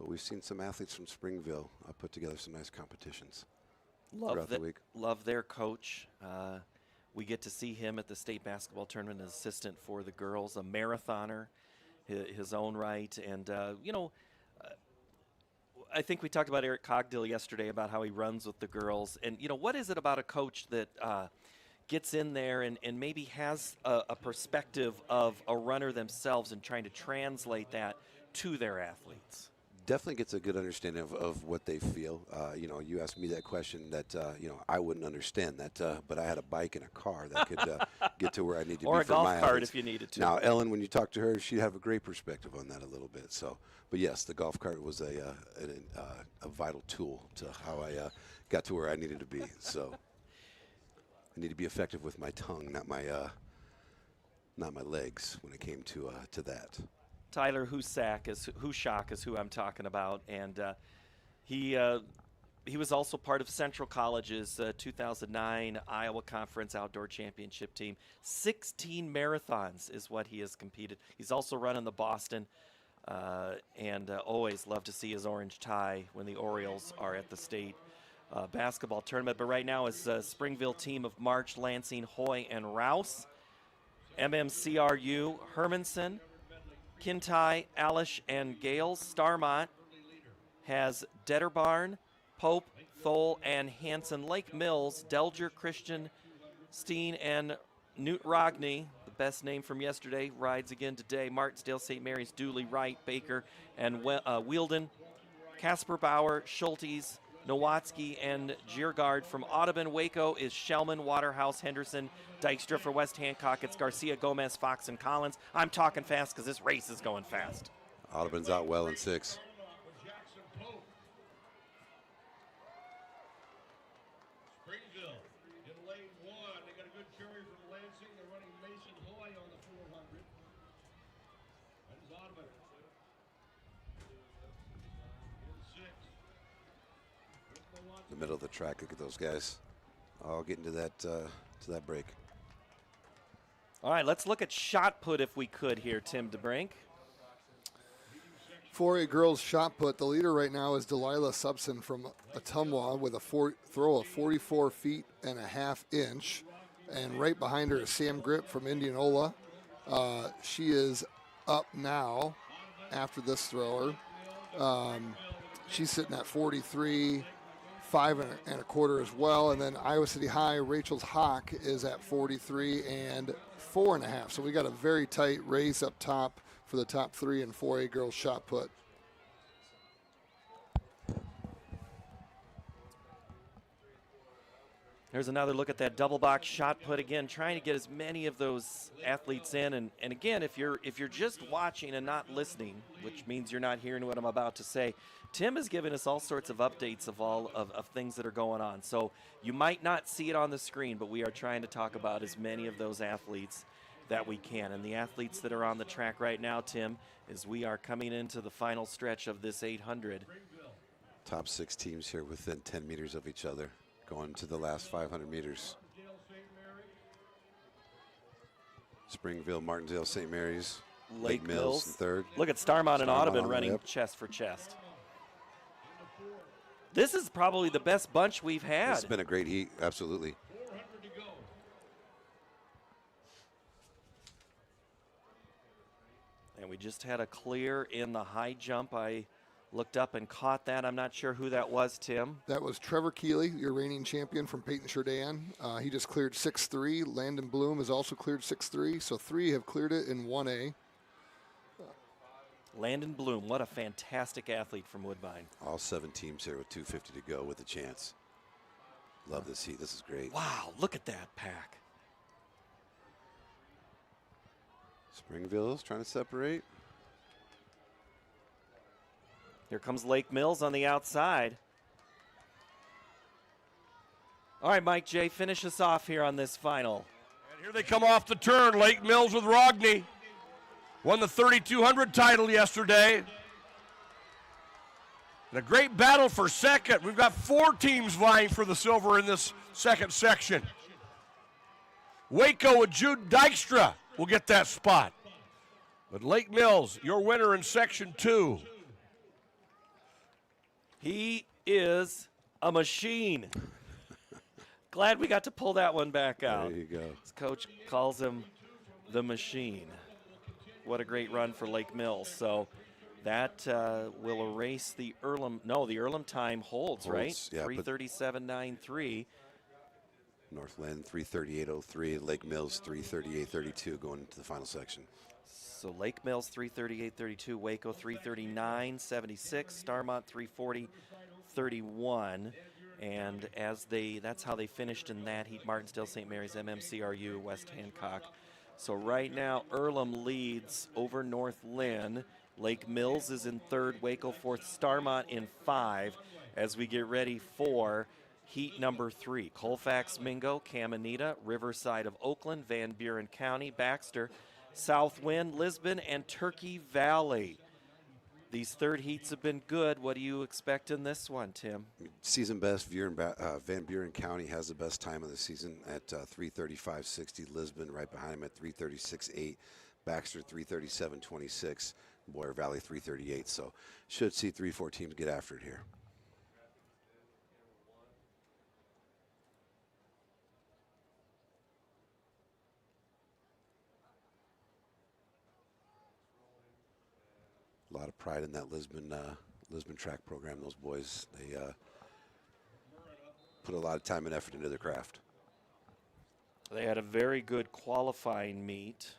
But we've seen some athletes from Springville put together some nice competitions throughout the week. Love their coach. We get to see him at the state basketball tournament as assistant for the girls, a marathoner, his own right. And, I think we talked about Eric Cogdill yesterday about how he runs with the girls. And, what is it about a coach that gets in there and maybe has a perspective of a runner themselves and trying to translate that to their athletes? Definitely gets a good understanding of what they feel. You asked me that question that, I wouldn't understand that, but I had a bike and a car that could get to where I need to be for my Or a golf cart athletes. if you needed to. Now, Ellen, when you talk to her, she'd have a great perspective on that a little bit. So, but yes, the golf cart was a vital tool to how I got to where I needed to be. So I need to be effective with my tongue, not my legs when it came to that. Tyler Husak is who I'm talking about, and he was also part of Central College's 2009 Iowa Conference Outdoor Championship team. 16 marathons is what he has competed. He's also run in the Boston, and always love to see his orange tie when the Orioles are at the state basketball tournament. But right now is Springville team of March, Lansing, Hoy, and Rouse, MMCRU, Hermanson, Kintai, Alish, and Gales. Starmont has Detterbarn, Pope, Thole, and Hanson. Lake Mills, Delger, Christian, Steen, and Newt Rogney, the best name from yesterday, rides again today. Martinsdale, St. Mary's, Dooley, Wright, Baker, and Wielden. Casper Bauer, Schultes, Nowatzki, and Giergard. From Audubon, Waco is Shellman, Waterhouse, Henderson, Dykstra. For West Hancock, it's Garcia, Gomez, Fox, and Collins. I'm talking fast because this race is going fast. Audubon's out well in 6. Springville in lane 1. They got a good carry from Lansing. They're running Mason Hoy on the 400. That is Audubon. In 6. The middle of the track. Look at those guys. All getting to that break. All right, let's look at shot put if we could here, Tim DeBrink. 4A girls shot put. The leader right now is Delilah Subson from Ottumwa with a throw of 44 feet and a half inch. And right behind her is Sam Grip from Indianola. She is up now after this thrower. She's sitting at 43, 5 and a quarter as well. And then Iowa City High, Rachel's Hawk is at 43 and 4.5. So we got a very tight race up top for the top 3 in 4A girls shot put. There's another look at that double box shot put again, trying to get as many of those athletes in. And again, if you're just watching and not listening, which means you're not hearing what I'm about to say, Tim has given us all sorts of updates of all of things that are going on. So you might not see it on the screen, but we are trying to talk about as many of those athletes that we can. And the athletes that are on the track right now, Tim, as we are coming into the final stretch of this 800. Top 6 teams here within 10 meters of each other, going to the last 500 meters. Springville, Martindale, St. Mary's, Lake Mills in 3rd. Look at Starmont and Audubon running chest for chest. This is probably the best bunch we've had. It's been a great heat, absolutely. And we just had a clear in the high jump. I looked up and caught that. I'm not sure who that was, Tim. That was Trevor Keeley, your reigning champion from Peyton Jourdan. He just cleared 6'3". Landon Bloom has also cleared 6'3". So 3 have cleared it in 1A. Landon Bloom, what a fantastic athlete from Woodbine. All 7 teams here with 250 to go with a chance. Love this heat. This is great. Wow, look at that pack. Springville's trying to separate. Here comes Lake Mills on the outside. All right, Mike J., finish us off here on this final. And here they come off the turn. Lake Mills with Rogney. Won the 3,200 title yesterday. And a great battle for second. We've got 4 teams vying for the silver in this second section. Waco with Jude Dykstra will get that spot. But Lake Mills, your winner in Section 2. He is a machine. Glad we got to pull that one back out. There you go. His coach calls him the machine. What a great run for Lake Mills. So that will erase the Earlham. No, the Earlham time holds, right? Yeah, 3:37.93. Northland 3:38.03, Lake Mills 3:38.32 going into the final section. So Lake Mills 3:38.32, Waco 3:39.76, Starmont 3:40.31. And that's how they finished in that heat. Martinsdale, St. Mary's, MMCRU, West Hancock. So right now, Earlham leads over North Lynn. Lake Mills is in third, Waco fourth, Starmont in 5 as we get ready for heat number 3. Colfax, Mingo, Caminita, Riverside of Oakland, Van Buren County, Baxter, Southwind, Lisbon, and Turkey Valley. These third heats have been good. What do you expect in this one, Tim? Season best, Van Buren County has the best time of the season at 3:35.60. Lisbon right behind him at 3:36.8. Baxter 3:37.26. Boyer Valley 3:38. So should see 3-4 teams get after it here. A lot of pride in that Lisbon track program. Those boys, they put a lot of time and effort into their craft. They had a very good qualifying meet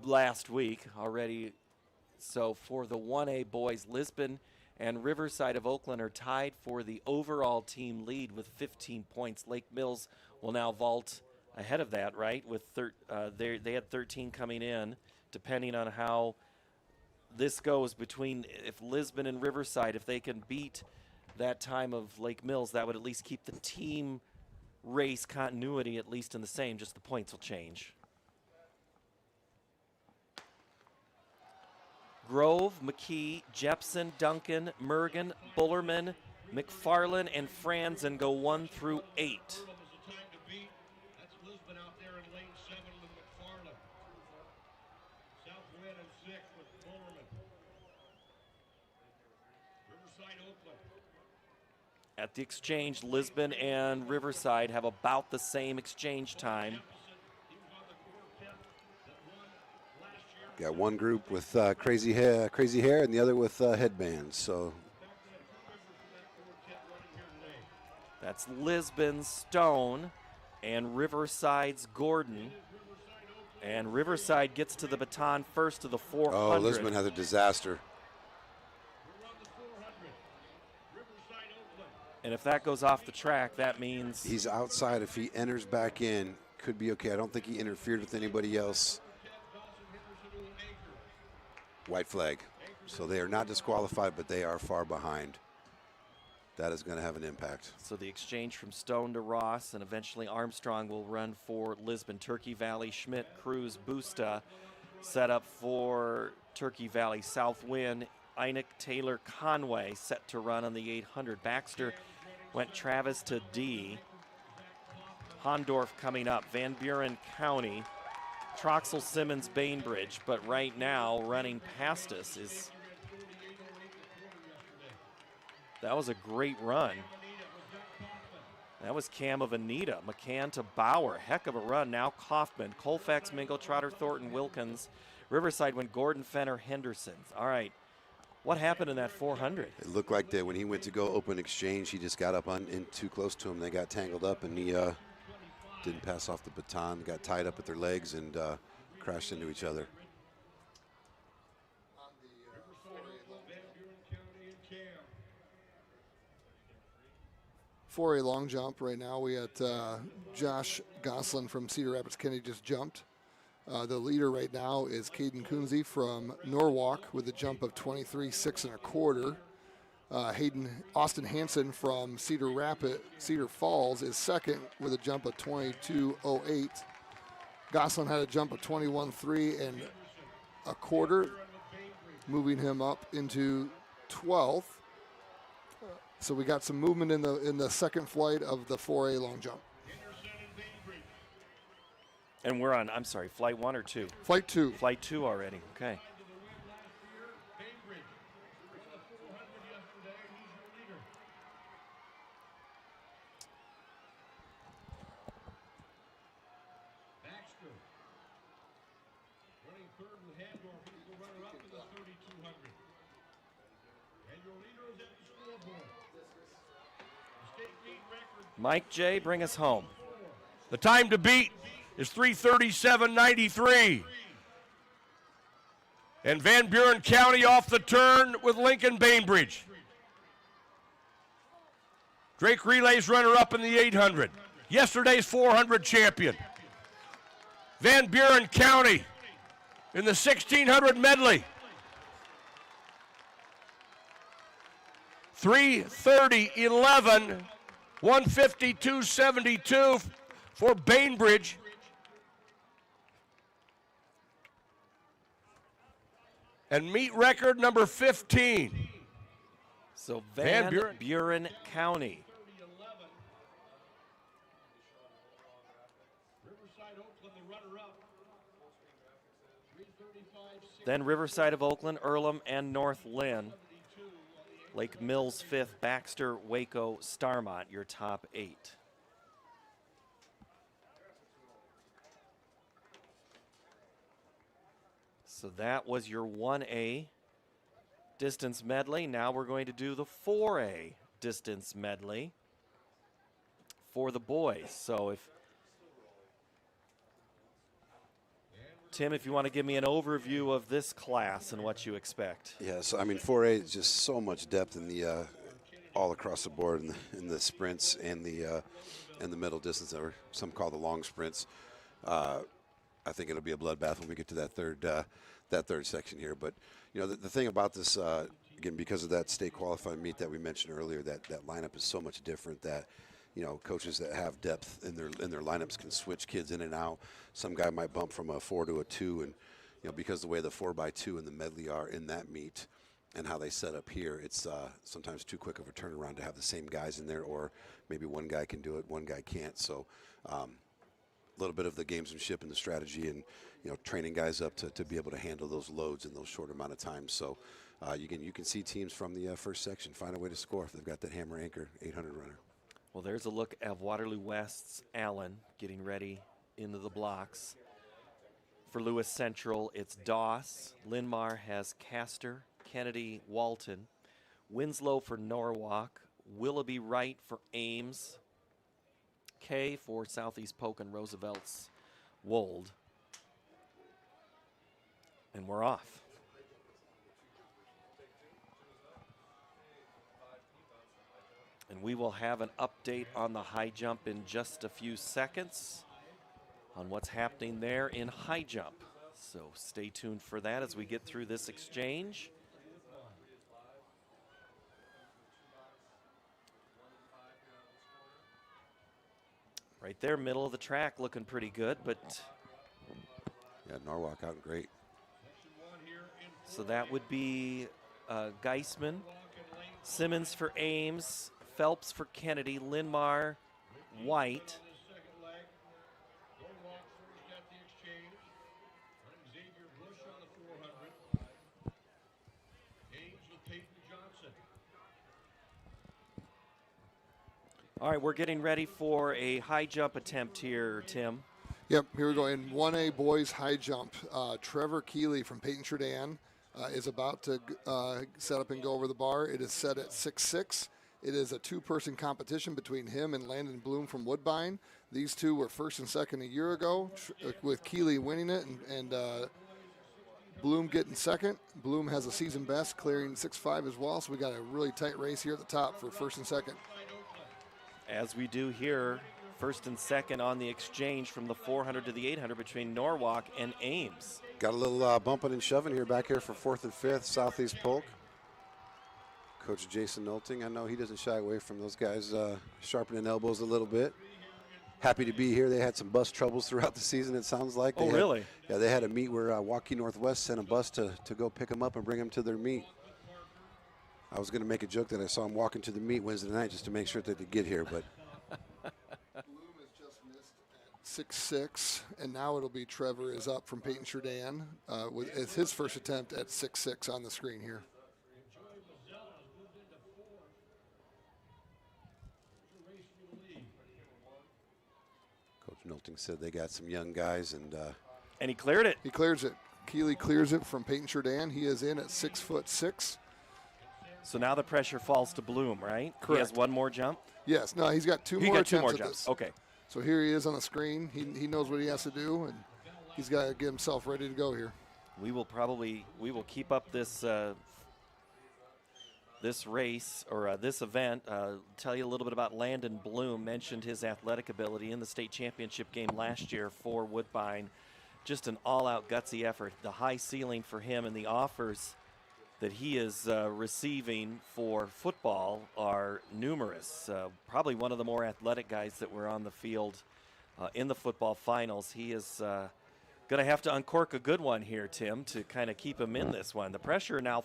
last week already. So for the 1A boys, Lisbon and Riverside of Oakland are tied for the overall team lead with 15 points. Lake Mills will now vault ahead of that, right? With they had 13 coming in. Depending on how this goes between, if Lisbon and Riverside, if they can beat that time of Lake Mills, that would at least keep the team race continuity at least in the same. Just the points will change. Grove, McKee, Jepson, Duncan, Mergen, Bullerman, McFarland, and Franzen go 1 through 8. At the exchange, Lisbon and Riverside have about the same exchange time. Got one group with crazy hair, and the other with headbands. So that's Lisbon's Stone and Riverside's Gordon. And Riverside gets to the baton first to the 400. Oh, Lisbon has a disaster. And if that goes off the track, that means he's outside. If he enters back in, could be okay. I don't think he interfered with anybody else. White flag. So they are not disqualified, but they are far behind. That is going to have an impact. So the exchange from Stone to Ross, and eventually Armstrong will run for Lisbon. Turkey Valley, Schmidt, Cruz, Busta set up for Turkey Valley. Southwind, Einik, Taylor, Conway set to run on the 800. Baxter went Travis to D. Hondorf coming up. Van Buren County, Troxel, Simmons, Bainbridge. But right now, running past us is... That was a great run. That was Cam of Anita. McCann to Bauer. Heck of a run. Now Kaufman, Colfax, Mingo, Trotter, Thornton, Wilkins. Riverside went Gordon, Fenner, Henderson. All right. What happened in that 400? It looked like that when he went to go open exchange, he just got up in too close to him. They got tangled up, and he didn't pass off the baton. Got tied up at their legs and crashed into each other. 4A long jump right now. We got Josh Goslin from Cedar Rapids Kennedy just jumped. The leader right now is Caden Kunze from Norwalk with a jump of 23.6 1/4. Austin Hansen from Cedar Falls is second with a jump of 22.08. Goslin had a jump of 21.3 1/4, moving him up into 12th. So we got some movement in the second flight of the 4A long jump. And we're on, I'm sorry, flight 1 or 2? Flight 2. Flight 2 already, okay. third with Handorf, who's the runner-up in the 3200. And your leader is at the scoreboard. The state meet record. Mike J., bring us home. The time to beat is 3:37.93. And Van Buren County off the turn with Lincoln Bainbridge. Drake Relays runner-up in the 800. Yesterday's 400 champion. Van Buren County in the 1600 medley. 3:30.11, 152.72 for Bainbridge. And meet record number 15. So Van Buren. Buren County. Riverside Oakland, the runner-up. 3:35.60. Then Riverside of Oakland, Earlham, and North Lynn. Lake Mills 5th, Baxter, Waco, Starmont, your top 8. So that was your 1A distance medley. Now we're going to do the 4A distance medley for the boys. So if Tim, if you want to give me an overview of this class and what you expect. Yeah, so I mean, 4A is just so much depth in the all across the board in the sprints and the middle distance, or some call the long sprints. I think it'll be a bloodbath when we get to that third section here. But you know, the thing about this, again, because of that state qualifying meet that we mentioned earlier, that lineup is so much different that, you know, coaches that have depth in their lineups can switch kids in and out. Some guy might bump from a 4 to a 2, and you know, because the way the 4x2 and the medley are in that meet and how they set up here, it's sometimes too quick of a turnaround to have the same guys in there, or maybe one guy can do it, one guy can't. So a little bit of the gamesmanship and the strategy, and you know, training guys up to be able to handle those loads in those short amount of time. So you can see teams from the first section find a way to score if they've got that hammer anchor 800 runner. Well, there's a look at Waterloo West's Allen getting ready into the blocks. For Lewis Central, it's Doss. Linmar has Castor, Kennedy, Walton. Winslow for Norwalk. Willoughby Wright for Ames. Kay for Southeast Polk and Roosevelt's Wold. And we're off. And we will have an update on the high jump in just a few seconds on what's happening there in high jump. So stay tuned for that as we get through this exchange. Right there, middle of the track, looking pretty good, but Yeah, Norwalk out great. so that would be Geisman, Simmons for Ames, Phelps for Kennedy, Linmar, White. All right, we're getting ready for a high jump attempt here, Tim. Yep, here we go. In 1A boys high jump, Trevor Keeley from Peyton Trudhan is about to set up and go over the bar. It is set at 6'6". It is a two-person competition between him and Landon Bloom from Woodbine. These two were first and second a year ago, with Keeley winning it and Bloom getting second. Bloom has a season best, clearing 6'5" as well, so we got a really tight race here at the top for first and second. As we do here, first and second on the exchange from the 400 to the 800 between Norwalk and Ames. Got a little bumping and shoving here back here for 4th and 5th, Southeast Polk. Coach Jason Nolting, I know he doesn't shy away from those guys sharpening elbows a little bit. Happy to be here. They had some bus troubles throughout the season, it sounds like. Oh, really? Yeah, they had a meet where Waukee Northwest sent a bus to go pick them up and bring them to their meet. I was going to make a joke that I saw them walking to the meet Wednesday night just to make sure that they get here, but. Bloom has just missed at 6'6", and now it'll be Trevor is up from Peyton Trudhan. It's his first attempt at 6'6" on the screen here. Coach Nolting said they got some young guys, and he cleared it. He clears it. Keeley clears it from Peyton Jourdan. He is in at 6'6". So now the pressure falls to Bloom, right? Correct. He has one more jump? Yes. No, he's got two He more got two attempts more at jumps. this. Okay. So here he is on the screen. He knows what he has to do, and he's got to get himself ready to go here. We will keep up this this race or this event. Tell you a little bit about Landon Bloom. Mentioned his athletic ability in the state championship game last year for Woodbine. Just an all-out gutsy effort. The high ceiling for him and the offers that he is receiving for football are numerous. Probably one of the more athletic guys that were on the field in the football finals. He is going to have to uncork a good one here, Tim, to kind of keep him in this one. The pressure now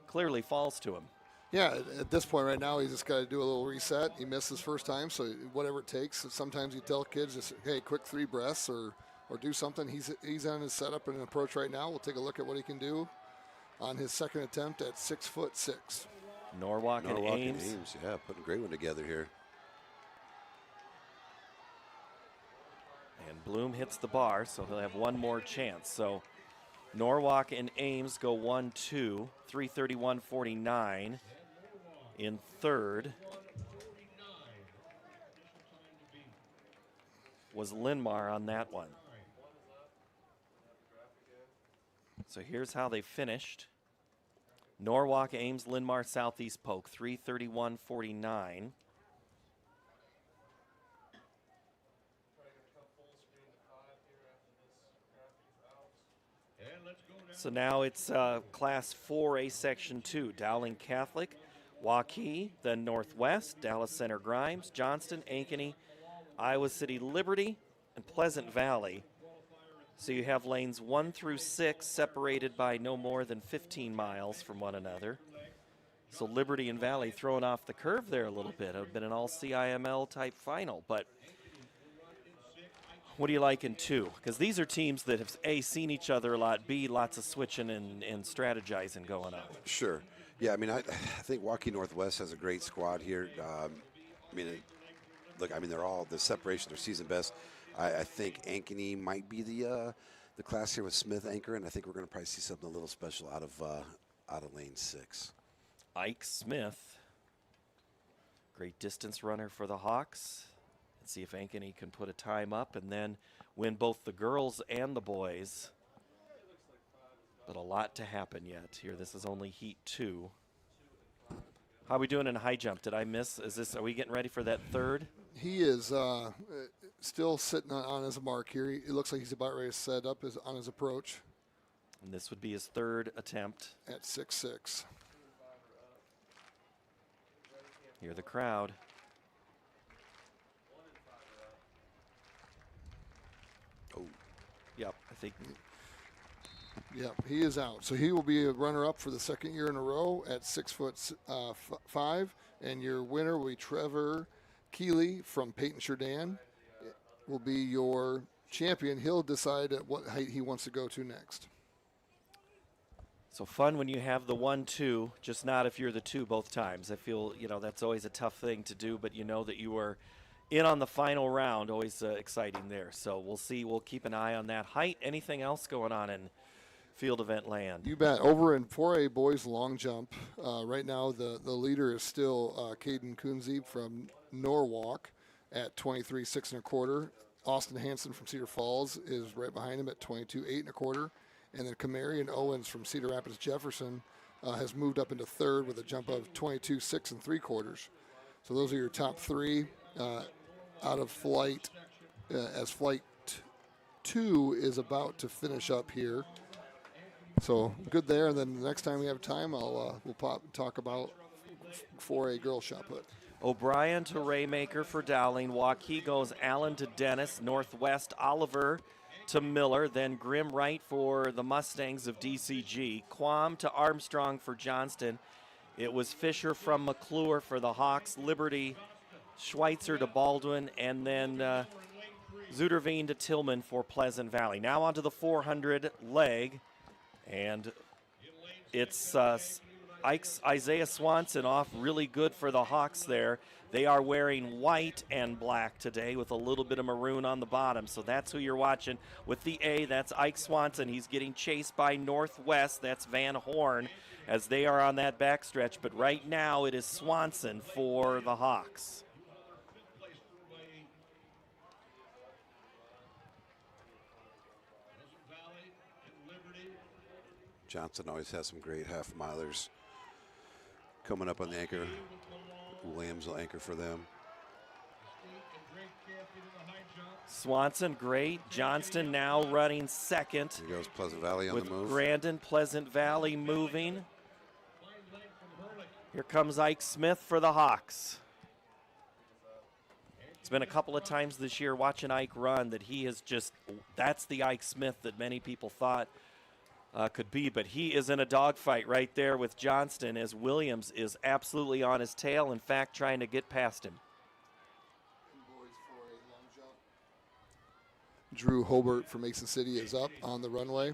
clearly falls to him. Yeah, at this point right now, he's just got to do a little reset. He missed his first time, so whatever it takes. Sometimes you tell kids, just, hey, quick 3 breaths or do something. He's on his setup and approach right now. We'll take a look at what he can do on his second attempt at 6'6". Norwalk and Ames. Yeah, putting a great one together here. And Bloom hits the bar, so he'll have one more chance. So Norwalk and Ames go 1-2, 331.49 in third. Was Linmar on that one. So here's how they finished. Norwalk, Ames, Linmar, Southeast Polk, 331.49. So now it's Class 4A Section 2. Dowling Catholic, Waukee, then Northwest, Dallas Center Grimes, Johnston, Ankeny, Iowa City Liberty, and Pleasant Valley. So you have lanes 1 through 6 separated by no more than 15 miles from one another. So Liberty and Valley throwing off the curve there a little bit. It would have been an all CIML type final. But what do you like in 2? Because these are teams that have A, seen each other a lot, B, lots of switching and strategizing going on. Sure. Yeah, I mean, I think Waukee Northwest has a great squad here. They're all the separation, their season best. I think Ankeny might be the class here with Smith anchor, and I think we're going to probably see something a little special out of lane 6. Ike Smith, great distance runner for the Hawks. Let's see if Ankeny can put a time up and then win both the girls and the boys. But a lot to happen yet here. This is only heat 2. How are we doing in high jump? Did I miss? Are we getting ready for that third? He is still sitting on his mark here. It looks like he's about ready to set up on his approach. And this would be his third attempt. At 6'6". Hear the crowd. Oh. Yep, I think. Yep, he is out. So he will be a runner-up for the second year in a row at 6'5", and your winner will be Trevor Keeley from Peyton Jourdan. Will be your champion. He'll decide at what height he wants to go to next. So fun when you have the 1-2, just not if you're the 2 both times. I feel, that's always a tough thing to do, but you know that you were in on the final round, always exciting there. So we'll see. We'll keep an eye on that. Height, anything else going on in field event land? You bet. Over in 4A boys long jump, right now the leader is still Caden Kunze from Norwalk at 23.6 1/4. Austin Hansen from Cedar Falls is right behind him at 22.8 1/4. And then Kamarian Owens from Cedar Rapids Jefferson has moved up into third with a jump of 22.6 3/4. So those are your top 3 out of flight as flight 2 is about to finish up here. So good there. And then the next time we have time, we'll talk about 4A girl shot put. O'Brien to Raymaker for Dowling. Waukee goes Allen to Dennis. Northwest, Oliver to Miller. Then Grimm Wright for the Mustangs of DCG. Quam to Armstrong for Johnston. It was Fisher from McClure for the Hawks. Liberty, Schweitzer to Baldwin. And then Zuderveen to Tillman for Pleasant Valley. Now onto the 400 leg. And it's Isaiah Swanson off really good for the Hawks there. They are wearing white and black today with a little bit of maroon on the bottom. So that's who you're watching with the A. That's Ike Swanson. He's getting chased by Northwest. That's Van Horn as they are on that backstretch. But right now it is Swanson for the Hawks. Johnson always has some great half-milers coming up on the anchor. Williams will anchor for them. Swanson, great. Johnston now running second. Here goes Pleasant Valley on with the move. Grandin, Pleasant Valley moving. Here comes Ike Smith for the Hawks. It's been a couple of times this year watching Ike run that he is just, that's the Ike Smith that many people thought could be, but he is in a dogfight right there with Johnston as Williams is absolutely on his tail, in fact, trying to get past him. Drew Hobart from Mason City is up on the runway,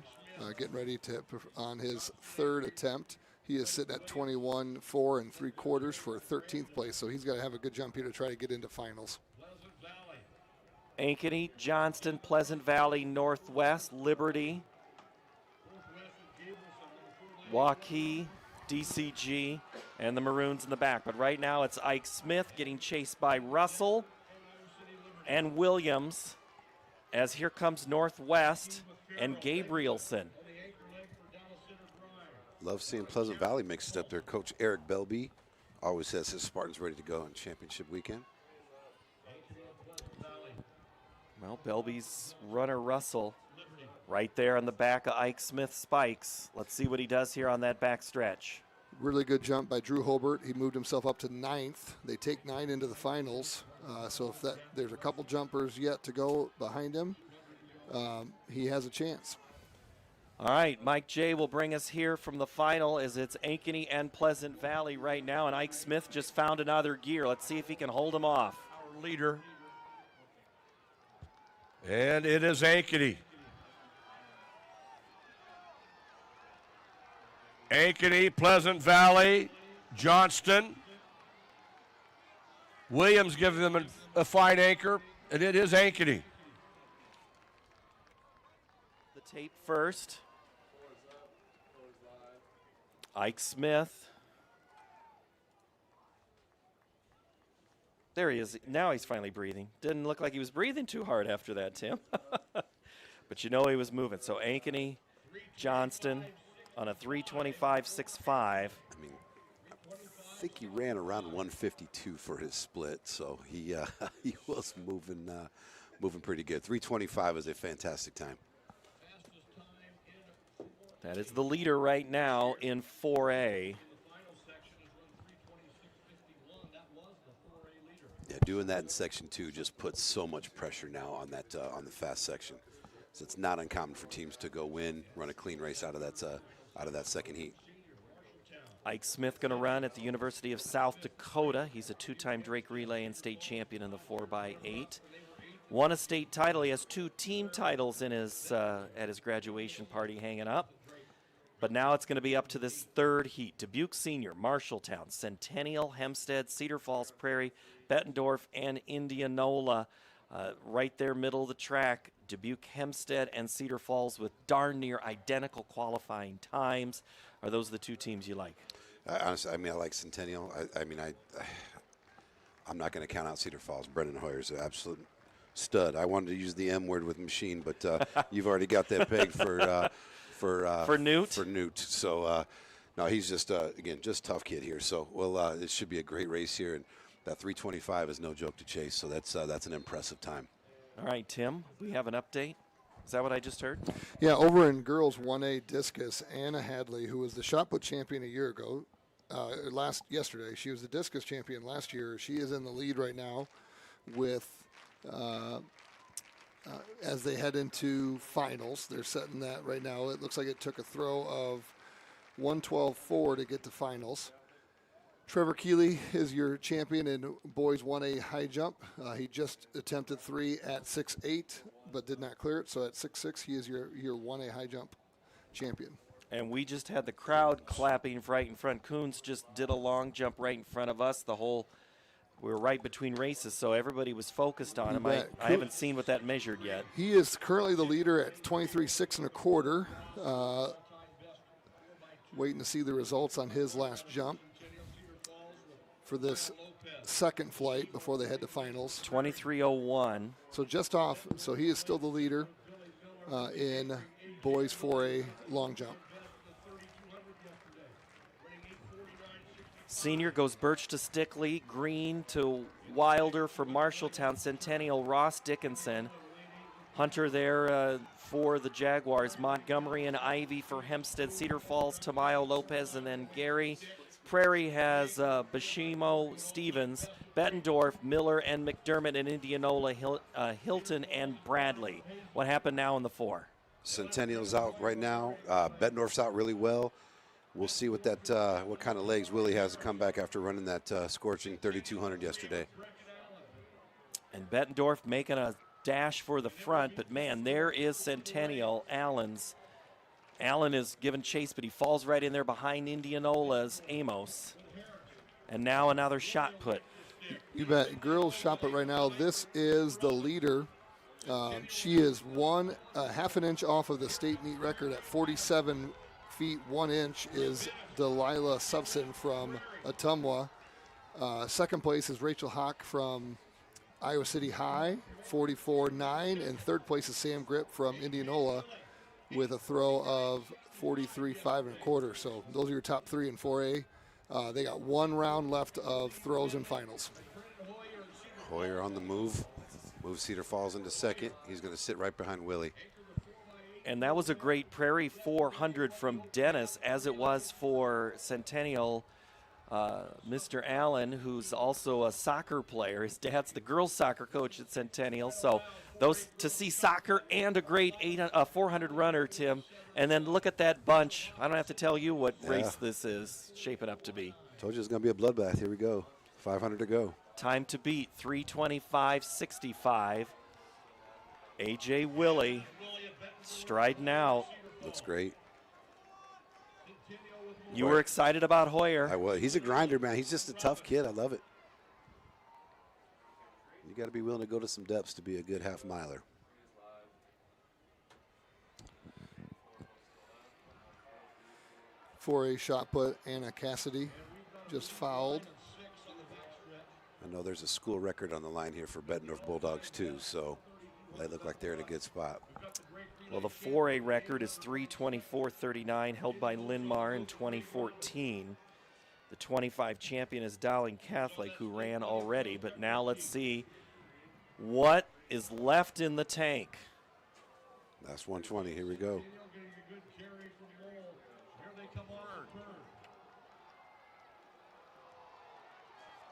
getting ready to on his third attempt. He is sitting at 21.4 3/4 for 13th place, so he's got to have a good jump here to try to get into finals. Ankeny, Johnston, Pleasant Valley, Northwest, Liberty, Waukee, DCG, and the Maroons in the back. But right now it's Ike Smith getting chased by Russell and Williams as here comes Northwest and Gabrielson. Love seeing Pleasant Valley mixed up there. Coach Eric Belby always has his Spartans ready to go on championship weekend. Well, Belby's runner Russell right there on the back of Ike Smith's spikes. Let's see what he does here on that back stretch. Really good jump by Drew Hobart. He moved himself up to 9th. They take 9 into the finals. So if there's a couple jumpers yet to go behind him, he has a chance. All right, Mike J will bring us here from the final as it's Ankeny and Pleasant Valley right now, and Ike Smith just found another gear. Let's see if he can hold him off. Our leader. And it is Ankeny. Ankeny, Pleasant Valley, Johnston. Williams giving them a fine anchor, and it is Ankeny. The tape first. Ike Smith. There he is. Now he's finally breathing. Didn't look like he was breathing too hard after that, Tim. But you know he was moving. So Ankeny, Johnston on a 3:25.65. I mean, I think he ran around 152 for his split, so he he was moving pretty good. 3:25 is a fantastic time. That is the leader right now in 4A. Yeah, doing that in Section 2 just puts so much pressure now on that on the fast section. So it's not uncommon for teams to go win, run a clean race out of that second heat. Ike Smith going to run at the University of South Dakota. He's a two-time Drake Relay and state champion in the 4x8. Won a state title. He has 2 team titles in his at his graduation party hanging up. But now it's going to be up to this third heat. Dubuque Senior, Marshalltown, Centennial, Hempstead, Cedar Falls Prairie, Bettendorf, and Indianola. Right there, middle of the track, Dubuque, Hempstead, and Cedar Falls with darn near identical qualifying times. Are those the 2 teams you like? Honestly, I mean, I like Centennial. I'm not going to count out Cedar Falls. Brendan Hoyer's an absolute stud. I wanted to use the M word with Machine, but you've already got that pegged for Newt. For Newt. So, no, he's just again just tough kid here. So, it should be a great race here, and that 3:25 is no joke to chase. So that's an impressive time. All right, Tim, we have an update. Is that what I just heard? Yeah, over in girls 1A discus, Anna Hadley, who was the shot put champion a year ago, yesterday, she was the discus champion last year. She is in the lead right now with. As they head into finals, they're setting that right now. It looks like it took a throw of 112.4 to get to finals. Trevor Keeley is your champion in boys 1A high jump. He just attempted 3 at 6'8", but did not clear it. So at 6'6", he is your 1A high jump champion. And we just had the crowd clapping right in front. Coons just did a long jump right in front of us. We were right between races, so everybody was focused on him. I haven't seen what that measured yet. He is currently the leader at 23.6 1/4. Waiting to see the results on his last jump for this second flight before they head to finals. 23:01. So just off. So he is still the leader in boys 4A long jump. Senior goes Birch to Stickley, Green to Wilder for Marshalltown, Centennial Ross Dickinson. Hunter there for the Jaguars, Montgomery and Ivy for Hempstead, Cedar Falls, Tamayo Lopez, and then Gary. Prairie has Bashimo, Stevens, Bettendorf, Miller, and McDermott, and Indianola, Hilton, and Bradley. What happened now in the 4? Centennial's out right now. Bettendorf's out really well. We'll see what kind of legs Willie has to come back after running that scorching 3,200 yesterday. And Bettendorf making a dash for the front, but man, there is Centennial. Allen is given chase, but he falls right in there behind Indianola's Amos. And now another shot put. You bet. Girls shot put right now. This is the leader. She is 1/2 an inch off of the state meet record at 47 feet 1 inch is Delilah Subson from Ottumwa. Second place is Rachel Hawk from Iowa City High, 44.9, and third place is Sam Grip from Indianola with a throw of 43.5 1/4. So those are your top 3 in 4A. They got 1 round left of throws and finals. Hoyer on the move. Moves Cedar Falls into second. He's going to sit right behind Willie. And that was a great Prairie 400 from Dennis, as it was for Centennial. Mr. Allen, who's also a soccer player. His dad's the girls' soccer coach at Centennial. So those to see soccer and a great 400 runner, Tim. And then look at that bunch. I don't have to tell you what race this is shaping up to be. Told you it's going to be a bloodbath. Here we go. 500 to go. Time to beat, 3:25.65. A.J. Willie striding out. Looks great. You were excited about Hoyer. I was. He's a grinder, man. He's just a tough kid. I love it. You got to be willing to go to some depths to be a good half miler. For a shot put, Anna Cassidy just fouled. I know there's a school record on the line here for Bettendorf Bulldogs too, so they look like they're in a good spot. Well, the 4A record is 3:24.39, held by Linmar in 2014. The 25 champion is Dowling Catholic, who ran already, but now let's see what is left in the tank. That's 120. Here we go.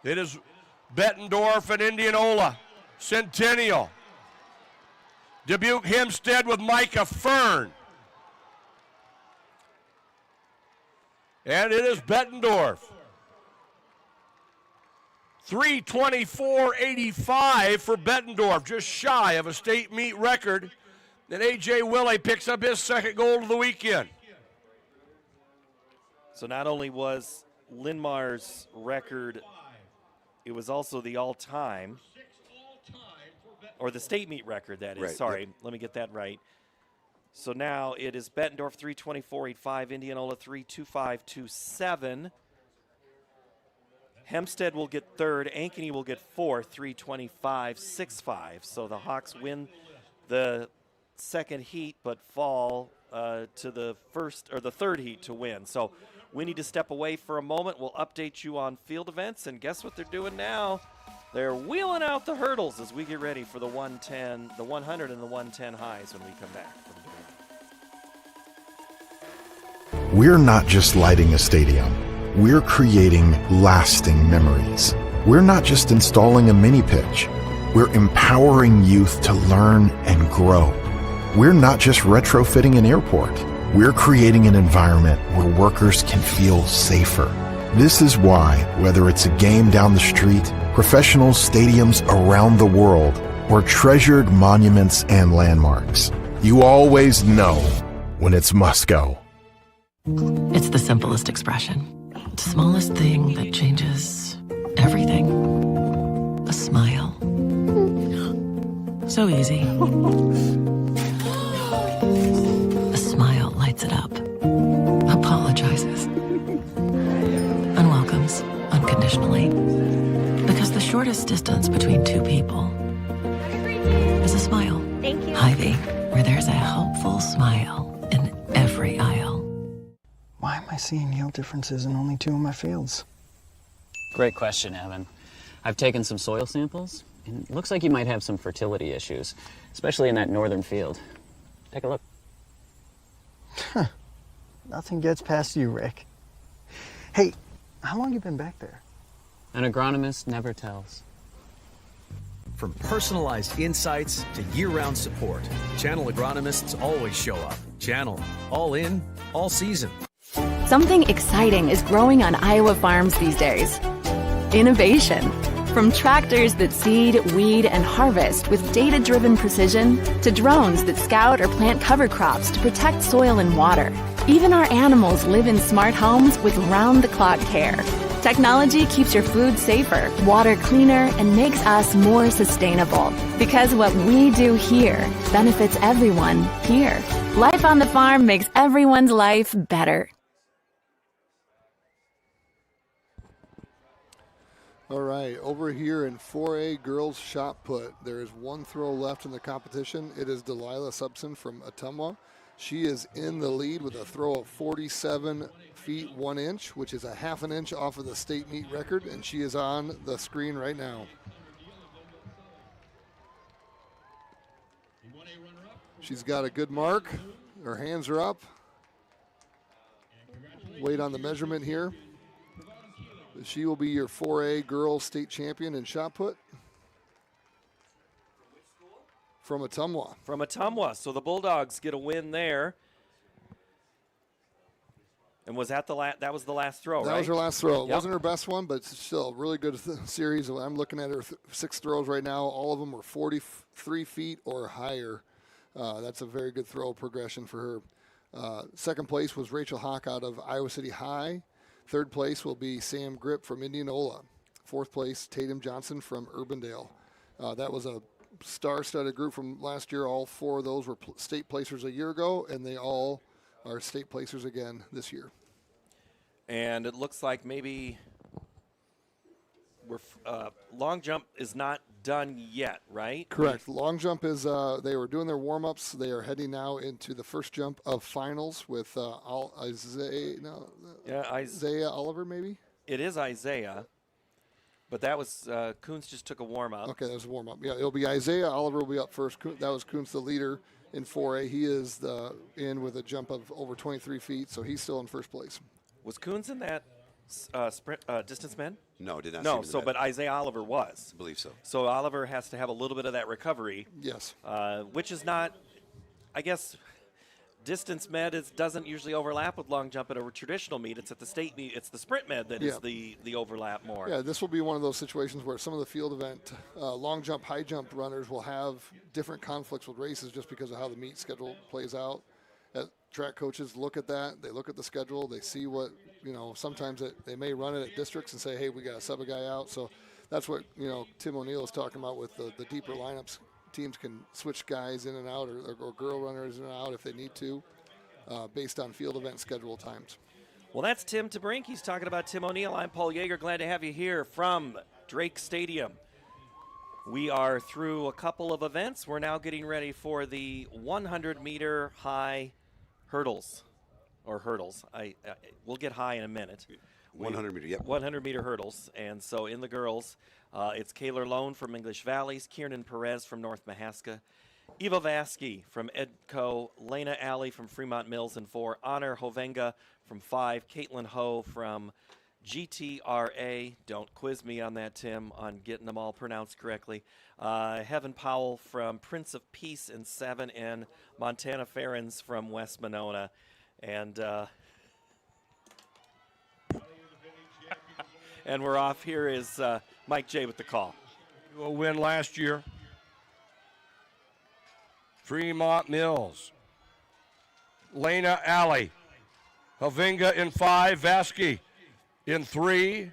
It is Bettendorf and Indianola, Centennial. Dubuque Hempstead with Micah Fern. And it is Bettendorf. 3:24.85 for Bettendorf, just shy of a state meet record. And A.J. Willie picks up his second gold of the weekend. So not only was Linmar's record, it was also the all-time, or the state meet record, that is. Right, Sorry, yep. Let me get that right. So now it is Bettendorf 3:24.85, Indianola 3:25.27. Hempstead will get third, Ankeny will get fourth, 3:25.65. So the Hawks win the second heat, but fall to the first or the third heat to win. So we need to step away for a moment. We'll update you on field events, and guess what they're doing now? They're wheeling out the hurdles as we get ready for the 110, the 100 and the 110 highs when we come back. We're not just lighting a stadium. We're creating lasting memories. We're not just installing a mini pitch. We're empowering youth to learn and grow. We're not just retrofitting an airport. We're creating an environment where workers can feel safer. This is why, whether it's a game down the street, professional stadiums around the world, or treasured monuments and landmarks, you always know when it's must go. It's the simplest expression. The smallest thing that changes everything. A smile. So easy. A smile lights it up. Apologizes. And welcomes unconditionally. Because the shortest distance between two people is a smile. Thank you. Hy-Vee, where there's a helpful smile in every aisle. Why am I seeing yield differences in only 2 of my fields? Great question, Evan. I've taken some soil samples, and it looks like you might have some fertility issues, especially in that northern field. Take a look. Huh. Nothing gets past you, Rick. Hey, how long you been back there? An agronomist never tells. From personalized insights to year-round support, Channel agronomists always show up. Channel, all in, all season. Something exciting is growing on Iowa farms these days. Innovation. From tractors that seed, weed, and harvest with data-driven precision to drones that scout or plant cover crops to protect soil and water. Even our animals live in smart homes with round-the-clock care. Technology keeps your food safer, water cleaner, and makes us more sustainable. Because what we do here benefits everyone here. Life on the farm makes everyone's life better. All right, over here in 4A girls shot put, there is one throw left in the competition. It is Delilah Subson from Ottumwa. She is in the lead with a throw of 47 feet 1 inch, which is a ½ an inch off of the state meet record, and she is on the screen right now. She's got a good mark. Her hands are up. Wait on the measurement here. She will be your 4A girls state champion in shot put. From Ottumwa. From Ottumwa. So the Bulldogs get a win there. And was that that was the last throw, right? That was her last throw. It Yep. wasn't her best one, but still a really good series. I'm looking at her 6 throws right now. All of them were 43 feet or higher. That's a very good throw progression for her. Second place was Rachel Hawk out of Iowa City High. Third place will be Sam Grip from Indianola. Fourth place, Tatum Johnson from Urbandale. That was a star-studded group from last year. All 4 of those were state placers a year ago, and they all are state placers again this year. And it looks like maybe long jump is not done yet, right? Correct. Long jump is, they were doing their warm-ups. They are heading now into the first jump of finals with Isaiah Oliver, maybe? It is Isaiah, but that was, Coons just took a warm-up. Okay, that was a warm-up. Yeah, it'll be Isaiah Oliver will be up first. That was Coons, the leader in 4A. He is in with a jump of over 23 feet, so he's still in first place. Was Coons in that sprint distance men? No, did not. No, but Isaiah Oliver was. I believe so. So Oliver has to have a little bit of that recovery. Yes. Which is not, I guess, distance med doesn't usually overlap with long jump at a traditional meet. It's at the state meet. It's the sprint med that is the overlap more. Yeah, this will be one of those situations where some of the field event long jump, high jump runners will have different conflicts with races just because of how the meet schedule plays out. Track coaches look at that. They look at the schedule. They see what, sometimes they may run it at districts and say, hey, we got to sub a guy out. So that's what, Tim O'Neill is talking about with the deeper lineups. Teams can switch guys in and out or girl runners in and out if they need to based on field event schedule times. Well, that's Tim Tabrink. He's talking about Tim O'Neill. I'm Paul Yeager. Glad to have you here from Drake Stadium. We are through a couple of events. We're now getting ready for the 100-meter high hurdles. We'll get high in a minute. 100-meter, yep. 100-meter hurdles. And so in the girls, it's Kayla Lone from English Valleys, Kiernan Perez from North Mahaska, Eva Vasky from Edco, Lena Alley from Fremont Mills in 4, Honor Hovenga from 5, Caitlin Ho from GTRA. Don't quiz me on that, Tim, on getting them all pronounced correctly. Heaven Powell from Prince of Peace in 7, and Montana Ferens from West Monona. And and we're off. Here is Mike J with the call. A win last year. Fremont Mills. Lena Alley Havinga in 5, Vasky in 3.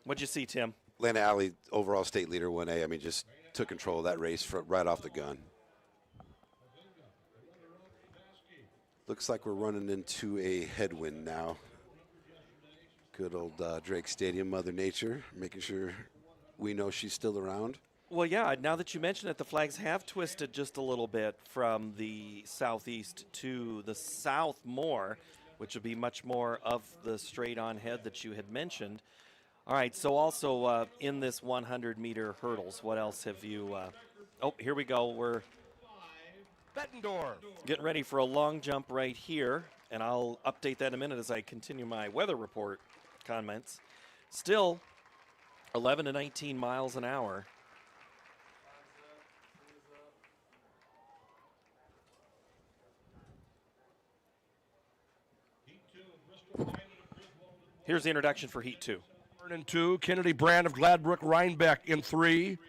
What'd you see, Tim? Lana Alley, overall state leader, 1A. I mean, just took control of that race right off the gun. Looks like we're running into a headwind now. Good old Drake Stadium, Mother Nature, making sure we know she's still around. Well, yeah, now that you mention it, the flags have twisted just a little bit from the southeast to the south more, which would be much more of the straight-on head that you had mentioned. All right, so also in this 100-meter hurdles, what else have you oh, here we go. We're Bettendorf getting ready for a long jump right here, and I'll update that in a minute as I continue my weather report comments. Still 11 to 19 miles an hour. Here's the introduction for Heat 2. In 2, Kennedy Brand of Gladbrook Rhinebeck in 3.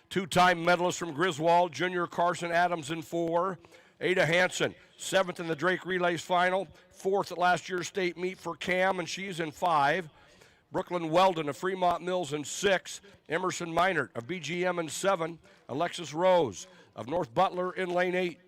Two-time medalist from Griswold, Junior Carson Adams in 4. Ada Hansen, 7th in the Drake Relays final, 4th at last year's state meet for Cam, and she's in 5. Brooklyn Weldon of Fremont Mills in 6. Emerson Meinert of BGM in 7. Alexis Rose of North Butler in lane 8.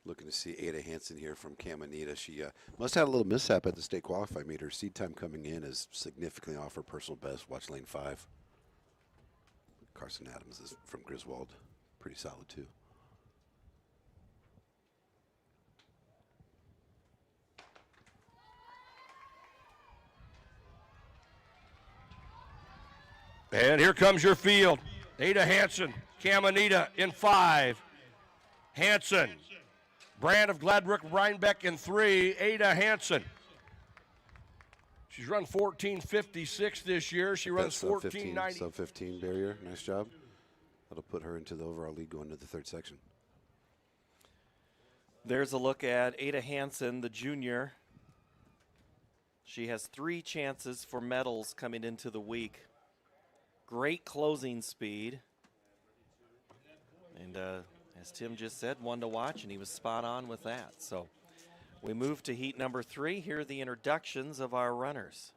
Looking to see Ada Hansen here from Caminita. She must have had a little mishap at the state qualifying meet. Her seed time coming in is significantly off her personal best. Watch lane 5. Carson Adams is from Griswold. Pretty solid, too. And here comes your field. Ada Hansen, Caminita in 5. Hansen. Brand of Gladbrook Rhinebeck in 3, Ada Hansen. She's run 14:56 this year. She runs 14:90. Sub 15 barrier. Nice job. That'll put her into the overall lead going into the third section. There's a look at Ada Hansen, the junior. She has 3 chances for medals coming into the week. Great closing speed. And as Tim just said, one to watch, and he was spot on with that. So we move to heat number 3. Here are the introductions of our runners.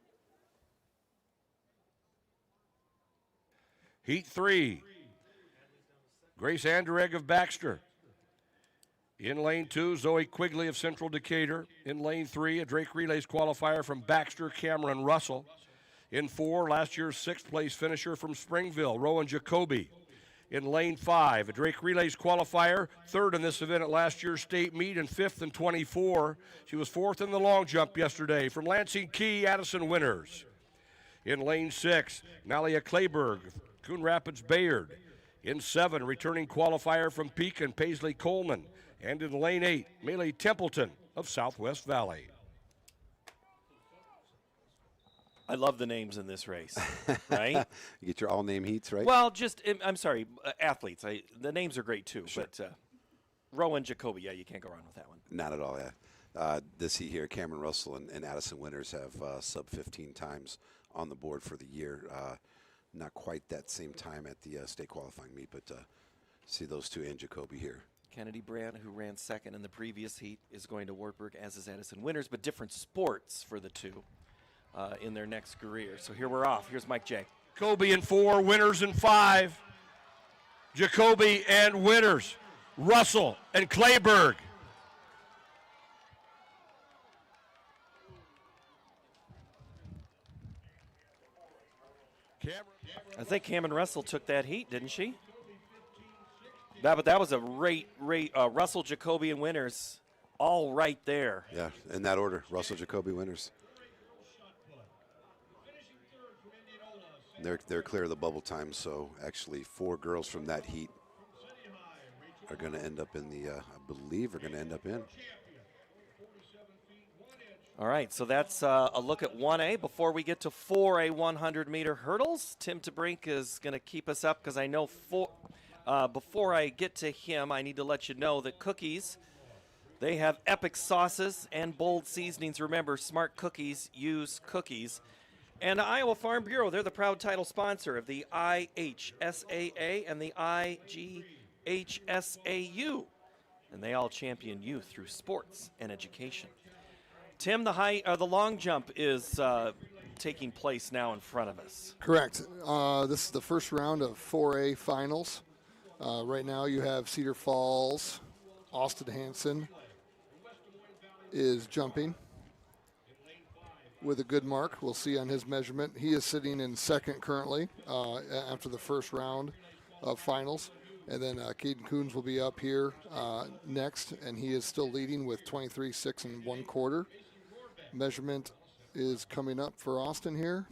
Heat 3. Grace Anderegg of Baxter. In lane 2, Zoe Quigley of Central Decatur. In lane 3, a Drake Relays qualifier from Baxter, Cameron Russell. In 4, last year's 6th place finisher from Springville, Rowan Jacoby. In lane 5, a Drake Relays qualifier, 3rd in this event at last year's state meet, and 5th in 24. She was 4th in the long jump yesterday from Lansing Key, Addison Winters. In lane 6, Nalia Clayberg, Coon Rapids Bayard. In 7, returning qualifier from Pekin, Paisley Coleman. And in lane 8, Melee Templeton of Southwest Valley. I love the names in this race, right? You get your all-name heats, right? Well, just, I'm sorry, athletes. The names are great too, Sure. but Rowan Jacoby, yeah, you can't go wrong with that one. Not at all, yeah. This heat here, Cameron Russell and Addison Winters have sub 15 times on the board for the year. Not quite that same time at the state qualifying meet, but see those two and Jacoby here. Kennedy Brandt, who ran 2nd in the previous heat, is going to Wartburg, as is Addison Winters, but different sports for the two in their next career. So here we're off. Here's Mike J. Jacoby in 4, Winters in 5. Jacoby and Winters. Russell and Clayberg. I think Cameron Russell took that heat, didn't she? But that was a Russell, Jacoby, and Winters all right there. Yeah, in that order, Russell, Jacoby, Winters. They're clear of the bubble time, so actually 4 girls from that heat are going to end up in the, I believe, are going to end up in. All right, so that's a look at 1A. Before we get to 4A 100-meter hurdles, Tim DeBrink is going to keep us up because I know before I get to him, I need to let you know that Cookies They have epic sauces and bold seasonings. Remember, smart cookies use cookies. And the Iowa Farm Bureau, they're the proud title sponsor of the IHSAA and the IGHSAU. And they all champion youth through sports and education. Tim, the long jump is taking place now in front of us. Correct. This is the first round of 4A finals. Right now you have Cedar Falls. Austin Hansen is jumping with a good mark. We'll see on his measurement. He is sitting in second currently after the first round of finals. And then Caden Coons will be up here next, and he is still leading with 23.6 1/4. Measurement is coming up for Austin here.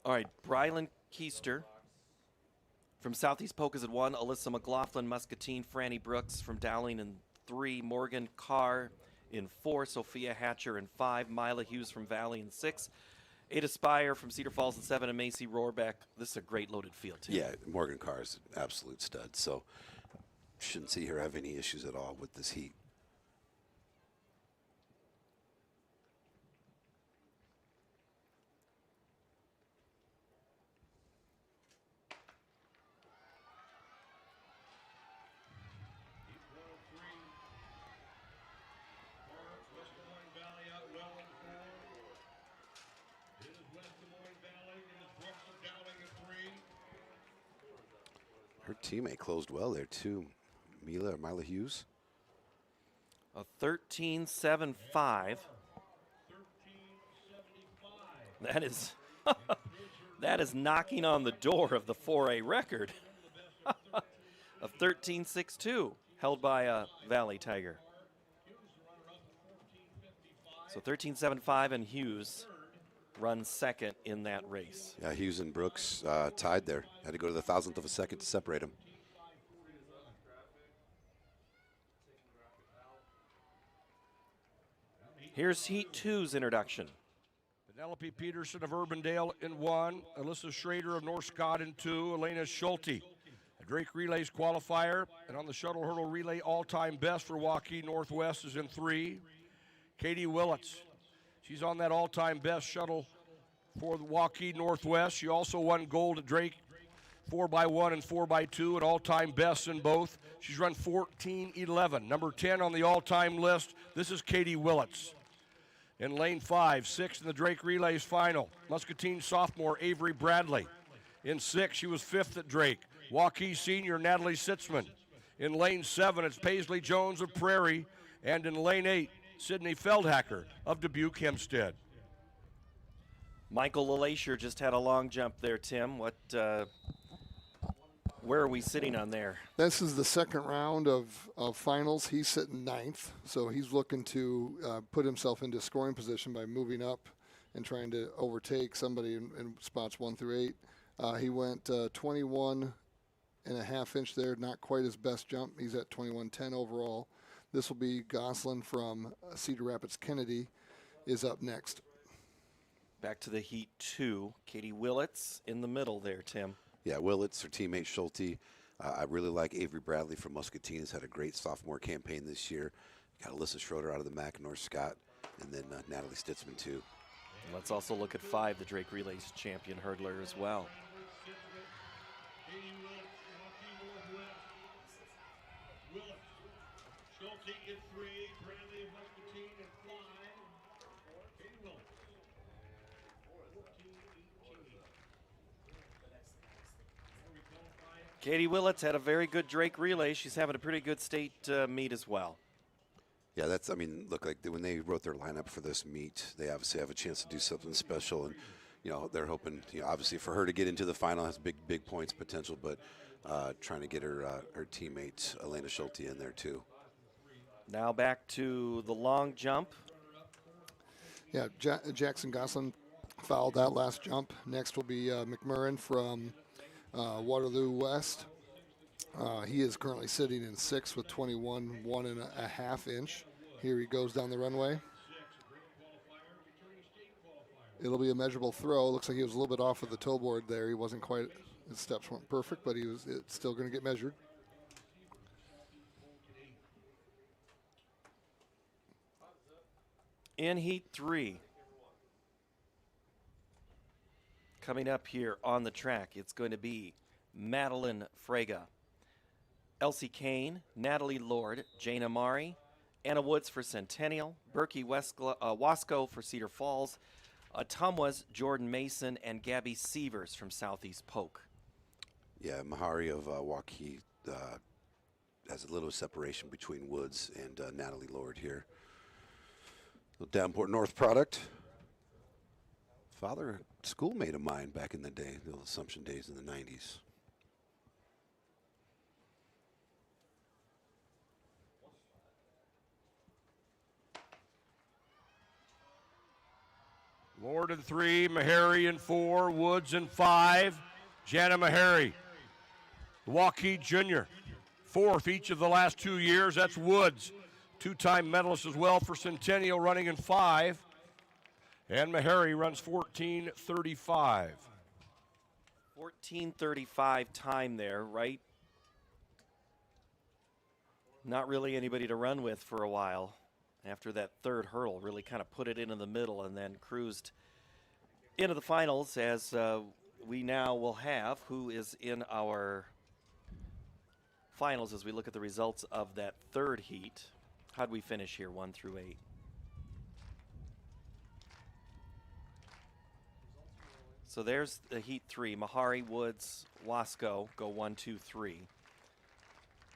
All right, Brylan Keister from Southeast Polk is at 1. Alyssa McLaughlin, Muscatine, Franny Brooks from Dowling in 3. Morgan Carr in 4. Sophia Hatcher in 5. Mila Hughes from Valley in 6. Ada Spire from Cedar Falls in 7. And Macy Rohrbeck. This is a great loaded field, too. Yeah, Morgan Carr is an absolute stud. So shouldn't see her have any issues at all with this heat. Her teammate closed well there too, Mila Hughes. A 13.75. That is that is knocking on the door of the 4A record of 13.62, held by a Valley Tiger. So 13.75, and Hughes runs second in that race. Yeah, Hughes and Brooks tied there. Had to go to the 1,000th of a second to separate them. Here's Heat 2's introduction. Penelope Peterson of Urbandale in 1. Alyssa Schrader of North Scott in 2. Elena Schulte, a Drake Relays qualifier. And on the shuttle hurdle relay, all-time best for Waukee Northwest is in 3. Katie Willits, she's on that all-time best shuttle for the Waukee Northwest. She also won gold at Drake 4x1 and 4x2, an all-time best in both. She's run 14.11. Number 10 on the all-time list. This is Katie Willits. In lane 5, 6 in the Drake Relays final. Muscatine sophomore Avery Bradley. In 6, she was 5th at Drake. Waukee senior Natalie Sitzman. In lane 7, it's Paisley Jones of Prairie. And in lane 8, Sydney Feldhacker of Dubuque Hempstead. Michael LeLacier just had a long jump there, Tim. Where are we sitting on there? This is the second round of finals. He's sitting 9th, so he's looking to put himself into scoring position by moving up and trying to overtake somebody in spots 1 through 8. He went 21.5 inch there, not quite his best jump. He's at 21.10 overall. This will be Goslin from Cedar Rapids Kennedy is up next. Back to the Heat 2. Katie Willits in the middle there, Tim. Yeah, Willits, her teammate Schulte. I really like Avery Bradley from Muscatine. Has had a great sophomore campaign this year. Got Alyssa Schroeder out of the MAC, North Scott, and then Natalie Stitzman too. And let's also look at 5, the Drake Relays champion hurdler as well. Schulte in 3, Bradley of Muscatine in 5. Katie Willits. 14-18. Katie Willits had a very good Drake relay. She's having a pretty good state meet as well. Yeah, look, like when they wrote their lineup for this meet, they obviously have a chance to do something special, and they're hoping, obviously for her to get into the final has big points potential, but trying to get her teammate Elena Schulte in there too. Now back to the long jump. Yeah, Jackson Goslin fouled that last jump. Next will be McMurrin from Waterloo West. He is currently sitting in 6th with 21.5 inch. Here he goes down the runway. It'll be a measurable throw. Looks like he was a little bit off of the toe board there. He wasn't quite His steps weren't perfect, but it's still going to get measured. In Heat 3, coming up here on the track, it's going to be Madeline Fraga, Elsie Kane, Natalie Lord, Jane Amari, Anna Woods for Centennial, Berkey Wasco for Cedar Falls, Atumwa's Jordan Mason, and Gabby Sievers from Southeast Polk. Yeah, Mahari of Waukee has a little separation between Woods and Natalie Lord here. Davenport North product. Father, schoolmate of mine back in the day, the old Assumption days in the 90s. Lord in 3, Meharry in 4, Woods in 5, Jana Meharry, the Waukee Junior, 4th each of the last 2 years. That's Woods, 2-time medalist as well for Centennial, running in 5. And Meharry runs 14:35. 14:35 time there, right? Not really anybody to run with for a while. After that third hurdle, really kind of put it into the middle and then cruised into the finals, as we now will have who is in our finals as we look at the results of that third heat. How'd we finish here, 1 through 8? So there's the Heat 3. Mahari, Woods, Wasco go 1, 2, 3.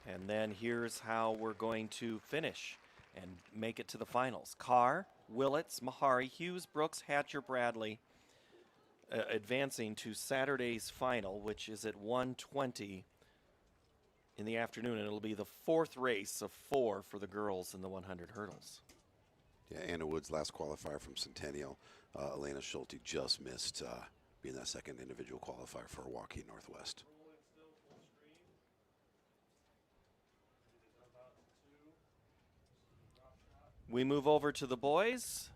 And then here's how we're going to finish and make it to the finals. Carr, Willits, Mahari, Hughes, Brooks, Hatcher, Bradley advancing to Saturday's final, which is at 1:20 in the afternoon, and it'll be the 4th race of 4 for the girls in the 100 hurdles. Yeah, Anna Woods, last qualifier from Centennial. Elena Schulte just missed being that second individual qualifier for Waukee Northwest. We move over to the boys.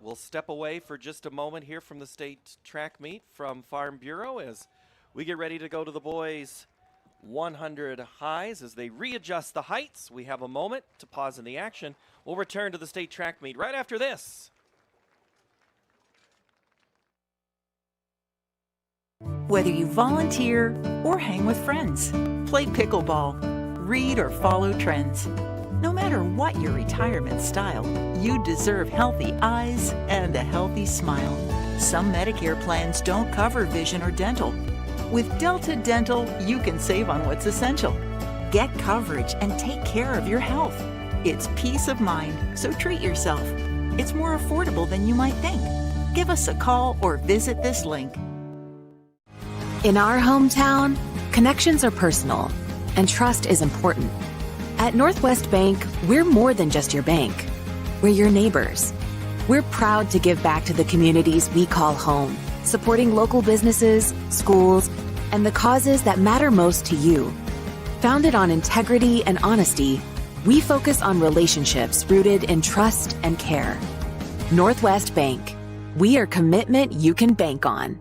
We'll step away for just a moment here from the state track meet from Farm Bureau as we get ready to go to the boys' 100 highs. As they readjust the heights, we have a moment to pause in the action. We'll return to the state track meet right after this. Whether you volunteer or hang with friends, play pickleball, read or follow trends. No matter what your retirement style, you deserve healthy eyes and a healthy smile. Some Medicare plans don't cover vision or dental. With Delta Dental, you can save on what's essential. Get coverage and take care of your health. It's peace of mind, so treat yourself. It's more affordable than you might think. Give us a call or visit this link. In our hometown, connections are personal, and trust is important. At Northwest Bank, we're more than just your bank. We're your neighbors. We're proud to give back to the communities we call home, supporting local businesses, schools, and the causes that matter most to you. Founded on integrity and honesty, we focus on relationships rooted in trust and care. Northwest Bank. We are commitment you can bank on.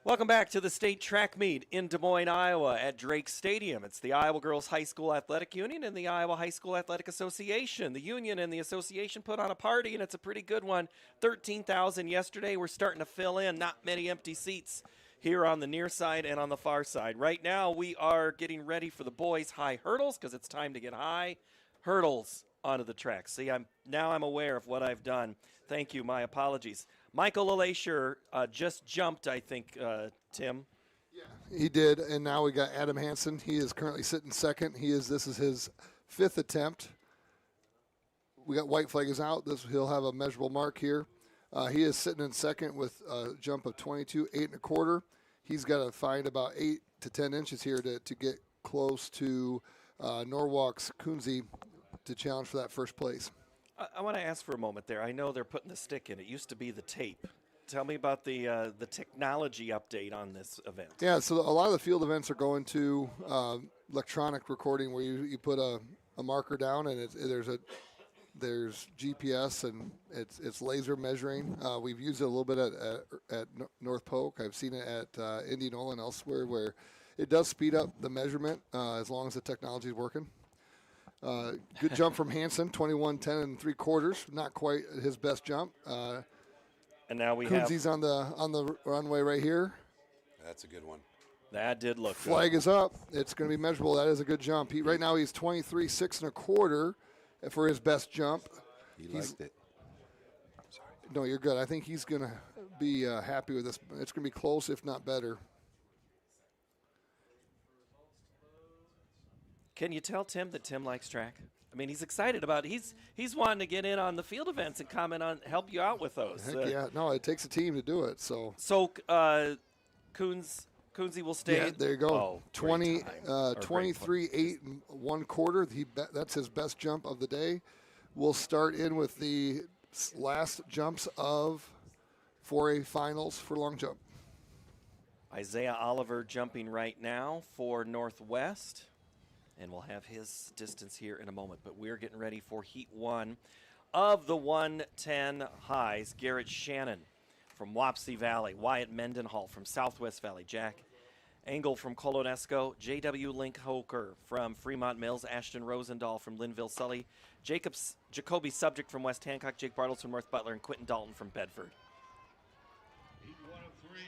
Welcome back to the state track meet in Des Moines, Iowa at Drake Stadium. It's the Iowa Girls High School Athletic Union and the Iowa High School Athletic Association. The union and the association put on a party, and it's a pretty good one. 13,000 yesterday. We're starting to fill in. Not many empty seats here on the near side and on the far side. Right now, we are getting ready for the boys' high hurdles because it's time to get high hurdles onto the track. See, I'm aware of what I've done. Thank you. My apologies. Michael LeLacher just jumped, I think, Tim. Yeah, he did, and now we got Adam Hansen. He is currently sitting second. This is his 5th attempt. We got white flag is out. He'll have a measurable mark here. He is sitting in second with a jump of 22, 8 1/4. He's got to find about 8 to 10 inches here to get close to Norwalk's Kunze to challenge for that first place. I want to ask for a moment there. I know they're putting the stick in. It used to be the tape. Tell me about the technology update on this event. Yeah, so a lot of the field events are going to electronic recording where you put a marker down and there's a there's GPS and it's laser measuring. We've used it a little bit at North Polk. I've seen it at Indianola and elsewhere where it does speed up the measurement as long as the technology is working. Good jump from Hansen, 21:10 3/4. Not quite his best jump. And now we Kunze's have on the runway right here. That's a good one. that did look Flag good. is up. It's going to be measurable. That is a good jump. Right now he's 23 6 1/4 for his best jump. He liked it. No, you're good. I think he's going to be happy with this. It's going to be close, if not better. Can you tell Tim that Tim likes track? I mean, he's excited about it. He's wanting to get in on the field events and help you out with those. Heck yeah. No, it takes a team to do it. So Kunze will stay. Yeah, there you go. Oh, 23 8 1/4. That's his best jump of the day. We'll start in with the last jumps of 4A finals for long jump. Isaiah Oliver jumping right now for Northwest. And we'll have his distance here in a moment. But we're getting ready for Heat 1 of the 110 highs. Garrett Shannon from Wapsie Valley. Wyatt Mendenhall from Southwest Valley. Jack Engel from Colonesco. J.W. Link Hoker from Fremont Mills. Ashton Rosendahl from Linville Sully. Jacoby Subject from West Hancock. Jake Bartles from North Butler. And Quentin Dalton from Bedford. Heat 1 of 3.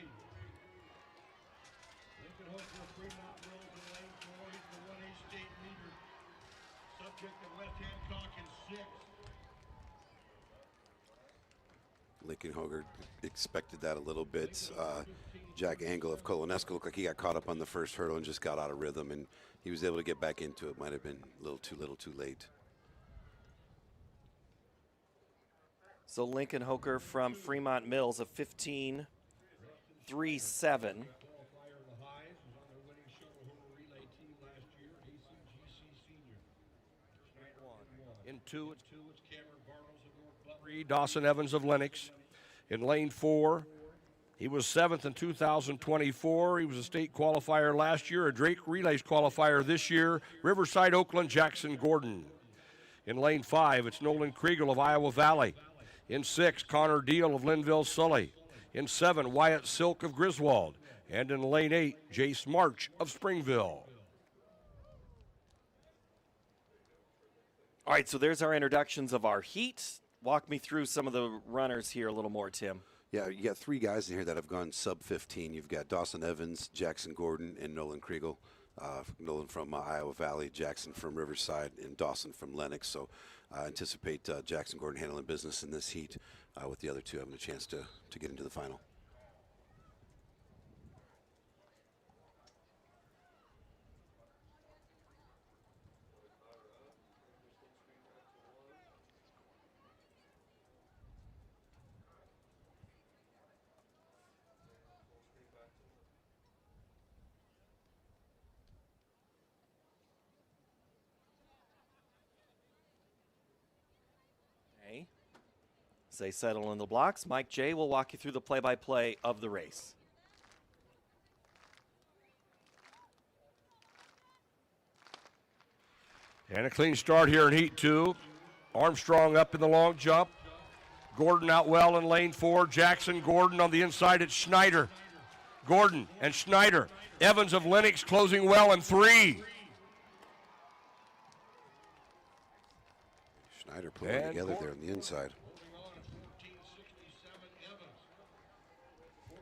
Lincoln Hofer, Fremont Mills in lane 4. He's the 1A state leader. Subject of West Hancock in 6. Lincoln Hoger expected that a little bit. Jack Engel of Colonesco looked like he got caught up on the first hurdle and just got out of rhythm, and he was able to get back into it. Might have been a little too late. So Lincoln Hoker from Fremont Mills, a 15.37. In two, it's Cameron Bartles of North Butler. Dawson Evans of Lennox. In lane 4, he was 7th in 2024. He was a state qualifier last year, a Drake Relays qualifier this year. Riverside, Oakland, Jackson Gordon. In lane 5, it's Nolan Kriegel of Iowa Valley. In 6, Connor Deal of Linville Sully. In 7, Wyatt Silk of Griswold. And in lane 8, Jace March of Springville. All right, so there's our introductions of our heat. Walk me through some of the runners here a little more, Tim. Yeah, you got 3 guys in here that have gone sub 15. You've got Dawson Evans, Jackson Gordon, and Nolan Kriegel. Nolan from Iowa Valley, Jackson from Riverside, and Dawson from Lennox. So I anticipate Jackson Gordon handling business in this heat with the other 2 having a chance to get into the final. As they settle in the blocks, Mike J. will walk you through the play-by-play of the race. And a clean start here in Heat 2. Armstrong up in the long jump. Gordon out well in lane 4. Jackson Gordon on the inside. It's Schneider. Gordon and Schneider. Evans of Lennox closing well in 3. Schneider pulling together there on the inside.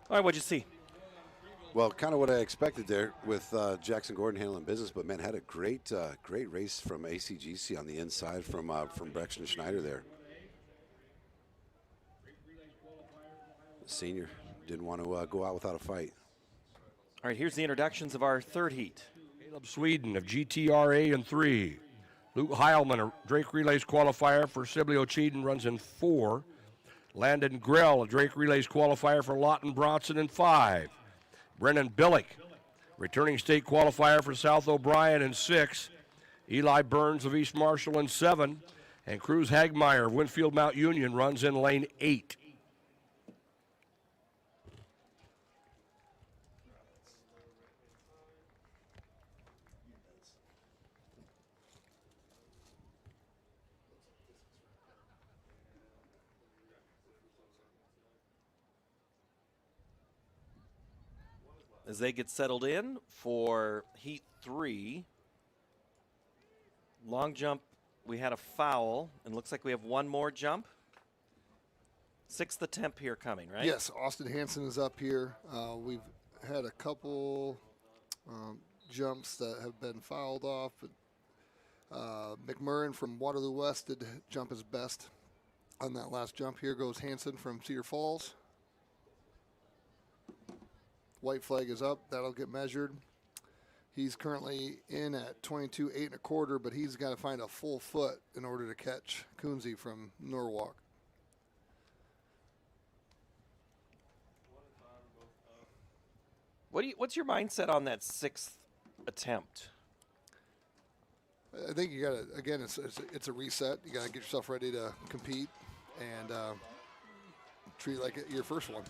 All right, what'd you see? Well, kind of what I expected there with Jackson Gordon handling business, but man, had a great race from ACGC on the inside from Braxton Schneider there. The senior didn't want to go out without a fight. All right, here's the introductions of our third heat. Caleb Sweden of GTRA in 3. Luke Heilman, a Drake Relays qualifier for Sibley Ocheeden, runs in 4. Landon Grell, a Drake Relays qualifier for Lawton Bronson in 5. Brennan Billick, returning state qualifier for South O'Brien in 6. Eli Burns of East Marshall in 7. And Cruz Hagmeyer of Winfield Mount Union runs in lane 8. as they get settled in for Heat 3. Long jump, we had a foul, and looks like we have one more jump. 6th attempt here coming, right? Yes, Austin Hansen is up here. We've had a couple jumps that have been fouled off, but McMurrin from Waterloo West did jump his best on that last jump. Here goes Hansen from Cedar Falls. White flag is up. That'll get measured. He's currently in at 22, 8 1/4, but he's got to find a full foot in order to catch Kunze from Norwalk. What's your mindset on that 6th attempt? I think you got to, again, it's a reset. You got to get yourself ready to compete and treat it like your first one.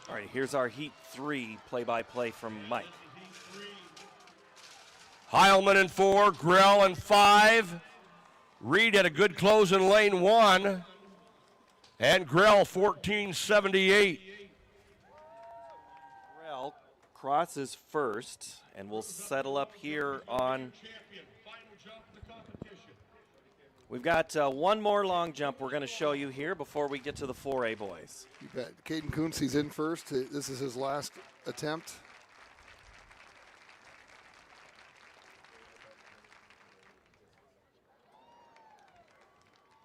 All right, here's our Heat 3 play-by-play from Mike. Heilman in 4, Grell in 5. Reed had a good close in lane 1. And Grell 14.78. Grell crosses first, and we'll settle up here on. We've got one more long jump we're going to show you here before we get to the 4A boys. You bet. Caden Kunze's in first. This is his last attempt.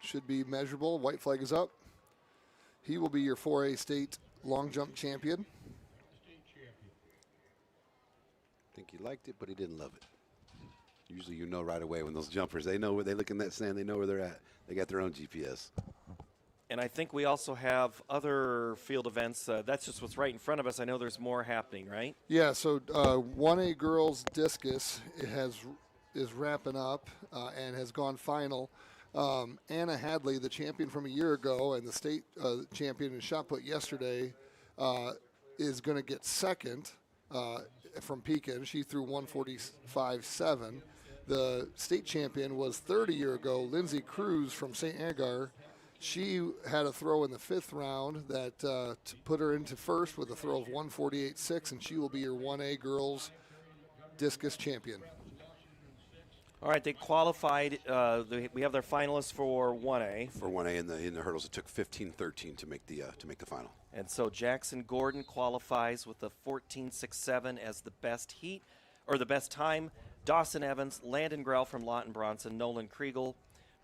Should be measurable. White flag is up. He will be your 4A state long jump champion. I think he liked it, but he didn't love it. Usually you know right away when those jumpers, they know where they look in that sand, they know where they're at. They got their own GPS. And I think we also have other field events. That's just what's right in front of us. I know there's more happening, right? Yeah, so 1A girls discus is wrapping up and has gone final. Anna Hadley, the champion from a year ago and the state champion in shot put yesterday, is going to get second from Pekin. She threw 145.7. The state champion was third a year ago, Lindsay Cruz from St. Agar. She had a throw in the 5th round that put her into first with a throw of 148.6, and she will be your 1A girls discus champion. All right, they qualified. We have their finalists for 1A. For 1A in the hurdles, it took 15-13 to make the final. And so Jackson Gordon qualifies with a 14.67 as the best heat or the best time. Dawson Evans, Landon Grell from Lawton Bronson, Nolan Kriegel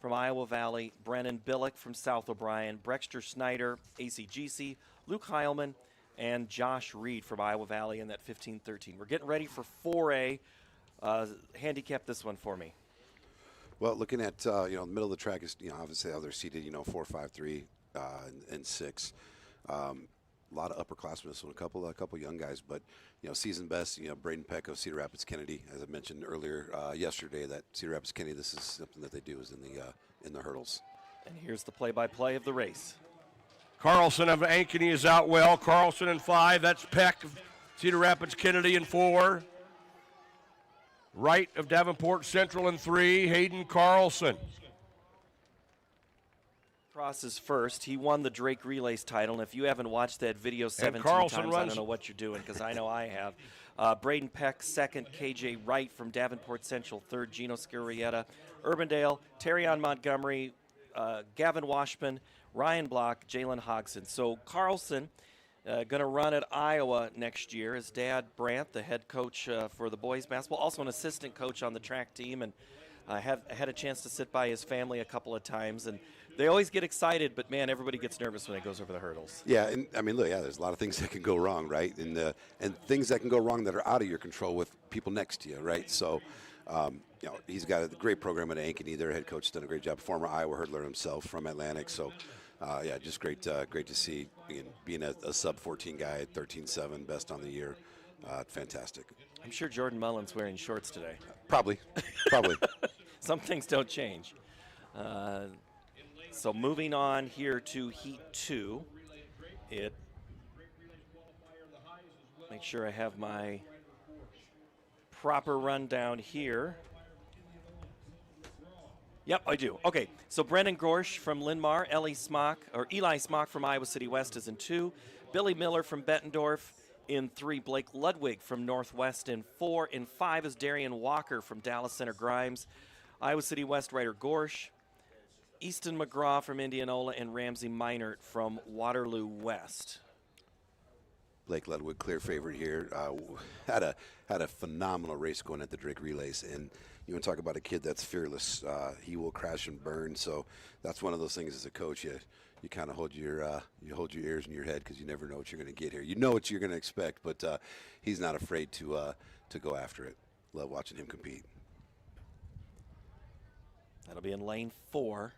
from Iowa Valley, Brennan Billick from South O'Brien, Brexter Snyder, ACGC, Luke Heilman, and Josh Reed from Iowa Valley in that 15-13. We're getting ready for 4A. Handicap this one for me. Well, looking at the middle of the track is obviously how they're seated 4, 5, 3, and 6. A lot of upperclassmen, so a couple young guys, but season best. Braden Peck of Cedar Rapids Kennedy, as I mentioned earlier yesterday, that Cedar Rapids Kennedy. This is something that they do is in the hurdles. And here's the play-by-play of the race. Carlson of Ankeny is out well. Carlson in 5. That's Peck of Cedar Rapids Kennedy in 4. Wright of Davenport Central in 3. Hayden Carlson. Crosses first. He won the Drake Relays title, and if you haven't watched that video 17 times, I don't know what you're doing, because I know I have. Braden Peck, second. KJ Wright from Davenport Central, third. Gino Scurrieta. Urbandale, Terrion Montgomery, Gavin Washman, Ryan Block, Jalen Hodgson. So Carlson going to run at Iowa next year. His dad, Brant, the head coach for the boys basketball, also an assistant coach on the track team, and I had a chance to sit by his family a couple of times, and they always get excited, but man, everybody gets nervous when it goes over the hurdles. Yeah, and I mean, look, there's a lot of things that can go wrong, right? And things that can go wrong that are out of your control with people next to you, right? So, he's got a great program at Ankeny. Their head coach has done a great job. Former Iowa hurdler himself from Atlantic. So, just great to see being a sub-14 guy at 13.7, best on the year. Fantastic. I'm sure Jordan Mullen's wearing shorts today. Probably. Some things don't change. So moving on here to Heat 2. Make sure I have my proper rundown here. Yep, I do. Okay, so Brendan Gorsch from Linmar, Eli Smock from Iowa City West is in 2. Billy Miller from Bettendorf In 3, Blake Ludwig from Northwest. In 4, in 5 is Darian Walker from Dallas Center Grimes. Iowa City West, Ryder Gorsh. Easton McGraw from Indianola, and Ramsey Meinert from Waterloo West. Blake Ludwig, clear favorite here. Had a phenomenal race going at the Drake Relays, and you want to talk about a kid that's fearless. He will crash and burn. So that's one of those things as a coach. You kind of hold your ears in your head because you never know what you're going to get here. You know what you're going to expect, but he's not afraid to go after it. Love watching him compete. That'll be in lane 4.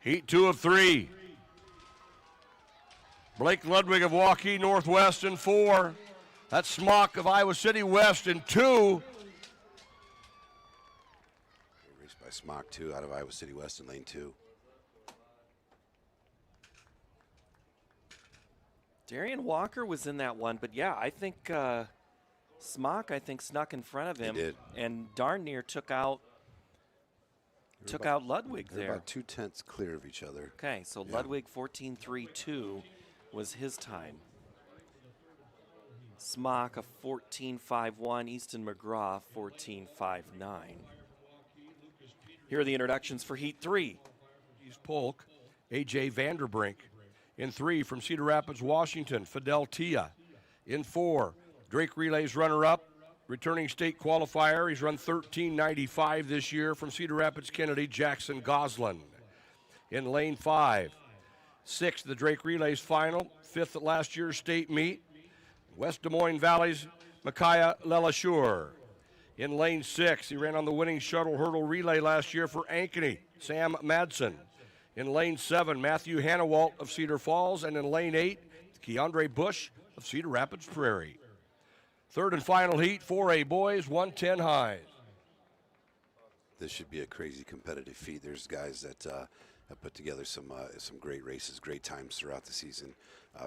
Heat 2 of 3. Blake Ludwig of Waukee Northwest in 4. That's Smock of Iowa City West in 2. Raced by Smock 2 out of Iowa City West in lane 2. Darian Walker was in that one, but yeah, I think Smock, snuck in front of him. He did. And darn near took out Ludwig They're there. about 2/10 clear of each other. Okay, so Yeah. Ludwig 14.32 was his time. Smock a 14.51, Easton McGraw 14.59. Here are the introductions for Heat 3. Polk, A.J. Vanderbrink. In 3, from Cedar Rapids, Washington, Fidel Tia. In 4, Drake Relays runner-up, returning state qualifier. He's run 13.95 this year from Cedar Rapids, Kennedy, Jackson Goslin. In lane 5, 6th, the Drake Relays final, 5th at last year's state meet. West Des Moines Valley's Micaiah Lelashur. In lane 6, he ran on the winning shuttle hurdle relay last year for Ankeny, Sam Madsen. In lane 7, Matthew Hannawalt of Cedar Falls. And in lane 8, Keandre Bush of Cedar Rapids Prairie. Third and final heat, 4A boys, 110 highs. This should be a crazy competitive feat. There's guys that have put together some great races, great times throughout the season.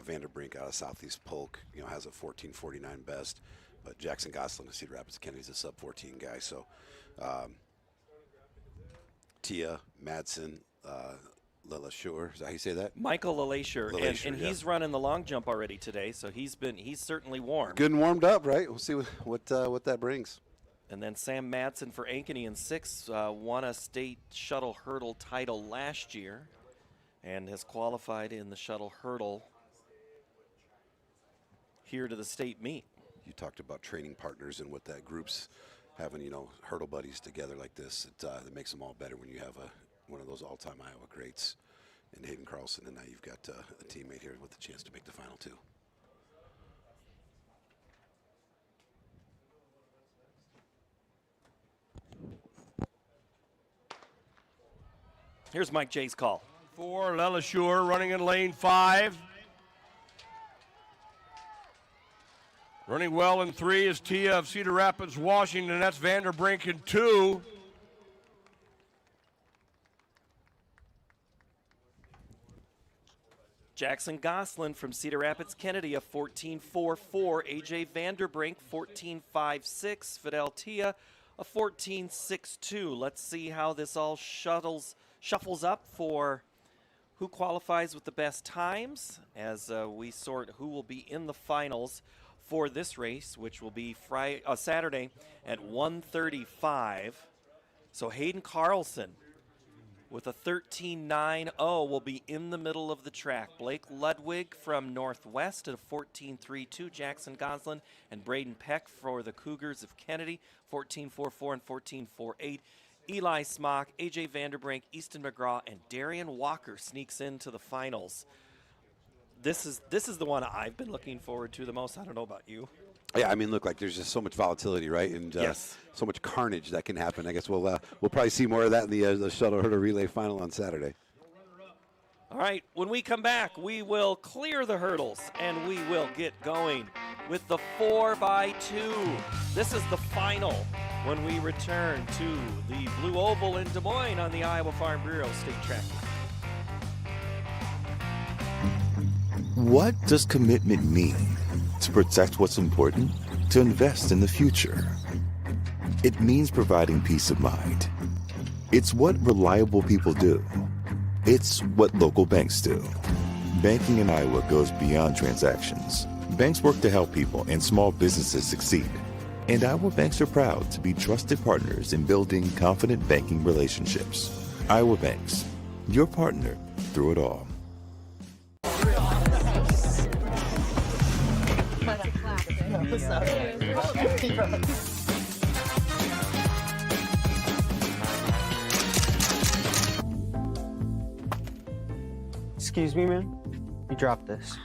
Vanderbrink out of Southeast Polk, has a 14:49 best, but Jackson Goslin of Cedar Rapids Kennedy's a sub-14 guy. So Tia, Madsen, Lelashur, is that how you say that? Michael Lelashur, and yeah. he's running the long jump already today, so he's certainly warm. Good and warmed up, right? We'll see what that brings. And then Sam Madsen for Ankeny in 6 won a state shuttle hurdle title last year and has qualified in the shuttle hurdle here to the state meet. You talked about training partners and what that group's having, hurdle buddies together like this. It makes them all better when you have one of those all-time Iowa greats in Hayden Carlson, and now you've got a teammate here with a chance to make the final too. Here's Mike J's call. 4, Lelashur running in lane 5. Running well in 3 is Tia of Cedar Rapids, Washington. That's Vanderbrink in 2. Jackson Goslin from Cedar Rapids, Kennedy, a 14.44. A.J. Vanderbrink, 14.56. Fidel Tia, a 14.62. Let's see how this all shuffles up for who qualifies with the best times as we sort who will be in the finals for this race, which will be Saturday at 1:35. So Hayden Carlson with a 13.90 will be in the middle of the track. Blake Ludwig from Northwest at a 14.32. Jackson Goslin and Braden Peck for the Cougars of Kennedy, 14.44 and 14.48. Eli Smock, A.J. Vanderbrink, Easton McGraw, and Darian Walker sneaks into the finals. This is the one I've been looking forward to the most. I don't know about you. Yeah, look, there's just so much volatility, right? And yes, so much carnage that can happen. I guess we'll probably see more of that in the shuttle hurdle relay final on Saturday. All right, when we come back, we will clear the hurdles and we will get going with the 4x2. This is the final when we return to the Blue Oval in Des Moines on the Iowa Farm Bureau State Track. What does commitment mean to protect what's important, to invest in the future. It means providing peace of mind. It's what reliable people do. It's what local banks do. Banking in Iowa goes beyond transactions. Banks work to help people and small businesses succeed. And Iowa banks are proud to be trusted partners in building confident banking relationships. Iowa Banks, your partner through it all. Excuse me, man. You dropped this.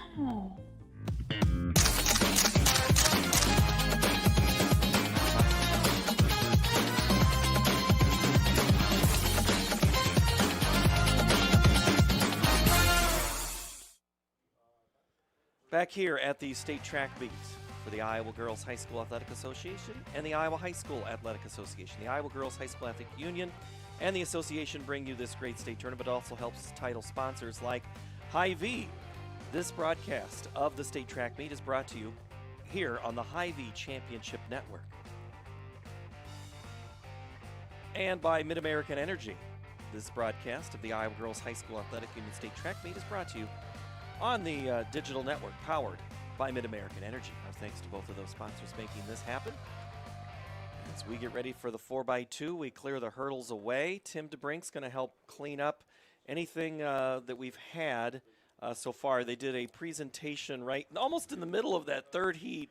Back here at the state track meet for the Iowa Girls High School Athletic Association and the Iowa High School Athletic Association. The Iowa Girls High School Athletic Union and the association bring you this great state tournament. It also helps title sponsors like Hy-Vee. This broadcast of the state track meet is brought to you here on the Hy-Vee Championship Network. And by Mid-American Energy. This broadcast of the Iowa Girls High School Athletic Union State Track Meet is brought to you on the digital network powered by Mid-American Energy. Our thanks to both of those sponsors making this happen. As we get ready for the 4x2, we clear the hurdles away. Tim DeBrink's going to help clean up anything that we've had so far. They did a presentation right almost in the middle of that third heat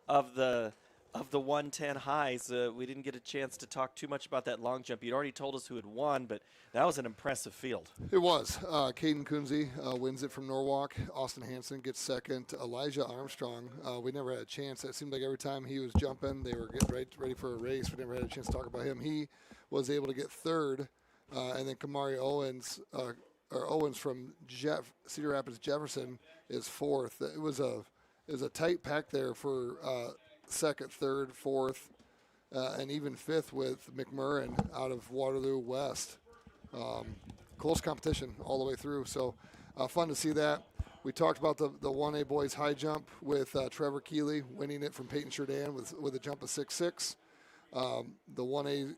of the 110 highs. We didn't get a chance to talk too much about that long jump. You'd already told us who had won, but that was an impressive field. It was. Caden Kunze wins it from Norwalk. Austin Hansen gets second. Elijah Armstrong, we never had a chance. It seemed like every time he was jumping, they were getting ready for a race. We never had a chance to talk about him. He was able to get third, and then Kamari Owens from Cedar Rapids Jefferson is fourth. It was a tight pack there for second, third, fourth, and even fifth with McMurrin out of Waterloo West. Close competition all the way through, so fun to see that. We talked about the 1A boys high jump with Trevor Keeley winning it from Peyton Sheridan with a jump of 6'6". The 1A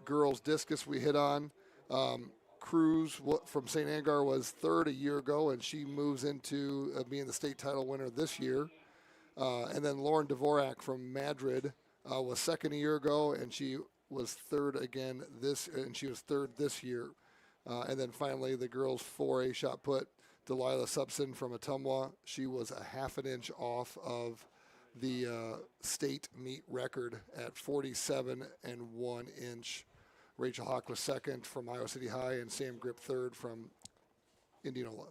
girls discus we hit on. Cruz from St. Angar was third a year ago, and she moves into being the state title winner this year. And then Lauren Dvorak from Madrid was second a year ago, and she was third again she was third this year. And then finally, the girls 4A shot put, Delilah Subson from Atumwa. She was a half an inch off of the state meet record at 47 and 1 inch. Rachel Hawk was second from Iowa City High, and Sam Grip third from Indianola.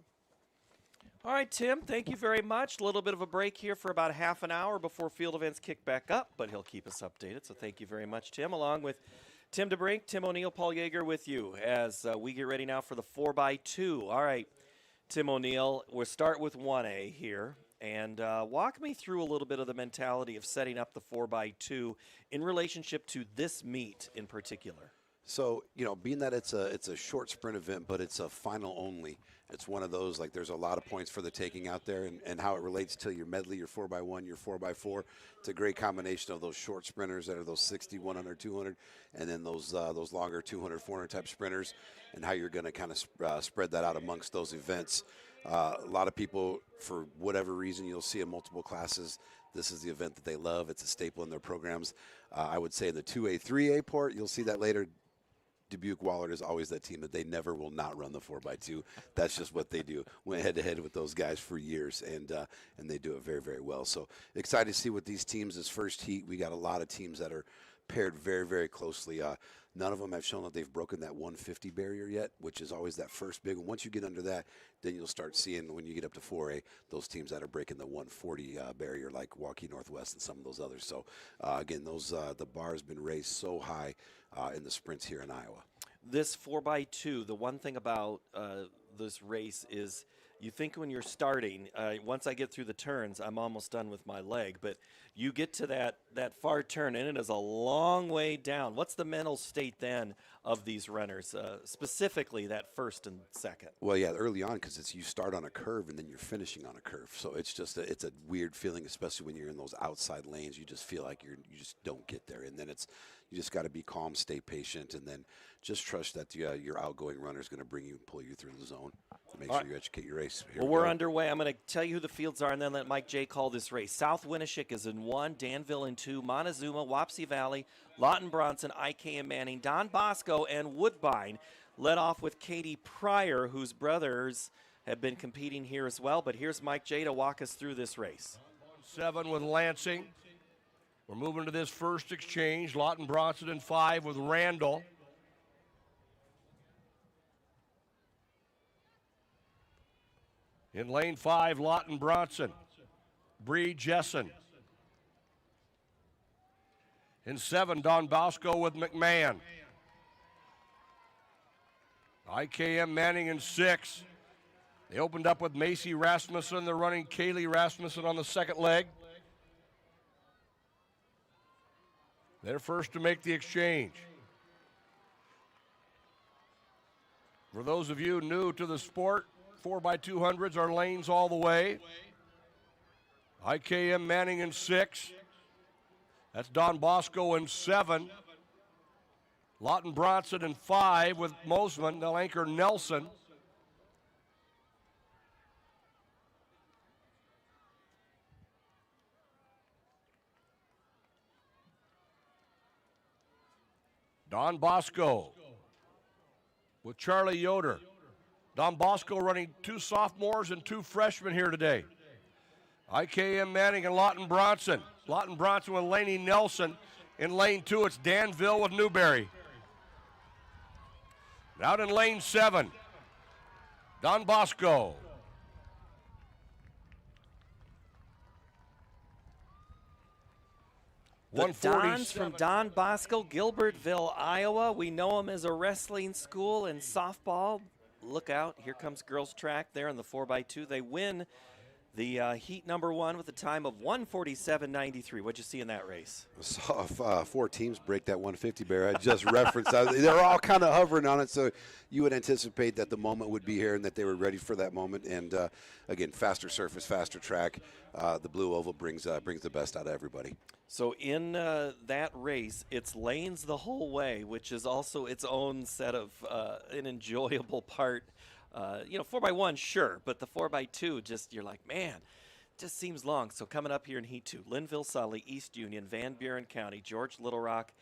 All right, Tim, thank you very much. A little bit of a break here for about half an hour before field events kick back up, but he'll keep us updated, so thank you very much, Tim. Along with Tim DeBrink, Tim O'Neill, Paul Yeager with you as we get ready now for the 4x2. All right, Tim O'Neill, we'll start with 1A here, and walk me through a little bit of the mentality of setting up the 4x2 in relationship to this meet in particular. So, being that it's a short sprint event, but it's a final only, it's one of those, like, there's a lot of points for the taking out there, and how it relates to your medley, your 4x1, your 4x4. It's a great combination of those short sprinters that are those 60, 100, 200, and then those longer 200, 400 type sprinters, and how you're going to kind of spread that out amongst those events. A lot of people, for whatever reason, you'll see in multiple classes, this is the event that they love. It's a staple in their programs. I would say the 2A, 3A port, you'll see that later. Dubuque-Wahlert is always that team that they never will not run the 4x2. That's just what they do. Went head-to-head with those guys for years, and they do it very, very well. So excited to see what these teams, this first heat, we got a lot of teams that are paired very, very closely. None of them have shown that they've broken that 150 barrier yet, which is always that first big one. Once you get under that, then you'll start seeing, when you get up to 4A, those teams that are breaking the 140 barrier, like Waukee Northwest and some of those others. So, again, the bar has been raised so high in the sprints here in Iowa. This 4x2, the one thing about this race is you think when you're starting, once I get through the turns, I'm almost done with my leg. But you get to that far turn, and it is a long way down. What's the mental state then of these runners, specifically that first and second? Well, yeah, early on, because it's you start on a curve and then you're finishing on a curve, so it's just it's a weird feeling, especially when you're in those outside lanes. You just feel like you just don't get there, and then you just got to be calm, stay patient, and then just trust that your outgoing runner is going to bring you and pull you through the zone. Make sure you educate your race. Well, we're underway. I'm going to tell you who the fields are and then let Mike J. call this race. South Winneshiek is in 1, Danville in 2, Montezuma, Wapsie Valley, Lawton Bronson, IKM Manning, Don Bosco, and Woodbine. Led off with Katie Pryor, whose brothers have been competing here as well. But here's Mike J. to walk us through this race. 7 with Lansing. We're moving to this first exchange. Lawton Bronson in 5 with Randall. In lane 5, Lawton Bronson, Bree Jessen. In 7, Don Bosco with McMahon. IKM Manning in 6. They opened up with Macy Rasmussen. They're running Kaylee Rasmussen on the second leg. They're first to make the exchange. For those of you new to the sport, 4x200s are lanes all the way. IKM Manning in 6. That's Don Bosco in 7. Lawton Bronson in 5 with Mosman. They'll anchor Nelson. Don Bosco with Charlie Yoder. Don Bosco running 2 sophomores and 2 freshmen here today. IKM Manning and Lawton Bronson. Lawton Bronson with Laney Nelson. In lane 2, it's Danville with Newberry. Out in lane 7, Don Bosco. The Dons from Don Bosco, Gilbertville, Iowa. We know them as a wrestling school and softball. Look out, here comes girls track there in the 4x2. They win the heat number 1 with a time of 1:47.93. What'd you see in that race? I saw 4 teams break that 150 barrier. I just referenced. They're all kind of hovering on it, so you would anticipate that the moment would be here and that they were ready for that moment. And again, faster surface, faster track. The blue oval brings the best out of everybody. So in that race, it's lanes the whole way, which is also its own set of an enjoyable part. 4x1, sure, but the 4x2, just you're like, man, just seems long. So coming up here in Heat 2, Linville, Sully, East Union, Van Buren County, George Little Rock,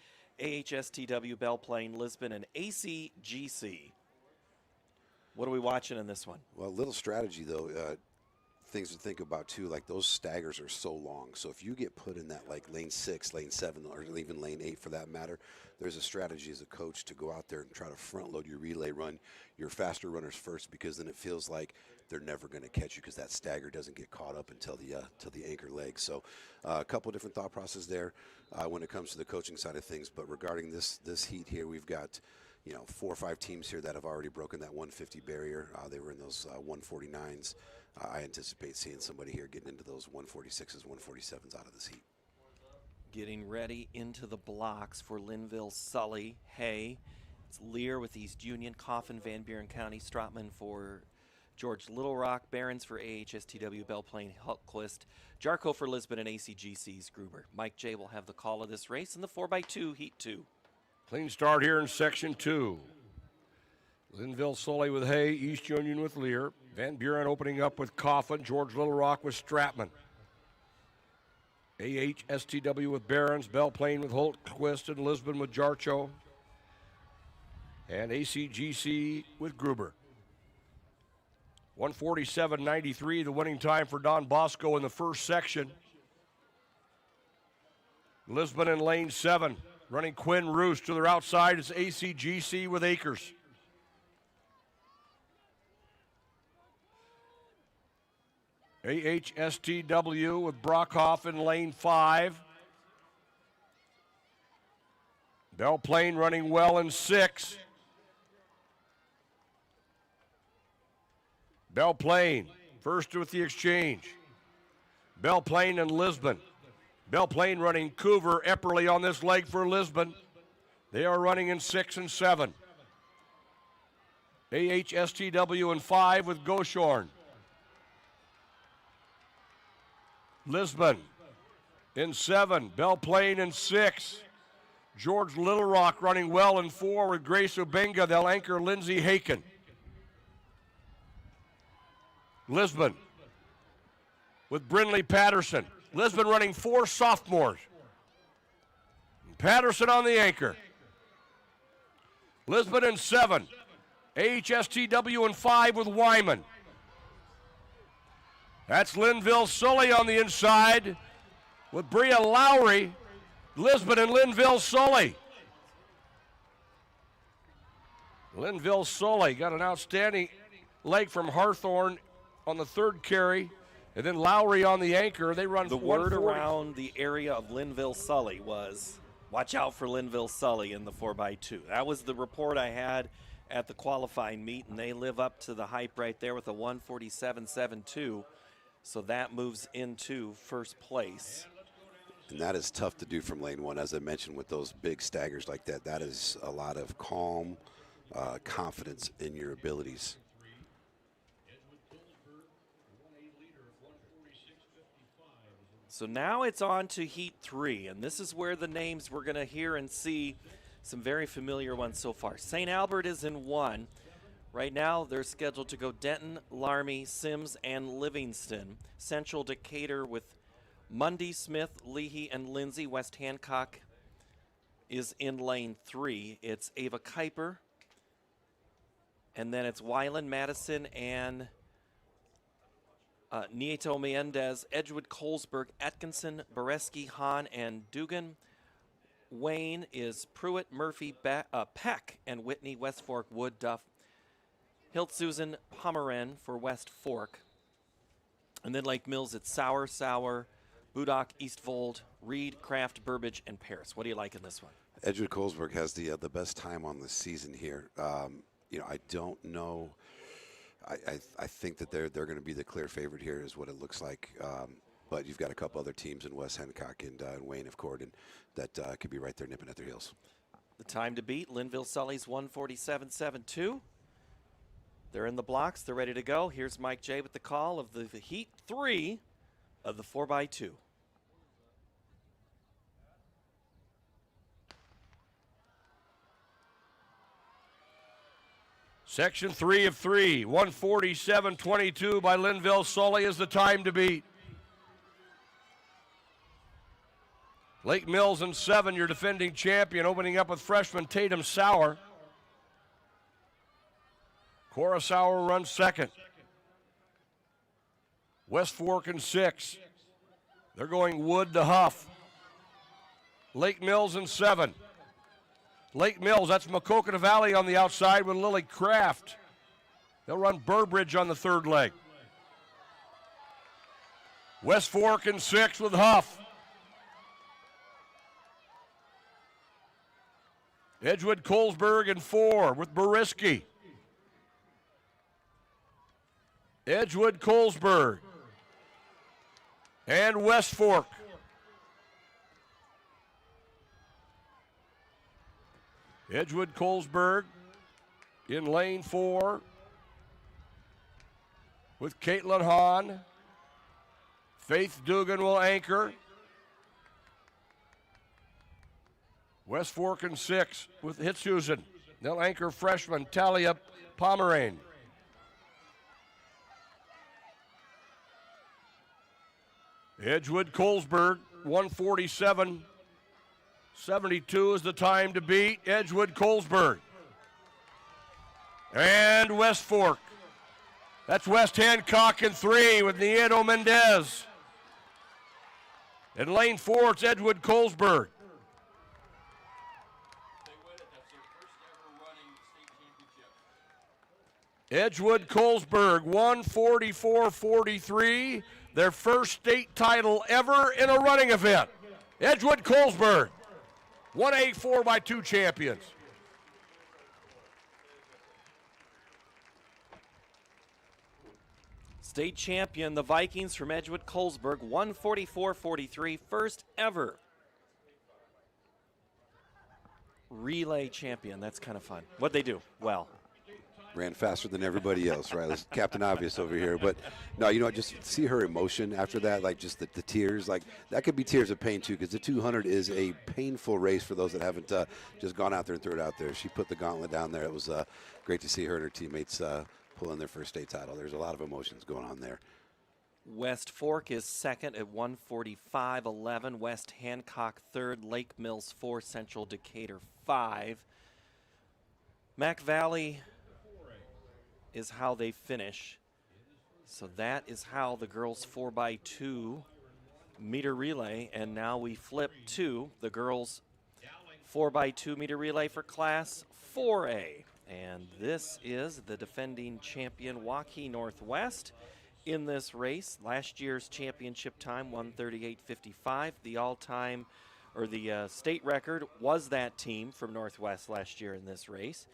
AHSTW, Belle Plaine, Lisbon, and ACGC. What are we watching in this one? Well, a little strategy, though. Things to think about, too, like those staggers are so long. So if you get put in that, like, lane 6, lane 7, or even lane 8 for that matter, there's a strategy as a coach to go out there and try to front load your relay run, your faster runners first, because then it feels like they're never going to catch you because that stagger doesn't get caught up until the anchor leg. So a couple different thought processes there when it comes to the coaching side of things. But regarding this heat here, we've got 4 or 5 teams here that have already broken that 150 barrier. They were in those 149s. I anticipate seeing somebody here getting into those 146s, 147s out of this heat. Getting ready into the blocks for Linville, Sully, Hay. It's Lear with East Union, Coffin, Van Buren County, Stratman for George Little Rock, Barons for AHSTW, Belle Plaine, Hultquist, Jarko for Lisbon, and ACGC's Gruber. Mike J. will have the call of this race in the 4x2 Heat 2. Clean start here in Section 2. Linville, Sully with Hay, East Union with Lear, Van Buren opening up with Coffin, George Little Rock with Stratman. AHSTW with Barons, Belle Plaine with Hultquist, and Lisbon with Jarcho, and ACGC with Gruber. 147.93, the winning time for Don Bosco in the first section. Lisbon in lane 7, running Quinn Roos to their outside. It's ACGC with Akers. AHSTW with Brockhoff in lane 5. Belle Plaine running well in 6. Belle Plaine first with the exchange. Belle Plaine and Lisbon. Belle Plaine running Coover, Epperly on this leg for Lisbon. They are running in 6 and 7. AHSTW in 5 with Goshorn. Lisbon in 7. Belle Plaine in 6. George Little Rock running well in 4 with Grace Ubenga. They'll anchor Lindsay Haken. Lisbon with Brindley Patterson. Lisbon running 4 sophomores. Patterson on the anchor. Lisbon in 7. AHSTW in 5 with Wyman. That's Linville Sully on the inside with Bria Lowry. Lisbon and Linville Sully. Linville Sully got an outstanding leg from Hawthorne on the 3rd carry. And then Lowry on the anchor. They run the 140. word around the area of Linville Sully was, watch out for Linville Sully in the 4x2. That was the report I had at the qualifying meet, and they live up to the hype right there with a 147.72. So that moves into first place. And that is tough to do from lane 1, as I mentioned, with those big staggers like that. That is a lot of calm confidence in your abilities. So now it's on to Heat 3, and this is where the names we're going to hear and see some very familiar ones so far. St. Albert is in 1. Right now they're scheduled to go Denton, Laramie, Sims, and Livingston. Central Decatur with Mundy, Smith, Leahy, and Lindsay. West Hancock is in lane 3. It's Ava Kuiper, and then it's Weiland, Madison, and Nieto Mendez, Edgewood, Colesburg, Atkinson, Bereski, Hahn, and Dugan. Wayne is Pruitt, Murphy, Peck, and Whitney, West Fork, Wood, Duff, Hilt, Susan, Pomeran for West Fork. And then Lake Mills, it's Sauer, Budock, Eastfold, Reed, Kraft, Burbage, and Paris. What do you like in this one? Edgewood Colesburg has the best time on the season here. I don't know. I think that they're going to be the clear favorite here, is what it looks like. But you've got a couple other teams in West Hancock and Wayne of Corden that could be right there nipping at their heels. The time to beat, Linville Sully's 147.72. They're in the blocks. They're ready to go. Here's Mike J with the call of the Heat 3 of the 4x2. Section 3 of 3, 147.22 by Linville Sully is the time to beat. Lake Mills in 7, your defending champion, opening up with freshman Tatum Sauer. Cora Sauer runs 2nd. West Fork in 6. They're going Wood to Huff. Lake Mills in 7. Lake Mills, that's Maquoketa Valley on the outside with Lily Kraft. They'll run Burbridge on the 3rd leg. West Fork in 6 with Huff. Edgewood Colesburg in 4 with Beriski. Edgewood Colesburg and West Fork. Edgewood Colesburg in lane 4 with Caitlin Hahn. Faith Dugan will anchor. West Fork in 6 with Hitsusen. They'll anchor freshman Talia Pomerane. Edgewood Colesburg, 147.72 is the time to beat. Edgewood Colesburg. And West Fork. That's West Hancock in 3 with Nieto Mendez. In lane 4, it's Edgewood Colesburg. Edgewood Colesburg, 144.43. Their first state title ever in a running event. Edgewood Colesburg, 1A 4x2 champions. State champion, the Vikings from Edgewood-Colesburg, 144-43, first ever relay champion. That's kind of fun. What'd they do? Well, ran faster than everybody else, right? That's Captain Obvious over here. But no, you know, just see her emotion after that, like just the tears, like that could be tears of pain too, because the 200 is a painful race for those that haven't just gone out there and threw it out there. She put the gauntlet down there. It was great to see her and her teammates pulling their first state title. There's a lot of emotions going on there. West Fork is second at 145.11. West Hancock third. Lake Mills 4. Central Decatur 5. Mac Valley is how they finish. So that is how the girls 4x2 meter relay, and now we flip to the girls 4x2 meter relay for class 4A. And this is the defending champion Waukee Northwest in this race. Last year's championship time, 138.55. The all-time, or the state record was that team from Northwest last year in this race.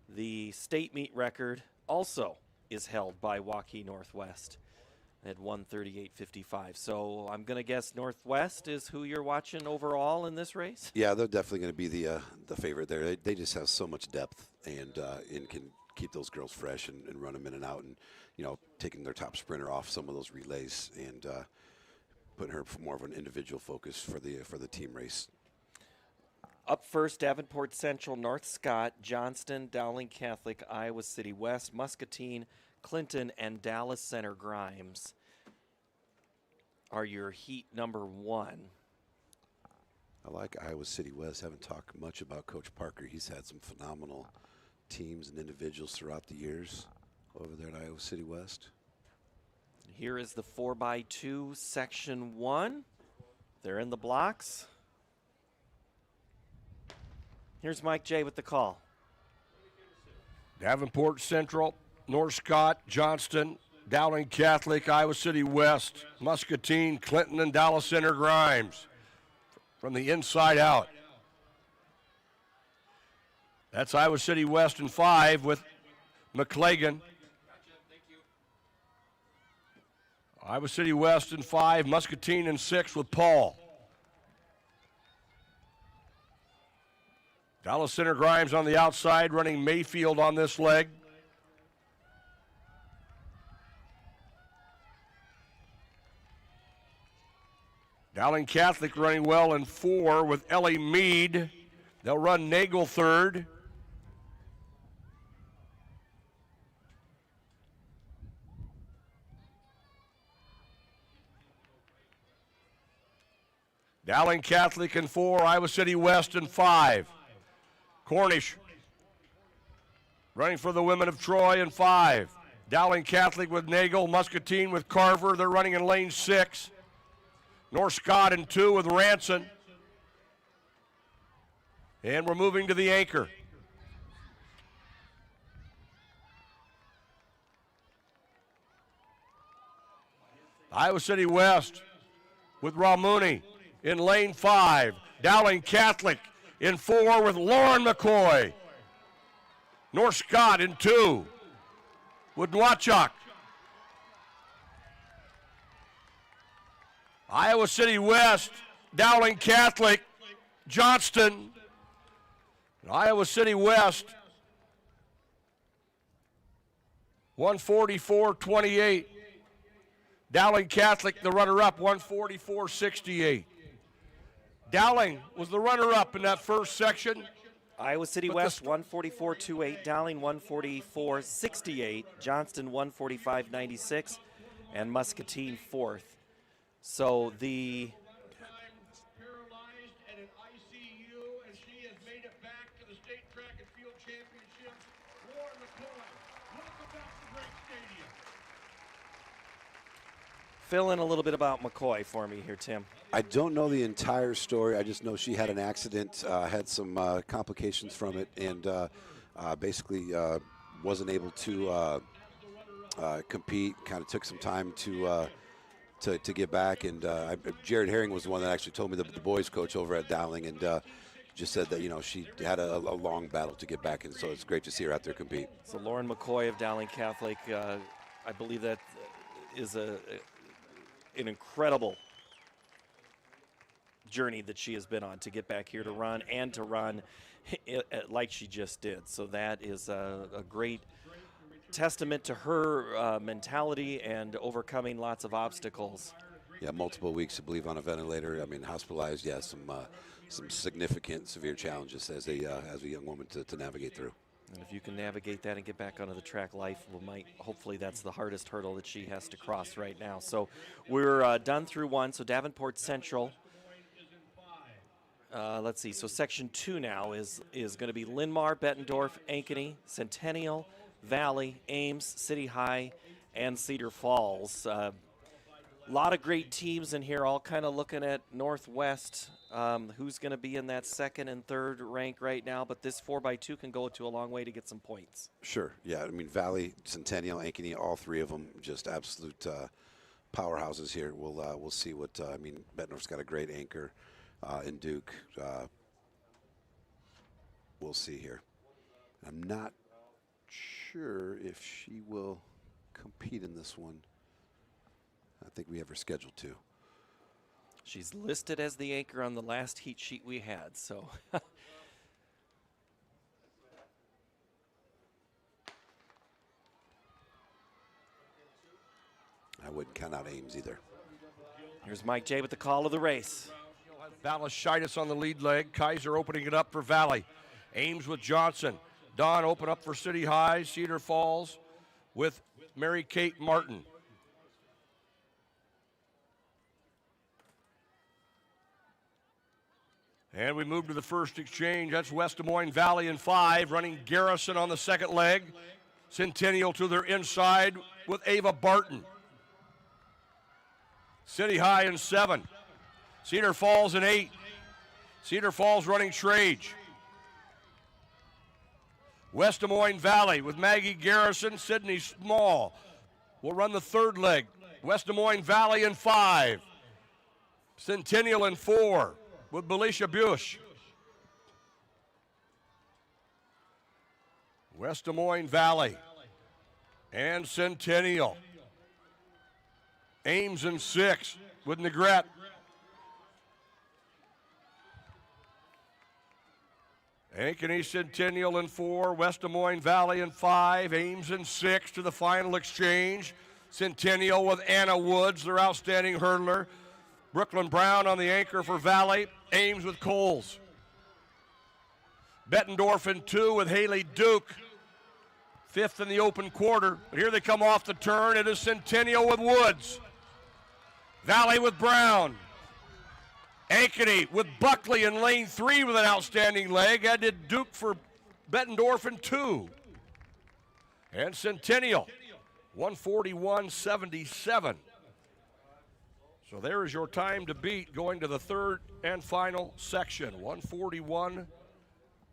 The state meet record also is held by Waukee Northwest at 138.55. So I'm going to guess Northwest is who you're watching overall in this race? Yeah, they're definitely going to be the favorite there. They just have so much depth and can keep those girls fresh and run them in and out, and you know, taking their top sprinter off some of those relays and putting her more of an individual focus for the team race. Up first, Davenport Central, North Scott, Johnston, Dowling Catholic, Iowa City West, Muscatine, Clinton, and Dallas Center Grimes are your heat number 1. I like Iowa City West. Haven't talked much about Coach Parker. He's had some phenomenal teams and individuals throughout the years over there at Iowa City West. Here is the 4x2 section 1. They're in the blocks. Here's Mike J with the call. Davenport Central, North Scott, Johnston, Dowling Catholic, Iowa City West, Muscatine, Clinton, and Dallas Center Grimes from the inside out. That's Iowa City West in 5 with McClagan. Iowa City West in 5, Muscatine in 6 with Paul. Dallas Center Grimes on the outside, running Mayfield on this leg. Dowling Catholic running well in 4 with Ellie Mead. They'll run Nagel third. Dowling Catholic in 4, Iowa City West in 5. Cornish running for the women of Troy in 5. Dowling Catholic with Nagel, Muscatine with Carver. They're running in lane 6. North Scott in 2 with Ranson. And we're moving to the anchor. Iowa City West with Ramuni in lane 5. Dowling Catholic in 4 with Lauren McCoy. North Scott in 2 with Nwachuk. Iowa City West, Dowling Catholic, Johnston. Iowa City West, 144.28. Dowling Catholic, the runner-up, 144.68. Dowling was the runner-up in that first section. Iowa City West 144.28, Dowling 144.68, Johnston 145.96, and Muscatine 4th. So the Paralyzed and in ICU, and she has made it back to the state track and field championship. Lauren McCoy, welcome back to Great Stadium. fill in a little bit about McCoy for me here, Tim. I don't know the entire story. I just know she had an accident, had some complications from it, and basically wasn't able to compete. Kind of took some time to get back. And Jared Herring was the one that actually told me, the boys coach over at Dowling, and just said that, you know, she had a long battle to get back, and so it's great to see her out there compete. So Lauren McCoy of Dowling Catholic, I believe that is an incredible journey that she has been on to get back here to run and to run like she just did. So that is a great testament to her mentality and overcoming lots of obstacles. Yeah, multiple weeks, I believe, on a ventilator. I mean, hospitalized. Yeah, some significant, severe challenges as a young woman to navigate through. And if you can navigate that and get back onto the track, hopefully that's the hardest hurdle that she has to cross right now. So we're done through one. So Davenport Central. Let's see. So section 2 now is going to be Linmar, Bettendorf, Ankeny, Centennial, Valley, Ames, City High, and Cedar Falls. A lot of great teams in here, all kind of looking at Northwest, who's going to be in that second and third rank right now. But this 4x2 can go to a long way to get some points. Sure. Yeah. I mean, Valley, Centennial, Ankeny, all three of them just absolute powerhouses here. We'll see what I mean. Bettendorf's got a great anchor in Duke. We'll see here. I'm not sure if she will compete in this one. I think we have her scheduled to. She's listed as the anchor on the last heat sheet we had, so. I wouldn't count out Ames either. Here's Mike J with the call of the race. Balashitis on the lead leg. Kaiser opening it up for Valley. Ames with Johnson. Don open up for City High. Cedar Falls with Mary Kate Martin. And we move to the first exchange. That's West Des Moines Valley in 5, running Garrison on the second leg. Centennial to their inside with Ava Barton. City High in 7. Cedar Falls in 8. Cedar Falls running Trage. West Des Moines Valley with Maggie Garrison, Sydney Small will run the third leg. West Des Moines Valley in 5. Centennial in 4 with Belisha Bush. West Des Moines Valley and Centennial. Ames in 6 with Negrete. Ankeny Centennial in 4, West Des Moines Valley in 5, Ames in 6 to the final exchange. Centennial with Anna Woods, their outstanding hurdler. Brooklyn Brown on the anchor for Valley. Ames with Coles. Bettendorf in 2 with Haley Duke. 5th in the open quarter. But here they come off the turn. It is Centennial with Woods. Valley with Brown. Ankeny with Buckley in lane 3 with an outstanding leg. I did Duke for Bettendorf in 2. And Centennial, 141.77. So there is your time to beat going to the third and final section, 141.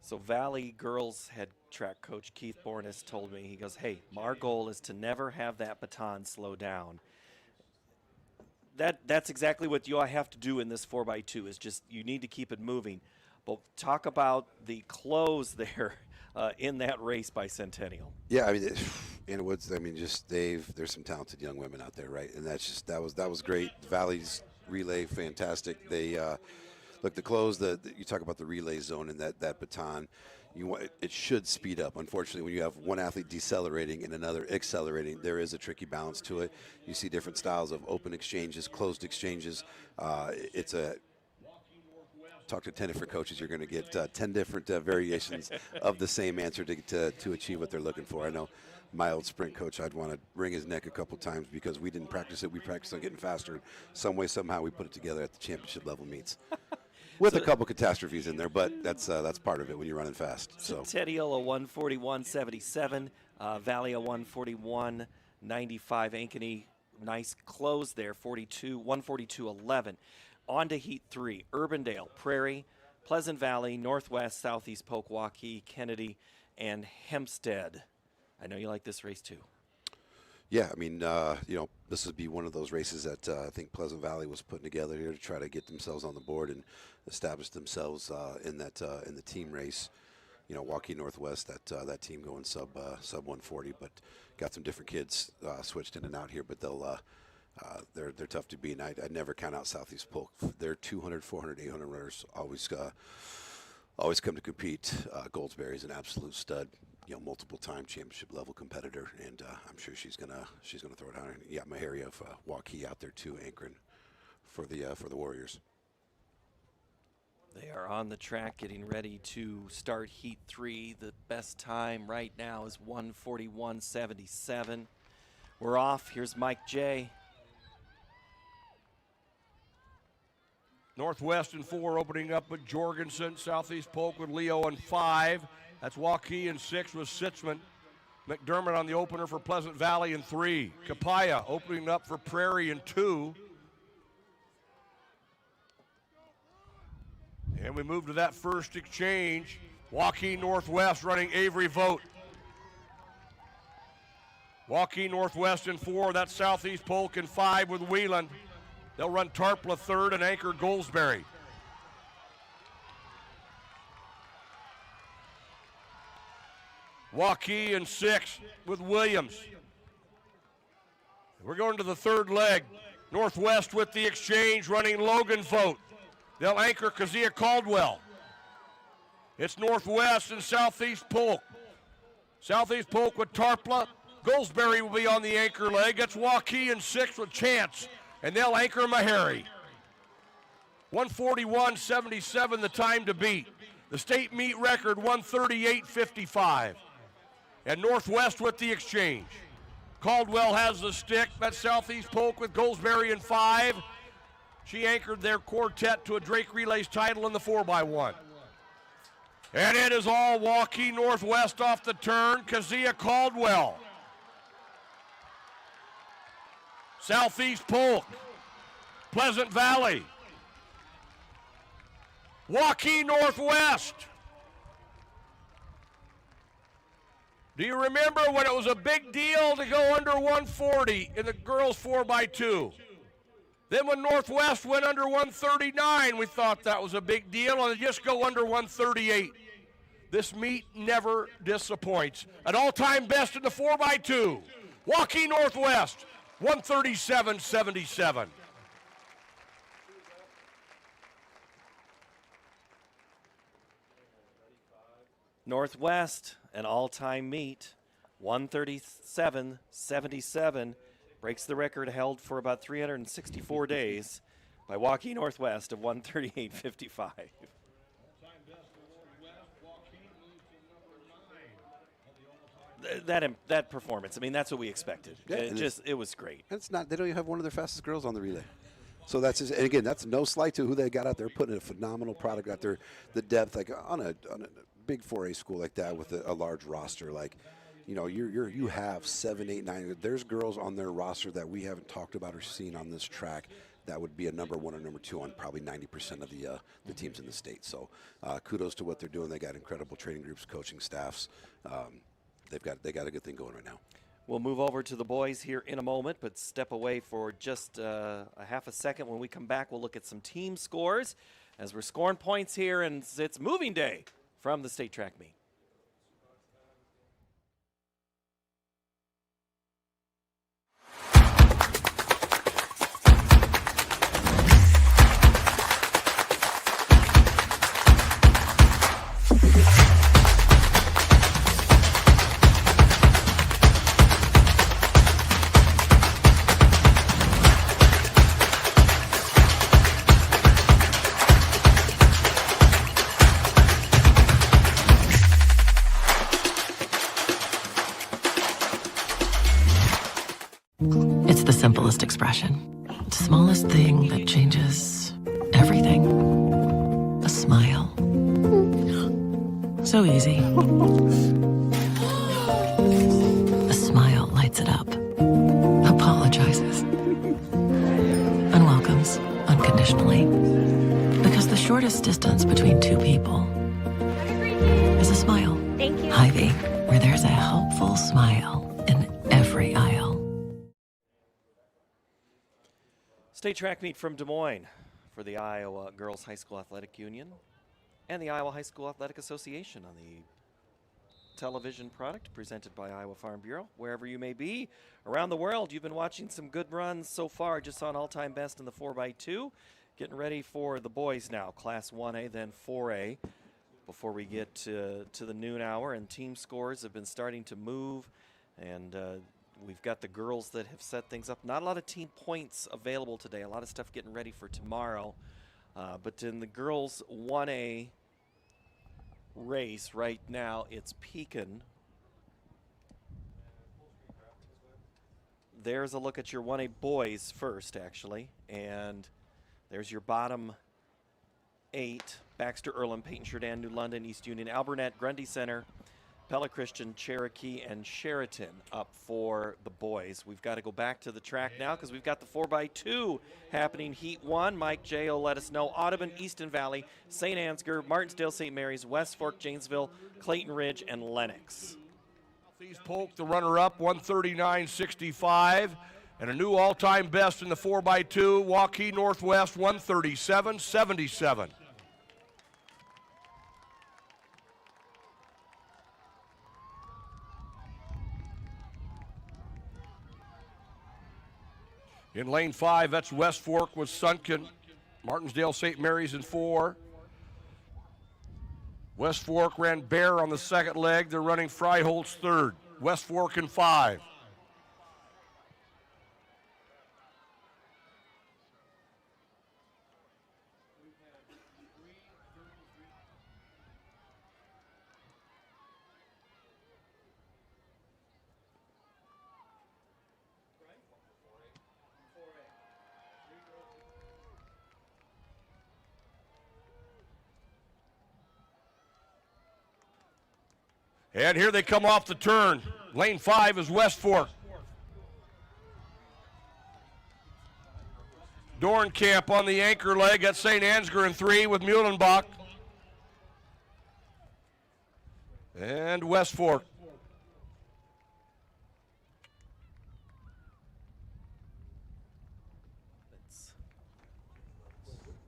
So Valley girls head track coach Keith Bornis told me, he goes, hey, our goal is to never have that baton slow down. That's exactly what you have to do in this 4x2 is just you need to keep it moving. But talk about the close there in that race by Centennial. Yeah, I mean, Anna Woods. I mean, just there's some talented young women out there, right? And that was great. Valley's relay, fantastic. They look the close. You talk about the relay zone and that baton. It should speed up. Unfortunately, when you have one athlete decelerating and another accelerating, there is a tricky balance to it. You see different styles of open exchanges, closed exchanges. Talk to 10 different coaches, you're going to get 10 different variations of the same answer to achieve what they're looking for. I know my old sprint coach, I'd want to wring his neck a couple times because we didn't practice it. We practiced on getting faster. Some way, somehow, we put it together at the championship level meets. With a couple catastrophes in there, but that's part of it when you're running fast. So Centennial a 141.77, Valley a 141.95. Ankeny, nice close there, 142.11. On to Heat 3, Urbandale, Prairie, Pleasant Valley, Northwest, Southeast Polk, Waukee, Kennedy, and Hempstead. I know you like this race too. Yeah, I mean, this would be one of those races that I think Pleasant Valley was putting together here to try to get themselves on the board and establish themselves in the team race. Waukee Northwest, that team going sub 140, but got some different kids switched in and out here, but they're tough to beat. And I never count out Southeast Polk. They're 200, 400, 800 runners always come to compete. Goldsberry's an absolute stud, multiple-time championship level competitor, and I'm sure she's gonna throw it down. And yeah, Maharia of Waukee out there too, anchoring for the Warriors. They are on the track getting ready to start Heat 3. The best time right now is 1:41.77. We're off. Here's Mike J. Northwest in 4, opening up with Jorgensen. Southeast Polk with Leo in 5. That's Waukee in 6 with Sitzman. McDermott on the opener for Pleasant Valley in 3. Capaya opening up for Prairie in 2. And we move to that first exchange. Waukee Northwest running Avery Vogt. Waukee Northwest in 4. That's Southeast Polk in 5 with Wheeland. They'll run Tarpla 3rd and anchor Goldsberry. Waukee in 6 with Williams. We're going to the 3rd leg. Northwest with the exchange running Logan Vogt. They'll anchor Kazia Caldwell. It's Northwest and Southeast Polk. Southeast Polk with Tarpla. Goldsberry will be on the anchor leg. That's Waukee in 6 with Chance. And they'll anchor Meharry. 141.77 the time to beat. The state meet record 138.55. And Northwest with the exchange. Caldwell has the stick. That's Southeast Polk with Goldsberry in 5. She anchored their quartet to a Drake Relays title in the 4x1. And it is all Waukee Northwest off the turn. Kazia Caldwell. Southeast Polk. Pleasant Valley. Waukee Northwest. Do you remember when it was a big deal to go under 140 in the girls 4x2? Then when Northwest went under 139, we thought that was a big deal, and they just go under 138. This meet never disappoints. An all-time best in the 4x2. Waukee Northwest, 137.77. Northwest, an all-time meet, 137.77. Breaks the record held for about 364 days by Waukee Northwest of 138.55. That performance, I mean, that's what we expected. Yeah, It was great. It's not. They don't even have one of their fastest girls on the relay. So that's just, and again, that's no slight to who they got out there, putting a phenomenal product out there. The depth, like on a big 4A school like that with a large roster, like. You have 7, 8, 9. There's girls on their roster that we haven't talked about or seen on this track that would be a number 1 or number 2 on probably 90% of the teams in the state. So kudos to what they're doing. They got incredible training groups, coaching staffs. They got a good thing going right now. We'll move over to the boys here in a moment, but step away for just a half a second. When we come back, we'll look at some team scores as we're scoring points here, and it's moving day from the state track meet. It's the simplest expression. Smallest thing that changes everything. A smile. So easy. A smile lights it up. Apologizes. And welcomes unconditionally. Because the shortest distance between two people is a smile. Thank you. Hy-Vee, where there's a helpful smile in every aisle. State track meet from Des Moines for the Iowa Girls High School Athletic Union and the Iowa High School Athletic Association on the television product presented by Iowa Farm Bureau. Wherever you may be around the world, you've been watching some good runs so far. Just saw an all-time best in the 4x2. Getting ready for the boys now, Class 1A, then 4A. Before we get to the noon hour, and team scores have been starting to move, and we've got the girls that have set things up. Not a lot of team points available today. A lot of stuff getting ready for tomorrow. But in the girls 1A race right now, it's Pekin. There's a look at your 1A boys first, actually. And there's your bottom 8. Baxter, Earlham, Peyton, Sheridan, New London, East Union, Alburnett, Grundy Center, Pella Christian, Cherokee, and Sheraton up for the boys. We've got to go back to the track now because we've got the 4x2 happening. Heat 1, Mike J. will let us know. Audubon, Easton Valley, St. Ansgar, Martinsdale, St. Mary's, West Fork, Janesville, Clayton Ridge, and Lennox. Southeast Polk, the runner-up, 139.65. And a new all-time best in the 4x2, Waukee Northwest, 137.77. In lane 5, that's West Fork with Sunken. Martinsdale, St. Mary's in 4. West Fork ran Bear on the second leg. They're running Freiholtz third. West Fork in 5. And here they come off the turn. Lane 5 is West Fork. Dornkamp on the anchor leg at St. Ansgar in 3 with Muhlenbach. And West Fork.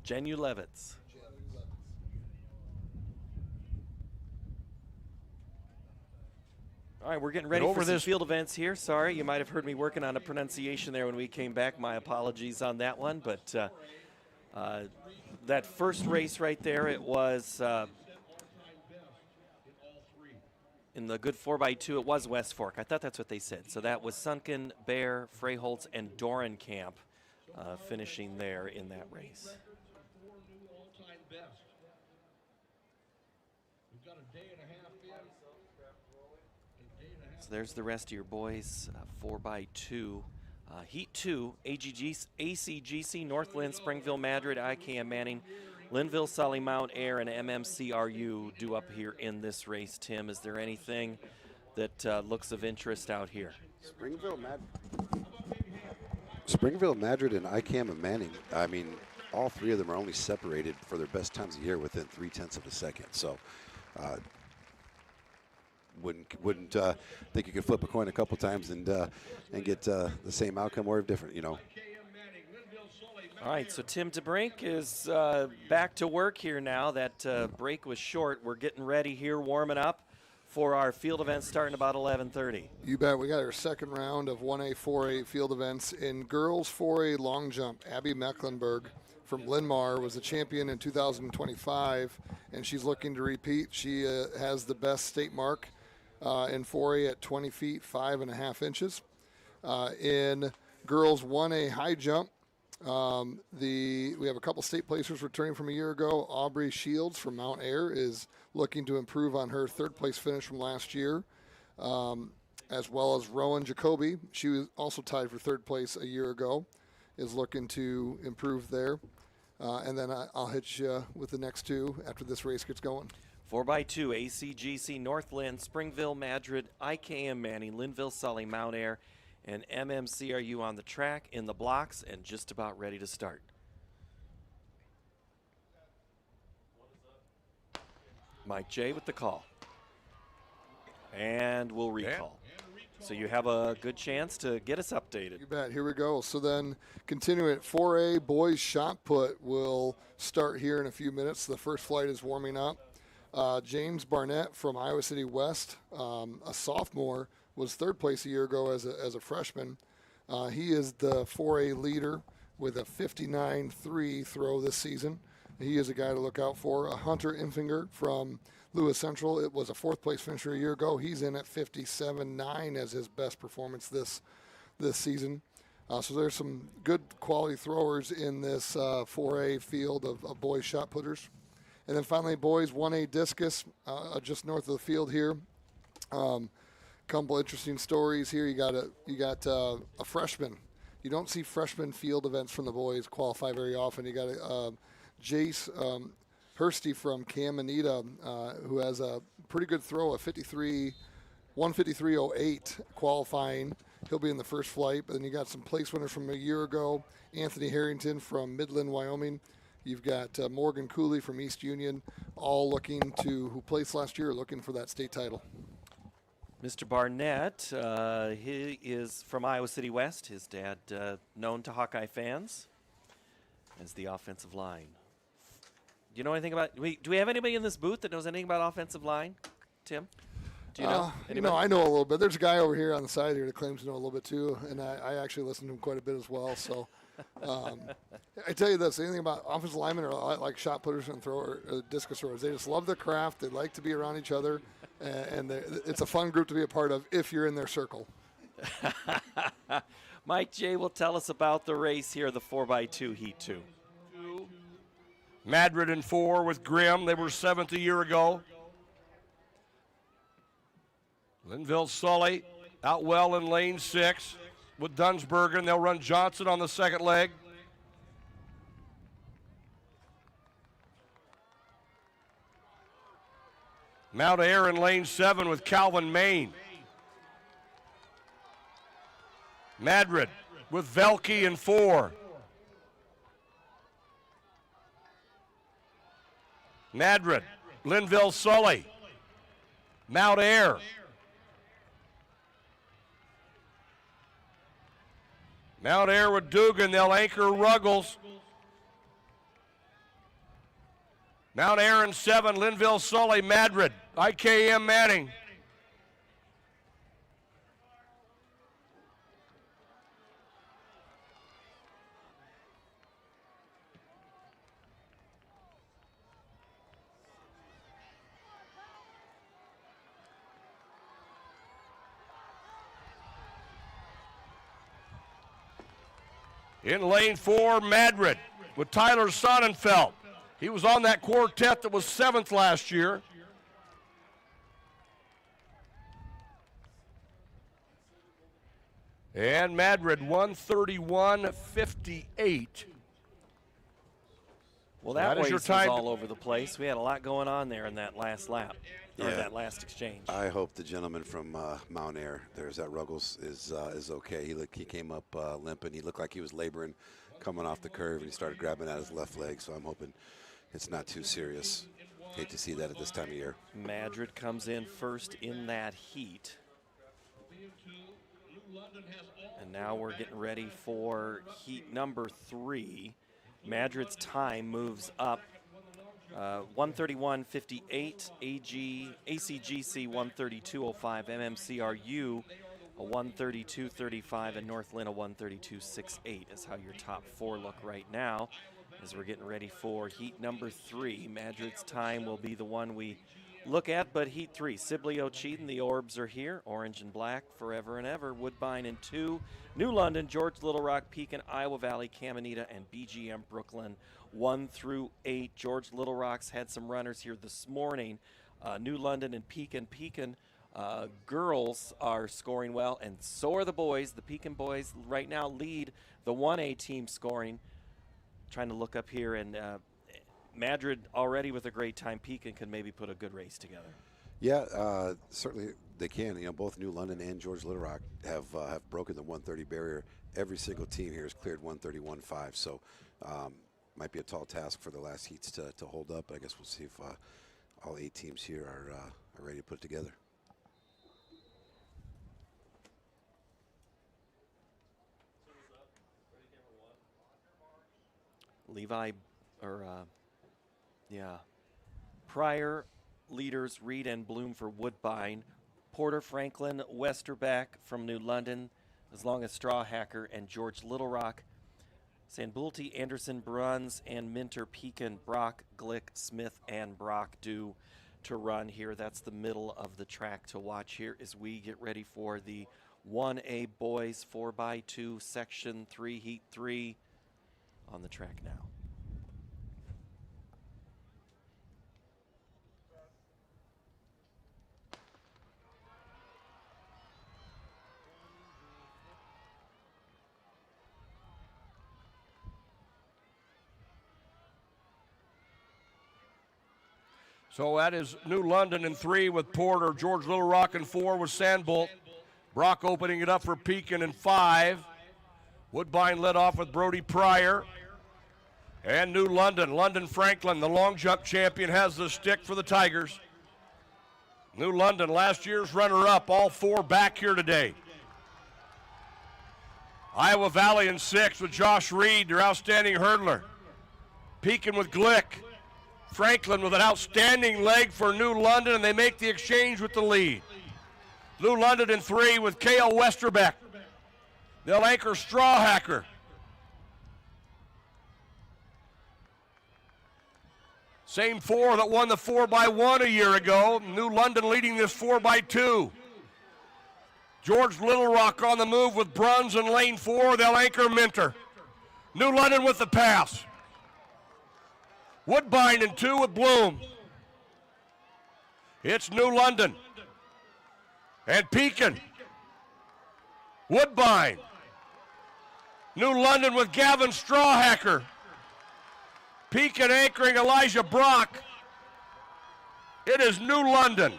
Genulevitz. All right, we're getting ready for some field events here. Sorry, you might have heard me working on a pronunciation there when we came back. My apologies on that one. But that first race right there, it was in the good 4x2, it was West Fork. I thought that's what they said. So that was Sunken, Bear, Freiholtz, and Dorenkamp finishing there in that race. So there's the rest of your boys, 4x2. Heat 2, ACGC, Northland, Springville, Madrid, IKM Manning, Linville, Sully, Mount Ayr, and MMCRU due up here in this race. Tim, is there anything that looks of interest out here? Springville, Madrid, and IKM and Manning, I mean, all 3 of them are only separated for their best times of year within 0.3 of a second. So wouldn't think you could flip a coin a couple times and get the same outcome or different, you know. All right, so Tim DeBrink is back to work here now. That break was short. We're getting ready here, warming up for our field event starting about 11:30. You bet. We got our second round of 1A, 4A field events. In girls 4A long jump, Abby Mecklenburg from Linmar was a champion in 2025, and she's looking to repeat. She has the best state mark in 4A at 20 feet, 5.5 inches. In girls 1A high jump, we have a couple state placers returning from a year ago. Aubrey Shields from Mount Ayr is looking to improve on her third place finish from last year, as well as Rowan Jacoby. She was also tied for third place a year ago, is looking to improve there. And then I'll hit you with the next 2 after this race gets going. 4x2, ACGC, Northland, Springville, Madrid, IKM Manning, Linville, Sully, Mount Ayr, and MMCRU on the track, in the blocks, and just about ready to start. Mike J with the call. And we'll recall. So you have a good chance to get us updated. You bet. Here we go. So then continuing at 4A, boys shot put will start here in a few minutes. The first flight is warming up. James Barnett from Iowa City West, a sophomore, was third place a year ago as a freshman. He is the 4A leader with a 59.3 throw this season. He is a guy to look out for. Hunter Infinger from Lewis Central, it was a fourth place finisher a year ago. He's in at 57.9 as his best performance this season. So there's some good quality throwers in this 4A field of boys shot putters. And then finally, boys 1A discus, just north of the field here. Couple interesting stories here. You got a freshman. You don't see freshman field events from the boys qualify very often. You got Jace Hursty from Caminita, who has a pretty good throw, a 153.08 qualifying. He'll be in the first flight. But then you got some place winners from a year ago. Anthony Harrington from Midland, Wyoming. You've got Morgan Cooley from East Union, all who placed last year, looking for that state title. Mr. Barnett, he is from Iowa City West. His dad, known to Hawkeye fans as the offensive line. Do you know anything about? Do we have anybody in this booth that knows anything about offensive line, Tim? Do you know? I know a little bit. There's a guy over here on the side here that claims to know a little bit too, and I actually listen to him quite a bit as well. So, I tell you this: anything about offensive linemen or like shot putters and discus throwers, they just love the craft. They like to be around each other, and it's a fun group to be a part of if you're in their circle. Mike J will tell us about the race here, the 4x2 Heat 2. Madrid in 4 with Grimm. They were 7th a year ago. Linville Sully out well in lane 6 with Dunsbergen. They'll run Johnson on the second leg. Mount Air in lane 7 with Calvin Main. Madrid with Velke in 4. Madrid, Linville Sully, Mount Air. Mount Air with Dugan, they'll anchor Ruggles. Mount Air in 7, Linville Sully, Madrid, IKM Manning. In lane 4, Madrid with Tyler Sonnenfeld. He was on that quartet that was 7th last year. And Madrid 131.58. Well, that race was all over the place. We had a lot going on there in that last lap, or that last exchange. I hope the gentleman from Mount Air, there's that Ruggles, is okay. He came up limping. He looked like he was laboring coming off the curve, and he started grabbing at his left leg, so I'm hoping it's not too serious. Hate to see that at this time of year. Madrid comes in first in that heat. And now we're getting ready for heat number 3. Madrid's time moves up 131.58, ACGC 132.05, MMCRU a 132.35, and North Lynn a 132.68 is how your top 4 look right now as we're getting ready for heat number 3. Madrid's time will be the one we look at, but heat 3, Sibley O'Cheaton, the Orbs are here, orange and black, forever and ever. Woodbine in 2, New London, George Little Rock, Pekin, Iowa Valley, Caminita, and BGM Brooklyn 1 through 8. George Little Rock's had some runners here this morning. New London and Pekin. Pekin girls are scoring well, and so are the boys. The Pekin boys right now lead the 1A team scoring. Trying to look up here, and Madrid already with a great time. Pekin can maybe put a good race together. Yeah, certainly they can. You know, both New London and George Little Rock have broken the 130 barrier. Every single team here has cleared 131.5. So might be a tall task for the last heats to hold up. I guess we'll see if all 8 teams here are ready to put it together. Pryor, leaders, Reed and Bloom for Woodbine. Porter, Franklin, Westerback from New London, as long as Strawhacker and George Little Rock. Sanbulti, Anderson, Bruns, and Minter, Pekin, Brock, Glick, Smith, and Brock due to run here. That's the middle of the track to watch here as we get ready for the 1A boys 4x2 section 3 heat 3 on the track now. So that is New London in 3 with Porter, George Little Rock in 4 with Sandbolt. Brock opening it up for Pekin in 5. Woodbine led off with Brody Pryor. And New London, London Franklin, the long jump champion, has the stick for the Tigers. New London, last year's runner-up, all 4 back here today. Iowa Valley in 6 with Josh Reed, their outstanding hurdler. Pekin with Glick. Franklin with an outstanding leg for New London, and they make the exchange with the lead. New London in 3 with K.L. Westerbeck. They'll anchor Strawhacker. Same 4 that won the 4x1 a year ago. New London leading this 4x2. George Little Rock on the move with Bruns in lane 4. They'll anchor Minter. New London with the pass. Woodbine in 2 with Bloom. It's New London. And Pekin. Woodbine. New London with Gavin Strawhacker. Pekin anchoring Elijah Brock. It is New London.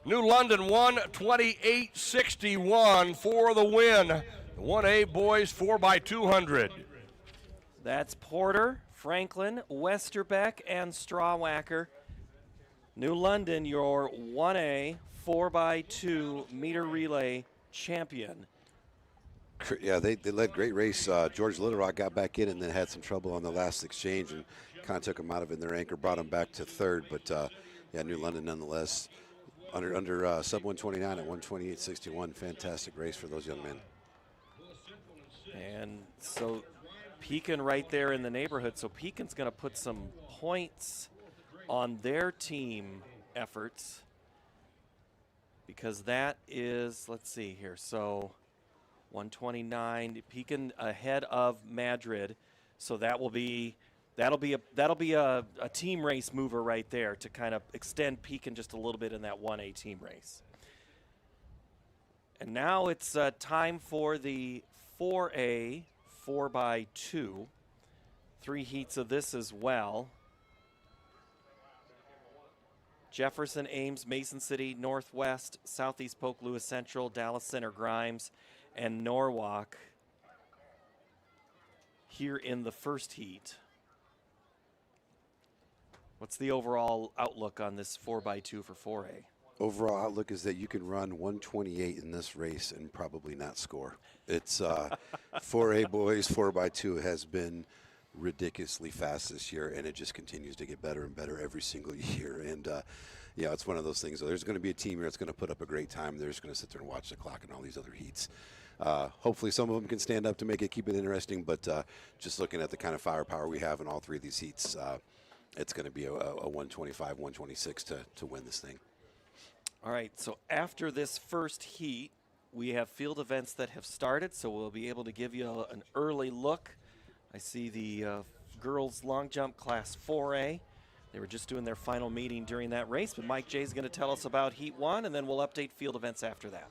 New London 1:28.61 for the win. 1A boys 4x200. That's Porter, Franklin, Westerbeck, and Strawhacker. New London, your 1A 4x2 meter relay champion. Yeah, they led great race. George Little Rock got back in and then had some trouble on the last exchange and kind of took him out of it in their anchor, brought him back to 3rd. But yeah, New London nonetheless under sub 129 at 1:28.61. Fantastic race for those young men. And so Pekin right there in the neighborhood. So Pekin's going to put some points on their team efforts because that is, let's see here, so 129, Pekin ahead of Madrid. So that'll be a team race mover right there to kind of extend Pekin just a little bit in that 1A team race. And now it's time for the 4A 4x2. 3 heats of this as well. Jefferson, Ames, Mason City, Northwest, Southeast Polk, Lewis Central, Dallas Center, Grimes, and Norwalk here in the first heat. What's the overall outlook on this 4x2 for 4A? Overall outlook is that you can run 128 in this race and probably not score. It's 4A boys 4x2 has been ridiculously fast this year, and it just continues to get better and better every single year. And yeah, it's one of those things. There's going to be a team here that's going to put up a great time. They're just going to sit there and watch the clock and all these other heats. Hopefully some of them can stand up to keep it interesting, but just looking at the kind of firepower we have in all 3 of these heats, it's going to be a 125, 126 to win this thing. All right, so after this first heat, we have field events that have started, so we'll be able to give you an early look. I see the girls long jump class 4A. They were just doing their final meeting during that race, but Mike J is going to tell us about heat 1, and then we'll update field events after that.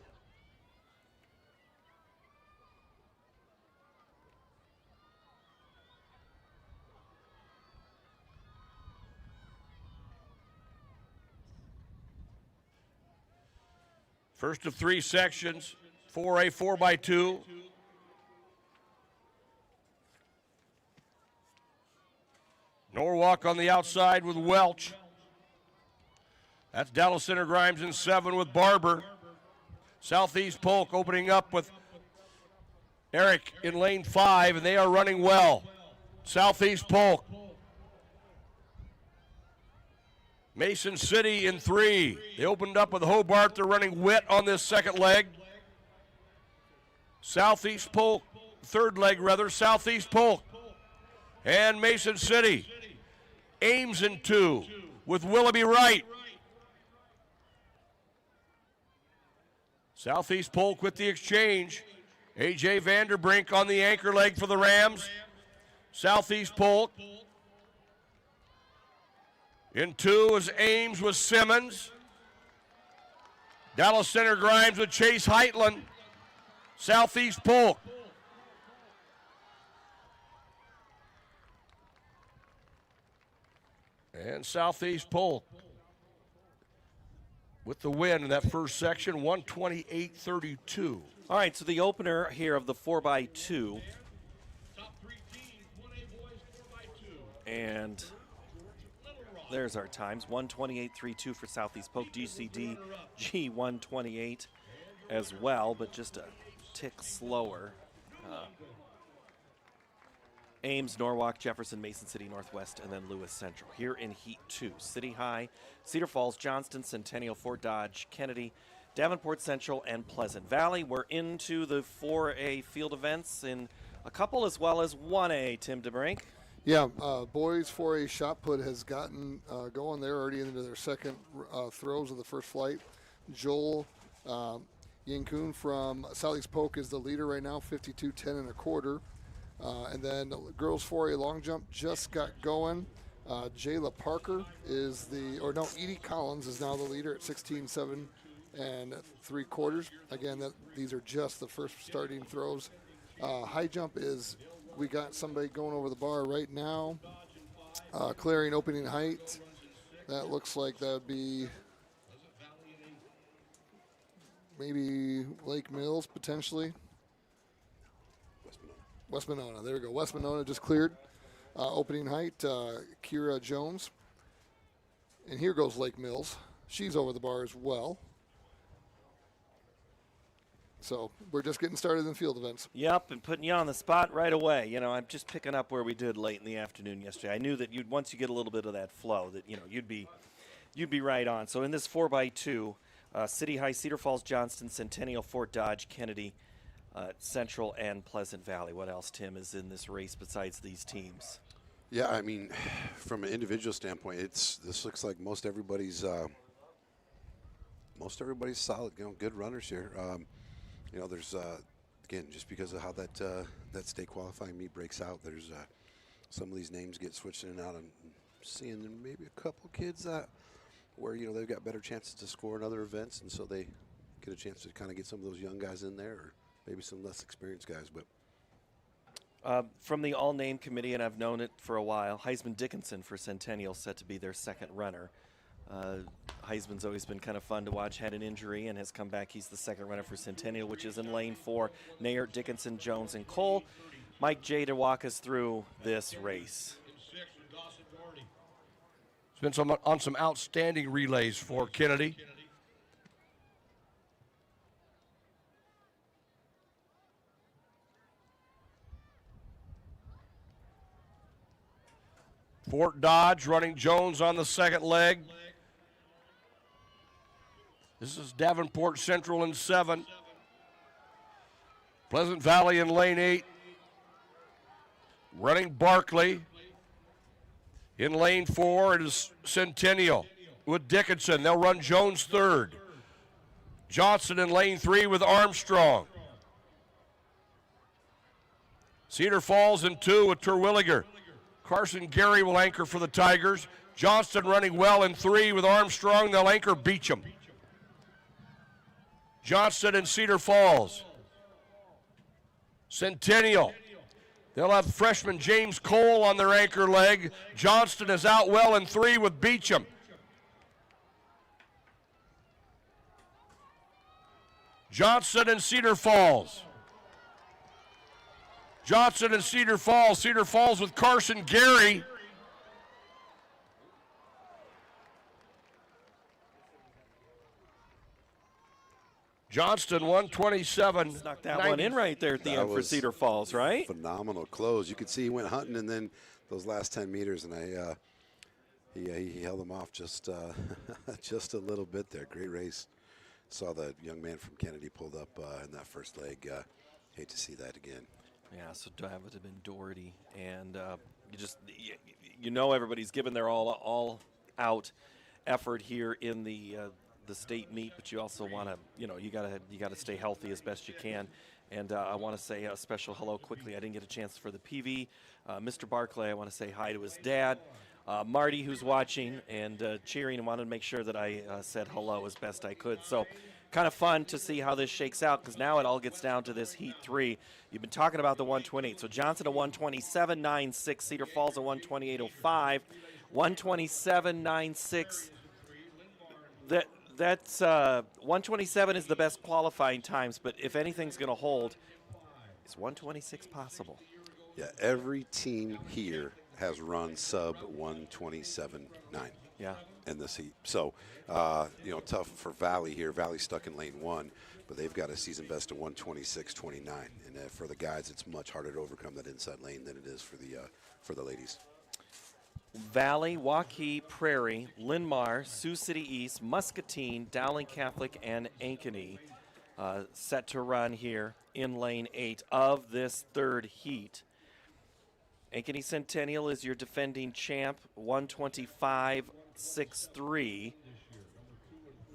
First of 3 sections, 4A 4x2. Norwalk on the outside with Welch. That's Dallas Center Grimes in 7 with Barber. Southeast Polk opening up with Eric in lane 5, and they are running well. Southeast Polk Mason City in 3. They opened up with Hobart. They're running Witt on this second leg. Southeast Polk, third leg rather, Southeast Polk. And Mason City. Ames in 2 with Willoughby Wright. Southeast Polk with the exchange. A.J. Vanderbrink on the anchor leg for the Rams. Southeast Polk. In 2 is Ames with Simmons. Dallas Center Grimes with Chase Heitland. Southeast Polk. And Southeast Polk with the win in that first section, 128-32. All right, so the opener here of the 4x2. And there's our times, 128.32 for Southeast Polk, GCD G128 as well, but just a tick slower. Ames, Norwalk, Jefferson, Mason City, Northwest, and then Lewis Central. Here in Heat 2, City High, Cedar Falls, Johnston, Centennial, Fort Dodge, Kennedy, Davenport Central, and Pleasant Valley. We're into the 4A field events in a couple as well as 1A, Tim DeBrink. Yeah, boys 4A shot put has gotten going. They're already into their second throws of the first flight. Joel Yankun from Southeast Polk is the leader right now, 52.10 and a quarter. And then girls 4A long jump just got going. Jayla Parker is Edie Collins is now the leader at 16.7 and 3/4. Again, these are just the first starting throws. High jump is, we got somebody going over the bar right now. Clearing opening height. That looks like that would be maybe Lake Mills potentially. West Monona, there we go. West Monona just cleared. Opening height, Kira Jones. And here goes Lake Mills. She's over the bar as well. So we're just getting started in field events. Yep, and putting you on the spot right away. You know, I'm just picking up where we did late in the afternoon yesterday. I knew that once you get a little bit of that flow, that you'd be right on. So in this 4x2, City High, Cedar Falls, Johnston, Centennial, Fort Dodge, Kennedy, Central, and Pleasant Valley. What else, Tim, is in this race besides these teams? Yeah, I mean, from an individual standpoint, this looks like most everybody's solid, good runners here. There's again, just because of how that state qualifying meet breaks out, there's some of these names get switched in and out. I'm seeing maybe a couple kids where they've got better chances to score in other events, and so they get a chance to kind of get some of those young guys in there, or maybe some less experienced guys. But from the all-name committee, and I've known it for a while, Heisman Dickinson for Centennial set to be their second runner. Heisman's always been kind of fun to watch, had an injury and has come back. He's the second runner for Centennial, which is in lane 4. Nayert, Dickinson, Jones, and Cole. Mike J. to walk us through this race. It's been on some outstanding relays for Kennedy. Fort Dodge running Jones on the second leg. This is Davenport Central in 7. Pleasant Valley in lane 8. Running Barkley. In lane 4, it is Centennial with Dickinson. They'll run Jones third. Johnson in lane 3 with Armstrong. Cedar Falls in 2 with Terwilliger. Carson Gary will anchor for the Tigers. Johnston running well in 3 with Armstrong. They'll anchor Beecham. Johnston and Cedar Falls. Centennial. They'll have freshman James Cole on their anchor leg. Johnston is out well in 3 with Beecham. Johnson and Cedar Falls. Johnson and Cedar Falls. Cedar Falls with Carson Gary. Johnston 127. Snuck that one in right there at the end for Cedar Falls, right? Phenomenal close. You could see he went hunting, and then those last 10 meters, and he held them off just just a little bit there. Great race. Saw the young man from Kennedy pulled up in that first leg. Hate to see that again. Yeah, so that would have been Doherty, and you know everybody's given their all out effort here in the state meet, but you also want to you gotta stay healthy as best you can. And I want to say a special hello quickly. I didn't get a chance for the PV. Mr. Barclay, I want to say hi to his dad. Marty, who's watching and cheering, and wanted to make sure that I said hello as best I could. So kind of fun to see how this shakes out, because now it all gets down to this Heat 3. You've been talking about the 128. So Johnson a 127.96, Cedar Falls a 128.05, 127.96. That's 127 is the best qualifying times, but if anything's going to hold, is 126 possible? Yeah, every team here has run sub 127.9. Yeah. In this heat. So, tough for Valley here. Valley stuck in lane 1, but they've got a season best of 126.29. And for the guys, it's much harder to overcome that inside lane than it is for the ladies. Valley, Waukee, Prairie, Linmar, Sioux City East, Muscatine, Dowling Catholic, and Ankeny set to run here in lane 8 of this third heat. Ankeny Centennial is your defending champ, 125.63.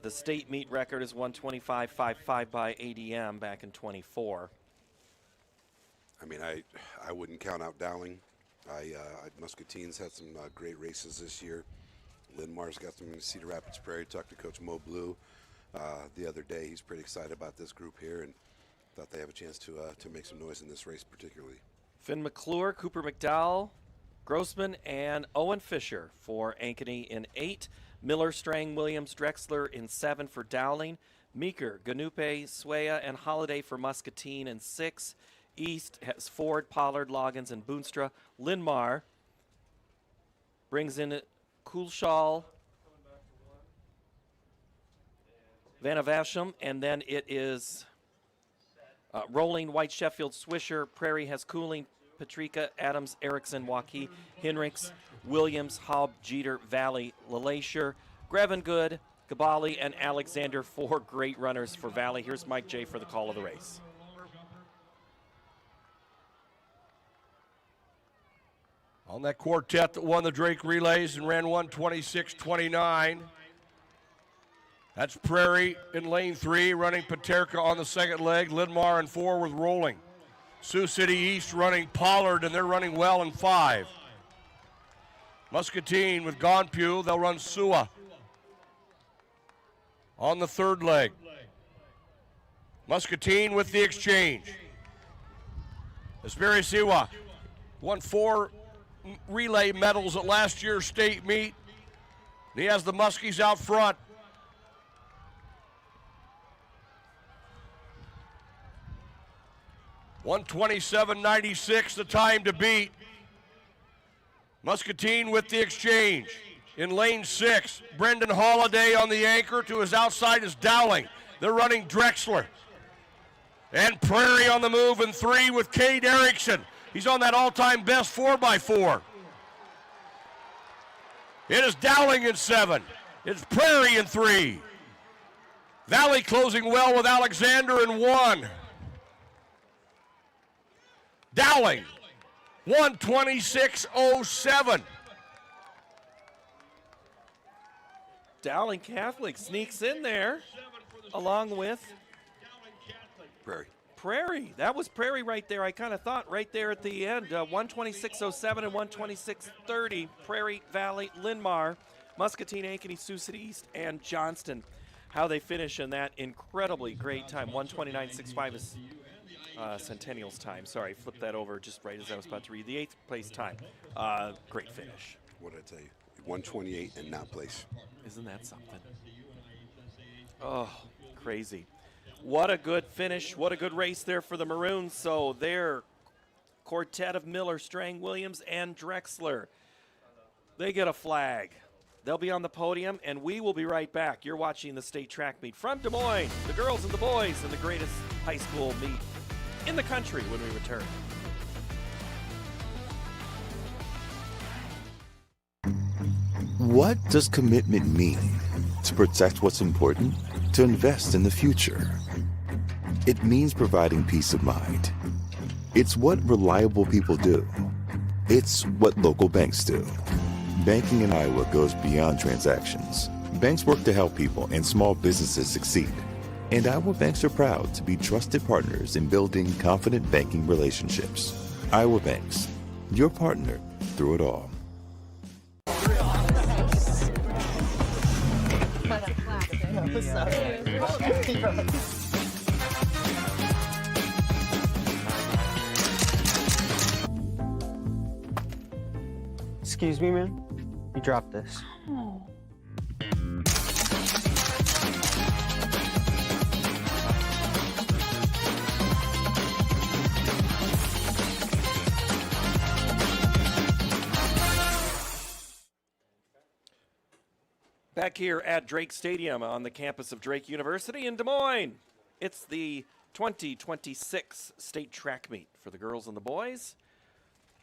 The state meet record is 125.55 by ADM back in 24. I mean, I wouldn't count out Dowling. Muscatine's had some great races this year. Linmar's got some in Cedar Rapids Prairie. Talked to Coach Mo Blue the other day. He's pretty excited about this group here and thought they have a chance to make some noise in this race particularly. Finn McClure, Cooper McDowell, Grossman, and Owen Fisher for Ankeny in 8. Miller, Strang, Williams, Drexler in 7 for Dowling. Meeker, Ganupe, Swaya, and Holiday for Muscatine in 6. East has Ford, Pollard, Loggins, and Boonstra. Linmar brings in Coolshall, Vanavasham, and then it is Rolling, White, Sheffield, Swisher. Prairie has Cooling, Patrika, Adams, Erickson, Waukee, Hinrichs, Williams, Haub, Jeter, Valley, LeLacheur, Grevengood, Gabali, and Alexander, 4 great runners for Valley. Here's Mike J. for the call of the race. On that quartet that won the Drake Relays and ran 126.29. That's Prairie in lane 3, running Paterka on the second leg. Linmar in 4 with Rolling. Sioux City East running Pollard, and they're running well in 5. Muscatine with Gonpue, they'll run Sua on the third leg. Muscatine with the exchange. Espiri Siwa won 4 relay medals at last year's state meet. He has the Muskies out front. $127.96 the time to beat. Muscatine with the exchange. In lane 6, Brendan Holiday on the anchor. To his outside is Dowling. They're running Drexler. And Prairie on the move in 3 with Cade Erickson. He's on that all-time best 4x4. It is Dowling in 7. It's Prairie in 3. Valley closing well with Alexander in 1. Dowling, 126.07. Dowling Catholic sneaks in there along with Prairie. That was Prairie right there. I kind of thought right there at the end. 126.07 and 126.30. Prairie, Valley, Linmar, Muscatine, Ankeny, Sioux City East, and Johnston. How they finish in that incredibly great time. 129.65 is Centennial's time. Sorry, flipped that over just right as I was about to read. The 8th place time. Great finish. What did I tell you? 128 and not place. Isn't that something? Oh, crazy. What a good finish. What a good race there for the Maroons. So their quartet of Miller, Strang, Williams, and Drexler, they get a flag. They'll be on the podium, and we will be right back. You're watching the state track meet from Des Moines, the girls and the boys, and the greatest high school meet in the country when we return. What does commitment mean? To protect what's important, to invest in the future. It means providing peace of mind. It's what reliable people do. It's what local banks do. Banking in Iowa goes beyond transactions. Banks work to help people and small businesses succeed. And Iowa banks are proud to be trusted partners in building confident banking relationships. Iowa Banks, your partner through it all. Excuse me, man. You dropped this. Back here at Drake Stadium on the campus of Drake University in Des Moines. It's the 2026 state track meet for the girls and the boys.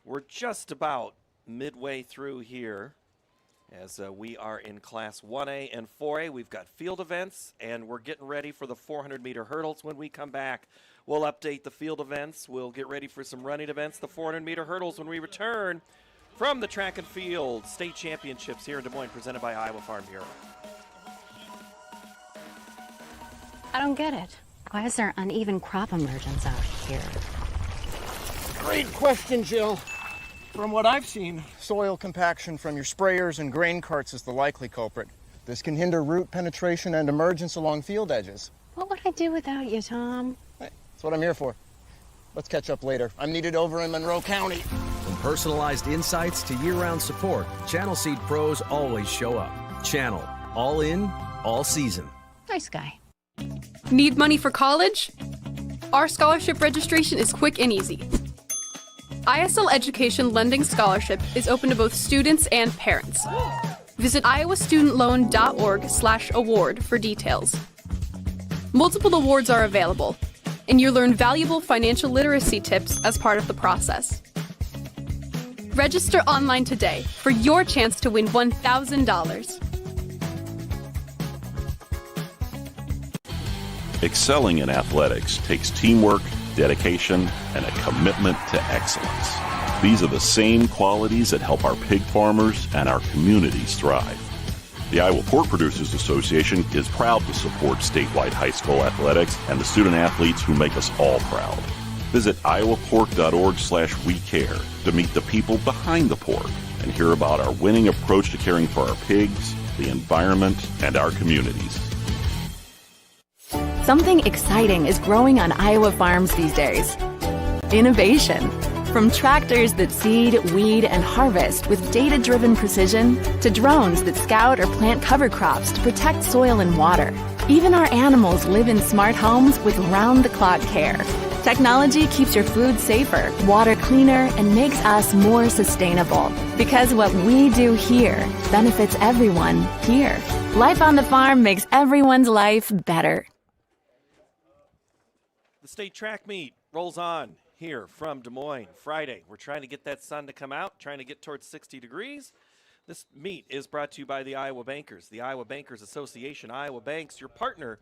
We're just about midway through here as we are in Class 1A and 4A. We've got field events, and we're getting ready for the 400-meter hurdles. When we come back, we'll update the field events. We'll get ready for some running events, the 400-meter hurdles, when we return from the track and field state championships here in Des Moines, presented by Iowa Farm Bureau. I don't get it. Why is there uneven crop emergence out here? Great question, Jill. From what I've seen, soil compaction from your sprayers and grain carts is the likely culprit. This can hinder root penetration and emergence along field edges. What would I do without you, Tom? Hey, that's what I'm here for. Let's catch up later. I'm needed over in Monroe County. From personalized insights to year-round support, Channel Seed pros always show up. Channel, all in, all season. Nice guy. Need money for college? Our scholarship registration is quick and easy. ISL Education Lending Scholarship is open to both students and parents. Visit iowastudentloan.org/award for details. Multiple awards are available, and you learn valuable financial literacy tips as part of the process. Register online today for your chance to win $1,000. Excelling in athletics takes teamwork, dedication, and a commitment to excellence. These are the same qualities that help our pig farmers and our communities thrive. The Iowa Pork Producers Association is proud to support statewide high school athletics and the student athletes who make us all proud. Visit iowapork.org/wecare to meet the people behind the pork and hear about our winning approach to caring for our pigs, the environment, and our communities. Something exciting is growing on Iowa farms these days. Innovation. From tractors that seed, weed, and harvest with data-driven precision to drones that scout or plant cover crops to protect soil and water. Even our animals live in smart homes with round-the-clock care. Technology keeps your food safer, water cleaner, and makes us more sustainable. Because what we do here benefits everyone here. Life on the farm makes everyone's life better. The state track meet rolls on here from Des Moines Friday. We're trying to get that sun to come out, trying to get towards 60 degrees. This meet is brought to you by the Iowa Bankers, the Iowa Bankers Association. Iowa Banks, your partner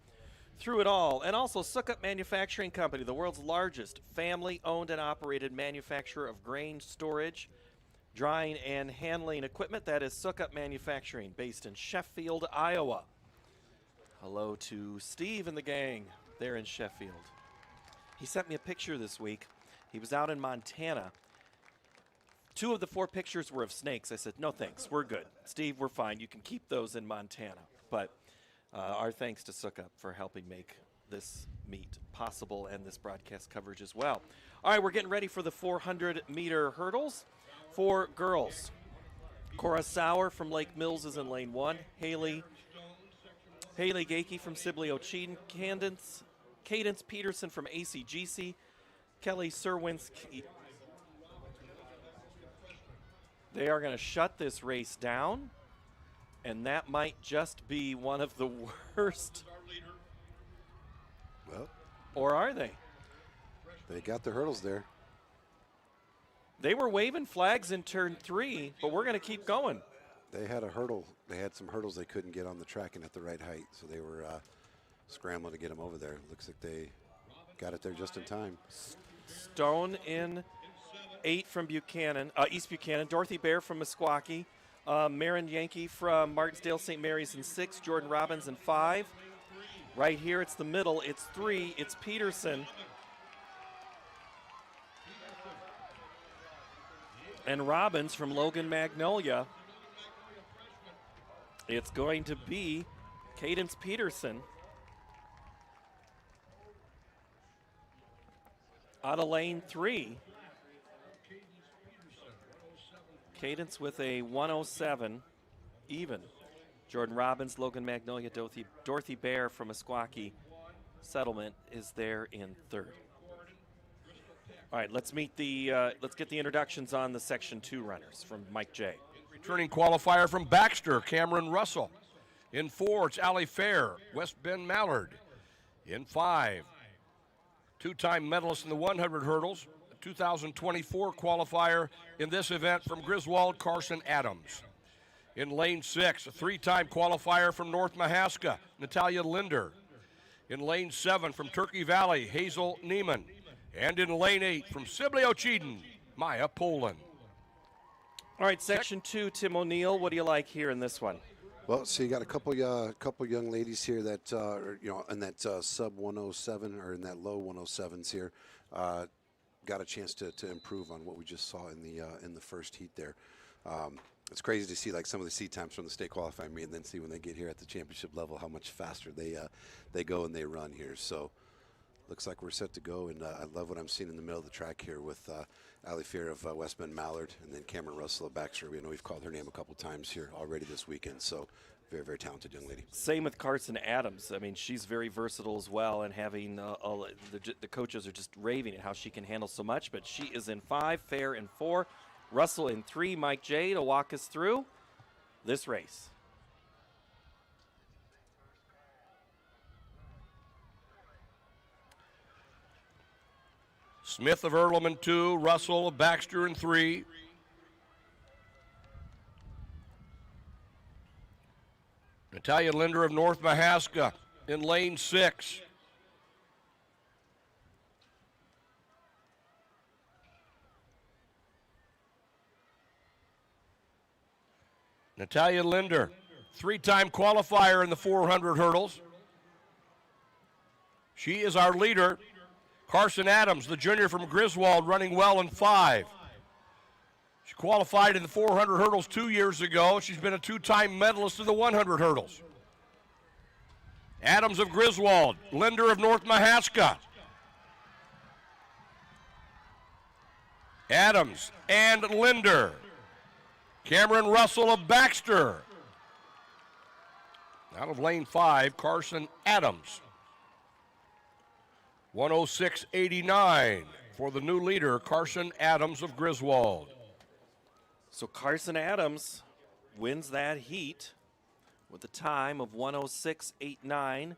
through it all. And also Suckup Manufacturing Company, the world's largest family-owned and operated manufacturer of grain storage, drying, and handling equipment. That is Suckup Manufacturing, based in Sheffield, Iowa. Hello to Steve and the gang there in Sheffield. He sent me a picture this week. He was out in Montana. 2 of the 4 pictures were of snakes. I said, no thanks, we're good. Steve, we're fine. You can keep those in Montana. But our thanks to Suckup for helping make this meet possible and this broadcast coverage as well. All right, we're getting ready for the 400-meter hurdles for girls. Cora Sauer from Lake Mills is in lane 1. Haley Gakey from Sibley Ochean. Cadence Peterson from ACGC. Kelly Serwinski. They are going to shut this race down, and that might just be one of the worst. Well, or are they? They got the hurdles there. They were waving flags in turn 3, but we're going to keep going. They had a hurdle. They had some hurdles they couldn't get on the track and at the right height, so they were scrambling to get them over there. Looks like they got it there just in time. Stone in 8 from Buchanan, East Buchanan. Dorothy Bear from Meskwaki. Marin Yankee from Martinsdale St. Mary's in 6. Jordan Robbins in 5. Right here, it's the middle. It's 3. It's Peterson. And Robbins from Logan Magnolia. It's going to be Cadence Peterson. Out of lane 3. Cadence with a 107 even. Jordan Robbins, Logan Magnolia, Dorothy Bear from Meskwaki Settlement is there in 3rd. All right, let's meet let's get the introductions on the Section 2 runners from Mike J. Returning qualifier from Baxter, Cameron Russell. In 4, it's Allie Fair, West Bend Mallard. In 5, two-time medalist in the 100 hurdles, 2024 qualifier in this event from Griswold, Carson Adams. In lane 6, a 3-time qualifier from North Mahaska, Natalia Linder. In lane 7, from Turkey Valley, Hazel Neiman. And in lane 8, from Sibley Ochiden, Maya Poland. All right, Section 2, Tim O'Neill, what do you like here in this one? Well, so you got a couple young ladies here that are, in that sub 107 or in that low 107s here, got a chance to improve on what we just saw in the first heat there. It's crazy to see like some of the seat times from the state qualifying meet and then see when they get here at the championship level how much faster they go and they run here. So looks like we're set to go, and I love what I'm seeing in the middle of the track here with Allie Fair of West Bend Mallard and then Cameron Russell of Baxter. We know we've called her name a couple times here already this weekend, so very, very talented young lady. Same with Carson Adams. I mean, she's very versatile as well, and having the coaches are just raving at how she can handle so much, but she is in 5, Fair in 4, Russell in 3, Mike J to walk us through this race. Smith of Earlham in 2, Russell of Baxter in 3. Natalia Linder of North Mahaska in lane 6. Natalia Linder, 3-time qualifier in the 400 hurdles. She is our leader. Carson Adams, the junior from Griswold, running well in 5. She qualified in the 400 hurdles 2 years ago. She's been a 2-time medalist in the 100 hurdles. Adams of Griswold, Linder of North Mahaska. Adams and Linder. Cameron Russell of Baxter. Out of lane 5, Carson Adams. 106.89 for the new leader, Carson Adams of Griswold. So Carson Adams wins that heat with a time of 106.89.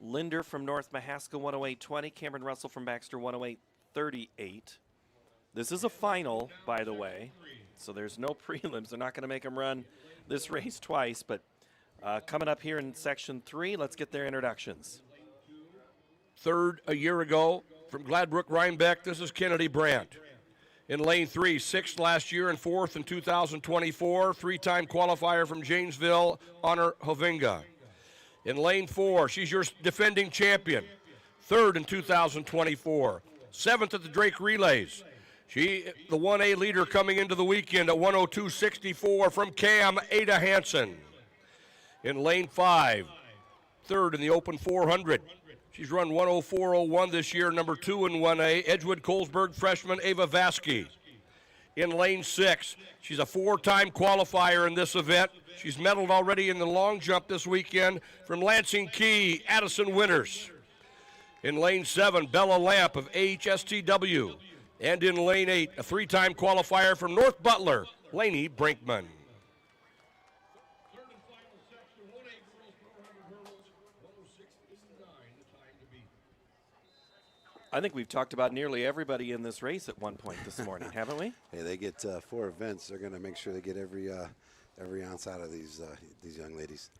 Linder from North Mahaska, 108.20. Cameron Russell from Baxter, 108.38. This is a final, by the way, so there's no prelims. They're not going to make them run this race twice, but coming up here in Section 3, let's get their introductions. 3rd a year ago from Gladbrook Rhinebeck, this is Kennedy Brandt. In lane 3, 6th last year and 4th in 2024, 3-time qualifier from Janesville, Honor Hovinga. In lane 4, she's your defending champion, 3rd in 2024, 7th at the Drake Relays. She, the 1A leader coming into the weekend at 102.64 from Cam Ada Hansen. In lane 5, 3rd in the Open 400. She's run 104.01 this year, number 2 in 1A. Edgewood Colesburg freshman Ava Vasky. In lane 6, she's a 4-time qualifier in this event. She's medaled already in the long jump this weekend from Lansing Key, Addison Winters. In lane 7, Bella Lamp of AHSTW. And in lane 8, a 3-time qualifier from North Butler, Lainey Brinkman. I think we've talked about nearly everybody in this race at one point this morning, haven't we? Hey, they get 4 events. They're going to make sure they get every ounce out of these young ladies.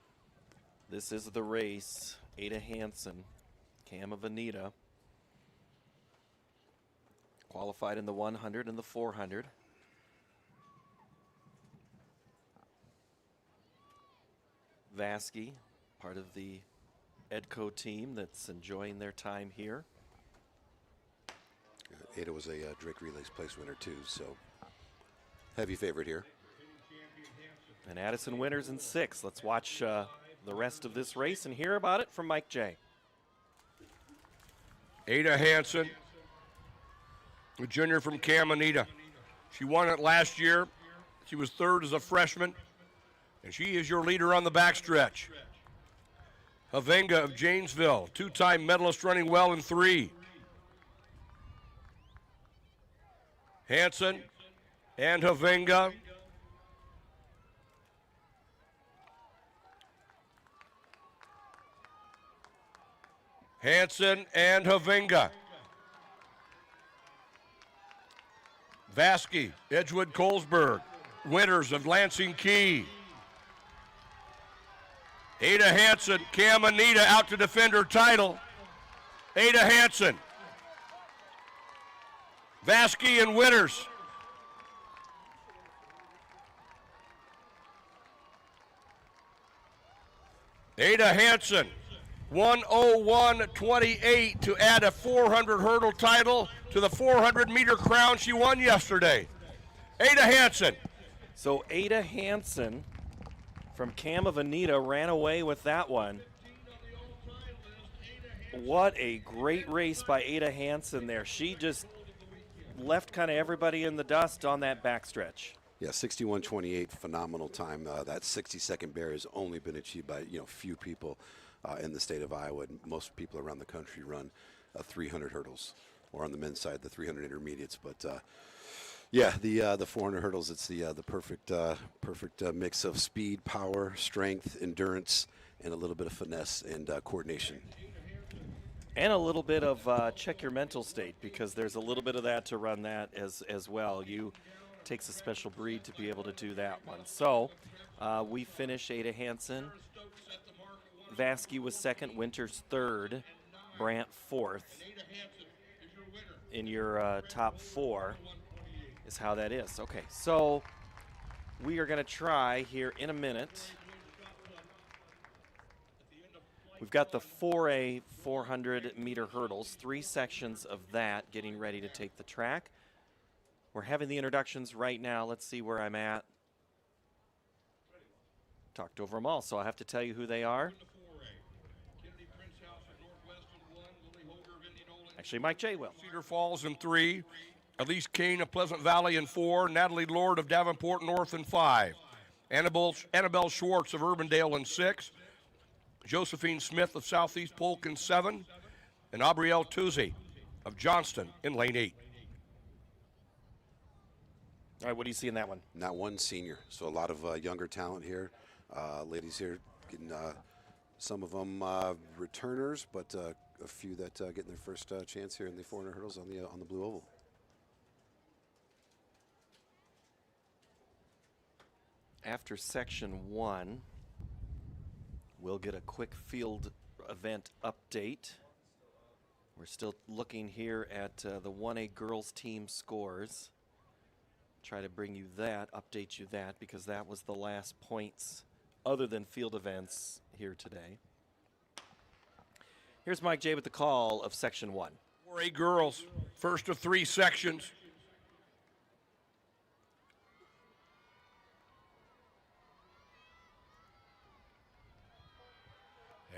This is the race. Ada Hansen, Cam of Anita. Qualified in the 100 and the 400. Vasky, part of the Edco team that's enjoying their time here. Ada was a Drake Relays place winner too, so heavy favorite here. And Addison Winters in 6. Let's watch the rest of this race and hear about it from Mike J. Ada Hansen, a junior from Camanita. She won it last year. She was 3rd as a freshman, and she is your leader on the backstretch. Havenga of Janesville, 2-time medalist, running well in 3. Hansen and Havenga. Hansen and Havenga. Vasky, Edgewood, Colesburg. Winters of Lansing Key. Ada Hansen, Camanita out to defend her title. Ada Hansen. Vasky and Winters. Ada Hansen, 1:01:28 to add a 400 hurdle title to the 400-meter crown she won yesterday. Ada Hansen. So Ada Hansen from Cam of Anita ran away with that one. What a great race by Ada Hansen there. She just left kind of everybody in the dust on that backstretch. Yeah, 61:28, phenomenal time. That 60-second barrier has only been achieved by few people in the state of Iowa. And most people around the country run 300 hurdles, or on the men's side, the 300 intermediates. But yeah, the 400 hurdles, it's the perfect mix of speed, power, strength, endurance, and a little bit of finesse and coordination. And a little bit of check your mental state, because there's a little bit of that to run that as well. Takes a special breed to be able to do that one. So we finish Ada Hansen. Vasky was 2nd, Winters 3rd, Brandt 4th. In your top 4 is how that is. Okay, so we are going to try here in a minute. We've got the 4A 400-meter hurdles, 3 sections of that getting ready to take the track. We're having the introductions right now. Let's see where I'm at. Talked over them all, so I'll have to tell you who they are. Actually, Mike J. will. Cedar Falls in 3. Elise Kane of Pleasant Valley in 4. Natalie Lord of Davenport North in 5. Annabelle Schwartz of Urbandale in 6. Josephine Smith of Southeast Polk in 7. And Aubrielle Tuzzi of Johnston in lane 8. All right, what do you see in that one? Not one senior, so a lot of younger talent here. Ladies here getting some of them returners, but a few that getting their first chance here in the 400 hurdles on the blue oval. After section 1, we'll get a quick field event update. We're still looking here at the 1A girls team scores. Try to bring you that, update you that, because that was the last points other than field events here today. Here's Mike J. with the call of section 1. 4A girls, first of 3 sections.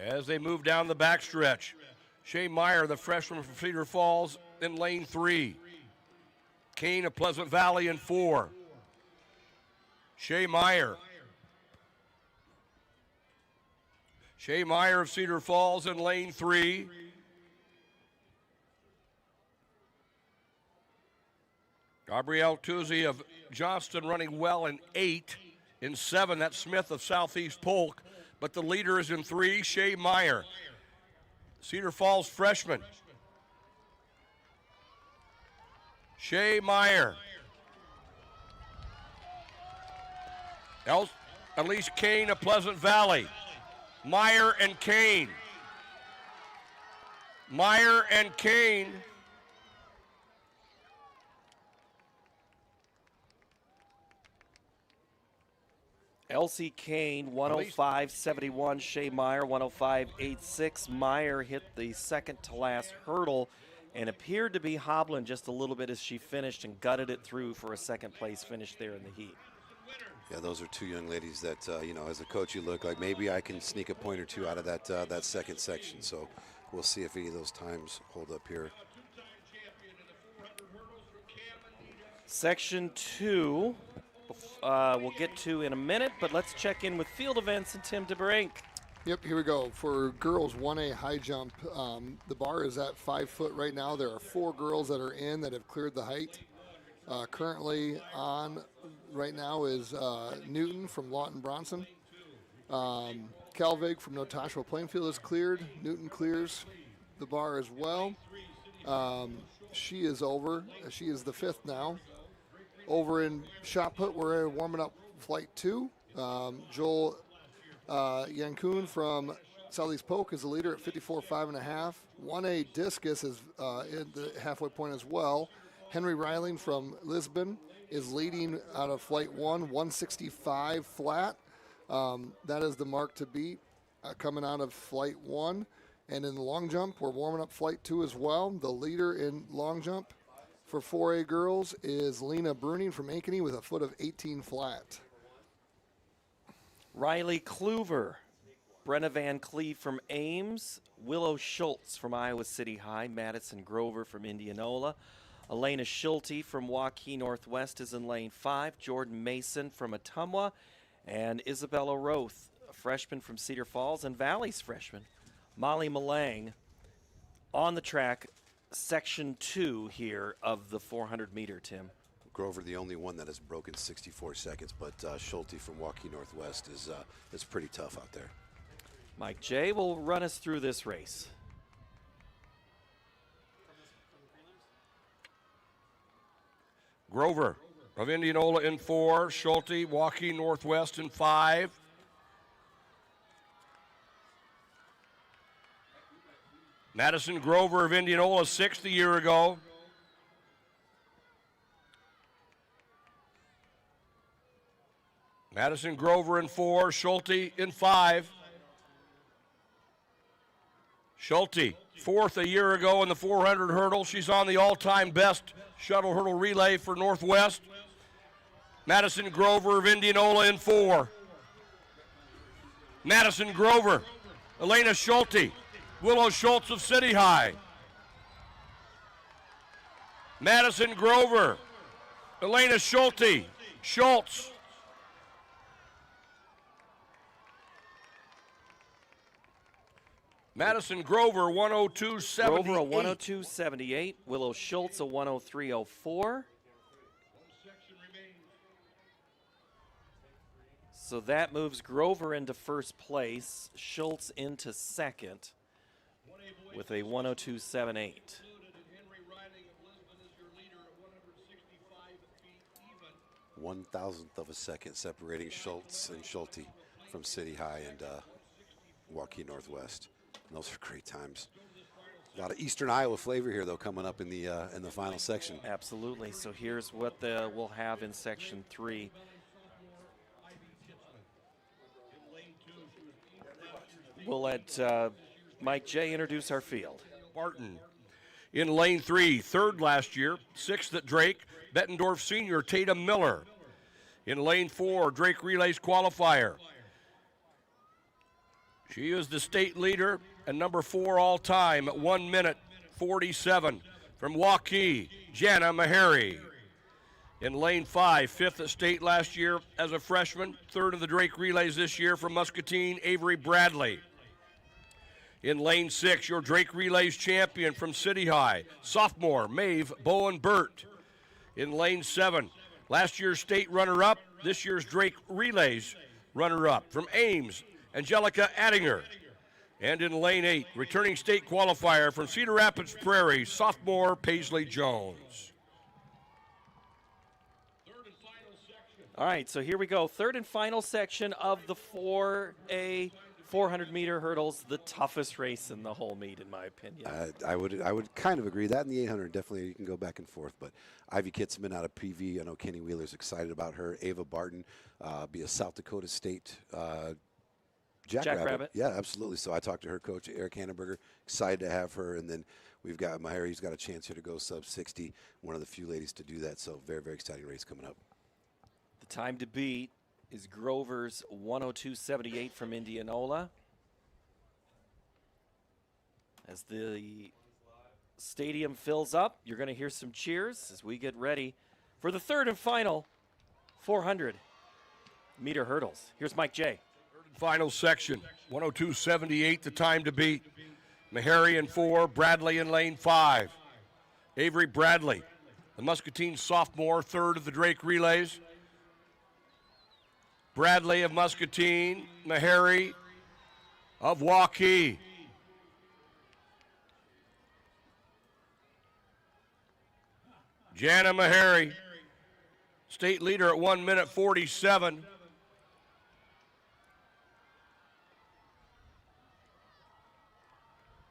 As they move down the backstretch, Shea Meyer, the freshman from Cedar Falls, in lane 3. Kane of Pleasant Valley in 4. Shea Meyer. Shea Meyer of Cedar Falls in lane 3. Gabrielle Tuzzi of Johnston running well in 8. In 7, that's Smith of Southeast Polk. But the leader is in 3, Shea Meyer. Cedar Falls freshman. Shea Meyer. Elise Kane of Pleasant Valley. Meyer and Kane. Meyer and Kane. Elsie Kane, 105.71. Shea Meyer, 105.86. Meyer hit the second to last hurdle and appeared to be hobbling just a little bit as she finished and gutted it through for a second place finish there in the heat. Yeah, those are two young ladies that, as a coach, you look like maybe I can sneak a point or two out of that second section. So we'll see if any of those times hold up here. Section 2, we'll get to in a minute, but let's check in with field events and Tim DeBrink. Yep, here we go. For girls 1A high jump, the bar is at 5 foot right now. There are 4 girls that are in that have cleared the height. Currently on right now is Newton from Lawton Bronson. Calvig from Notasha Plainfield is cleared. Newton clears the bar as well. She is over. She is the 5th now. Over in shot put, we're warming up flight 2. Joel Yankun from Southeast Polk is the leader at 54.5.5. 1A discus is in the halfway point as well. Henry Reiling from Lisbon is leading out of flight 1, 165 flat. That is the mark to beat coming out of flight 1. And in the long jump, we're warming up flight 2 as well. The leader in long jump for 4A girls is Lena Bruning from Ankeny with a foot of 18 flat. Riley Kluver, Brenna Van Cleve from Ames, Willow Schultz from Iowa City High, Madison Grover from Indianola, Elena Schulte from Waukee Northwest is in lane 5, Jordan Mason from Ottumwa, and Isabella Roth, a freshman from Cedar Falls, and Valley's freshman, Molly Malang, on the track, section 2 here of the 400-meter, Tim. Grover, the only one that has broken 64 seconds, but Schulte from Waukee Northwest is pretty tough out there. Mike J. will run us through this race. Grover of Indianola in 4, Schulte, Waukee Northwest in 5. Madison Grover of Indianola, 6th a year ago. Madison Grover in 4, Schulte in 5. Schulte, 4th a year ago in the 400 hurdle. She's on the all-time best shuttle hurdle relay for Northwest. Madison Grover of Indianola in 4. Madison Grover, Elena Schulte, Willow Schultz of City High. Madison Grover, Elena Schulte, Schultz. Madison Grover, 102.78. Grover, a 102.78. Willow Schultz, a 103.04. So that moves Grover into first place, Schultz into second with a 102.78. 1,000th of a second separating Schultz and Schulte from City High and Waukee Northwest. And those are great times. A lot of Eastern Iowa flavor here, though, coming up in the final section. Absolutely. So here's what we'll have in section 3. We'll let Mike J. introduce our field. Barton in lane 3, 3rd last year, 6th at Drake, Bettendorf senior Tatum Miller. In lane 4, Drake Relays qualifier. She is the state leader and number 4 all time at 1 minute 47 from Waukee, Jana Meharry. In lane 5, 5th at state last year as a freshman, 3rd of the Drake Relays this year from Muscatine, Avery Bradley. In lane 6, your Drake Relays champion from City High, sophomore Maeve Bowen Burt. In lane 7, last year's state runner-up, this year's Drake Relays runner-up from Ames, Angelica Attinger. And in lane 8, returning state qualifier from Cedar Rapids Prairie, sophomore Paisley Jones. All right, so here we go. Third and final section of the 4A 400-meter hurdles, the toughest race in the whole meet, in my opinion. I would kind of agree. That and the 800, definitely you can go back and forth. But Ivy Kitzman out of PV, I know Kenny Wheeler's excited about her. Ava Barton, be a South Dakota State Jackrabbit. Yeah, absolutely. So I talked to her coach, Eric Hannenberger, excited to have her. And then we've got Mahari, who's got a chance here to go sub 60, one of the few ladies to do that. So very, very exciting race coming up. The time to beat is Grover's 102.78 from Indianola. As the stadium fills up, you're going to hear some cheers as we get ready for the third and final 400-meter hurdles. Here's Mike J. Third and final section, 102.78, the time to beat. Meharry in 4, Bradley in lane 5. Avery Bradley, the Muscatine sophomore, third of the Drake relays. Bradley of Muscatine, Meharry of Waukee. Jana Meharry, state leader at 1 minute 47.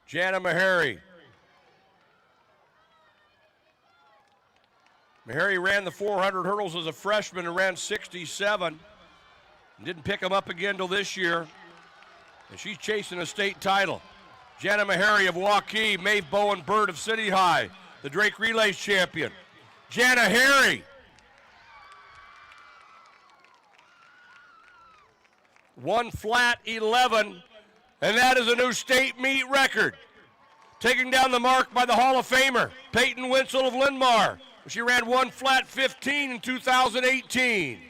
Jana Meharry. Meharry ran the 400 hurdles as a freshman and ran 67. Didn't pick him up again till this year. And she's chasing a state title. Jana Meharry of Waukee, Maeve Bowen Bird of City High, the Drake Relays champion. Jana Harry. 1:11, and that is a new state meet record. Taking down the mark by the Hall of Famer, Peyton Winsel of Linn-Mar. She ran 1:15 in 2018.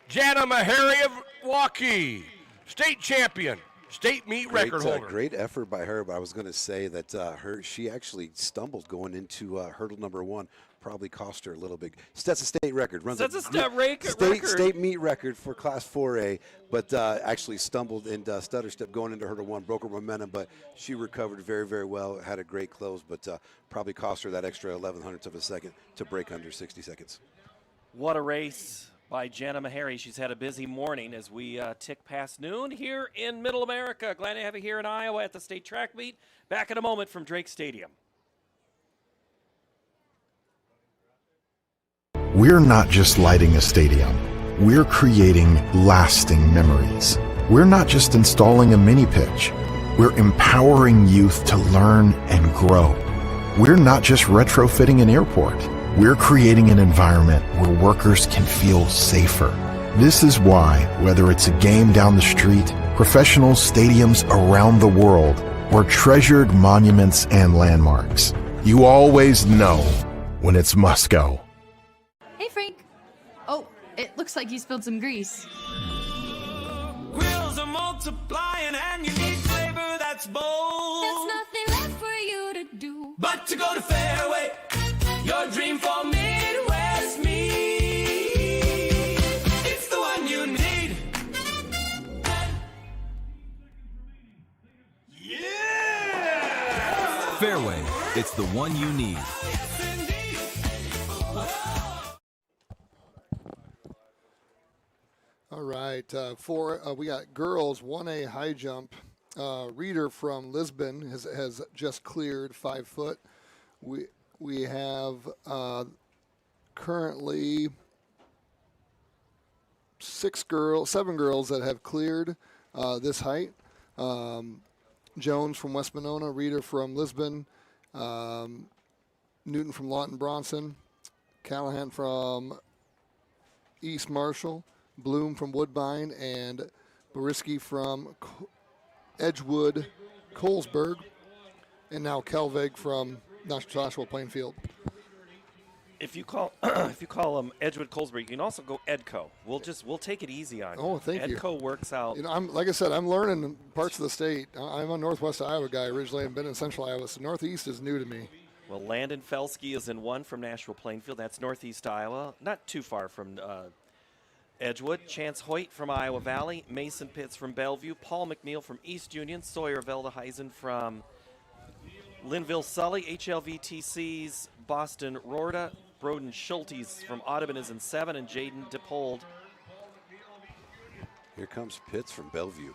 Jana Meharry of Waukee, state champion, state meet record holder. Great effort by her, but I was going to say that she actually stumbled going into hurdle number 1. Probably cost her a little bit. Sets a state record. Sets a state record. State meet record for Class 4A, but actually stumbled and stutter step going into hurdle 1, broke her momentum, but she recovered very, very well, had a great close, but probably cost her that extra 11/100ths of a second to break under 60 seconds. What a race by Jana Meharry. She's had a busy morning as we tick past noon here in Middle America. Glad to have you here in Iowa at the state track meet. Back in a moment from Drake Stadium. We're not just lighting a stadium. We're creating lasting memories. We're not just installing a mini pitch. We're empowering youth to learn and grow. We're not just retrofitting an airport. We're creating an environment where workers can feel safer. This is why, whether it's a game down the street, professional stadiums around the world, or treasured monuments and landmarks, you always know when it's must-go. Hey, Frank. Oh, it looks like you spilled some grease. Grills are multiplying and you need flavor that's bold. There's nothing left for you to do but to go to Fairway, your dream for Midwest meat. It's the one you need. Yeah! Fairway, it's the one you need. All right, we got girls 1A high jump. Reader from Lisbon has just cleared 5 foot. We have currently 7 girls that have cleared this height. Jones from West Monona, Reader from Lisbon, Newton from Lawton Bronson, Callahan from East Marshall, Bloom from Woodbine, and Boriski from Edgewood, Colesburg, and now Kelvig from Nashua Plainfield. If you call them Edgewood Colesburg, you can also go Edco. We'll take it easy on you. Oh, thank you. Edco works out. You know, like I said, I'm learning parts of the state. I'm a Northwest Iowa guy originally. I've been in Central Iowa, so Northeast is new to me. Well, Landon Felsky is in 1 from Nashua Plainfield. That's Northeast Iowa, not too far from Edgewood. Chance Hoyt from Iowa Valley, Mason Pitts from Bellevue, Paul McNeil from East Union, Sawyer Veldeheisen from Linville Sully, HLVTC's Boston Rorda, Broden Schultes from Audubon is in 7, and Jaden DePold Here comes Pitts from Bellevue.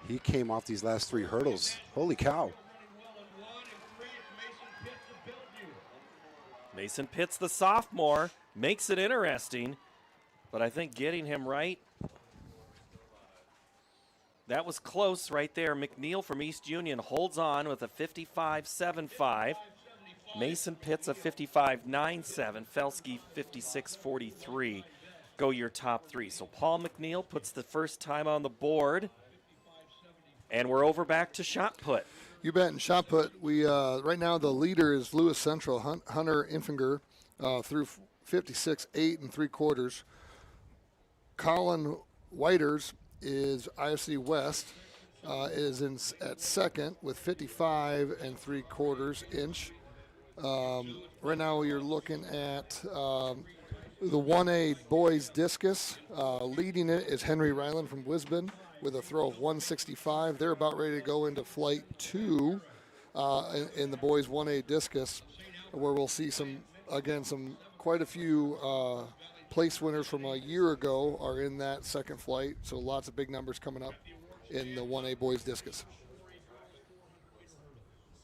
He came off these last 3 hurdles. Holy cow. Mason Pitts, the sophomore, makes it interesting, but I think getting him right, that was close right there. McNeil from East Union holds on with a 55.75. Mason Pitts a 55.97. Felski 56.43. Go your top 3. So Paul McNeil puts the first time on the board, and we're over back to shot put. You bet. In shot put, we right now the leader is Lewis Central, Hunter Infinger, through 56.8 3/4. Colin Whiters is IFC West, is at second with 55 3/4 inch. Right now you're looking at the 1A boys discus. Leading it is Henry Ryland from Wisbon with a throw of 165. They're about ready to go into flight 2 in the boys 1A discus, where we'll see quite a few place winners from a year ago are in that second flight. So lots of big numbers coming up in the 1A boys discus.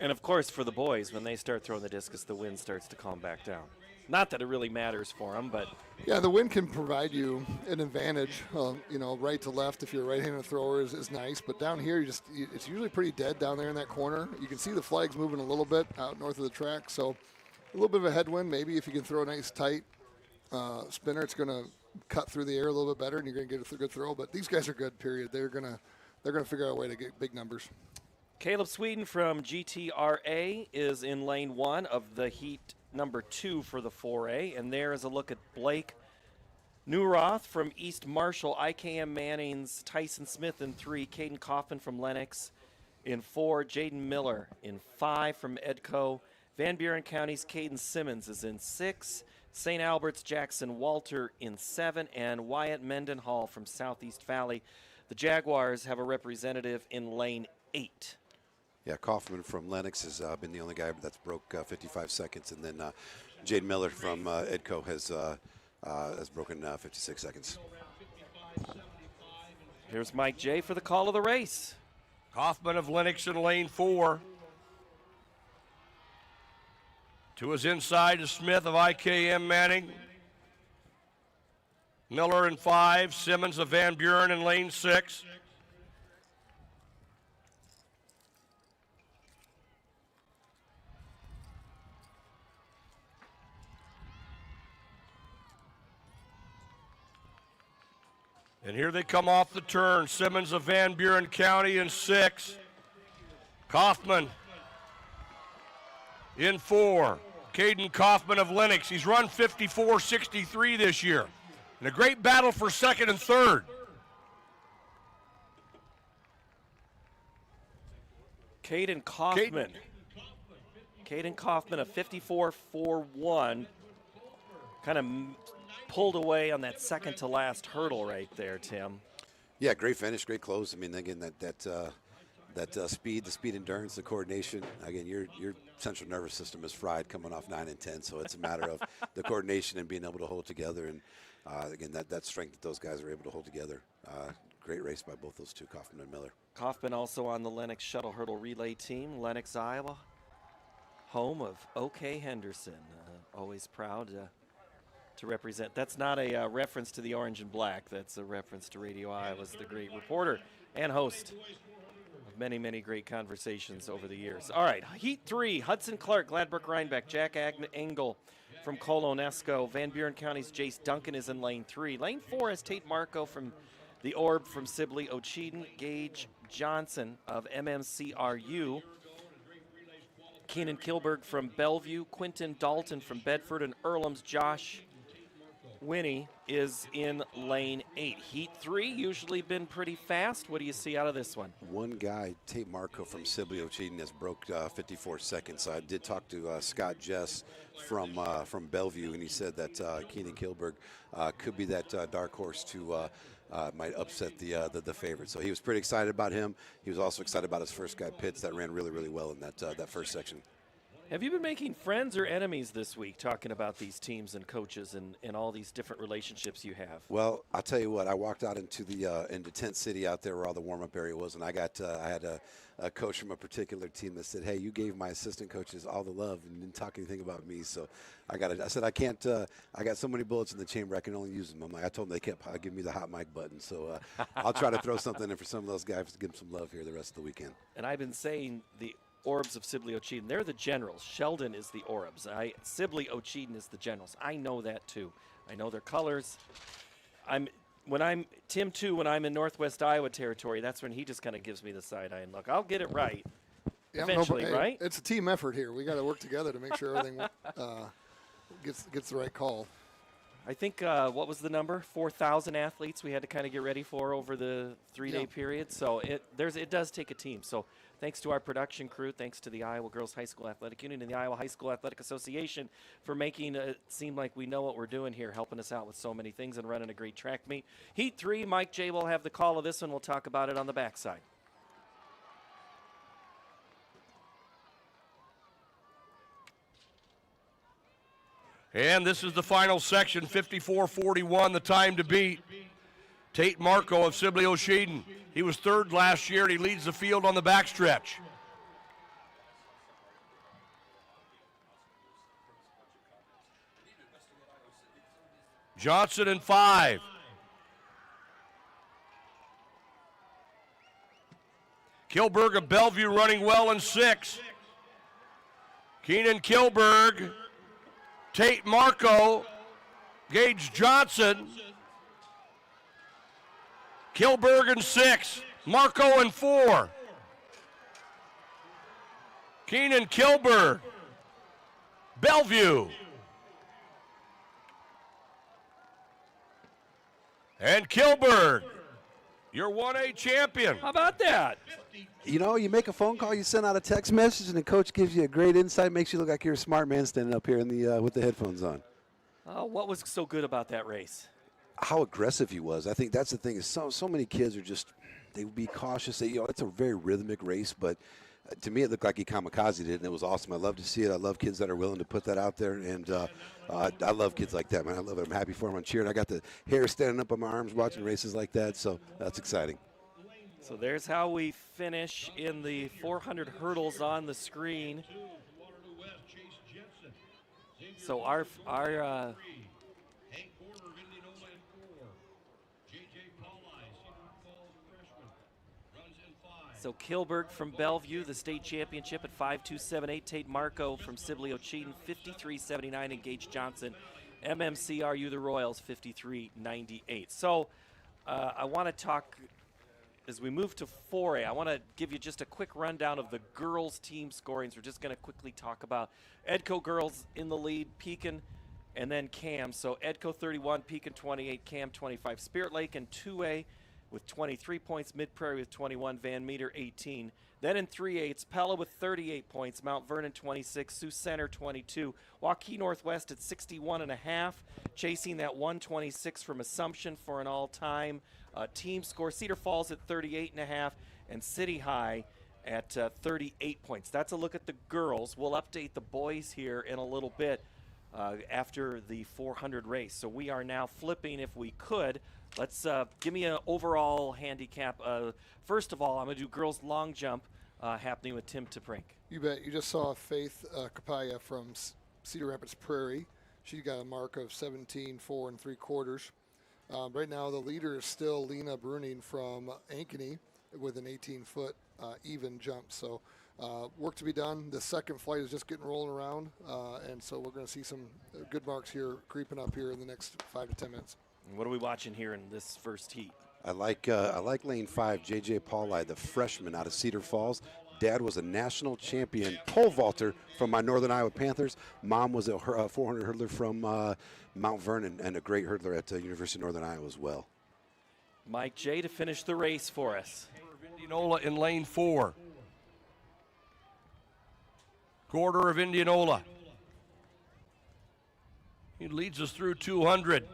And of course, for the boys, when they start throwing the discus, the wind starts to calm back down. Not that it really matters for them, but yeah, the wind can provide you an advantage. Right to left if you're a right-handed thrower is nice, but down here it's usually pretty dead down there in that corner. You can see the flags moving a little bit out north of the track, so a little bit of a headwind. Maybe if you can throw a nice tight spinner, it's going to cut through the air a little bit better, and you're going to get a good throw. But these guys are good. Period. They're going to figure out a way to get big numbers. Caleb Sweden from GTRA is in lane 1 of the heat number 2 for the 4A, and there is a look at Blake Newroth from East Marshall, IKM Manning's Tyson Smith in 3, Caden Kaufman from Lennox in 4, Jaden Miller in 5 from Edco, Van Buren County's Caden Simmons is in 6, St. Albert's Jackson Walter in 7, and Wyatt Mendenhall from Southeast Valley. The Jaguars have a representative in lane 8. Yeah, Kaufman from Lennox has been the only guy that's broke 55 seconds, and then Jaden Miller from Edco has broken 56 seconds. Here's Mike J. for the call of the race. Kaufman of Lennox in lane 4. To his inside is Smith of IKM Manning. Miller in 5. Simmons of Van Buren in lane 6. And here they come off the turn. Simmons of Van Buren County in 6. Kaufman in 4. Caden Kaufman of Lennox. He's run 54.63 this year. And a great battle for second and third. Caden Kaufman. Caden Kaufman, a 54.41. Kind of pulled away on that second to last hurdle right there, Tim. Yeah, great finish, great close. I mean, again, that speed, the speed endurance, the coordination. Again, your central nervous system is fried coming off 9 and 10, so it's a matter of the coordination and being able to hold together. And again, that strength that those guys are able to hold together. Great race by both those two, Kaufman and Miller. Kaufman also on the Lennox Shuttle Hurdle Relay team, Lennox, Iowa, home of O.K. Henderson. Always proud to represent. That's not a reference to the orange and black. That's a reference to Radio Iowa's the great reporter and host of many, many great conversations over the years. All right, Heat 3, Hudson Clark, Gladbrook Rhinebeck, Jack Engel from Colonesco. Van Buren County's Jace Duncan is in lane 3. Lane 4 is Tate Marco from the Orb from Sibley, Ocheeden, Gage Johnson of MMCRU. Keenan Kilberg from Bellevue, Quinton Dalton from Bedford, and Earlham's Josh Winnie is in lane 8. Heat 3 usually been pretty fast. What do you see out of this one? One guy, Tate Marco from Sibley, Ocheeden, has broke 54 seconds. I did talk to Scott Jess from Bellevue, and he said that Keenan Kilberg could be that dark horse to might upset the favorite. So he was pretty excited about him. He was also excited about his first guy, Pitts, that ran really, really well in that first section. Have you been making friends or enemies this week talking about these teams and coaches and all these different relationships you have? Well, I'll tell you what. I walked out into Tent City out there where all the warm-up area was, and I had a coach from a particular team that said, "Hey, you gave my assistant coaches all the love and didn't talk anything about me." So I said I can't. I got so many bullets in the chamber, I can only use them. I told them they kept giving me the hot mic button. So I'll try to throw something in for some of those guys to give them some love here the rest of the weekend. And I've been saying the Orbs of Sibley Ocheeden, they're the generals. Sheldon is the Orbs. Sibley Ocheeden is the generals. I know that too. I know their colors. When I'm in Northwest Iowa territory, that's when he just kind of gives me the side eye and look. I'll get it right eventually, right? It's a team effort here. We got to work together to make sure everything gets the right call. I think what was the number? 4,000 athletes we had to kind of get ready for over the 3-day period. So it does take a team. So thanks to our production crew, thanks to the Iowa Girls High School Athletic Union and the Iowa High School Athletic Association for making it seem like we know what we're doing here, helping us out with so many things and running a great track meet. Heat 3, Mike J. will have the call of this one. We'll talk about it on the backside. And this is the final section, 54-41, the time to beat. Tate Marco of Sibley Ocheeden. He was third last year, and he leads the field on the backstretch. Johnson in 5. Kilberg of Bellevue running well in 6. Keenan Kilberg, Tate Marco, Gage Johnson, Kilberg in 6, Marco in 4. Keenan Kilberg, Bellevue. And Kilberg, your 1A champion. How about that? You know, you make a phone call, you send out a text message, and the coach gives you a great insight, makes you look like you're a smart man standing up here in the with the headphones on. What was so good about that race? How aggressive he was. I think that's the thing is so many kids are just, they would be cautious. It's a very rhythmic race, but to me it looked like he kamikaze did, and it was awesome. I love to see it. I love kids that are willing to put that out there, and I love kids like that, man. I love it. I'm happy for him. I'm cheering. I got the hair standing up on my arms watching races like that, so that's exciting. So there's how we finish in the 400 hurdles on the screen. So our So Kilberg from Bellevue, the state championship at 5.278. Tate Marco from Sibley Ocheeden, 53.79. And Gage Johnson, MMCRU the Royals, 53.98. So I want to talk, as we move to 4A, I want to give you just a quick rundown of the girls' team scorings. We're just going to quickly talk about Edco girls in the lead, Pekin, and then Cam. So Edco 31, Pekin 28, Cam 25. Spirit Lake in 2A with 23 points, Mid-Prairie with 21, Van Meter 18. Then in 3A, it's Pella with 38 points, Mount Vernon 26, Sioux Center 22, Waukee Northwest at 61.5, chasing that 126 from Assumption for an all-time team score. Cedar Falls at 38.5, and City High at 38 points. That's a look at the girls. We'll update the boys here in a little bit after the 400 race. So we are now flipping, if we could. Let's give me an overall handicap. First of all, I'm going to do girls long jump happening with Tim Teprink. You bet. You just saw Faith Kapaya from Cedar Rapids Prairie. She got a mark of 17.4 3/4. Right now, the leader is still Lena Bruning from Ankeny with an 18-foot even jump. So work to be done. The second flight is just getting rolling around, and so we're going to see some good marks here creeping up here in the next 5 to 10 minutes. What are we watching here in this first heat? I like lane 5, J.J. Pauli, the freshman out of Cedar Falls. Dad was a national champion pole vaulter from my Northern Iowa Panthers. Mom was a 400 hurdler from Mount Vernon and a great hurdler at University of Northern Iowa as well. Mike J. to finish the race for us. Indianola in lane 4. Quarter of Indianola. He leads us through 200.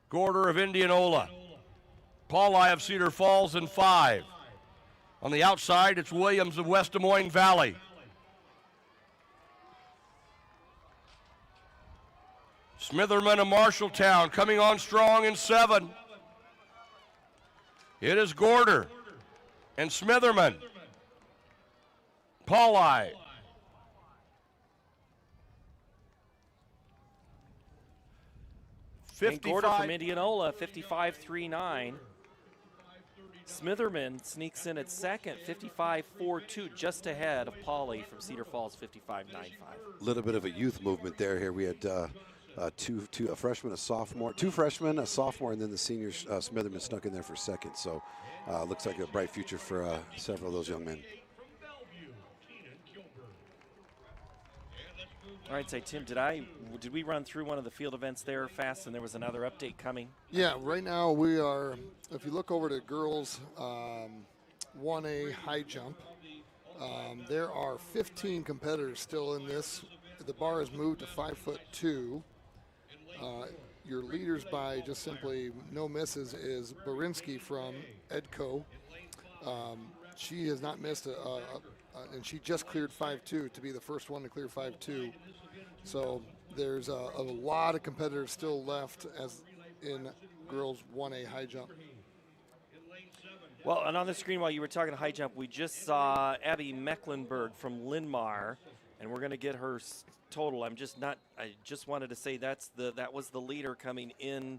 Quarter of Indianola. Pauli of Cedar Falls in 5. On the outside, it's Williams of West Des Moines Valley. Smitherman of Marshalltown coming on strong in 7. It is Gorder and Smitherman. Pauli. And Gorder from Indianola, 55.39. Smitherman sneaks in at second, 55.42, just ahead of Pauli from Cedar Falls, 55.95. A little bit of a youth movement there. Here we had a freshman, a sophomore, 2 freshmen, a sophomore, and then the seniors. Smitherman snuck in there for second. So looks like a bright future for several of those young men. All right, say Tim, did we run through one of the field events there fast, and there was another update coming? Yeah, right now we are, if you look over to girls 1A high jump, there are 15 competitors still in this. The bar has moved to 5'2". Your leaders by just simply no misses is Barinsky from Edco. She has not missed and she just cleared 5'2" to be the first one to clear 5'2". So there's a lot of competitors still left as in girls 1A high jump. Well, and on the screen while you were talking high jump, we just saw Abby Mecklenburg from Linmar, and we're going to get her total. I just wanted to say that was the leader coming in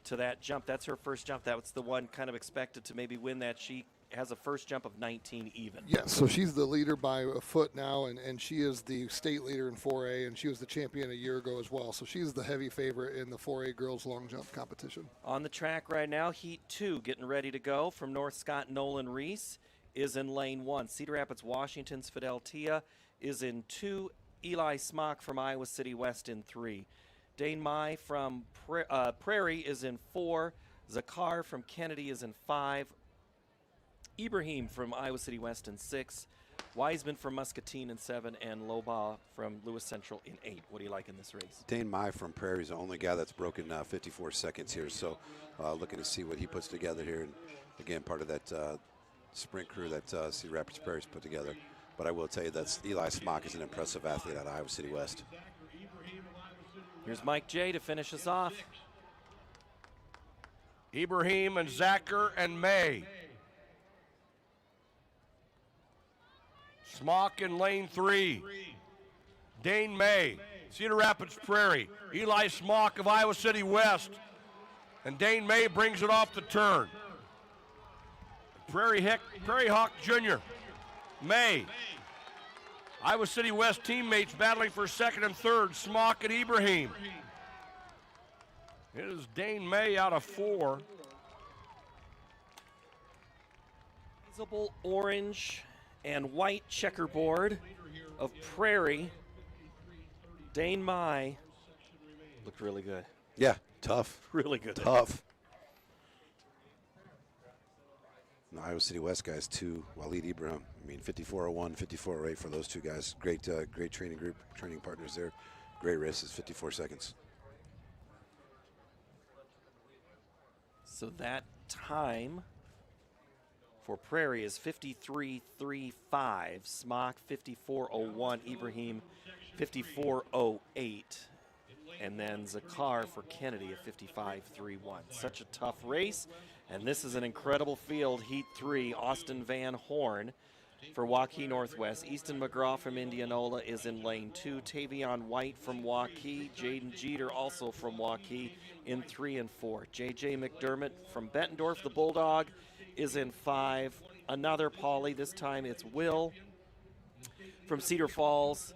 to that jump. That's her first jump. That was the one kind of expected to maybe win that. She has a first jump of 19 even. Yes, so she's the leader by a foot now, and she is the state leader in 4A, and she was the champion a year ago as well. So she's the heavy favorite in the 4A girls long jump competition. On the track right now, Heat 2 getting ready to go. From North Scott, Nolan Reese is in lane 1. Cedar Rapids, Washington's Fidel Tia is in 2. Eli Smock from Iowa City West in 3. Dane Mai from Prairie is in 4. Zakar from Kennedy is in 5. Ibrahim from Iowa City West in 6. Wiseman from Muscatine in 7. And Loba from Lewis Central in 8. What do you like in this race? Dane Mai from Prairie is the only guy that's broken 54 seconds here. So looking to see what he puts together here. And again, part of that sprint crew that Cedar Rapids Prairie's put together. But I will tell you that Eli Smock is an impressive athlete out of Iowa City West. Here's Mike J. to finish us off. Ibrahim and Zacher and May. Smock in lane 3. Dane May, Cedar Rapids Prairie. Eli Smock of Iowa City West. And Dane May brings it off the turn. Prairie Hawk Jr. May. Iowa City West teammates battling for second and third. Smock and Ibrahim. It is Dane May out of 4. Visible orange and white checkerboard of Prairie. Dane Mai looked really good. Yeah, tough. Really good. Tough. The Iowa City West guys too. Waleed Ibrahim. I mean, 54.01, 54.08 for those two guys. Great training group, training partners there. Great races, 54 seconds. So that time for Prairie is 53.35. Smock 54.01. Ibrahim 54.08. And then Zakar for Kennedy at 55.31. Such a tough race. And this is an incredible field. Heat 3, Austin Van Horn for Waukee Northwest. Easton McGraw from Indianola is in lane 2. Tavion White from Waukee. Jaden Jeter also from Waukee in 3 and 4. J.J. McDermott from Bettendorf, the Bulldog, is in 5. Another Pauli, this time it's Will from Cedar Falls.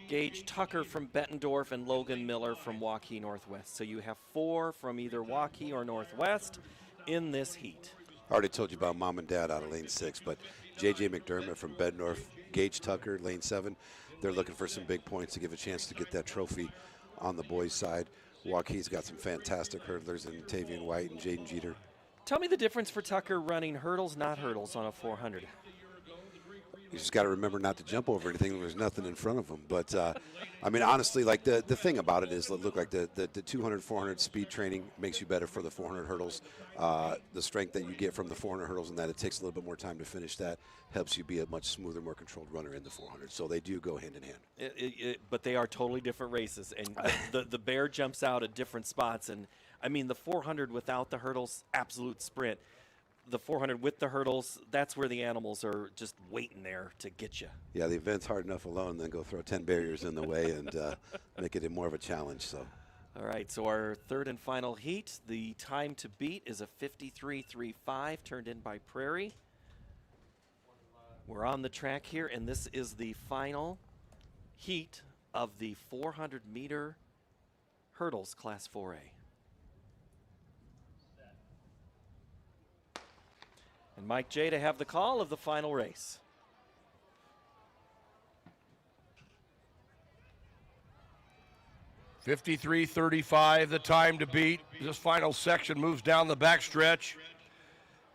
Gage Tucker from Bettendorf and Logan Miller from Waukee Northwest. So you have 4 from either Waukee or Northwest in this heat. I already told you about Mom and Dad out of lane 6, but J.J. McDermott from Bettendorf, Gage Tucker, lane 7, they're looking for some big points to give a chance to get that trophy on the boys' side. Waukee's got some fantastic hurdlers in Tavion White and Jaden Jeter. Tell me the difference for Tucker running hurdles, not hurdles on a 400. You just got to remember not to jump over anything. There's nothing in front of them. But, I mean, honestly, like the thing about it is, look, like the 200, 400 speed training makes you better for the 400 hurdles. The strength that you get from the 400 hurdles and that it takes a little bit more time to finish that helps you be a much smoother, more controlled runner in the 400. So they do go hand in hand. But they are totally different races. And the bear jumps out at different spots. And, I mean, the 400 without the hurdles, absolute sprint. The 400 with the hurdles, that's where the animals are just waiting there to get you. Yeah, the event's hard enough alone, then go throw 10 barriers in the way and make it more of a challenge. So, all right, so our third and final heat, the time to beat is a 53.35, turned in by Prairie. We're on the track here, and this is the final heat of the 400-meter hurdles, Class 4A. And Mike J. to have the call of the final race. (53.35) the time to beat. This final section moves down the backstretch.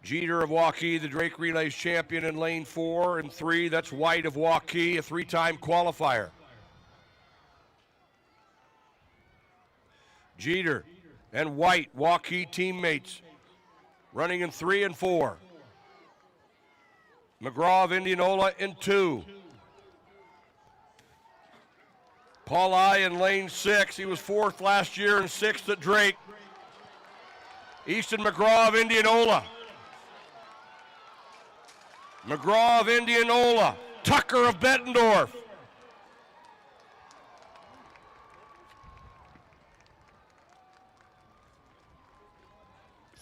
Jeter of Waukee, the Drake Relays champion in lane 4 and 3. That's White of Waukee, a 3-time qualifier. Jeter and White, Waukee teammates, running in 3 and 4. McGraw of Indianola in 2. Paul I in lane 6. He was 4th last year and 6th at Drake. Easton McGraw of Indianola. McGraw of Indianola. Tucker of Bettendorf.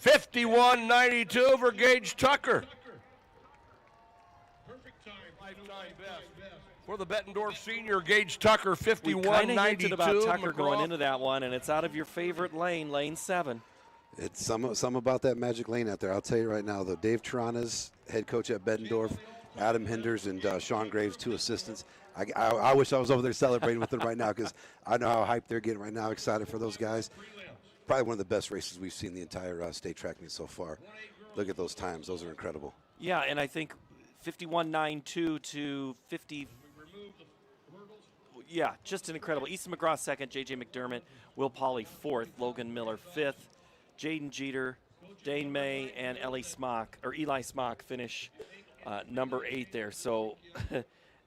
(51.92) for Gage Tucker. For the Bettendorf senior, Gage Tucker, 51.92. We kind of hinted about Tucker going into that one, and it's out of your favorite lane, lane 7. It's some about that magic lane out there. I'll tell you right now, though. Dave Tarana's head coach at Bettendorf, Adam Hinders, and Sean Graves, 2 assistants. I wish I was over there celebrating with them right now because I know how hyped they're getting right now, excited for those guys. Probably one of the best races we've seen the entire state track meet so far. Look at those times. Those are incredible. Yeah, and I think 51.92 to 50. Yeah, just an incredible. Easton McGraw 2nd, J.J. McDermott, Will Pauley 4th, Logan Miller 5th, Jaden Jeter, Dane May, and Eli Smock finish number 8 there. So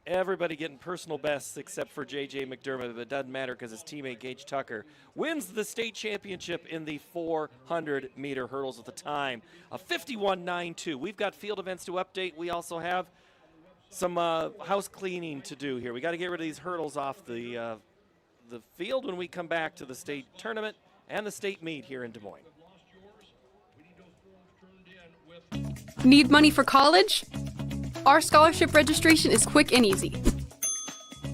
everybody getting personal bests except for J.J. McDermott, but it doesn't matter because his teammate Gage Tucker wins the state championship in the 400-meter hurdles at the time of 51.92. We've got field events to update. We also have some house cleaning to do here. We got to get rid of these hurdles off the field when we come back to the state tournament and the state meet here in Des Moines. Need money for college? Our scholarship registration is quick and easy.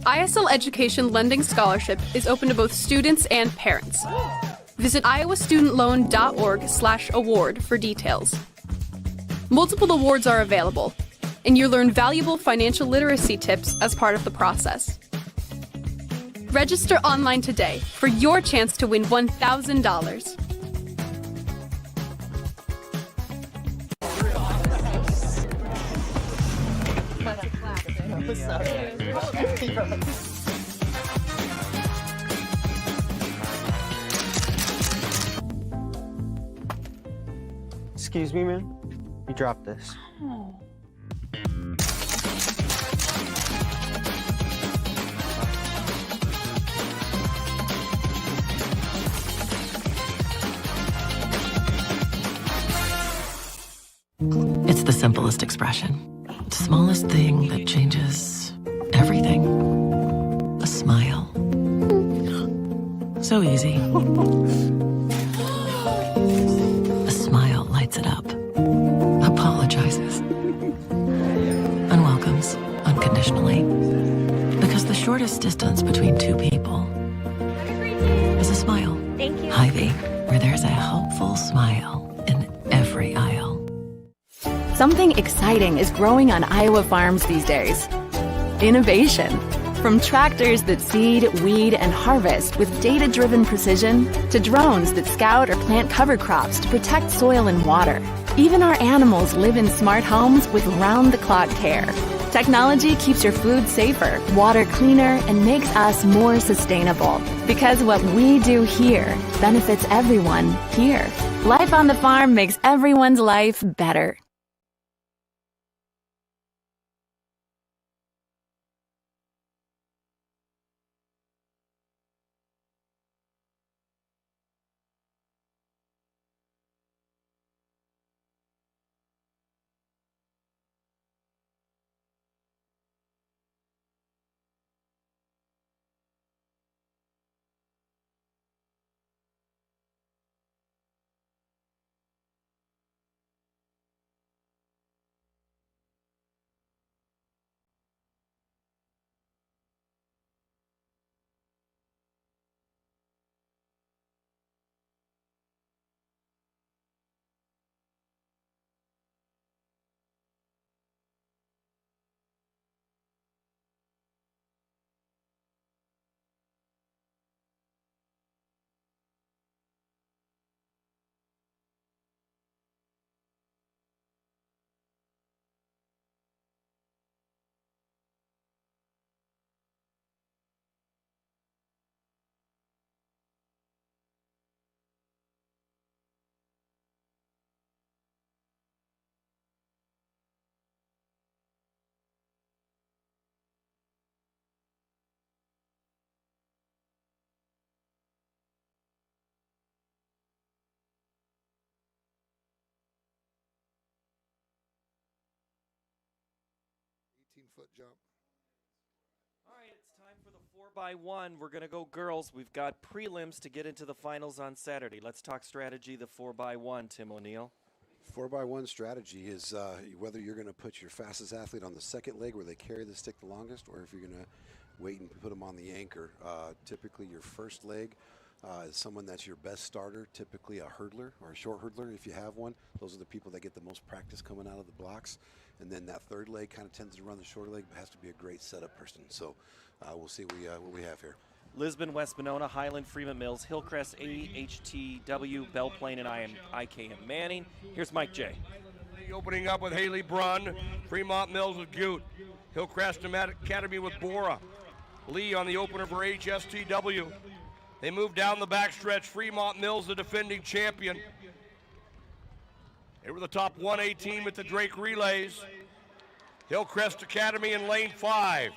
ISL Education Lending Scholarship is open to both students and parents. Visit iowastudentloan.org/award for details. Multiple awards are available, and you learn valuable financial literacy tips as part of the process. Register online today for your chance to win $1,000. Excuse me, ma'am. You dropped this. Oh. It's the simplest expression. The smallest thing that changes everything. A smile. So easy. A smile lights it up. Apologizes. And welcomes unconditionally. Because the shortest distance between two people is a smile. Thank you. Hy-Vee, where there's a helpful smile in every aisle. Something exciting is growing on Iowa farms these days. Innovation. From tractors that seed, weed, and harvest with data-driven precision to drones that scout or plant cover crops to protect soil and water. Even our animals live in smart homes with round-the-clock care. Technology keeps your food safer, water cleaner, and makes us more sustainable. Because what we do here benefits everyone here. Life on the farm makes everyone's life better. Foot jump. All right, it's time for the 4x1. We're going to go girls. We've got prelims to get into the finals on Saturday. Let's talk strategy, the 4x1, Tim O'Neill. 4x1 strategy is whether you're going to put your fastest athlete on the second leg where they carry the stick the longest, or if you're going to wait and put them on the anchor. Typically, your first leg is someone that's your best starter, typically a hurdler or a short hurdler if you have one. Those are the people that get the most practice coming out of the blocks. And then that third leg kind of tends to run the shorter leg, but has to be a great setup person. So we'll see what we have here. Lisbon, West Monona, Highland, Freeman Mills, Hillcrest, AHTW, Belle Plaine, and IKM Manning. Here's Mike J. Opening up with Haley Brunn, Fremont Mills with Gute, Hillcrest Academy with Bora, Lee on the opener for HSTW. They move down the backstretch. Fremont Mills, the defending champion. They were the top 1A team at the Drake Relays. Hillcrest Academy in lane 5.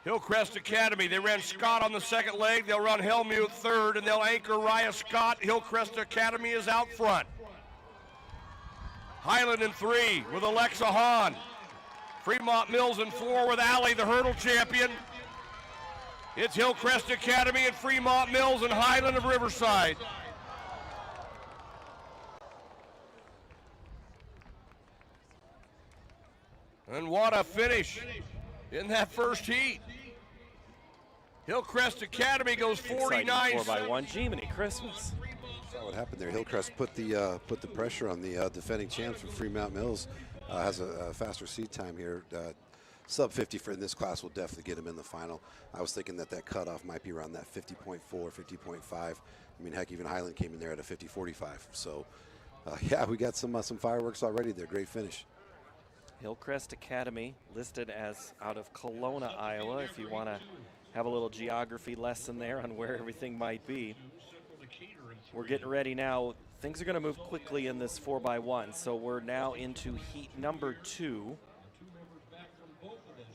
Hillcrest Academy, they ran Scott on the second leg. They'll run Helmuth third, and they'll anchor Raya Scott. Hillcrest Academy is out front. Highland in 3 with Alexa Hahn. Fremont Mills in 4 with Allie, the hurdle champion. It's Hillcrest Academy and Fremont Mills and Highland of Riverside. And what a finish in that first heat. Hillcrest Academy goes 49. 4x1, Jiminy Christmas. Saw what happened there. Hillcrest put the pressure on the defending champs from Fremont Mills. Has a faster seat time here. Sub 50 for in this class will definitely get him in the final. I was thinking that cutoff might be around that 50.4, 50.5. I mean, heck, even Highland came in there at a 50.45. So, yeah, we got some fireworks already there. Great finish. Hillcrest Academy listed as out of Kelowna, Iowa, if you want to have a little geography lesson there on where everything might be. We're getting ready now. Things are going to move quickly in this 4x1, so we're now into heat number 2.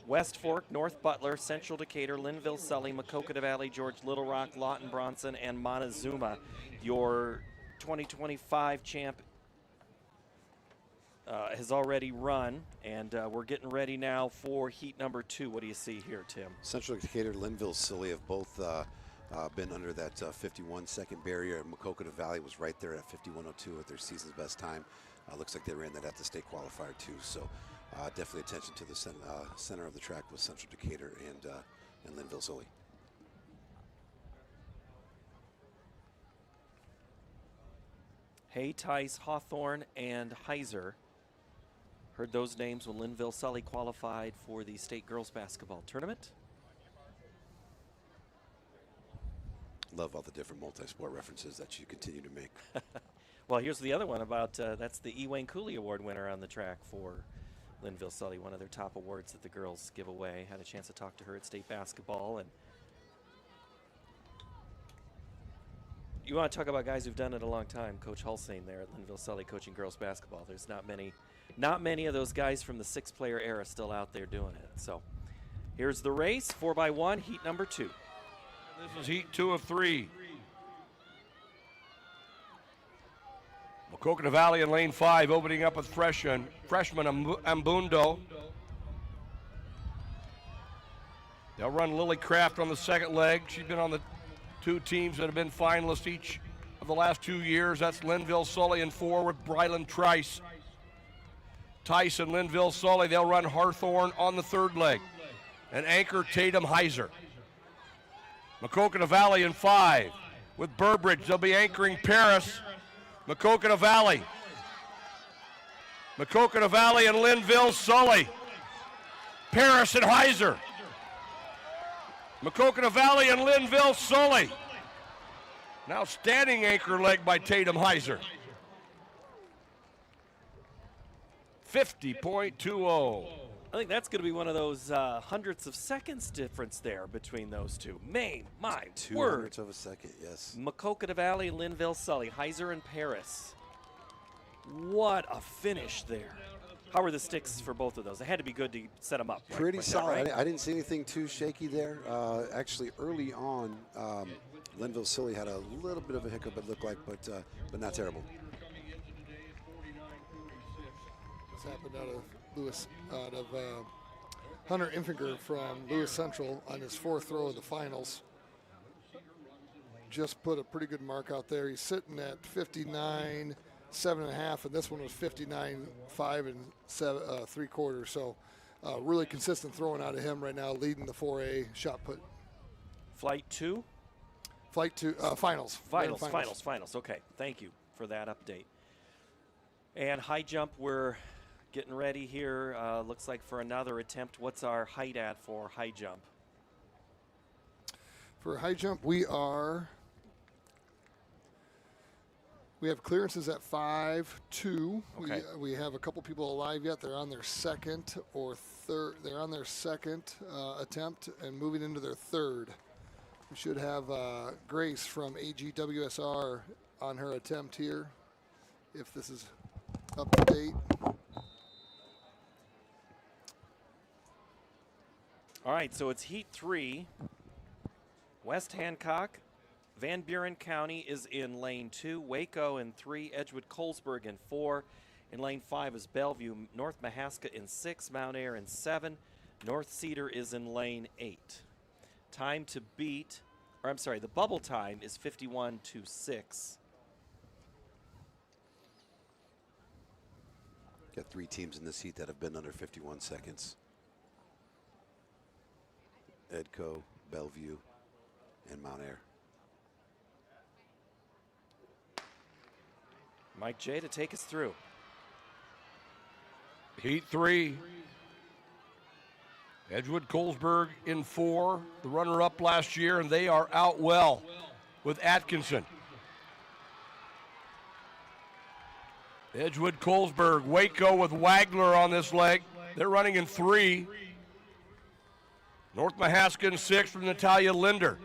West Fork, North Butler, Central Decatur, Linville, Sully, Maquoketa Valley, George Little Rock, Lawton, Bronson, and Montezuma. Your 2025 champ has already run, and we're getting ready now for heat number 2. What do you see here, Tim? Central Decatur, Linville, Sully have both been under that 51 second barrier. Maquoketa Valley was right there at 51.02 at their season's best time. Looks like they ran that at the state qualifier too. So definitely attention to the center of the track with Central Decatur and Linville, Sully. Hay, Tice, Hawthorne, and Heiser. Heard those names when Linville Sully qualified for the state girls basketball tournament. Love all the different multi-sport references that you continue to make. Well, here's the other one about, that's the E. Wayne Cooley Award winner on the track for Linville Sully, one of their top awards that the girls give away. Had a chance to talk to her at state basketball. And you want to talk about guys who've done it a long time. Coach Hulsane there at Linville Sully coaching girls basketball. There's not many of those guys from the 6-player era still out there doing it. So here's the race, 4x1, heat number 2. This is heat 2 of 3. Coconut Valley in lane 5, opening up with freshman Ambundo. They'll run Lily Kraft on the second leg. She's been on the 2 teams that have been finalists each of the last 2 years. That's Linville Sully in 4 with Brylan Trice. Tice and Linville Sully, they'll run Hawthorne on the third leg. And anchor Tatum Heiser. Coconut Valley in 5 with Burbridge. They'll be anchoring Paris. Coconut Valley and Linville Sully. Paris and Heiser. Coconut Valley and Linville Sully. An outstanding anchor leg by Tatum Heiser. 50.20. I think that's going to be one of those hundredths of seconds difference there between those two. My 2 word. hundredths of a second, yes. Coconut Valley, Linville Sully, Heiser and Paris. What a finish there. How were the sticks for both of those? They had to be good to set them up. Pretty solid. Right? I didn't see anything too shaky there. Actually, early on, Linville Sully had a little bit of a hiccup, it looked like, but not terrible. This happened out of Hunter Infinger from Lewis Central on his 4th throw of the finals. Just put a pretty good mark out there. He's sitting at 59, 7.5, and this one was 59, 5 and 3/4. So really consistent throwing out of him right now, leading the 4A shot put. Flight 2? Flight 2, finals. Finals. Okay, thank you for that update. And high jump, we're getting ready here. Looks like for another attempt. What's our height at for high jump? For high jump, we have clearances at 5.2. Okay. We have a couple people alive yet. They're on their second or third. They're on their second attempt and moving into their third. We should have Grace from AGWSR on her attempt here, if this is up to date. All right, so it's heat 3. West Hancock, Van Buren County is in lane 2, Waco in 3, Edgewood-Colesburg in 4. In lane 5 is Bellevue, North Mahaska in 6, Mount Ayr in 7. North Cedar is in lane 8. Time to beat, or I'm sorry, the bubble time is 51.26. Got 3 teams in this heat that have been under 51 seconds. Edco, Bellevue, and Mount Ayr. Mike J to take us through. Heat 3. Edgewood-Colesburg in 4, the runner-up last year, and they are out well with Atkinson. Edgewood-Colesburg, Waco with Wagler on this leg. They're running in 3. North Mahaska in 6 from Natalia Linder.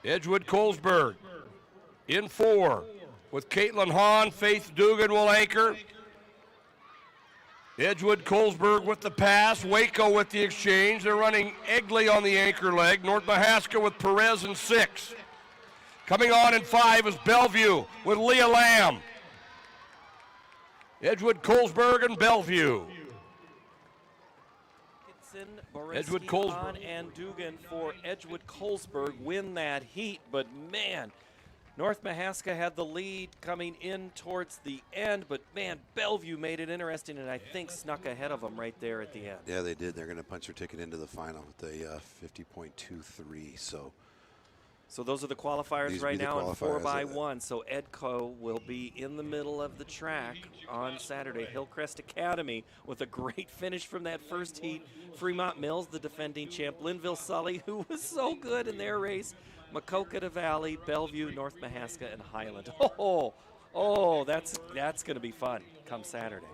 Edgewood-Colesburg in 4 with Caitlin Hahn. Faith Dugan will anchor. Edgewood-Colesburg with the pass. Waco with the exchange. They're running Egley on the anchor leg. North Mahaska with Perez in 6. Coming on in 5 is Bellevue with Leah Lamb. Edgewood-Colesburg and Bellevue. Edgewood-Colesburg, Hahn and Dugan for Edgewood-Colesburg win that heat, but man, North Mahaska had the lead coming in towards the end, but man, Bellevue made it interesting and I think snuck ahead of them right there at the end. Yeah, they did. They're going to punch their ticket into the final with a 50.23. So those are the qualifiers right now in 4x1. So Edco will be in the middle of the track on Saturday. Hillcrest Academy with a great finish from that first heat. Fremont Mills, the defending champ. Linville Sully, who was so good in their race. Maquoketa Valley, Bellevue, North Mahaska, and Highland. Oh, that's going to be fun come Saturday.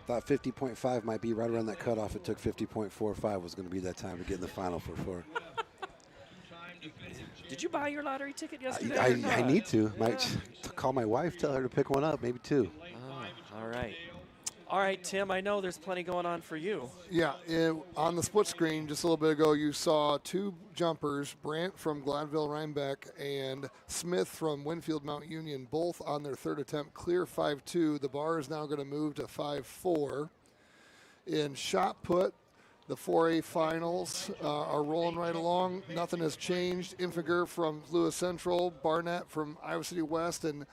Thought 50.5 might be right around that cutoff. It took 50.45 was going to be that time to get in the final for 4. Did you buy your lottery ticket yesterday? I need to. Might call my wife, tell her to pick one up, maybe 2. All right. All right, Tim, I know there's plenty going on for you. Yeah, on the split screen just a little bit ago, you saw 2 jumpers, Brandt from Gladville Rhinebeck and Smith from Winfield Mount Union, both on their 3rd attempt, clear 5.2. The bar is now going to move to 5.4. In shot put, the 4A finals are rolling right along. Nothing has changed. Infiger from Lewis Central, Barnett from Iowa City West, and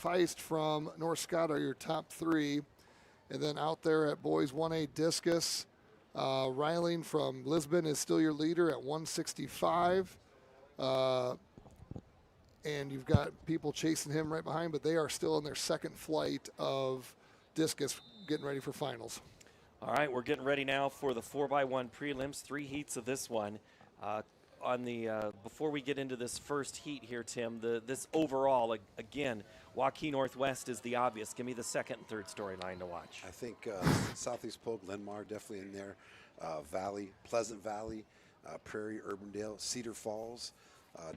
Feist from North Scott are your top 3. And then out there at boys 1A discus, Reiling from Lisbon is still your leader at 165. And you've got people chasing him right behind, but they are still in their 2nd flight of discus getting ready for finals. All right, we're getting ready now for the 4x1 prelims, 3 heats of this one. Before we get into this first heat here, Tim, this overall, again, Waukee Northwest is the obvious. Give me the 2nd and 3rd storyline to watch. I think Southeast Polk, Linmar definitely in there. Valley, Pleasant Valley, Prairie, Urbandale, Cedar Falls,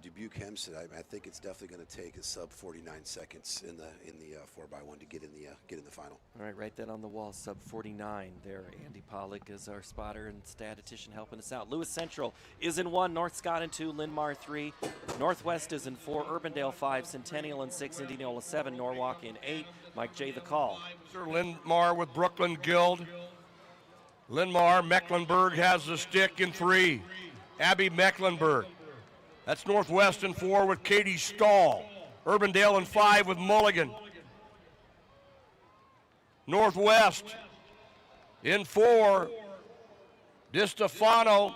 Dubuque, Hempstead. I think it's definitely going to take a sub 49 seconds in the 4x1 to get in the final. All right, write that on the wall, sub 49 there. Andy Pollock is our spotter and statistician helping us out. Lewis Central is in 1, North Scott in 2, Linmar 3, Northwest is in 4, Urbandale 5, Centennial in 6, Indianola 7, Norwalk in 8. Mike J. the call. Sir Linmar with Brooklyn Guild. Linmar, Mecklenburg has the stick in 3. Abby Mecklenburg. That's Northwest in 4 with Katie Stahl. Urbandale in 5 with Mulligan. Northwest in 4, DiStefano.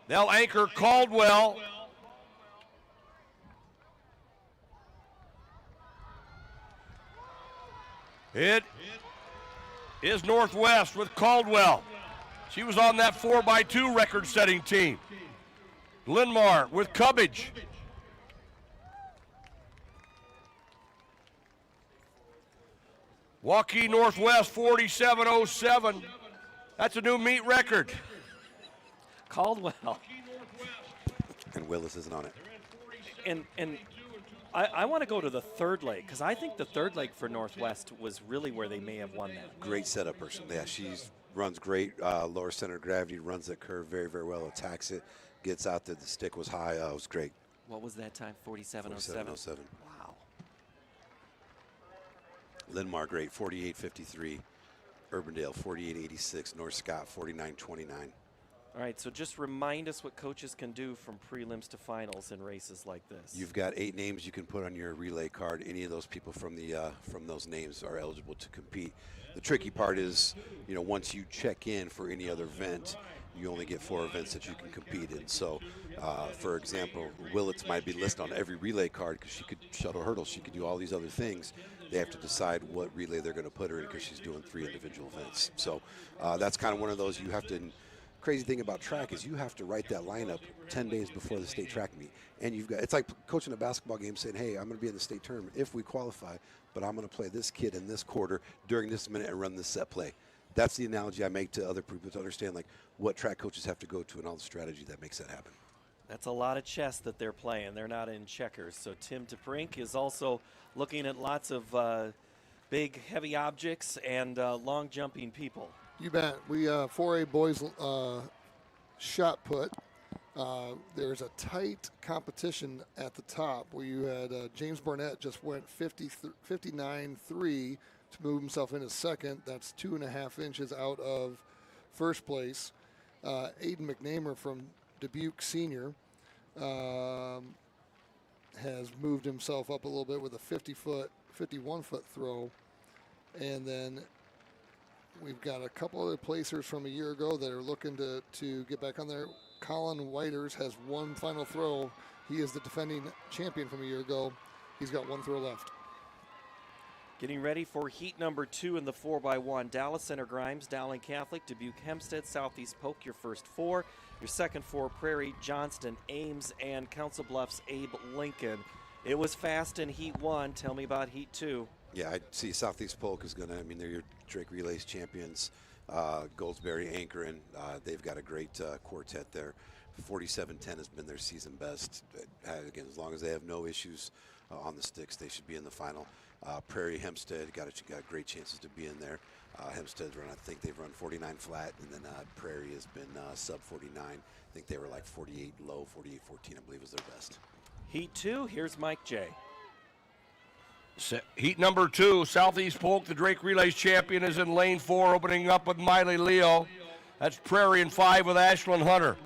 They'll anchor Caldwell. It is Northwest with Caldwell. She was on that 4x2 record-setting team. Linmar with Cubbage. Waukee Northwest 47.07. That's a new meet record. Caldwell. And Willis isn't on it. And I want to go to the 3rd leg because I think the 3rd leg for Northwest was really where they may have won that. Great setup person. Yeah, she runs great. Lower center of gravity, runs that curve very, very well, attacks it. Gets out there, the stick was high. It was great. What was that time? 47.07. 47.07. Wow. Linmar, great, 48.53. Urbandale, 48.86. North Scott, 49.29. All right, so just remind us what coaches can do from prelims to finals in races like this. You've got 8 names you can put on your relay card. Any of those people from those names are eligible to compete. The tricky part is, once you check in for any other event, you only get 4 events that you can compete in. So, for example, Willits might be listed on every relay card because she could shuttle hurdles. She could do all these other things. They have to decide what relay they're going to put her in because she's doing 3 individual events. So that's kind of one of those you have to. Crazy thing about track is you have to write that lineup 10 days before the state track meet. And it's like coaching a basketball game saying, hey, I'm going to be in the state tournament if we qualify, but I'm going to play this kid in this quarter during this minute and run this set play. That's the analogy I make to other people to understand what track coaches have to go to and all the strategy that makes that happen. That's a lot of chess that they're playing. They're not in checkers. So Tim DeBrink is also looking at lots of big, heavy objects and long jumping people. You bet. We 4A boys shot put. There's a tight competition at the top where you had James Barnett just went 59.3 to move himself into 2nd. That's 2.5 inches out of 1st place. Aiden McNamer from Dubuque Senior has moved himself up a little bit with a 51-foot throw. And then we've got a couple other placers from a year ago that are looking to get back on there. Colin Whiters has 1 final throw. He is the defending champion from a year ago. He's got 1 throw left. Getting ready for heat number 2 in the 4x1. Dallas Center Grimes, Dowling Catholic, Dubuque Hempstead, Southeast Polk, your first 4. Your second 4, Prairie, Johnston, Ames, and Council Bluffs, Abe Lincoln. It was fast in heat 1. Tell me about heat 2. Yeah, I see Southeast Polk is going to, I mean, they're your Drake Relays champions. Goldsberry anchoring. They've got a great quartet there. 47-10 has been their season best. Again, as long as they have no issues on the sticks, they should be in the final. Prairie Hempstead got great chances to be in there. Hempstead's run, I think they've run 49 flat, and then Prairie has been sub 49. I think they were like 48 low, 48-14, I believe was their best. Heat 2, here's Mike J. Heat number 2, Southeast Polk, the Drake Relays champion, is in lane 4, opening up with Miley Leo. That's Prairie in 5 with Ashlyn Hunter.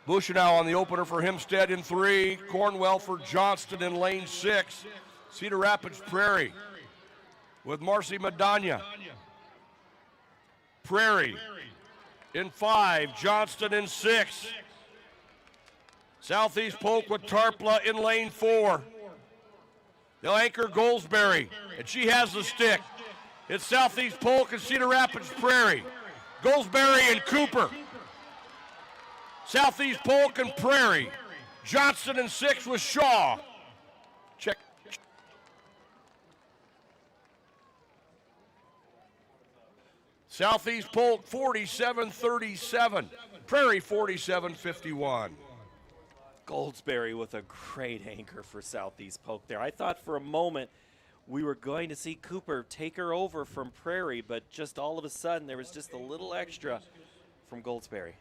Bushenau on the opener for Hempstead in 3. Cornwell for Johnston in lane 6. Cedar Rapids Prairie with Marcy Madonna. Prairie in 5, Johnston in 6. Southeast Polk with Tarpla in lane 4. They'll anchor Goldsberry, and she has the stick. It's Southeast Polk and Cedar Rapids Prairie. Goldsberry and Cooper. Southeast Polk and Prairie. Johnston in 6 with Shaw. Check. Southeast Polk 47-37. Prairie 47-51. Goldsberry with a great anchor for Southeast Polk there. I thought for a moment we were going to see Cooper take her over from Prairie, but just all of a sudden there was just a little extra from Goldsberry.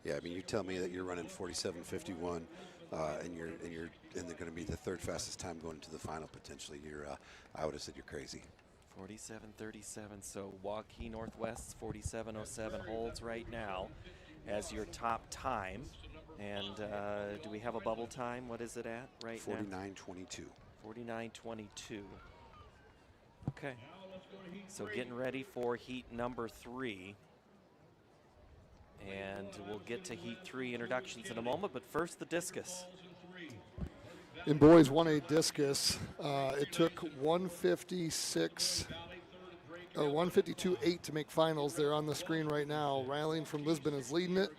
Yeah, I mean, you tell me that you're running 47.51, and they're going to be the third fastest time going into the final potentially. I would have said you're crazy. 47.37. So Waukee Northwest's 47.07 holds right now as your top time. And do we have a bubble time? What is it at right now? 49.22. 49.22. Okay. So getting ready for heat number 3. And we'll get to heat 3 introductions in a moment, but first the discus. In boys 1A discus, it took 152.8 to make finals. They're on the screen right now. Ryling from Lisbon is leading it.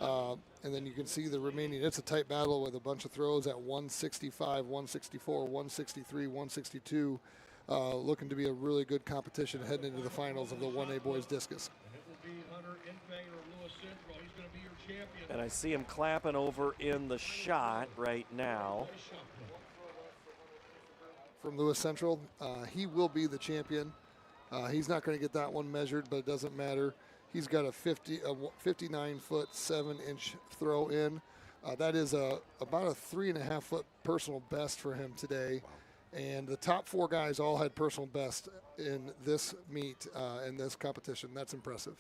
And then you can see the remaining. It's a tight battle with a bunch of throws at 165, 164, 163, 162. Looking to be a really good competition heading into the finals of the 1A boys discus. And I see him clapping over in the shot right now. From Lewis Central, he will be the champion. He's not going to get that one measured, but it doesn't matter. He's got a 59-foot, 7-inch throw in. That is about a 3.5-foot personal best for him today. And the top 4 guys all had personal best in this meet, in this competition. That's impressive.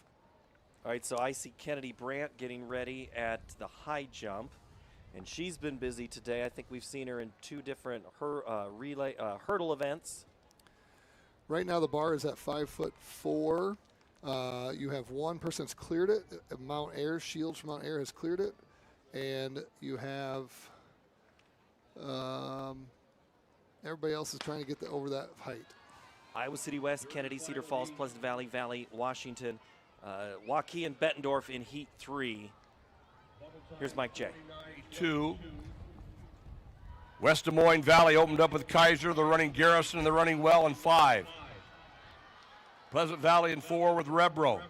All right, so I see Kennedy Brandt getting ready at the high jump, and she's been busy today. I think we've seen her in 2 different hurdle events. Right now the bar is at 5'4". You have one person that's cleared it. Mount Air, Shields from Mount Air has cleared it. And you have everybody else is trying to get over that height. Iowa City West, Kennedy, Cedar Falls, Pleasant Valley, Valley, Washington, Waukee and Bettendorf in heat 3. Here's Mike J. 2. West Des Moines Valley opened up with Kaiser. They're running Garrison, and they're running well in 5. Pleasant Valley in 4 with Rebro.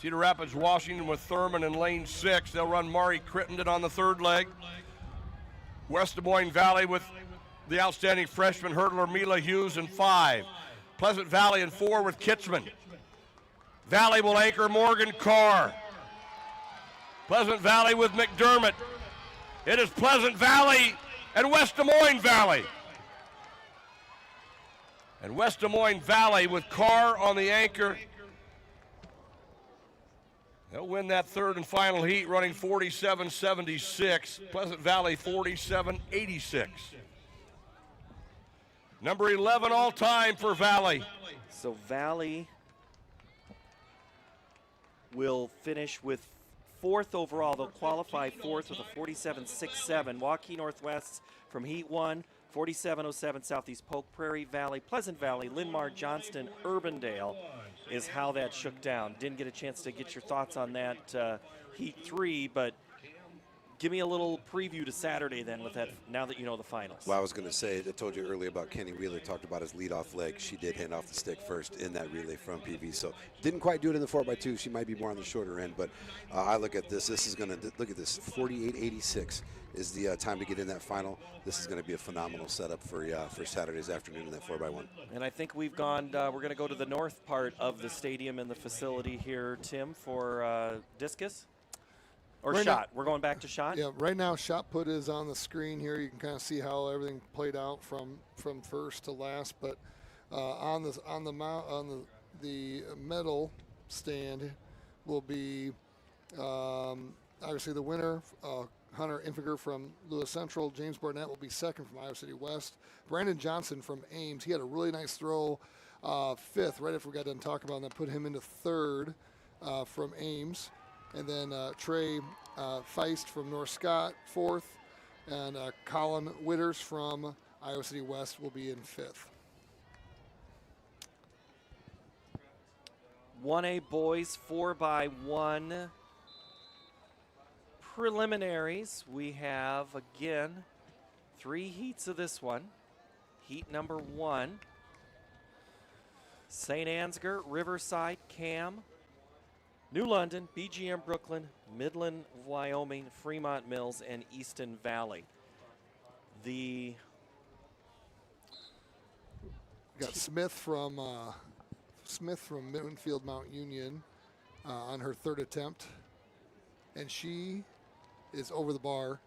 Cedar Rapids, Washington with Thurman in lane 6. They'll run Mari Crittenden on the 3rd leg. West Des Moines Valley with the outstanding freshman hurdler Mila Hughes in 5. Pleasant Valley in 4 with Kitzman. Valley will anchor Morgan Carr. Pleasant Valley with McDermott. It is Pleasant Valley and West Des Moines Valley. And West Des Moines Valley with Carr on the anchor. They'll win that 3rd and final heat running 47.76. Pleasant Valley 47.86. Number 11 all time for Valley. So Valley will finish with 4th overall. They'll qualify 4th with a 47.67. Waukee Northwest from heat 1, 47.07. Southeast Polk, Prairie Valley, Pleasant Valley, Linn-Mar, Johnston, Urbandale is how that shook down. Didn't get a chance to get your thoughts on that heat 3, but give me a little preview to Saturday then with that, now that you know the finals. Well, I was going to say, I told you earlier about Kenny Wheeler, talked about his leadoff leg. She did hand off the stick first in that relay from PV. So didn't quite do it in the 4x2. She might be more on the shorter end, but I look at this. This is going to, look at this, 48.86 is the time to get in that final. This is going to be a phenomenal setup for Saturday's afternoon in that 4x1. And I think we've gone, we're going to go to the north part of the stadium and the facility here, Tim, for discus. Or right shot. Now, we're going back to shot? Yeah, right now shot put is on the screen here. You can kind of see how everything played out from first to last. But on the medal stand will be obviously the winner, Hunter Infiger from Lewis Central. James Barnett will be second from Iowa City West. Brandon Johnson from Ames. He had a really nice throw, fifth, right after we got done talking about that, put him into third from Ames. And then Trey Feist from North Scott, fourth. And Colin Witters from Iowa City West will be in fifth. 1A boys 4x1 preliminaries. We have, again, 3 heats of this one. Heat number 1. St. Ansgar, Riverside, Cam, New London, BGM Brooklyn, Midland, Wyoming, Fremont Mills, and Easton Valley. The got Smith from Winfield Mount Union on her third attempt, and she is over the bar.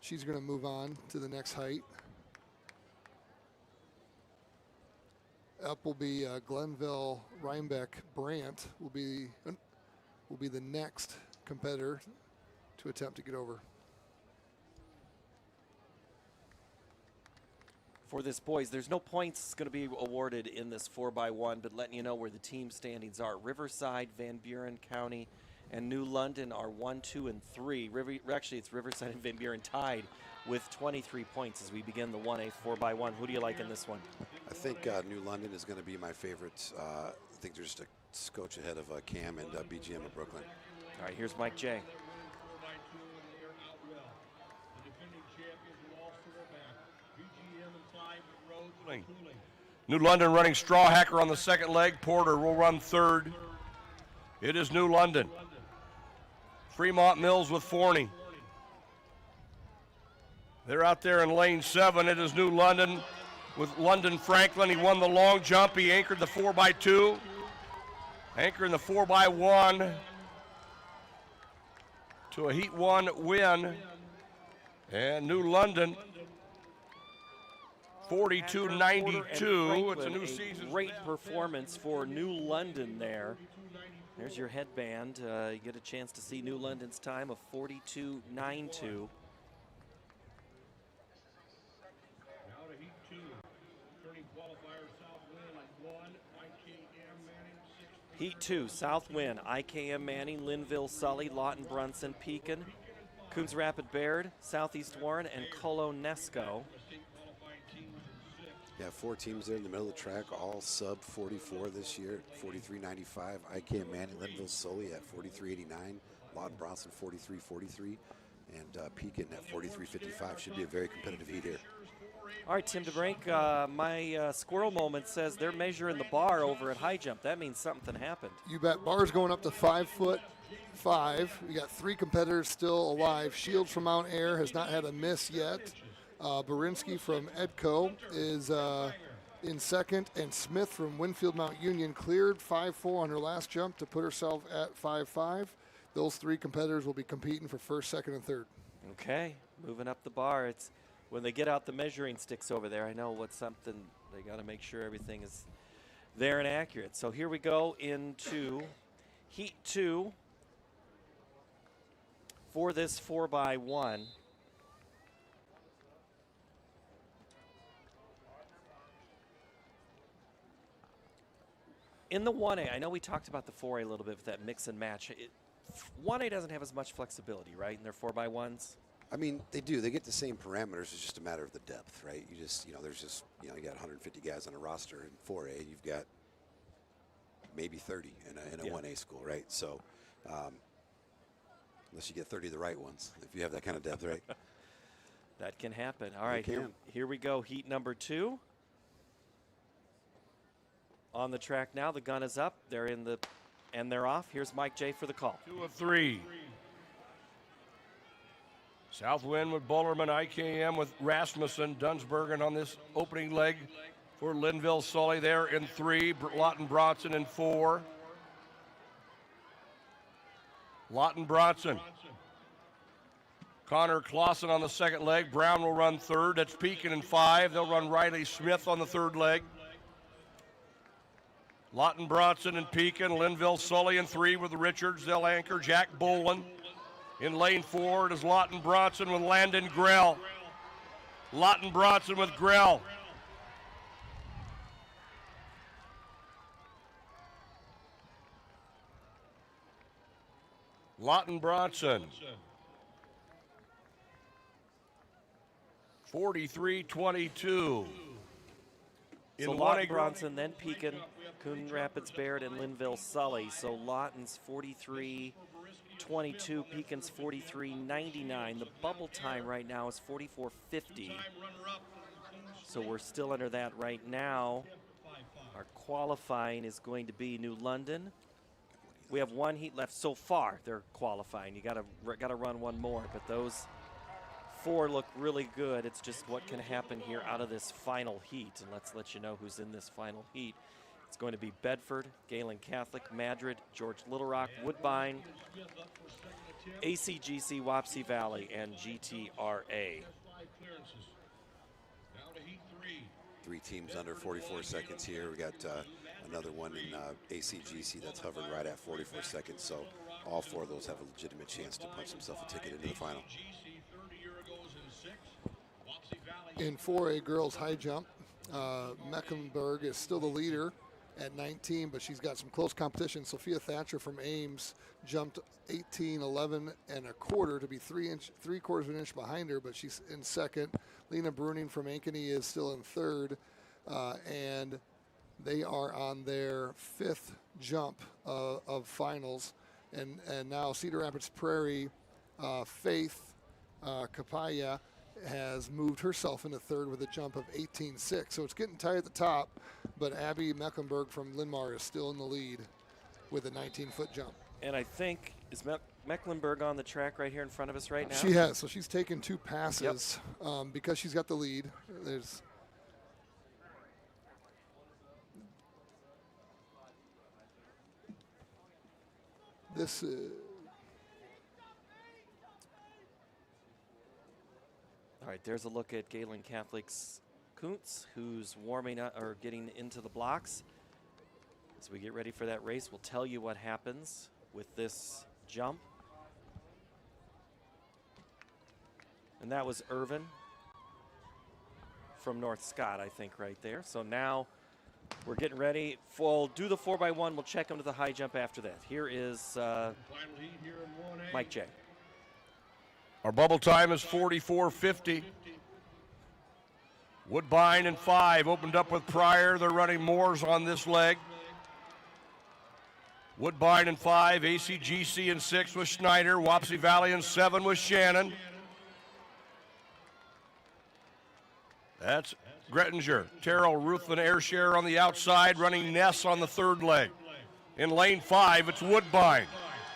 She's going to move on to the next height. Up will be Glenville Rhinebeck Brandt will be the next competitor to attempt to get over. For this boys, there's no points going to be awarded in this 4x1, but letting you know where the team standings are. Riverside, Van Buren County, and New London are 1, 2, and 3. Actually, it's Riverside and Van Buren tied with 23 points as we begin the 1A 4x1. Who do you like in this one? I think New London is going to be my favorite. I think they're just a scotch ahead of Cam and BGM of Brooklyn. All right, here's Mike J. New London running straw hacker on the second leg. Porter will run third. It is New London. Fremont Mills with Forney. They're out there in lane 7. It is New London with London Franklin. He won the long jump. He anchored the 4x2. Anchoring the 4x1 to a Heat 1 win. And New London 42.92. It's a new season. Great performance for New London there. There's your headband. You get a chance to see New London's time of 42.92. Heat 2, South Wind, IKM Manning, Linville, Sully, Lawton, Brunson, Pekin, Coons Rapid Baird, Southeast Warren, and Colonesco. Yeah, 4 teams there in the middle of the track, all sub 44 this year, 43.95. IKM Manning, Linville, Sully at 43.89. Lawton, Brunson, 43.43. And Pekin at 43.55. Should be a very competitive heat here. All right, Tim DeBrink, my squirrel moment says they're measuring the bar over at high jump. That means something happened. You bet. Bar's going up to 5'5". We got 3 competitors still alive. Shields from Mount Air has not had a miss yet. Barinsky from Edco is in second, and Smith from Winfield Mount Union cleared 5'4" on her last jump to put herself at 5'5". Those 3 competitors will be competing for first, second, and third. Okay, moving up the bar. It's when they get out the measuring sticks over there, I know what's something, they got to make sure everything is there and accurate. So here we go into Heat 2 for this 4x1. In the 1A, I know we talked about the 4A a little bit with that mix and match. 1A doesn't have as much flexibility, right, in their 4x1s? I mean, they do. They get the same parameters. It's just a matter of the depth, right? You just, there's just, you got 150 guys on a roster. In 4A, you've got maybe 30 in a 1A school, right? So Unless you get 30 of the right ones, if you have that kind of depth, right? That can happen. All right, can. here we go. Heat number 2. On the track now. The gun is up. They're in the, and they're off. Here's Mike J for the call. 2 of 3. Southwind with Bullerman, IKM with Rasmussen, Dunsbergen on this opening leg for Linville Sully there in 3, Lawton Bronson in 4. Lawton Bronson. Connor Clausen on the second leg. Brown will run third. That's Pekin in 5. They'll run Riley Smith on the third leg. Lawton Bronson and Pekin. Linville Sully in 3 with the Richards. They'll anchor Jack Bolin. In lane 4, it is Lawton Bronson with Landon Grell. Lawton Bronson with Grell. Lawton Bronson. 43-22. So Lawton Bronson, then Pekin, Coon Rapids Baird, and Linville Sully. So Lawton's 43-22, Pekin's 43-99. The bubble time right now is 44:50. So we're still under that right now. Our qualifying is going to be New London. We have 1 heat left so far. They're qualifying. You gotta run 1 more, but those 4 look really good. It's just what can happen here out of this final heat. And let's let you know who's in this final heat. It's going to be Bedford, Galen Catholic, Madrid, George Little Rock, Woodbine, ACGC, Wapsie Valley, and GTRA. 3 teams under 44 seconds here. We got another one in ACGC that's hovering right at 44 seconds. So all 4 of those have a legitimate chance to punch themselves a ticket into the final. In 4A girls high jump, Mecklenburg is still the leader at 19, but she's got some close competition. Sophia Thatcher from Ames jumped 18-11 and a quarter to be 3/4 of an inch behind her, but she's in second. Lena Bruning from Ankeny is still in third, and they are on their 5th jump of finals. And now Cedar Rapids Prairie, Faith Kapaya has moved herself into third with a jump of 18.6. So it's getting tight at the top, but Abby Mecklenburg from Linmar is still in the lead with a 19-foot jump. And I think, is Mecklenburg on the track right here in front of us right now? She has. So she's taken 2 passes because she's got the lead. There's this. All right, there's a look at Galen Catholic's Kuntz, who's warming up or getting into the blocks. As we get ready for that race, we'll tell you what happens with this jump. And that was Irvin from North Scott, I think, right there. So now we're getting ready. We'll do the 4x1. We'll check them to the high jump after that. Here is Mike J. Our bubble time is 44:50. Woodbine in 5, opened up with Pryor. They're running Moores on this leg. Woodbine in 5, ACGC in 6 with Schneider. Wapsie Valley in 7 with Shannon. That's Grettinger. Terrell, Ruthven Airshare on the outside, running Ness on the third leg. In lane 5, it's Woodbine.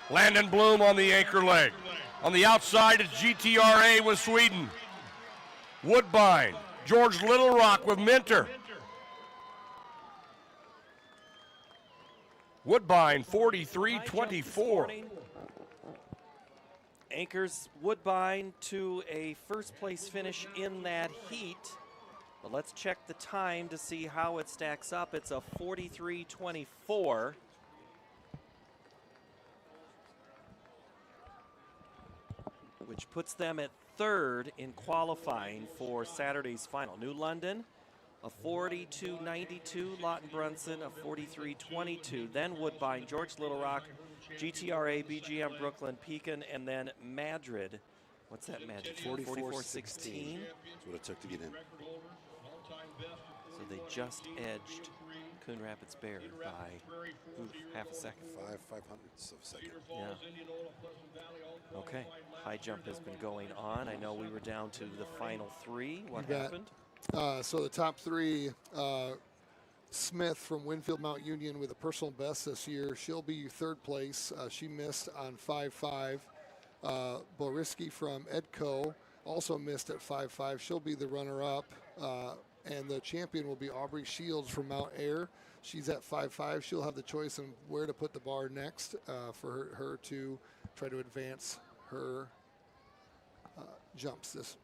Landon Bloom on the anchor leg. On the outside, it's GTRA with Sweden. Woodbine. George Little Rock with Minter. Woodbine, 43-24. Anchors Woodbine to a first place finish in that heat. But let's check the time to see how it stacks up. It's a 43-24. Which puts them at third in qualifying for Saturday's final. New London, a 42-92. Lawton Brunson, a 43-22. Then Woodbine, George Little Rock, GTRA, BGM Brooklyn, Pekin, and then Madrid. What's that, Madrid? 44-16. That's what it took to get in. So they just edged Coon Rapids Bear by half a second. 5/500ths of a second. Yeah. Okay. High jump has been going on. I know we were down to the final three. What happened? So the top three, Smith from Winfield Mount Union with a personal best this year. She'll be third place. She missed on 5.5. Boriski from Edco also missed at 5.5. She'll be the runner-up. And the champion will be Aubrey Shields from Mount Air. She's at 5.5. She'll have the choice on where to put the bar next for her to try to advance her jumps.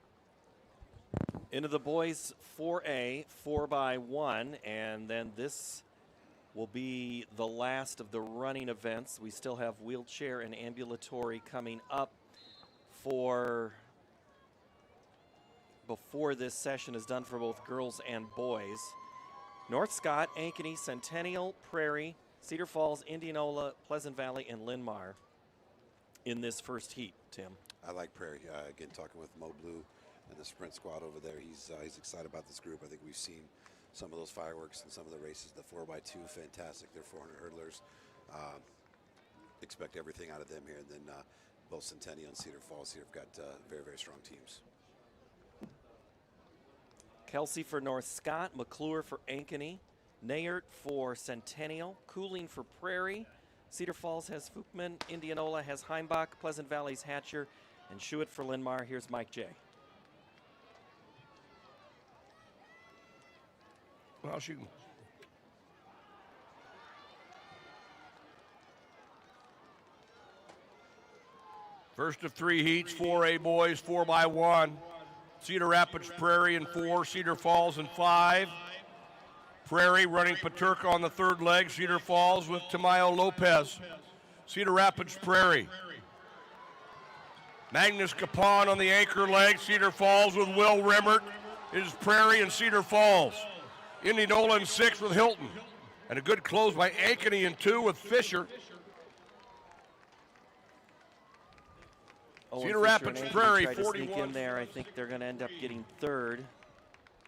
Into the boys 4A, 4x1, and then this will be the last of the running events. We still have wheelchair and ambulatory coming up before this session is done for both girls and boys. North Scott, Ankeny, Centennial, Prairie, Cedar Falls, Indianola, Pleasant Valley, and Linn-Mar in this first heat, Tim. I like Prairie. Again, talking with Mo Blue and the sprint squad over there, he's excited about this group. I think we've seen some of those fireworks in some of the races. The 4x2, fantastic. They're 400 hurdlers. Expect everything out of them here. And then both Centennial and Cedar Falls here have got very, very strong teams. Kelsey for North Scott, McClure for Ankeny, Nayert for Centennial, Cooling for Prairie, Cedar Falls has Fuchman, Indianola has Heimbach, Pleasant Valley's Hatcher, and Schuett for Linn-Mar. Here's Mike J. Well, she first of three heats, 4A boys, 4x1. Cedar Rapids, Prairie in 4, Cedar Falls in 5. Prairie running Paterka on the third leg, Cedar Falls with Tamayo Lopez. Cedar Rapids, Prairie. Magnus Capon on the anchor leg, Cedar Falls with Will Rimmert. It is Prairie and Cedar Falls. Indianola in 6 with Hilton. And a good close by Ankeny in 2 with Fisher. Cedar Rapids, Prairie, 41. In there. I think they're going to end up getting third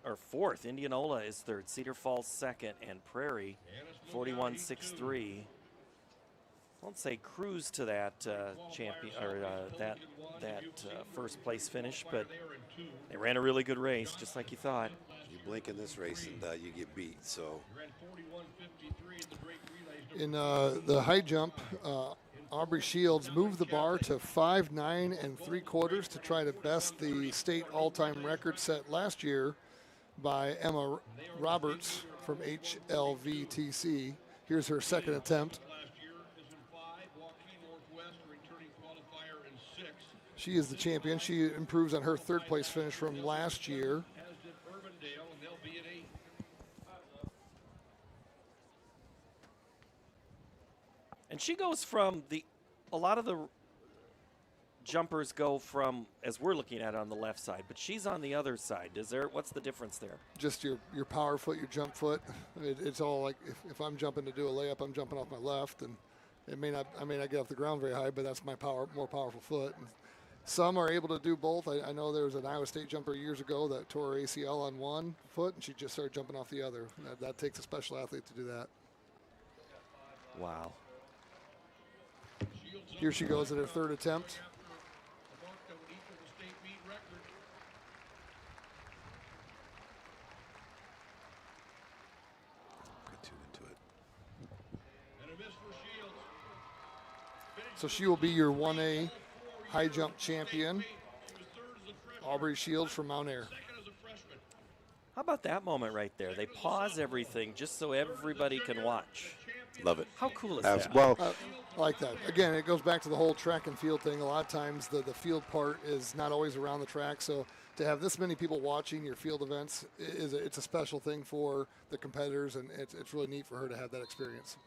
or fourth. Indianola is third, Cedar Falls second, and Prairie 41.63. I won't say cruise to that champion or that first place finish, but they ran a really good race, just like you thought. You blink in this race and you get beat. So in the high jump, Aubrey Shields moved the bar to 5.9 3/4 to try to best the state all-time record set last year by Emma Roberts from HLVTC. Here's her second attempt. She is the champion. She improves on her third place finish from last year. And she goes from a lot of the jumpers go from, as we're looking at it, on the left side, but she's on the other side. What's the difference there? Just your power foot, your jump foot. It's all like if I'm jumping to do a layup, I'm jumping off my left, and I may not get off the ground very high, but that's my more powerful foot. And some are able to do both. I know there was an Iowa State jumper years ago that tore her ACL on one foot, and she just started jumping off the other. That takes a special athlete to do that. Wow. Here she goes at her third attempt. Get too into it. So she will be your 1A high jump champion, Aubrey Shields from Mount Air. How about that moment right there? They pause everything just so everybody can watch. Love it. How cool is that? Well, I like that. Again, it goes back to the whole track and field thing. A lot of times the field part is not always around the track, so to have this many people watching your field events it's a special thing for the competitors, and it's really neat for her to have that experience.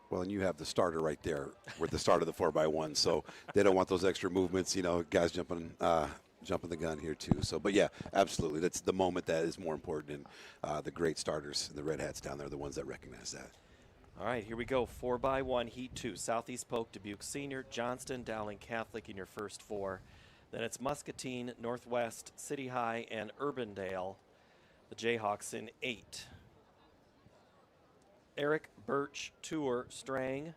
Well, and you have the starter right there. We're at the start of the 4x1, so they don't want those extra movements. Guys jumping the gun here too. So, but yeah, absolutely, that's the moment that is more important. And the great starters, the red hats down there, are the ones that recognize that. All right, here we go. 4x1, Heat 2. Southeast Polk, Dubuque Senior, Johnston, Dowling Catholic in your first 4. Then it's Muscatine, Northwest, City High, and Urbandale. The Jayhawks in 8. Eric Birch, Tour, Strang,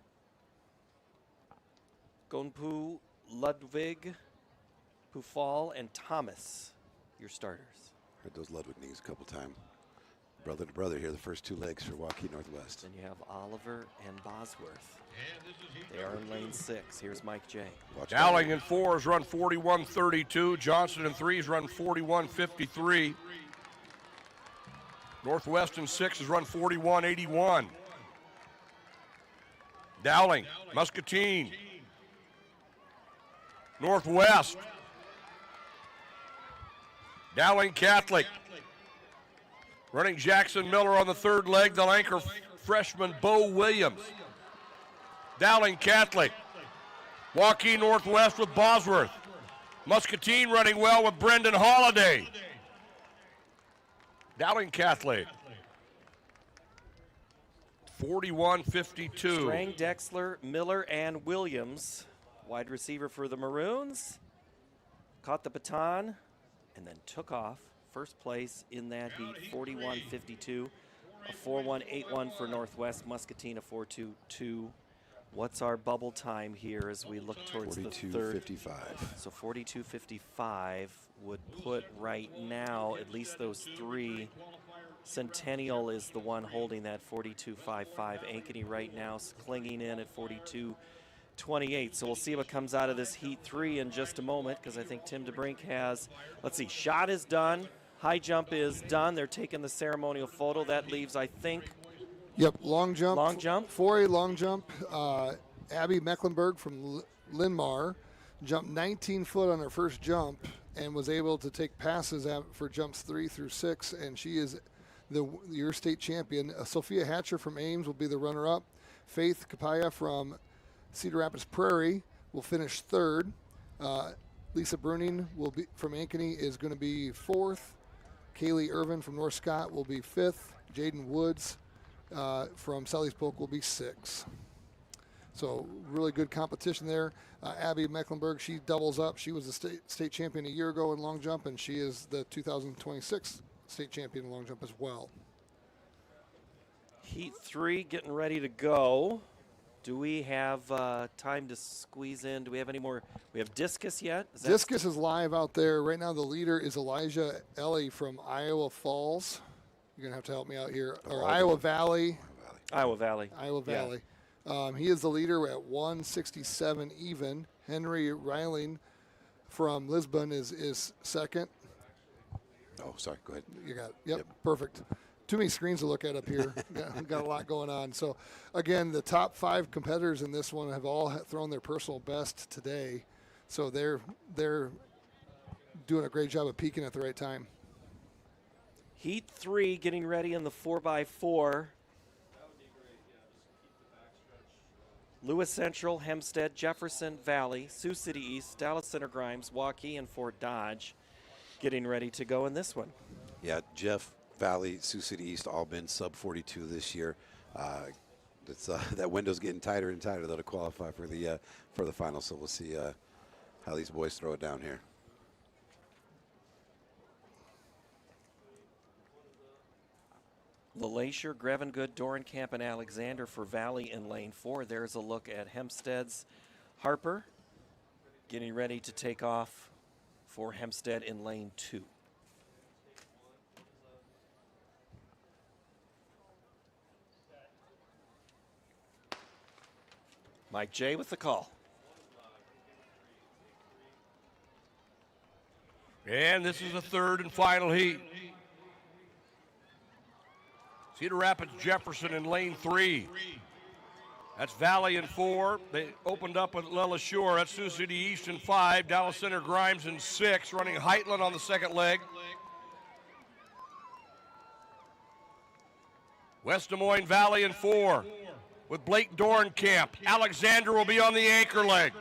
Gonpu, Ludwig, Pufal, and Thomas, your starters. Heard those Ludwig knees a couple times. Brother to brother here, the first 2 legs for Waukee Northwest. Then you have Oliver and Bosworth. They are in lane 6. Here's Mike J. Dowling in 4s run 41.32. Johnson in 3s run 41.53. Northwest in 6s run 41.81. Dowling, Muscatine, Northwest, Dowling Catholic. Running Jackson Miller on the 3rd leg, the anchor freshman Bo Williams. Dowling Catholic. Waukee Northwest with Bosworth. Muscatine running well with Brendan Holliday. Dowling Catholic. 41.52. Strang, Dexler, Miller, and Williams. Wide receiver for the Maroons. Caught the baton and then took off. First place in that heat, 41.52. A 4.181 for Northwest. Muscatine, a 4.22. What's our bubble time here as we look towards the third? 42.55. So 42.55 would put right now at least those 3. Centennial is the one holding that 42.55. Ankeny right now clinging in at 42.28. So we'll see what comes out of this heat 3 in just a moment, because I think Tim DeBrink has, let's see, shot is done. High jump is done. They're taking the ceremonial photo. That leaves, I think. Yep, long jump. Long jump. 4A long jump. Abby Mecklenburg from Linmar jumped 19 foot on her first jump and was able to take passes for jumps 3 through 6, and she is your state champion. Sophia Hatcher from Ames will be the runner-up. Faith Kapaya from Cedar Rapids Prairie will finish 3rd. Lisa Bruning will be from Ankeny is going to be 4th. Kaylee Irvin from North Scott will be 5th. Jaden Woods from Sally's Polk will be 6th. So really good competition there. Abby Mecklenburg, she doubles up. She was the state champion a year ago in long jump, and she is the 2026 state champion in long jump as well. Heat 3 getting ready to go. Do we have time to squeeze in? Do we have any more? We have discus yet? Discus is live out there. Right now the leader is Elijah Ellie from Iowa Falls. You're going to have to help me out here. Or Iowa Valley. Iowa Valley. Iowa Valley. Yeah. He is the leader at 167 even. Henry Reiling from Lisbon is second. Oh, sorry. Go ahead. You got it. Yep. Perfect. Too many screens to look at up here. Got a lot going on. So, again, the top 5 competitors in this one have all thrown their personal best today. So they're doing a great job of peaking at the right time. Heat 3 getting ready in the 4x4. Lewis Central, Hempstead, Jefferson Valley, Sioux City East, Dallas Center Grimes, Waukee, and Fort Dodge getting ready to go in this one. Yeah, Jeff Valley, Sioux City East, all been sub 42 this year. That window's getting tighter and tighter though to qualify for the final. So we'll see how these boys throw it down here. LeLacier, Grevengood, Dorenkamp, and Alexander for Valley in lane 4. There's a look at Hempstead's Harper getting ready to take off for Hempstead in lane 2. Mike J with the call. And this is the 3rd and final heat. Cedar Rapids Jefferson in lane 3. That's Valley in 4. They opened up with LeLacier. That's Sioux City East in 5. Dallas Center Grimes in 6. Running Heitland on the 2nd leg. West Des Moines Valley in 4. With Blake Dorenkamp. Alexander will be on the anchor leg.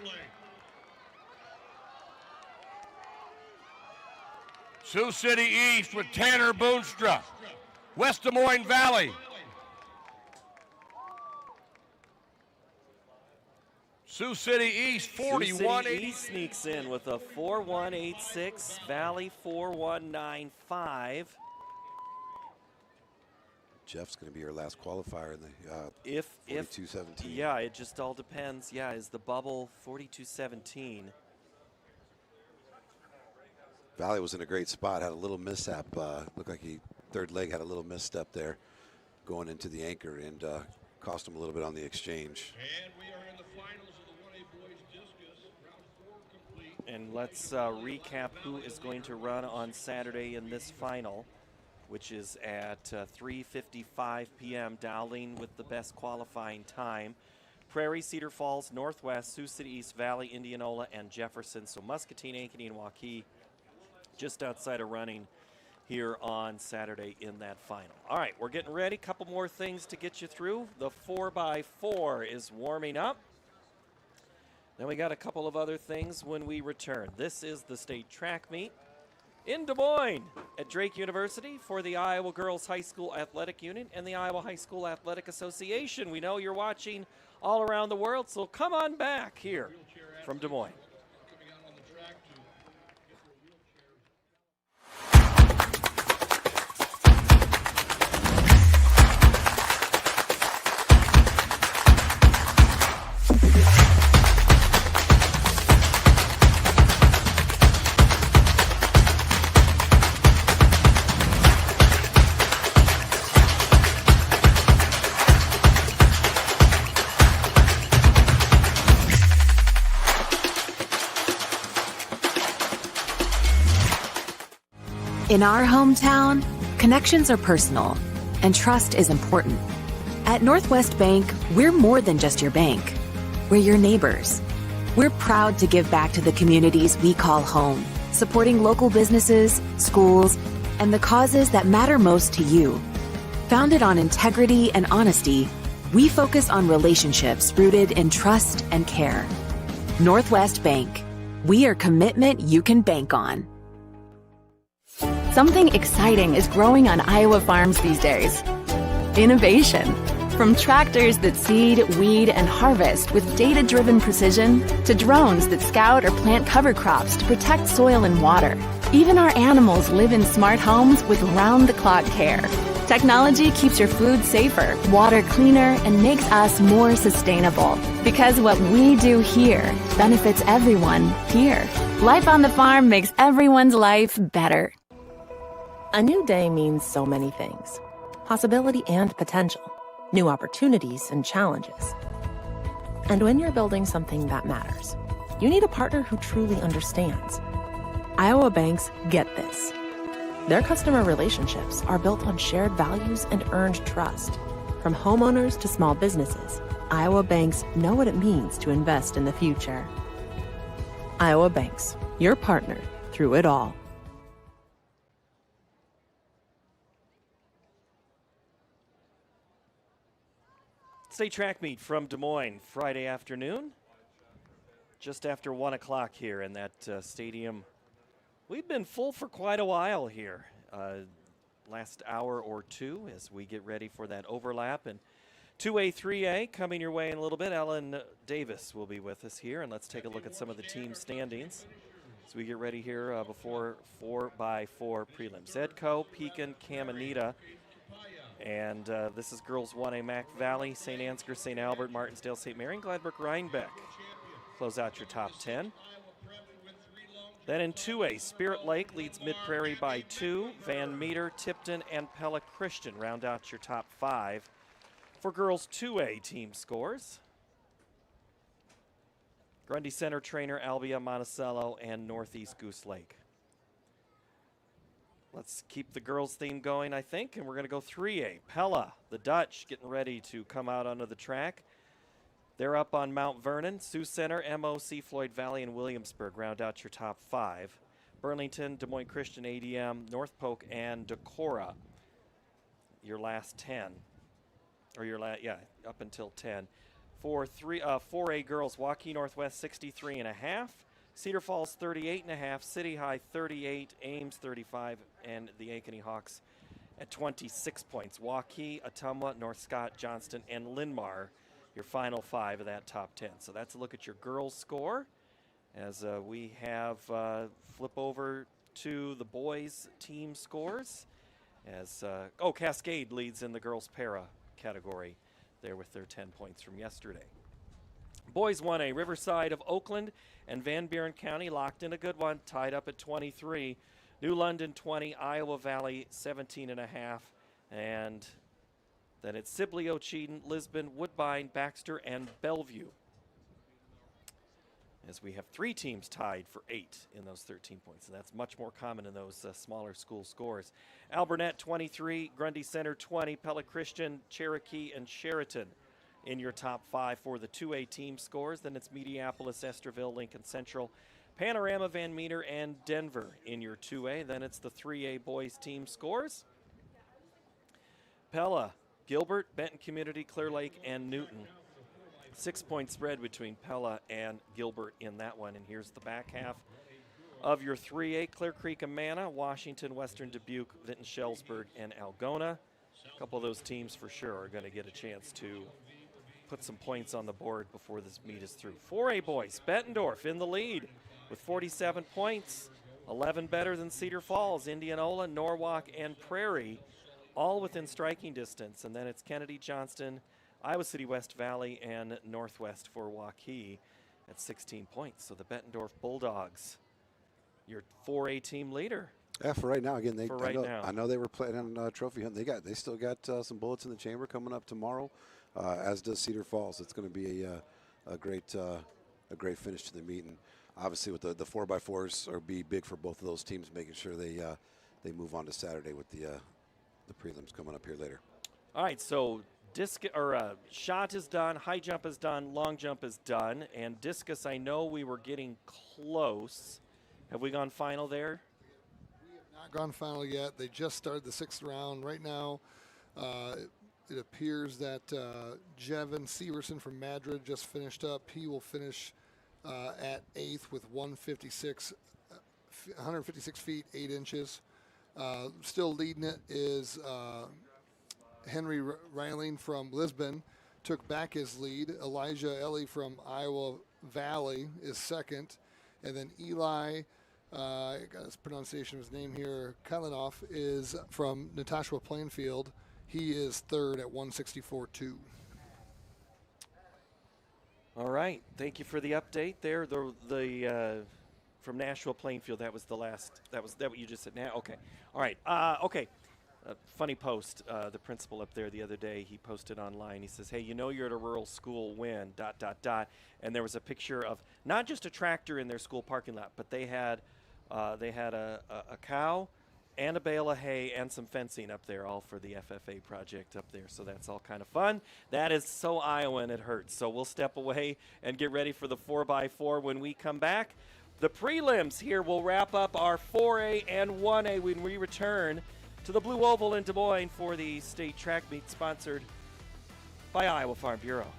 Sioux City East with Tanner Boonstra. West Des Moines Valley. Sioux City East 41. Sioux City East sneaks in with a 4.186. Valley 4.195. Jeff's going to be our last qualifier in the if 42-17. Yeah, it just all depends. Yeah, is the bubble 42-17? Valley was in a great spot, had a little mishap. Looked like third leg had a little misstep there going into the anchor, and cost him a little bit on the exchange. And we are in the finals of the 1A boys discus, round 4 complete. And let's recap who is going to run on Saturday in this final, which is at 3:55 p.m. Dowling with the best qualifying time. Prairie, Cedar Falls, Northwest, Sioux City, East Valley, Indianola, and Jefferson. So Muscatine, Ankeny, and Waukee just outside of running here on Saturday in that final. All right, we're getting ready. Couple more things to get you through. The 4x4 is warming up. Then we got a couple of other things when we return. This is the state track meet in Des Moines at Drake University for the Iowa Girls High School Athletic Union and the Iowa High School Athletic Association. We know you're watching all around the world, so come on back here from Des Moines. In our hometown, connections are personal, and trust is important. At Northwest Bank, we're more than just your bank. We're your neighbors. We're proud to give back to the communities we call home, supporting local businesses, schools, and the causes that matter most to you. Founded on integrity and honesty, we focus on relationships rooted in trust and care. Northwest Bank. We are commitment you can bank on. Something exciting is growing on Iowa farms these days. Innovation. From tractors that seed, weed, and harvest with data-driven precision to drones that scout or plant cover crops to protect soil and water. Even our animals live in smart homes with round-the-clock care. Technology keeps your food safer, water cleaner, and makes us more sustainable. Because what we do here benefits everyone here. Life on the farm makes everyone's life better. A new day means so many things. Possibility and potential. New opportunities and challenges. And when you're building something that matters, you need a partner who truly understands. Iowa banks get this. Their customer relationships are built on shared values and earned trust. From homeowners to small businesses, Iowa banks know what it means to invest in the future. Iowa Banks, your partner through it all. State track meet from Des Moines, Friday afternoon, just after 1 o'clock here in that stadium. We've been full for quite a while here, last hour or two as we get ready for that overlap. And 2A, 3A coming your way in a little bit. Ellen Davis will be with us here, and let's take a look at some of the team standings as we get ready here before 4x4 prelims. Edco, Pekin, Caminita. And this is girls 1A, Mac Valley, St. Ansgar, St. Albert, Martinsdale, St. Mary, and Gladbrook, Rhinebeck. Close out your top 10. Then in 2A, Spirit Lake leads Mid-Prairie by 2. Van Meter, Tipton, and Pella Christian round out your top 5. For girls 2A team scores, Grundy Center, Trainer, Albia, Monticello, and Northeast Goose Lake. Let's keep the girls theme going, I think, and we're going to go 3A. Pella, the Dutch, getting ready to come out onto the track. They're up on Mount Vernon. Sioux Center, MOC, Floyd Valley, and Williamsburg round out your top 5. Burlington, Des Moines Christian, ADM, North Polk, and Decorah, your last 10. Or your up until 10. For 4A girls, Waukee Northwest 63.5. Cedar Falls 38.5, City High 38, Ames 35, and the Ankeny Hawks at 26 points. Waukee, Ottumwa, North Scott, Johnston, and Linmar, your final 5 of that top 10. So that's a look at your girls' score as we have flip over to the boys' team scores. As Cascade leads in the girls para category there with their 10 points from yesterday. Boys 1A, Riverside of Oakland and Van Buren County locked in a good one, tied up at 23. New London 20, Iowa Valley 17.5, and then it's Sibley, Ocheyedan, Lisbon, Woodbine, Baxter, and Bellevue. As we have 3 teams tied for 8 in those 13 points, and that's much more common in those smaller school scores. Alburnett 23, Grundy Center 20, Pella Christian, Cherokee, and Sheraton in your top 5 for the 2A team scores. Then it's Mediapolis, Esterville, Lincoln Central, Panorama, Van Meter, and Denver in your 2A. Then it's the 3A boys team scores. Pella, Gilbert, Benton Community, Clear Lake, and Newton. 6-point spread between Pella and Gilbert in that one. And here's the back half of your 3A. Clear Creek, Amana, Washington, Western Dubuque, Vinton, Shellsburg, and Algona. A couple of those teams for sure are going to get a chance to put some points on the board before this meet is through. 4A boys, Bettendorf in the lead with 47 points, 11 better than Cedar Falls, Indianola, Norwalk, and Prairie, all within striking distance. And then it's Kennedy, Johnston, Iowa City, West Valley, and Northwest for Waukee at 16 points. So the Bettendorf Bulldogs, your 4A team leader. Yeah, for right now. Again, I know they were planning on trophy hunt. They still got some bullets in the chamber coming up tomorrow, as does Cedar Falls. It's going to be a great finish to the meet. And obviously, with the 4x4s, are be big for both of those teams, making sure they move on to Saturday with the prelims coming up here later. All right, so shot is done, high jump is done, long jump is done, and discus, I know we were getting close. Have we gone final there? We have not gone final yet. They just started the 6th round. Right now, it appears that Jevin Severson from Madrid just finished up. He will finish at 8th with 156 feet, 8 inches. Still leading it is Henry Reiling from Lisbon, took back his lead. Elijah Ellie from Iowa Valley is 2nd. And then Eli, I got his pronunciation of his name here, Kalinoff, is from Natasha Plainfield. He is 3rd at 164.2. All right, thank you for the update there. The from Nashua Plainfield, that was the last. That what you just said. Now, okay, all right, okay. Funny post. The principal up there the other day, he posted online. He says, "Hey, you know you're at a rural school when ... And there was a picture of not just a tractor in their school parking lot, but they had a cow and a bale of hay and some fencing up there, all for the FFA project up there. So that's all kind of fun. That is so Iowan it hurts. So we'll step away and get ready for the 4x4 when we come back. The prelims here will wrap up our 4A and 1A when we return to the Blue Oval in Des Moines for the state track meet sponsored by Iowa Farm Bureau.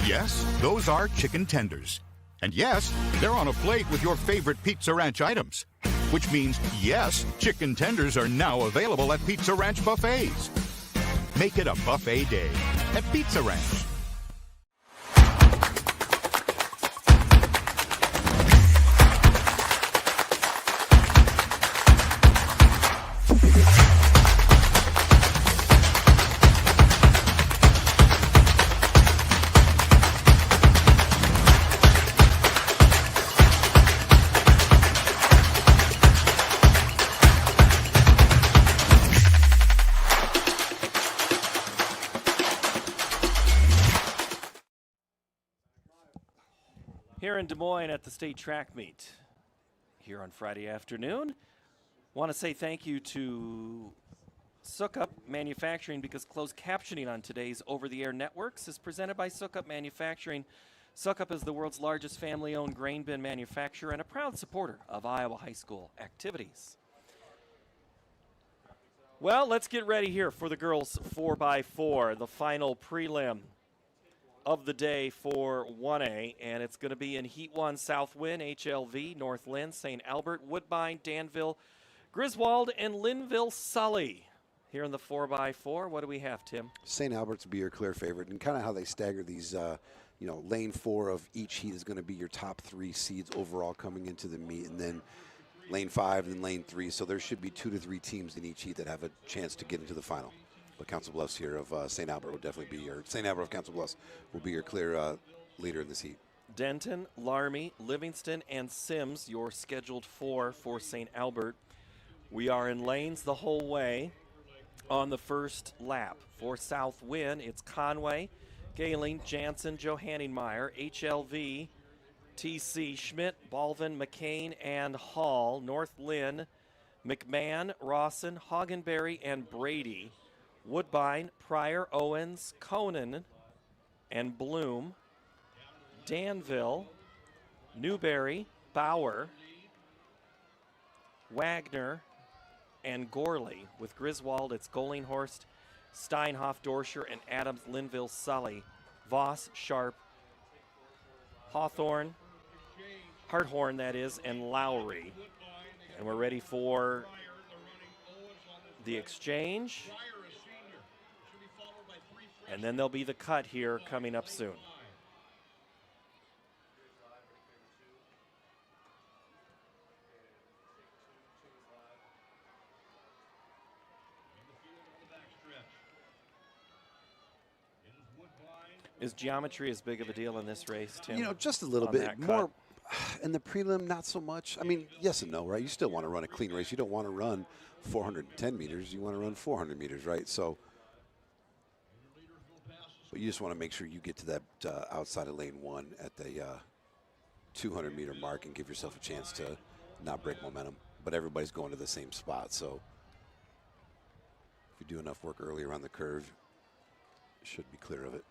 Yes, those are chicken tenders. And yes, they're on a plate with your favorite Pizza Ranch items. Which means, yes, chicken tenders are now available at Pizza Ranch buffets. Make it a buffet day at Pizza Ranch. Here in Des Moines at the state track meet here on Friday afternoon. Want to say thank you to Sukup Manufacturing because closed captioning on today's over-the-air networks is presented by Sukup Manufacturing. Sukup is the world's largest family-owned grain bin manufacturer and a proud supporter of Iowa high school activities. Well, let's get ready here for the girls 4x4, the final prelim of the day for 1A, and it's going to be in Heat 1 Southwind, HLV, North Lynn, St. Albert, Woodbine, Danville, Griswold, and Linville Sully. Here in the 4x4, what do we have, Tim? St. Albert's will be your clear favorite, and kind of how they stagger these, lane 4 of each heat is going to be your top 3 seeds overall coming into the meet, and then lane 5 and then lane 3. So there should be 2 to 3 teams in each heat that have a chance to get into the final. But Council Bluffs here of St. Albert will definitely be your, St. Albert of Council Bluffs will be your clear leader in this heat. Denton, Laramie, Livingston, and Sims, your scheduled 4 for St. Albert. We are in lanes the whole way on the first lap. For South Wind, it's Conway, Gayling, Jansen, Johanningmeyer, HLV, TC, Schmidt, Balvin, McCain, and Hall. North Lynn, McMahon, Rawson, Hoggenberry, and Brady. Woodbine, Pryor, Owens, Conan, and Bloom. Danville, Newberry, Bauer, Wagner, and Gorley. With Griswold, it's Golinghorst, Steinhoff, Dorscher, and Adams, Linville, Sully, Voss, Sharp, Hawthorne, Harthorn, that is, and Lowry. And we're ready for the exchange. And then there'll be the cut here coming up soon. Is geometry as big of a deal in this race, Tim? You know, just a little bit more. In the prelim, not so much. I mean, yes and no, right? You still want to run a clean race. You don't want to run 410 meters. You want to run 400 meters, right? So, but you just want to make sure you get to that outside of lane 1 at the 200-meter mark and give yourself a chance to not break momentum. But everybody's going to the same spot, so if you do enough work early around the curve, you should be clear of it.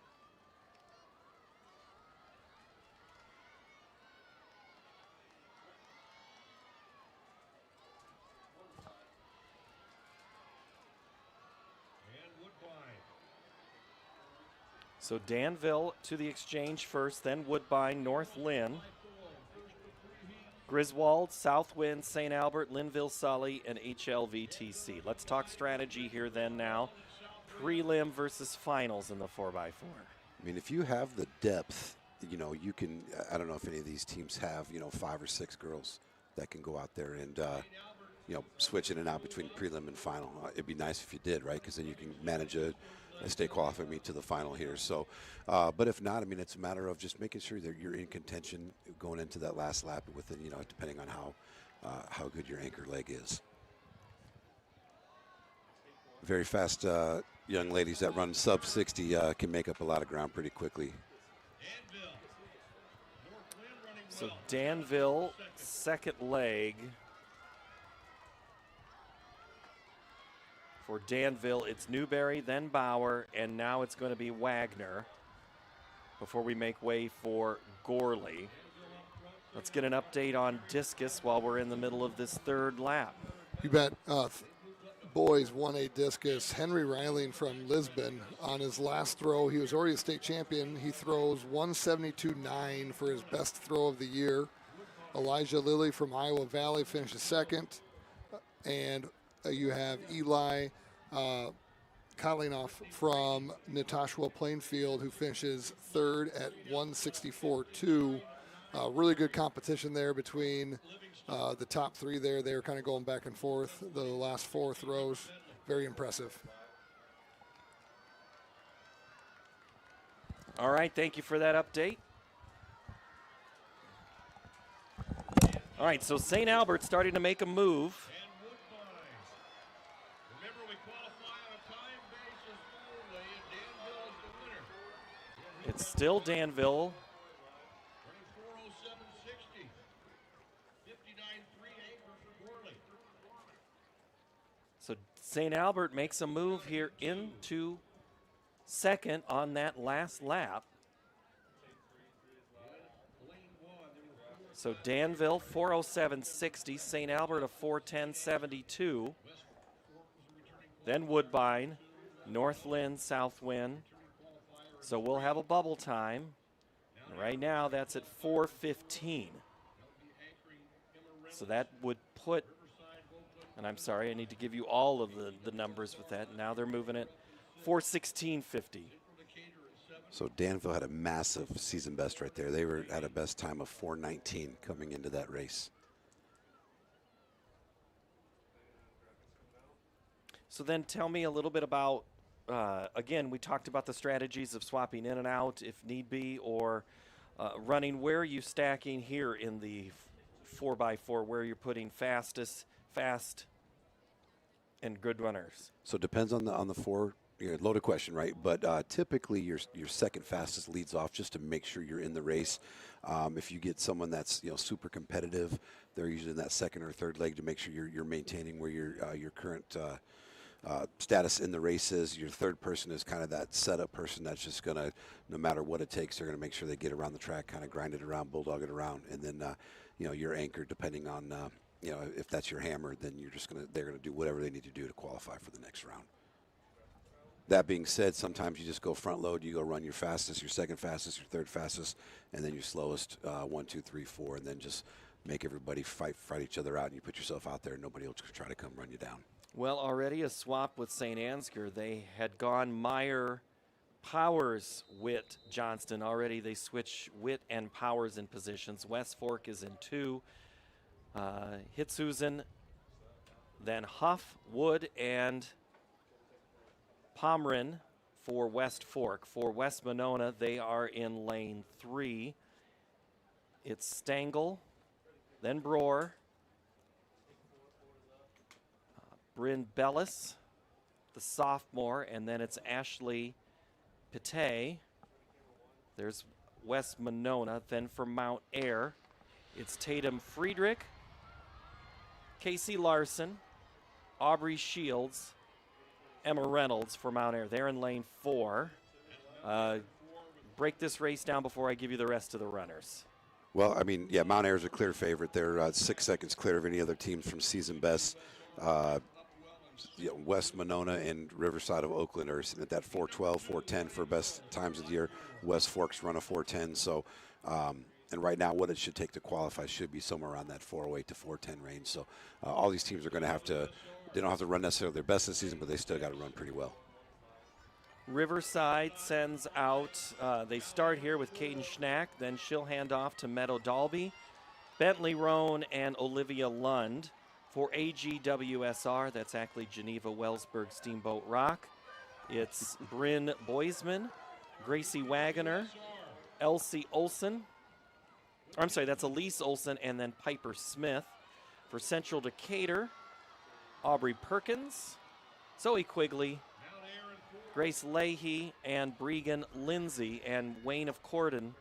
So Danville to the exchange first, then Woodbine, North Lynn, Griswold, Southwind, St. Albert, Linville, Sully, and HLVTC. Let's talk strategy here then now. Prelim versus finals in the 4x4. I mean, if you have the depth, you know, you can, I don't know if any of these teams have, you know, 5 or 6 girls that can go out there and, you know, switch in and out between prelim and final. It'd be nice if you did, right? Because then you can manage a state qualifying meet to the final here. So, but if not, I mean, it's a matter of just making sure that you're in contention going into that last lap within, you know, depending on how good your anchor leg is. Very fast young ladies that run sub 60 can make up a lot of ground pretty quickly. So Danville, second leg. For Danville, it's Newberry, then Bauer, and now it's going to be Wagner before we make way for Gorley. Let's get an update on discus while we're in the middle of this third lap. You bet. Boys 1A discus. Henry Reiling from Lisbon on his last throw. He was already a state champion. He throws 172.9 for his best throw of the year. Elijah Lilly from Iowa Valley finishes second. And you have Eli Kotlinoff from Natasha Plainfield, who finishes third at 164.2. Really good competition there between the top 3 there. They were kind of going back and forth the last 4 throws. Very impressive. All right, thank you for that update. All right, so St. Albert starting to make a move. It's still Danville. So St. Albert makes a move here into second on that last lap. So Danville 4:07.60, St. Albert a 4:10.72. Then Woodbine, North Lynn, South Wind. So we'll have a bubble time. And right now that's at 4:15. So that would put, and I'm sorry, I need to give you all of the numbers with that. Now they're moving it 4:16.50. So Danville had a massive season best right there. They were at a best time of 4:19 coming into that race. So then tell me a little bit about, again, we talked about the strategies of swapping in and out if need be, or running. Where are you stacking here in the 4x4, where you're putting fast and good runners? So it depends on the four. Loaded question, right? But typically your second fastest leads off just to make sure you're in the race. If you get someone that's super competitive, they're usually in that second or third leg to make sure you're maintaining where your current status in the race is. Your third person is kind of that setup person that's just gonna, no matter what it takes, they're gonna make sure they get around the track, kind of grind it around, bulldog it around, and then you're anchored depending on if that's your hammer, then they're gonna do whatever they need to do to qualify for the next round. That being said, sometimes you just go front load, you go run your fastest, your second fastest, your third fastest, and then your slowest, 1, 2, 3, 4, and then just make everybody fight each other out, and you put yourself out there, and nobody will try to come run you down. Well, already a swap with St. Ansgar. They had gone Meyer, Powers, Witt, Johnston. Already they switch Witt and Powers in positions. West Fork is in 2. Hitsuzen, then Huff, Wood, and Pomeran for West Fork. For West Monona, they are in lane 3. It's Stengel, then Broer, Bryn Bellis, the sophomore, and then it's Ashley Pate. There's West Monona. Then for Mount Air, it's Tatum Friedrich, Casey Larson, Aubrey Shields, Emma Reynolds for Mount Air. They're in lane 4. Break this race down before I give you the rest of the runners. Well, I mean, yeah, Mount Air is a clear favorite. They're 6 seconds clear of any other teams from season best. West Monona and Riverside of Oakland are sitting at that 4:12, 4:10 for best times of the year. West Fork's run a 4:10. So, and right now, what it should take to qualify should be somewhere around that 4:08 to 4:10 range. So, all these teams are going to have to. They don't have to run necessarily their best this season, but they still got to run pretty well. Riverside sends out, they start here with Caden Schnack, then she'll hand off to Meadow Dalby, Bentley Roan, and Olivia Lund. For AGWSR, that's actually Geneva Wellsburg Steamboat Rock. It's Bryn Boisman, Gracie Wagoner, Elsie Olson. I'm sorry, that's Elise Olson, and then Piper Smith. For Central Decatur, Aubrey Perkins, Zoe Quigley, Grace Leahy, and Bregan Lindsay. And Wayne of Corden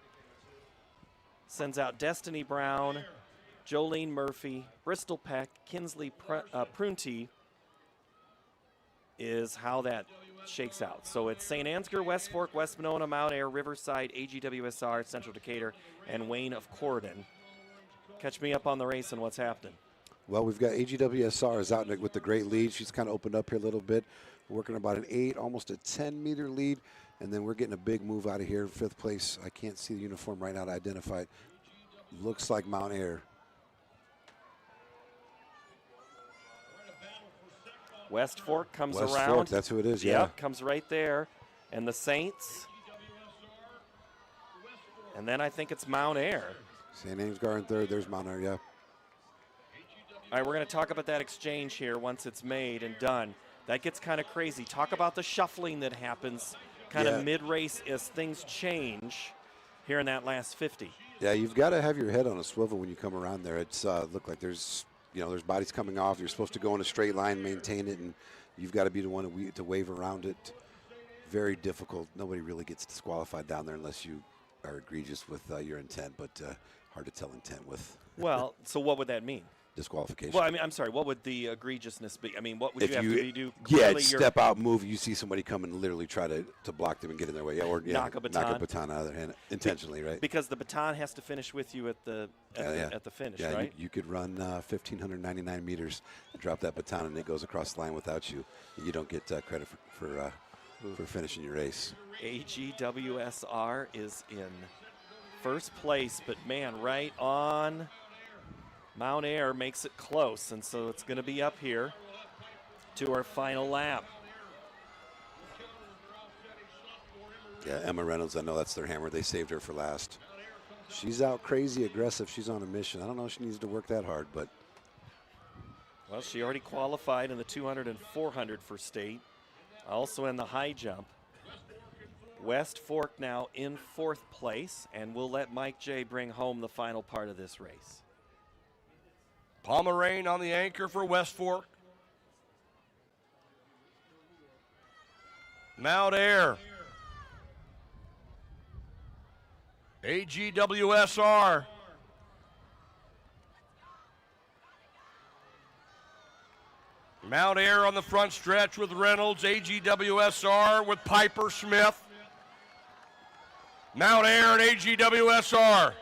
sends out Destiny Brown, Jolene Murphy, Bristol Peck, Kinsley Prunty is how that shakes out. So it's St. Ansgar, West Fork, West Monona, Mount Air, Riverside, AGWSR, Central Decatur, and Wayne of Corden. Catch me up on the race and what's happening. Well, we've got AGWSR is out with the great lead. She's kind of opened up here a little bit. We're working about an 8, almost a 10-meter lead. And then we're getting a big move out of here. 5th place. I can't see the uniform right now to identify it. Looks like Mount Air. West Fork comes West around. Fork, that's who it is, yeah. Comes right there. And the Saints. And then I think it's Mount Air. St. Ansgar in 3rd. There's Mount Air, yeah. All right, we're going to talk about that exchange here once it's made and done. That gets kind of crazy. Talk about the shuffling that happens kind of mid-race as things change here in that last 50. Yeah, you've got to have your head on a swivel when you come around there. It's look like there's bodies coming off. You're supposed to go in a straight line, maintain it, and you've got to be the one to wave around it. Very difficult. Nobody really gets disqualified down there unless you are egregious with your intent, but hard to tell intent with. Well, so what would that mean? Disqualification. Well, I mean, I'm sorry. What would the egregiousness be? I mean, what would if you have to do? Yeah, step out, move. You see somebody come and literally try to block them and get in their way. Yeah, or knock a baton out of their hand intentionally, right? Because the baton has to finish with you at the finish, yeah, right? You could run 1,599 meters, and drop that baton, and it goes across the line without you. You don't get credit for finishing your race. AGWSR is in first place, but man, right on. Mount Air makes it close, and so it's going to be up here to our final lap. Yeah, Emma Reynolds, I know that's their hammer. They saved her for last. She's out crazy aggressive. She's on a mission. I don't know if she needs to work that hard, but. Well, she already qualified in the 200 and 400 for state, also in the high jump. West Fork now in 4th place, and we'll let Mike J. bring home the final part of this race. Pomerane on the anchor for West Fork. Mount Air. AGWSR. Mount Air on the front stretch with Reynolds. AGWSR with Piper Smith. Mount Air and AGWSR.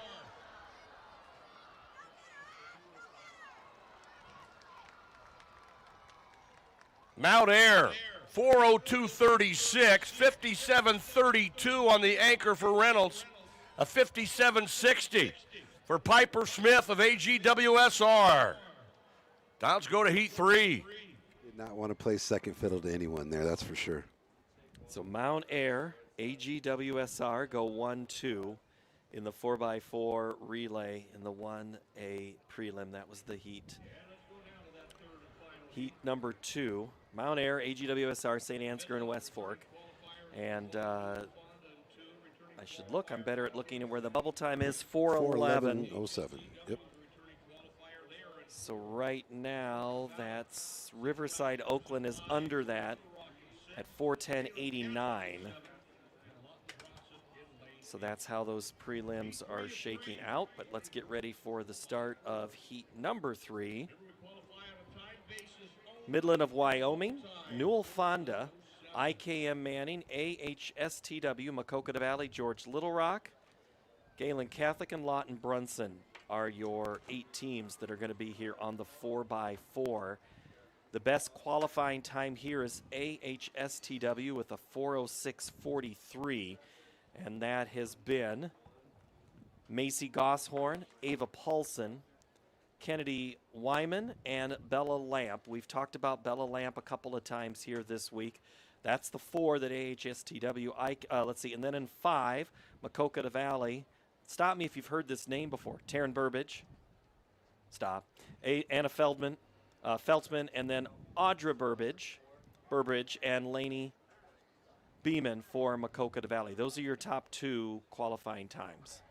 Mount Air, 4:02:36, 57:32 on the anchor for Reynolds, a 57:60 for Piper Smith of AGWSR. Downs go to heat 3. Did not want to play second fiddle to anyone there, that's for sure. So Mount Air, AGWSR go 1-2 in the 4x4 relay in the 1A prelim. That was the heat. Heat number 2. Mount Air, AGWSR, St. Ansgar, and West Fork. And I should look. I'm better at looking at where the bubble time is. 4:11:07. Yep. So right now, that's Riverside Oakland is under that at 4:10:89. So that's how those prelims are shaking out. But let's get ready for the start of heat number 3. Midland of Wyoming, Newell Fonda, IKM Manning, AHSTW, Maquoketa Valley, George Little Rock, Galen Catholic, and Lawton Brunson are your 8 teams that are going to be here on the 4x4. The best qualifying time here is AHSTW with a 4:06:43, and that has been Macy Gosshorn, Ava Paulson, Kennedy Wyman, and Bella Lamp. We've talked about Bella Lamp a couple of times here this week. That's the 4 that AHSTW, let's see, and then in 5, Maquoketa Valley. Stop me if you've heard this name before. Taryn Burbage. Stop. Anna Feltman, and then Audra Burbridge, and Lainey Beeman for Maquoketa Valley. Those are your top 2 qualifying times.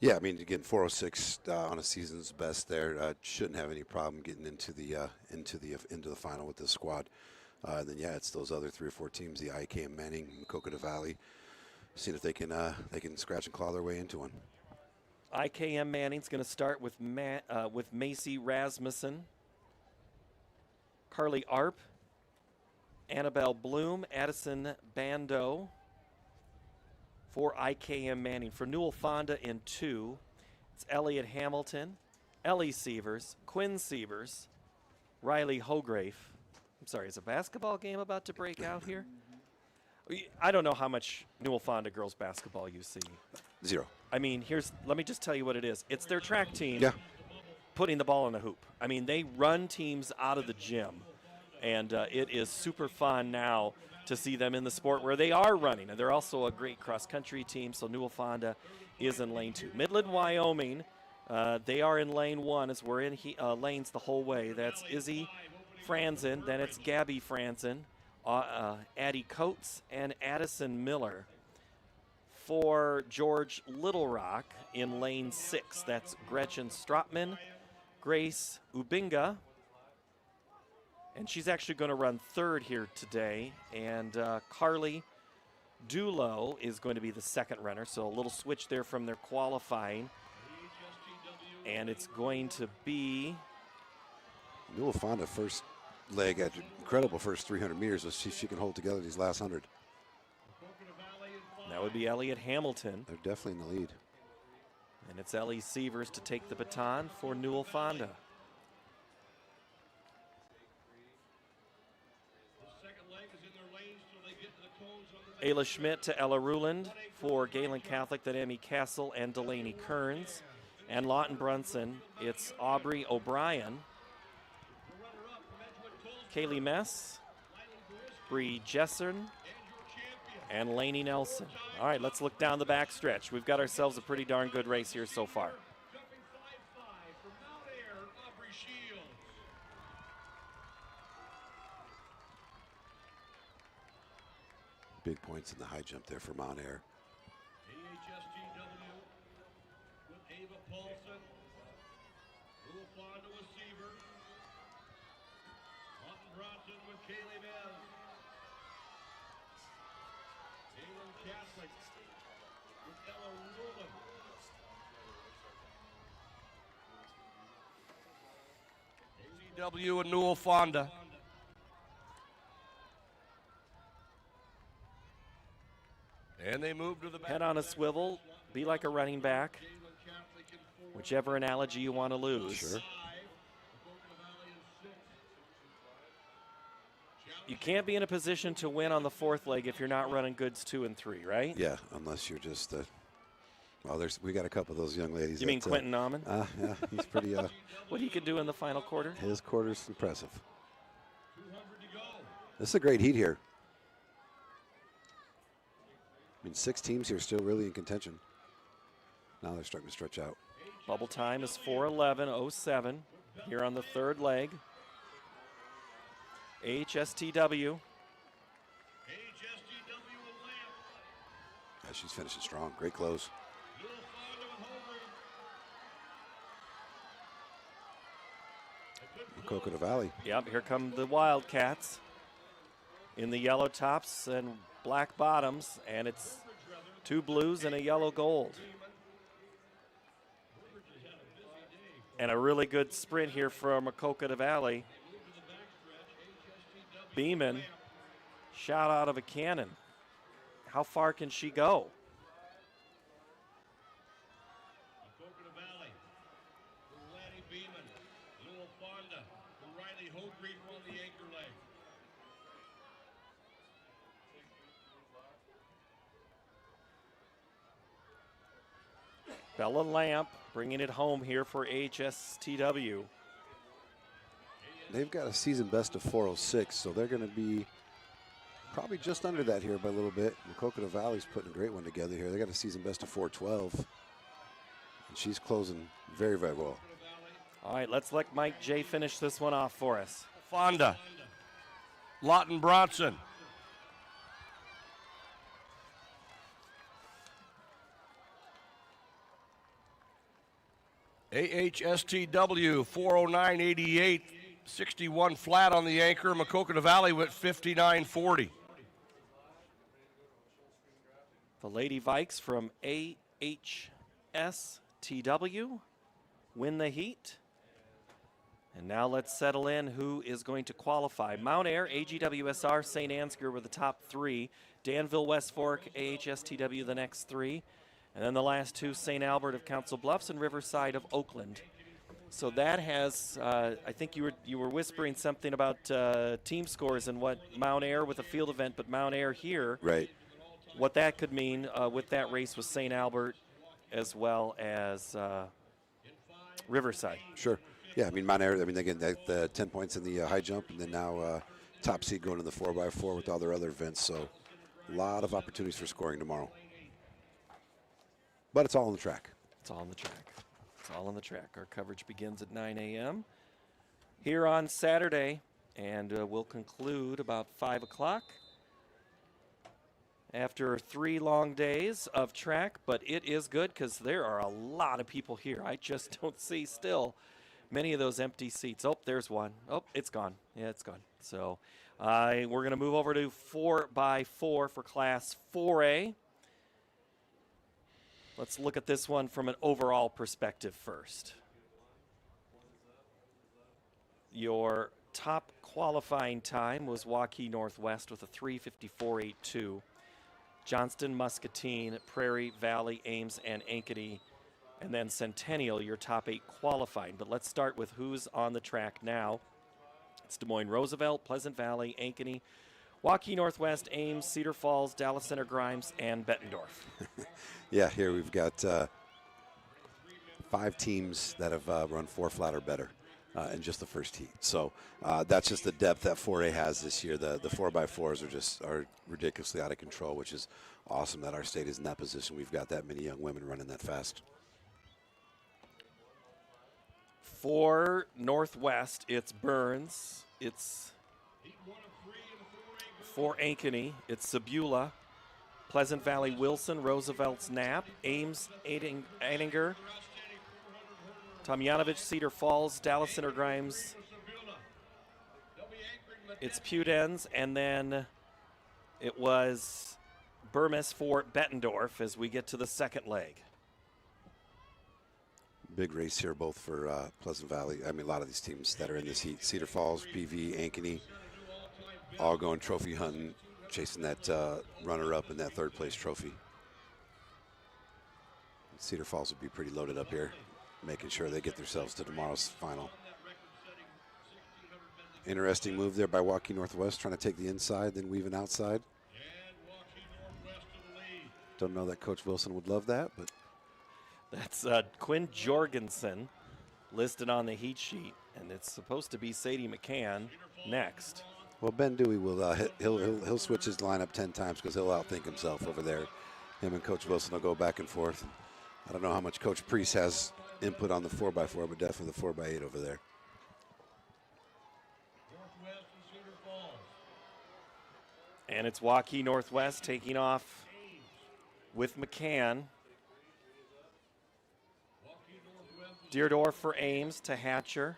Yeah, I mean, again, 4:06 on a season's best there. Shouldn't have any problem getting into the final with this squad. And then it's those other 3 or 4 teams, the IKM Manning, Maquoketa Valley, seeing if they can scratch and claw their way into one. IKM Manning's going to start with Macy Rasmussen, Carly Arp, Annabelle Bloom, Addison Bando. For IKM Manning. For Newell Fonda in 2, it's Elliot Hamilton, Ellie Sievers, Quinn Sievers, Riley Hograve. I'm sorry, is a basketball game about to break out here? I don't know how much Newell Fonda girls basketball you see. 0. I mean, let me just tell you what it is. It's their track team putting the ball in a hoop. I mean, they run teams out of the gym, and it is super fun now to see them in the sport where they are running. And they're also a great cross-country team, so Newell Fonda is in lane 2. Midland, Wyoming, they are in lane 1 as we're in lanes the whole way. That's Izzy Franzen, then it's Gabby Franzen, Addie Coates, and Addison Miller. For George Little Rock in lane 6, that's Gretchen Stropman, Grace Ubinga, and she's actually going to run 3rd here today. And Carly Dulo is going to be the 2nd runner. So a little switch there from their qualifying. And it's going to be Newell Fonda first leg at incredible first 300 meters. Let's see if she can hold together these last 100. That would be Elliot Hamilton. They're definitely in the lead. And it's Ellie Sievers to take the baton for Newell Fonda. Ayla Schmidt to Ella Ruland. For Galen Catholic, then Emmy Castle and Delaney Kearns. And Lawton Brunson, it's Aubrey O'Brien. Kaylee Mess, Bree Jesson, and Lainey Nelson. All right, let's look down the back stretch. We've got ourselves a pretty darn good race here so far. big points in the high jump there for Mount Air. AHSTW with Ava Paulson. Lou Fonda with Seaver. Lawton Bronson with Kaylee Bell. Galen Catholic with Ella Rulon. ACW and Newell Fonda. And they move to the back. Head on a swivel, be like a running back, whichever analogy you want to lose. Sure. You can't be in a position to win on the fourth leg if you're not running goods 2 and 3, right? Yeah, unless you're just. Well, we got a couple of those young ladies. You mean Quentin Nauman? Yeah, he's pretty. What he could do in the final quarter? His quarter's impressive. This is a great heat here. I mean, 6 teams here still really in contention. Now they're starting to stretch out. Bubble time is 4:11:07 here on the third leg. HSTW. Yeah, she's finishing strong. Great close. Coconut Valley. Yep, here come the Wildcats in the yellow tops and black bottoms, and it's 2 blues and a yellow gold. And a really good sprint here from Coconut Valley. Beeman, shot out of a cannon. How far can she go? Coconut Valley. From Lanny Beeman. Newell Fonda. From Riley Hogreet on the anchor leg. Bella Lamp bringing it home here for HSTW. They've got a season best of 406, so they're going to be probably just under that here by a little bit. And Coconut Valley's putting a great one together here. They got a season best of 412, and she's closing very, very well. All right, let's let Mike J finish this one off for us. Fonda. Lawton Bronson. AHSTW 409.88, 61 flat on the anchor. Maquoketa Valley went 59.40. The Lady Vikes from AHSTW win the heat. And now let's settle in who is going to qualify. Mount Air, AGWSR, St. Ansgar were the top 3. Danville, West Fork, AHSTW the next 3. And then the last 2, St. Albert of Council Bluffs and Riverside of Oakland. So that has, I think you were whispering something about team scores and what Mount Air with a field event, but Mount Air here. Right. What that could mean with that race with St. Albert as well as Riverside. Sure. Yeah, I mean, Mount Air, I mean, again, the 10 points in the high jump, and then now top seed going in the 4x4 with all their other events. So a lot of opportunities for scoring tomorrow. But it's all on the track. It's all on the track. It's all on the track. Our coverage begins at 9 a.m. here on Saturday, and we'll conclude about 5 o'clock after 3 long days of track. But it is good because there are a lot of people here. I just don't see still many of those empty seats. Oh, there's one. Oh, it's gone. Yeah, it's gone. So we're going to move over to 4x4 for Class 4A. Let's look at this one from an overall perspective first. Your top qualifying time was Waukee Northwest with a 3:54.82. Johnston, Muscatine, Prairie, Valley, Ames, and Ankeny, and then Centennial, your top 8 qualifying. But let's start with who's on the track now. It's Des Moines Roosevelt, Pleasant Valley, Ankeny, Waukee Northwest, Ames, Cedar Falls, Dallas Center Grimes, and Bettendorf. Yeah, here we've got 5 teams that have run 4 flat or better in just the first heat. So that's just the depth that 4A has this year. The 4x4s are ridiculously out of control, which is awesome that our state is in that position. We've got that many young women running that fast. For Northwest, it's Burns. It's For Ankeny, it's Sebula, Pleasant Valley Wilson, Roosevelt's Knapp, Ames Eidinger, Tomjanovich Cedar Falls, Dallas Center Grimes, it's Pudens, and then it was Burmis for Bettendorf as we get to the second leg. Big race here, both for Pleasant Valley. I mean, a lot of these teams that are in this heat. Cedar Falls, PV, Ankeny, all going trophy hunting, chasing that runner-up in that third-place trophy. Cedar Falls would be pretty loaded up here, making sure they get themselves to tomorrow's final. Interesting move there by Waukee Northwest, trying to take the inside, then weaving outside. Don't know that Coach Wilson would love that, but. That's Quinn Jorgensen listed on the heat sheet, and it's supposed to be Sadie McCann next. Well, Ben Dewey will he'll switch his lineup 10 times because he'll outthink himself over there. Him and Coach Wilson will go back and forth. I don't know how much Coach Priest has input on the 4x4, but definitely the 4x8 over there. And it's Waukee Northwest taking off with McCann. Deerdorf for Ames to Hatcher.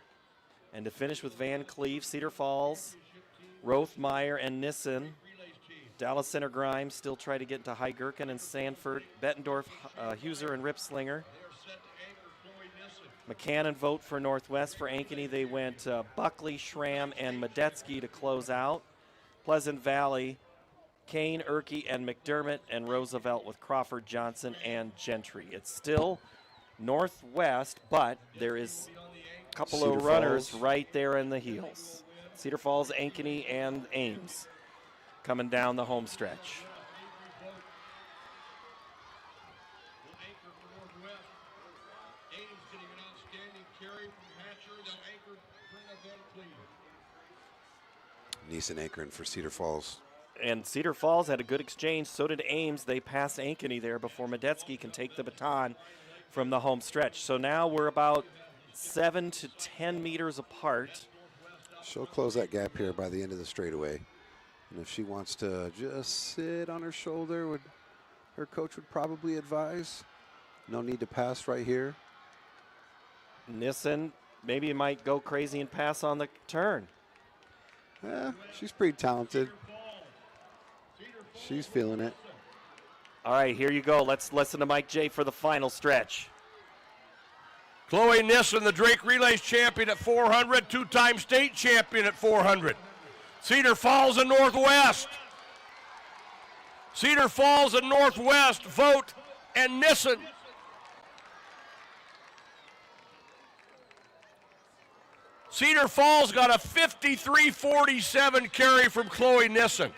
And to finish with Van Cleve, Cedar Falls, Rothmeyer, and Nissen. Dallas Center Grimes still try to get into High Gherkin and Sanford. Bettendorf, Huser, and Ripslinger. McCann and Vogt for Northwest. For Ankeny, they went Buckley, Schramm, and Medetsky to close out. Pleasant Valley, Kane, Erkey, and McDermott, and Roosevelt with Crawford, Johnson, and Gentry. It's still Northwest, but there is a couple of runners right there in the heels. Cedar Falls, Ankeny, and Ames coming down the home stretch. Neeson anchoring for Cedar Falls. And Cedar Falls had a good exchange. So did Ames. They passed Ankeny there before Medetsky can take the baton from the home stretch. So now we're about 7 to 10 meters apart. She'll close that gap here by the end of the straightaway. And if she wants to just sit on her shoulder, her coach would probably advise. No need to pass right here. Nissen maybe might go crazy and pass on the turn. Yeah, she's pretty talented. She's feeling it. All right, here you go. Let's listen to Mike J for the final stretch. Chloe Nissen, the Drake Relays champion at 400, two-time state champion at 400. Cedar Falls and Northwest. Cedar Falls and Northwest, Vogt and Nissen. Cedar Falls got a 53-47 carry from Chloe Nissen.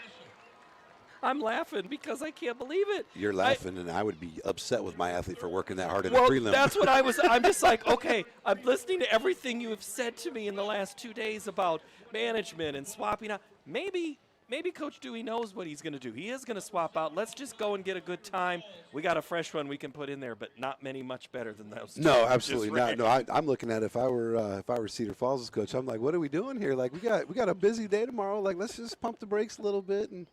I'm laughing because I can't believe it. You're laughing, and I would be upset with my athlete for working that hard in well, the prelim. That's what I was. I'm just like, okay, I'm listening to everything you have said to me in the last 2 days about management and swapping out. Maybe Coach Dewey knows what he's going to do. He is going to swap out. Let's just go and get a good time. We got a fresh one we can put in there, but not many much better than those. No, absolutely not. No, I'm looking at if I were Cedar Falls' coach, I'm like, what are we doing here? Like, we got a busy day tomorrow. Like, let's just pump the brakes a little bit and.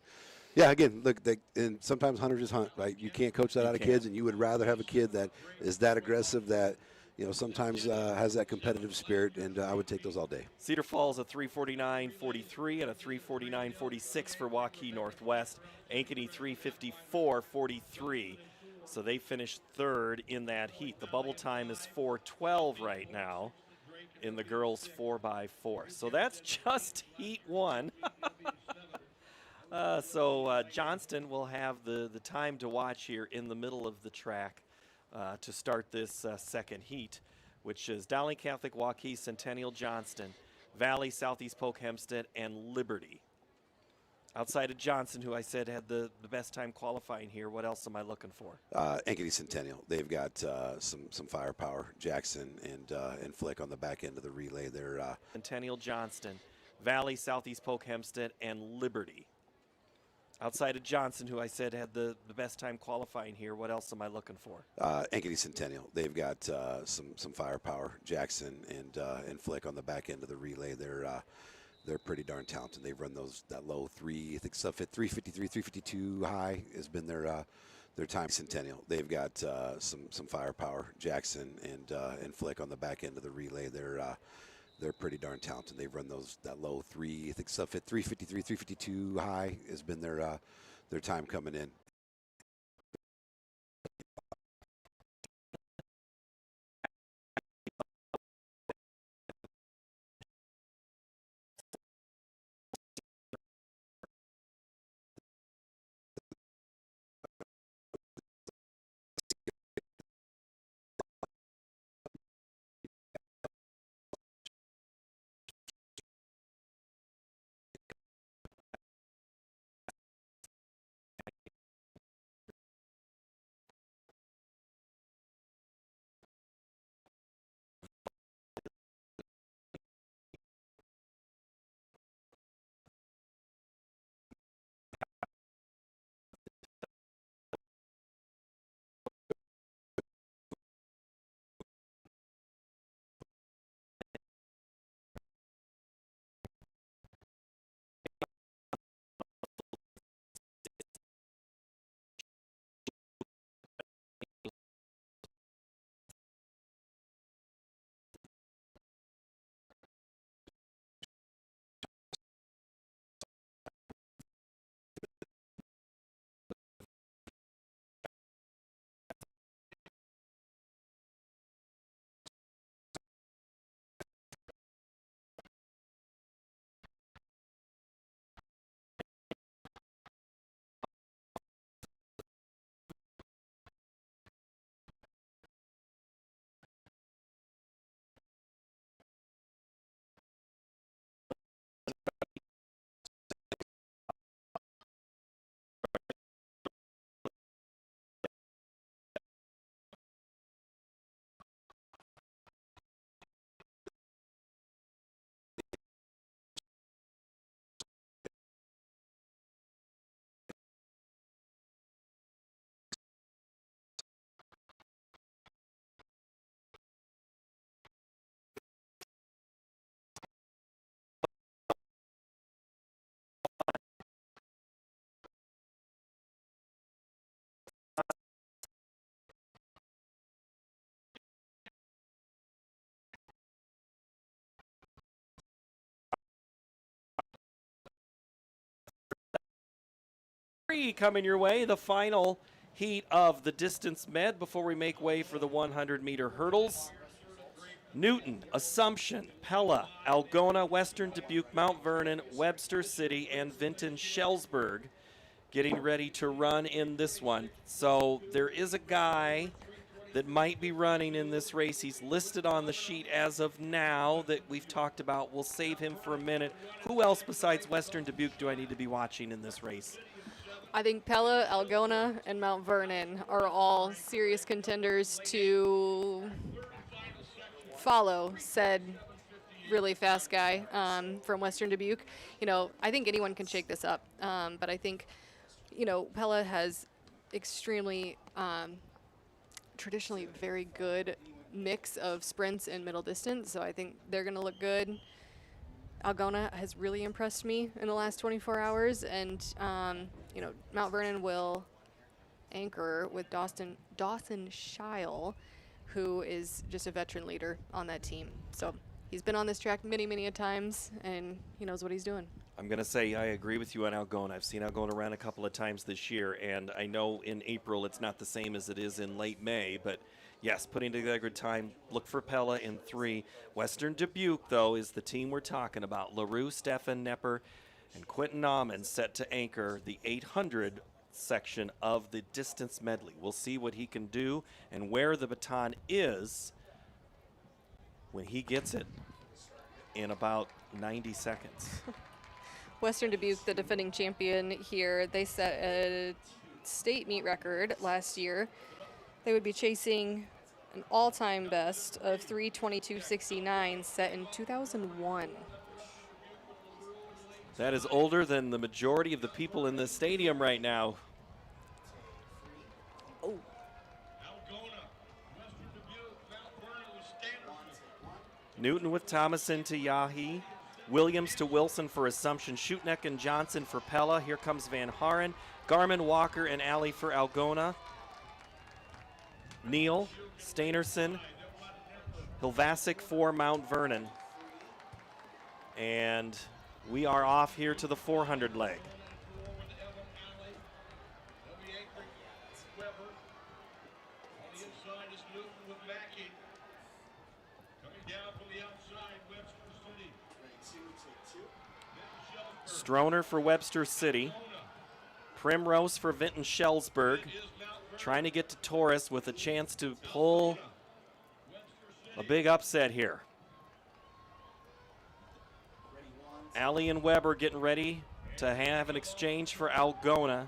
Yeah, again, look, and sometimes hunters just hunt, right? You can't coach that out of kids, and you would rather have a kid that is that aggressive, that sometimes has that competitive spirit, and I would take those all day. Cedar Falls a 349.43 and a 349.46 for Waukee Northwest. Ankeny 354.43. So they finished third in that heat. The bubble time is 4:12 right now in the girls 4x4. So that's just heat one. So Johnston will have the time to watch here in the middle of the track to start this second heat, which is Dowling Catholic, Waukee, Centennial, Johnston, Valley, Southeast Polk, Hempstead, and Liberty. Outside of Johnson, who I said had the best time qualifying here, what else am I looking for? Ankeny Centennial. They've got some firepower. Jackson and Flick on the back end of the relay. They're Centennial, Johnston, Valley, Southeast Polk, Hempstead, and Liberty. Outside of Johnson, who I said had the best time qualifying here, what else am I looking for? Ankeny Centennial. They've got some firepower. Jackson and Flick on the back end of the relay. they're pretty darn talented. They've run that low 3, I think stuff at 353, 352 high has been their time centennial. They've got some firepower. Jackson and Flick on the back end of the relay. They're pretty darn talented. They've run that low 3, I think stuff at 353, 352 high has been their time coming in. Coming your way, the final heat of the distance med before we make way for the 100-meter hurdles. Newton, Assumption, Pella, Algona, Western Dubuque, Mount Vernon, Webster City, and Vinton Shellsburg getting ready to run in this one. So there is a guy that might be running in this race. He's listed on the sheet as of now that we've talked about. We'll save him for a minute. Who else besides Western Dubuque do I need to be watching in this race? I think Pella, Algona, and Mount Vernon are all serious contenders to follow said really fast guy from Western Dubuque. You know, I think anyone can shake this up, but I think, you know, Pella has extremely traditionally very good mix of sprints and middle distance, so I think they're going to look good. Algona has really impressed me in the last 24 hours, and you know, Mount Vernon will anchor with Dawson Scheil, who is just a veteran leader on that team. So he's been on this track many a times, and he knows what he's doing. I'm going to say I agree with you on Algona. I've seen Algona run a couple of times this year, and I know in April it's not the same as it is in late May, but yes, putting together a good time. Look for Pella in 3. Western Dubuque, though, is the team we're talking about. LaRue, Stefan, Nepper, and Quentin Nauman set to anchor the 800 section of the distance medley. We'll see what he can do and where the baton is when he gets it in about 90 seconds. Western Dubuque, the defending champion here, they set a state meet record last year. They would be chasing an all-time best of 3:22.69 set in 2001. That is older than the majority of the people in the stadium right now. Oh. Newton with Thomason to Yahi. Williams to Wilson for Assumption. Schutneck and Johnson for Pella. Here comes Van Haren. Garmin, Walker, and Alley for Algona. Neal, Steinerson, Hilvasic for Mount Vernon. And we are off here to the 400 leg. Stroner for Webster City. Primrose for Vinton Shellsburg. Trying to get to Torres with a chance to pull a big upset here. Alley and Weber getting ready to have an exchange for Algona.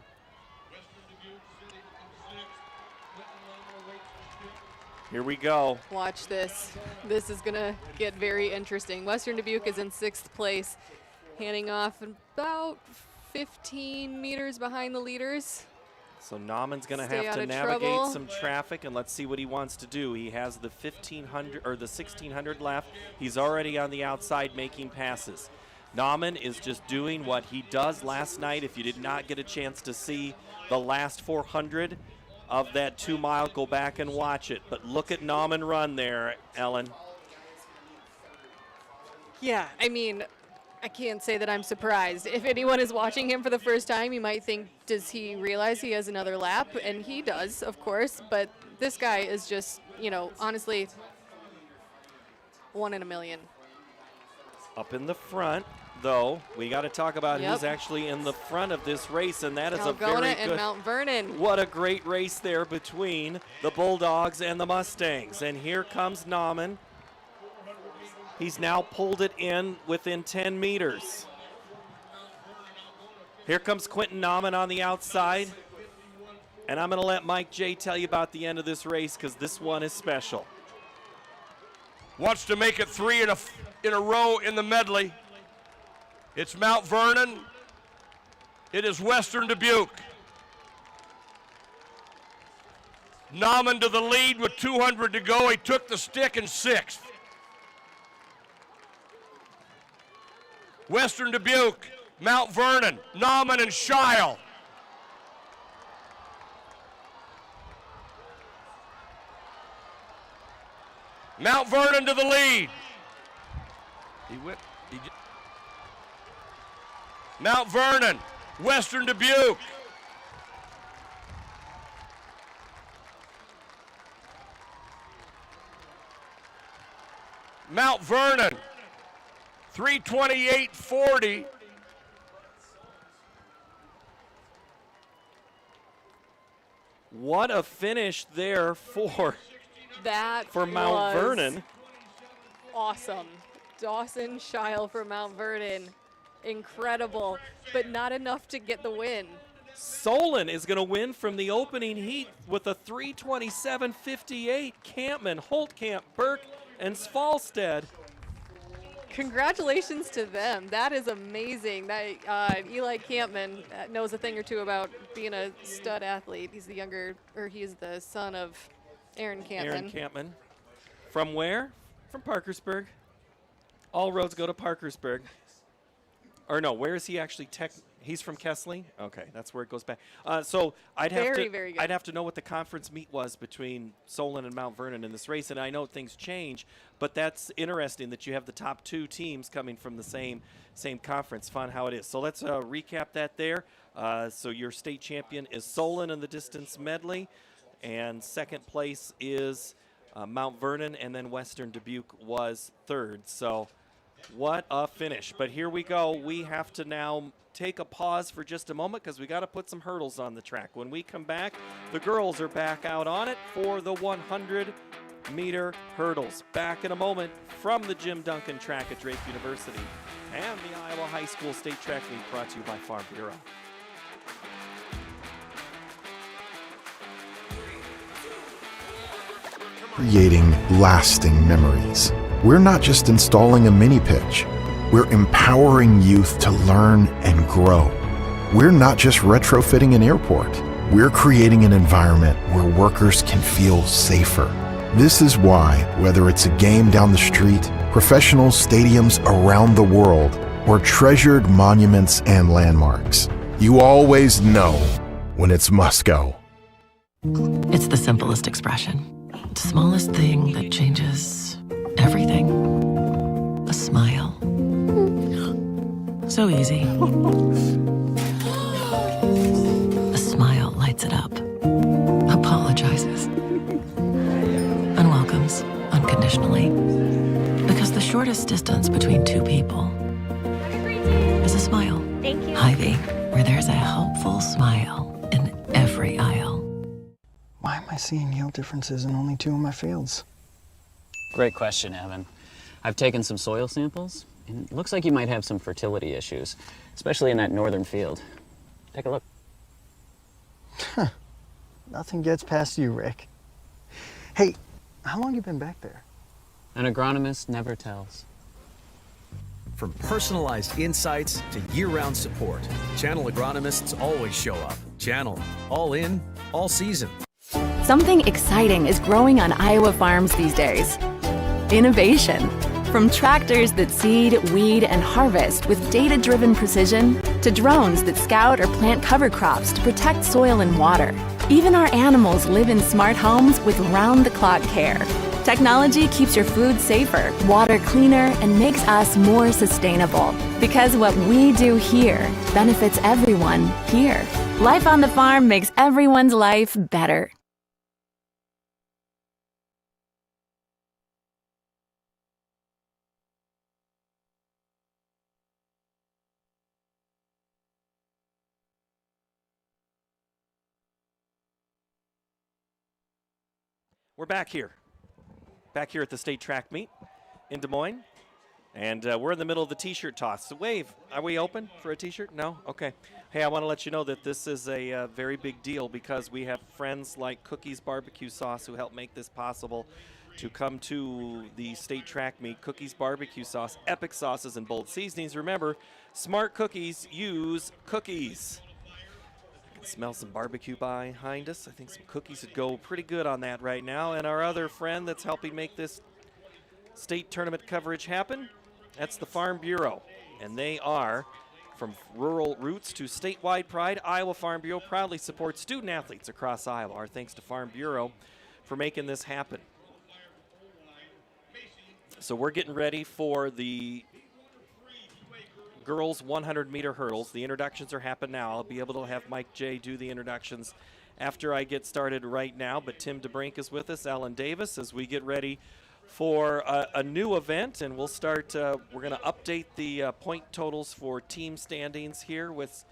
Here we go. Watch this. This is going to get very interesting. Western Dubuque is in 6th place, handing off about 15 meters behind the leaders. So Nauman's going to Stay have out to of navigate trouble. some traffic, and let's see what he wants to do. He has the 1500 or the 1600 left. He's already on the outside making passes. Nauman is just doing what he does last night. If you did not get a chance to see the last 400 of that 2 mile, go back and watch it. But look at Nauman run there, Ellen. Yeah, I mean, I can't say that I'm surprised. If anyone is watching him for the first time, you might think, does he realize he has another lap? And he does, of course, but this guy is just, you know, honestly, 1 in a million. Up in the front, though, we got to talk about Yep. who's actually in the front of this race, and that is a Algona very and good. Mount Vernon. What a great race there between the Bulldogs and the Mustangs. And here comes Nauman. He's now pulled it in within 10 meters. Here comes Quentin Nauman on the outside. And I'm going to let Mike J. tell you about the end of this race because this one is special. Wants to make it 3 in a row in the medley. It's Mount Vernon. It is Western Dubuque. Nauman to the lead with 200 to go. He took the stick in 6th. Western Dubuque, Mount Vernon, Nauman and Scheil. Mount Vernon to the lead. Mount Vernon, Western Dubuque. Mount Vernon, 3:28.40. What a finish there for Mount was Vernon. Awesome. Dawson Scheil for Mount Vernon. Incredible, but not enough to get the win. Solon is going to win from the opening heat with a 3:27.58. Campman, Holtkamp, Burke, and Svalstead. Congratulations to them. That is amazing. That Eli Campman knows a thing or two about being a stud athlete. He's he's the son of Aaron Campman. Aaron Campman. From where? From Parkersburg. All roads go to Parkersburg. Or no, where is he actually? He's from Kesley. Okay, that's where it goes back. So I'd have Very good. I'd have to know what the conference meet was between Solon and Mount Vernon in this race, and I know things change, but that's interesting that you have the top 2 teams coming from the same conference. Fun how it is. So let's recap that there. So your state champion is Solon in the distance medley, and second place is Mount Vernon, and then Western Dubuque was third. So what a finish. But here we go. We have to now take a pause for just a moment because we got to put some hurdles on the track. When we come back, the girls are back out on it for the 100-meter hurdles. Back in a moment from the Jim Duncan track at Drake University and the Iowa High School State Track Meet, brought to you by Farm Bureau. Creating lasting memories. We're not just installing a mini pitch. We're empowering youth to learn and grow. We're not just retrofitting an airport. We're creating an environment where workers can feel safer. This is why, whether it's a game down the street professional stadiums around the world, or treasured monuments and landmarks, you always know when it's must go. It's the simplest expression, the smallest thing that changes everything. A smile. So easy. A smile lights it up, apologizes, and welcomes unconditionally. Because the shortest distance between two people is a smile. Thank you. Hy-Vee, where there's a helpful smile in every aisle. Why am I seeing yield differences in only 2 of my fields? Great question, Evan. I've taken some soil samples, and it looks like you might have some fertility issues, especially in that northern field. Take a look. Nothing gets past you, Rick. Hey, how long you been back there? An agronomist never tells. From personalized insights to year-round support, Channel agronomists always show up. Channel, all in, all season. Something exciting is growing on Iowa farms these days. Innovation. From tractors that seed, weed, and harvest with data-driven precision to drones that scout or plant cover crops to protect soil and water. Even our animals live in smart homes with round-the-clock care. Technology keeps your food safer, water cleaner, and makes us more sustainable. Because what we do here benefits everyone here. Life on the farm makes everyone's life better. We're back here at the state track meet in Des Moines, and we're in the middle of the t-shirt toss. So wave, are we open for a t-shirt? No? Okay. Hey, I want to let you know that this is a very big deal because we have friends like Cookies Barbecue Sauce who help make this possible to come to the state track meet. Cookies Barbecue Sauce, epic sauces and bold seasonings. Remember, smart cookies use cookies. Smell some barbecue behind us. I think some cookies would go pretty good on that right now. And our other friend that's helping make this state tournament coverage happen, that's the Farm Bureau. And they are, from rural roots to statewide pride, Iowa Farm Bureau proudly supports student athletes across Iowa. Our thanks to Farm Bureau for making this happen. So we're getting ready for the girls 100-meter hurdles. The introductions are happening now. I'll be able to have Mike J. do the introductions after I get started right now, but Tim DeBrink is with us, Alan Davis, as we get ready for a new event, and we'll start, we're going to update the point totals for team standings here with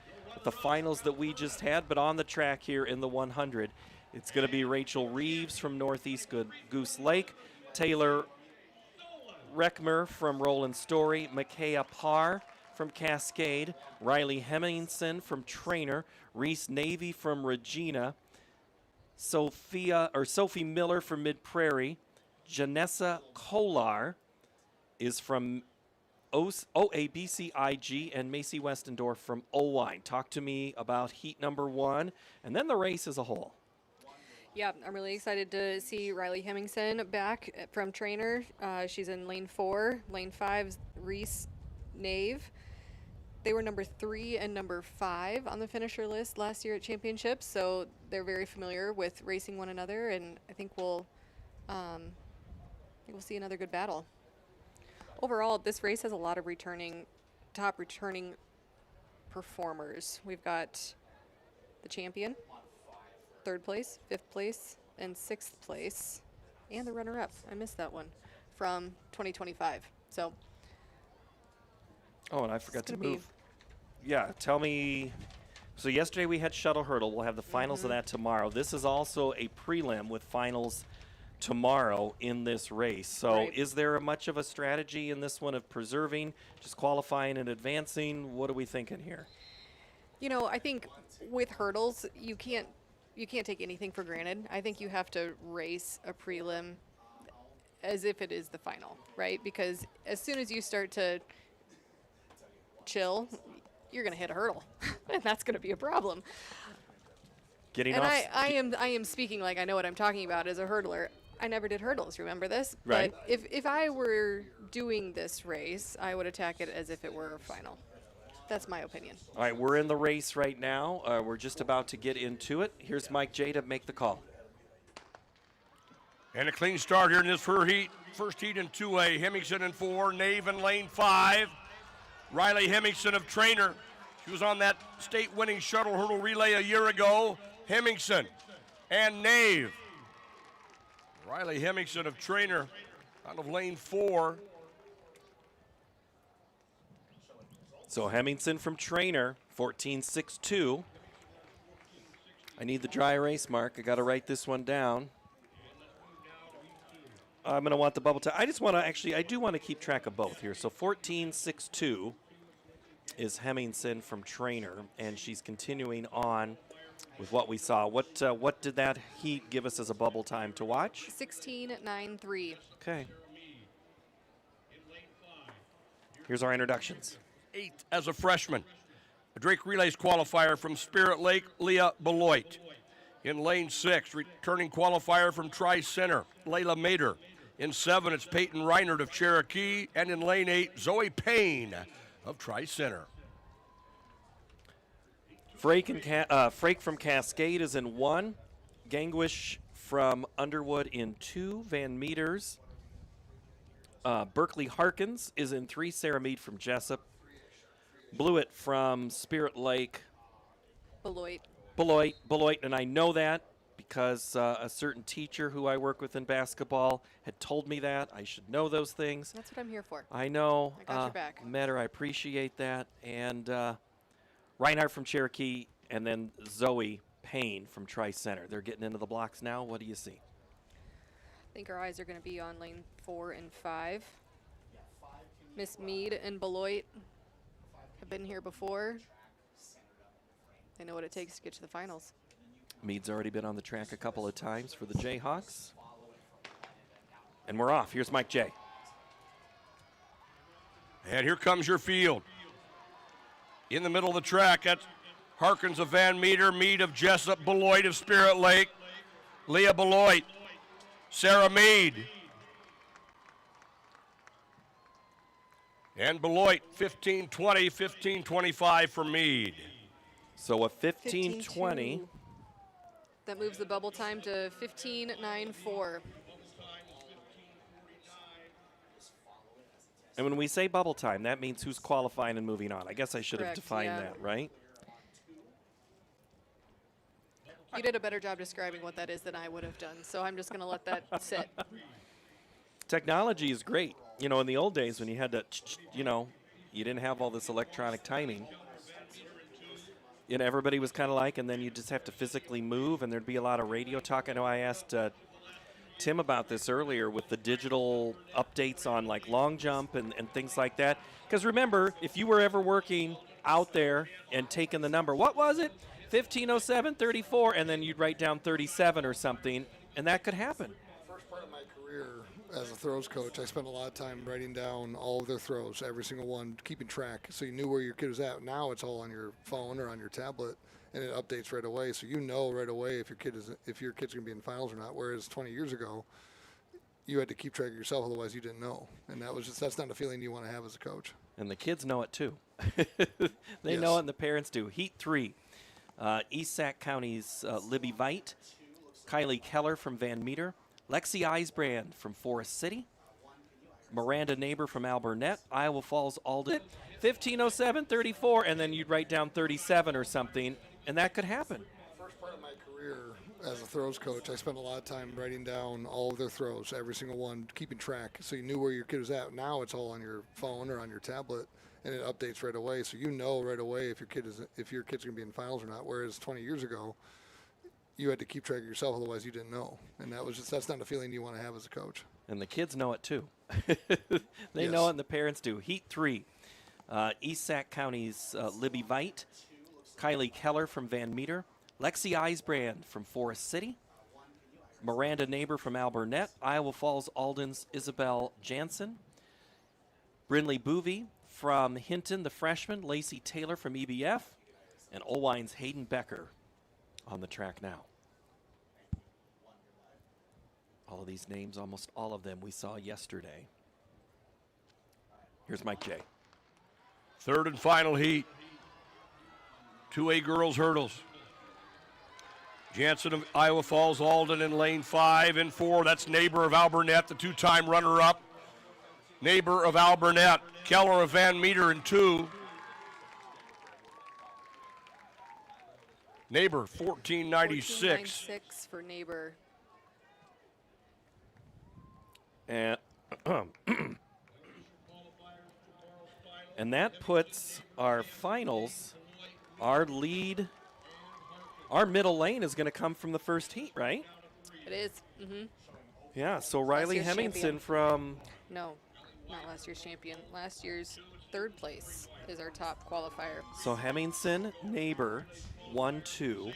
the finals that we just had, but on the track here in the 100, it's going to be Rachel Reeves from Northeast Goose Lake, Taylor Reckmer from Roland Story, Micaiah Parr from Cascade, Riley Hemmingson from Trainer, Reese Navy from Regina, Sophie Miller from Mid-Prairie, Janessa Kolar is from OABCIG, and Macy Westendorf from Owine. Talk to me about heat number 1 and then the race as a whole. Yeah, I'm really excited to see Riley Hemmingson back from Trainer. She's in lane 4. Lane 5's Reese Nave. They were number 3 and number 5 on the finisher list last year at championships, so they're very familiar with racing one another, and I think we'll see another good battle. Overall, this race has a lot of top returning performers. We've got the champion, 3rd place, 5th place, and 6th place, and the runner-up. I missed that one from 2025. So. Oh, and I forgot to move. Yeah, tell me. So yesterday we had shuttle hurdle. We'll have the finals of that tomorrow. This is also a prelim with finals tomorrow in this race. So is there much of a strategy in this one of preserving, just qualifying and advancing? What are we thinking here? You know, I think with hurdles, you can't take anything for granted. I think you have to race a prelim as if it is the final, right? Because as soon as you start to chill, you're going to hit a hurdle, and that's going to be a problem. I am speaking like I know what I'm talking about as a hurdler. I never did hurdles, remember this? Right. But if I were doing this race, I would attack it as if it were a final. That's my opinion. All right, we're in the race right now. We're just about to get into it. Here's Mike J to make the call. And a clean start here in this first heat in 2A. Hemmingson in 4, Nave in lane 5. Riley Hemmingson of Trainer. She was on that state-winning shuttle hurdle relay a year ago. Hemmingson and Nave. Riley Hemmingson of Trainer out of lane 4. So Hemmingson from Trainer, 14.62. I need the dry erase mark. I got to write this one down. I'm going to want the bubble time. I just want to I do want to keep track of both here. So 14.62 is Hemmingson from Trainer, and she's continuing on with what we saw. What did that heat give us as a bubble time to watch? 16.93. Okay. Here's our introductions. 8 as a freshman. A Drake Relays qualifier from Spirit Lake, Leah Beloit. In lane 6, returning qualifier from Tri-Center, Layla Mader. In 7, it's Peyton Reinert of Cherokee. And in lane 8, Zoe Payne of Tri-Center. Frake from Cascade is in 1. Gangwish from Underwood in 2. Van Meters. Berkeley Harkins is in 3. Sarah Mead from Jessup. Blewett from Spirit Lake. Beloit, and I know that because a certain teacher who I work with in basketball had told me that. I should know those things. That's what I'm here for. I know. I got your back. Matter, I appreciate that. And Reinhardt from Cherokee, and then Zoe Payne from Tri-Center. They're getting into the blocks now. What do you see? I think our eyes are going to be on lane 4 and 5. Miss Mead and Beloit have been here before. They know what it takes to get to the finals. Mead's already been on the track a couple of times for the Jayhawks. And we're off. Here's Mike J. And here comes your field. In the middle of the track, that's Harkins of Van Meter, Mead of Jessup, Beloit of Spirit Lake, Leah Beloit, Sarah Mead. And Beloit, 15-20, 15-25 for Mead. So a 15-20. That moves the bubble time to 15.94. And when we say bubble time, that means who's qualifying and moving on. I guess I should have defined that, right? You did a better job describing what that is than I would have done, so I'm just going to let that sit. Technology is great. You know, in the old days when you had to, you didn't have all this electronic timing. You know, everybody was kind of like, and then you just have to physically move, and there'd be a lot of radio talk. I know I asked Tim about this earlier with the digital updates on like long jump and things like that. Because remember, if you were ever working out there and taking the number, what was it? 15:07:34, and then you'd write down 37 or something, and that could happen. First part of my career as a throws coach, I spent a lot of time writing down all of their throws, every single one, keeping track, so you knew where your kid was at. Now it's all on your phone or on your tablet, and it updates right away, so you know right away if your kid's going to be in finals or not. Whereas 20 years ago, you had to keep track of yourself, otherwise you didn't know, and that's not a feeling you want to have as a coach. And the kids know it too. They know it, and the parents do. Heat 3. East Sac County's Libby Veit, Kylie Keller from Van Meter, Lexi Eisbrand from Forest City, Miranda Neighbor from Alburnett, Iowa Falls Alden, 15:07:34, and then you'd write down 37 or something, and that could happen. First part of my career as a throws coach, I spent a lot of time writing down all of their throws, every single one, keeping track, so you knew where your kid was at. Now it's all on your phone or on your tablet, and it updates right away, so you know right away if your kid's going to be in finals or not. Whereas 20 years ago, you had to keep track of yourself, otherwise you didn't know, and that's not a feeling you want to have as a coach. And the kids know it too. They know it, and the parents do. Heat 3. East Sac County's Libby Veit, Kylie Keller from Van Meter, Lexi Eisbrand from Forest City, Miranda Neighbor from Alburnett, Iowa Falls Alden's Isabel Jansen, Brinley Boovey from Hinton, the freshman, Lacey Taylor from EBF, and Olwine's Hayden Becker on the track now. All of these names, almost all of them, we saw yesterday. Here's Mike J. Third and final heat. 2A girls hurdles. Jansen of Iowa Falls, Alden in lane 5 and 4. That's Neighbor of Alburnett, the two-time runner-up. Neighbor of Alburnett. Keller of Van Meter in 2. Neighbor, 1496. 14.96 for Neighbor. And, and that puts our finals, our lead, our middle lane is going to come from the first heat, right? It is. Mm-hmm. Yeah, so Riley year's Hemmingson champion. from... No, not last year's champion. Last year's third place is our top qualifier. So Hemmingson, Neighbor, 1-2.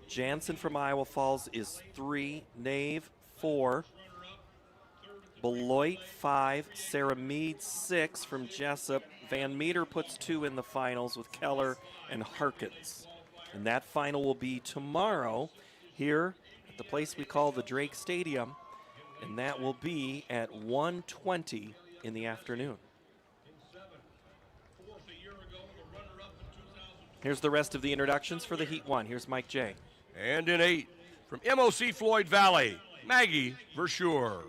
Jansen from Iowa Falls is 3. Nave, 4. Beloit, 5. Sarah Mead, 6 from Jessup. Van Meter puts 2 in the finals with Keller and Harkins. And that final will be tomorrow here at the place we call the Drake Stadium. And that will be at 1:20 in the afternoon. Here's the rest of the introductions for the Heat 1. Here's Mike J. And in 8, from MOC Floyd Valley, Maggie Verschure.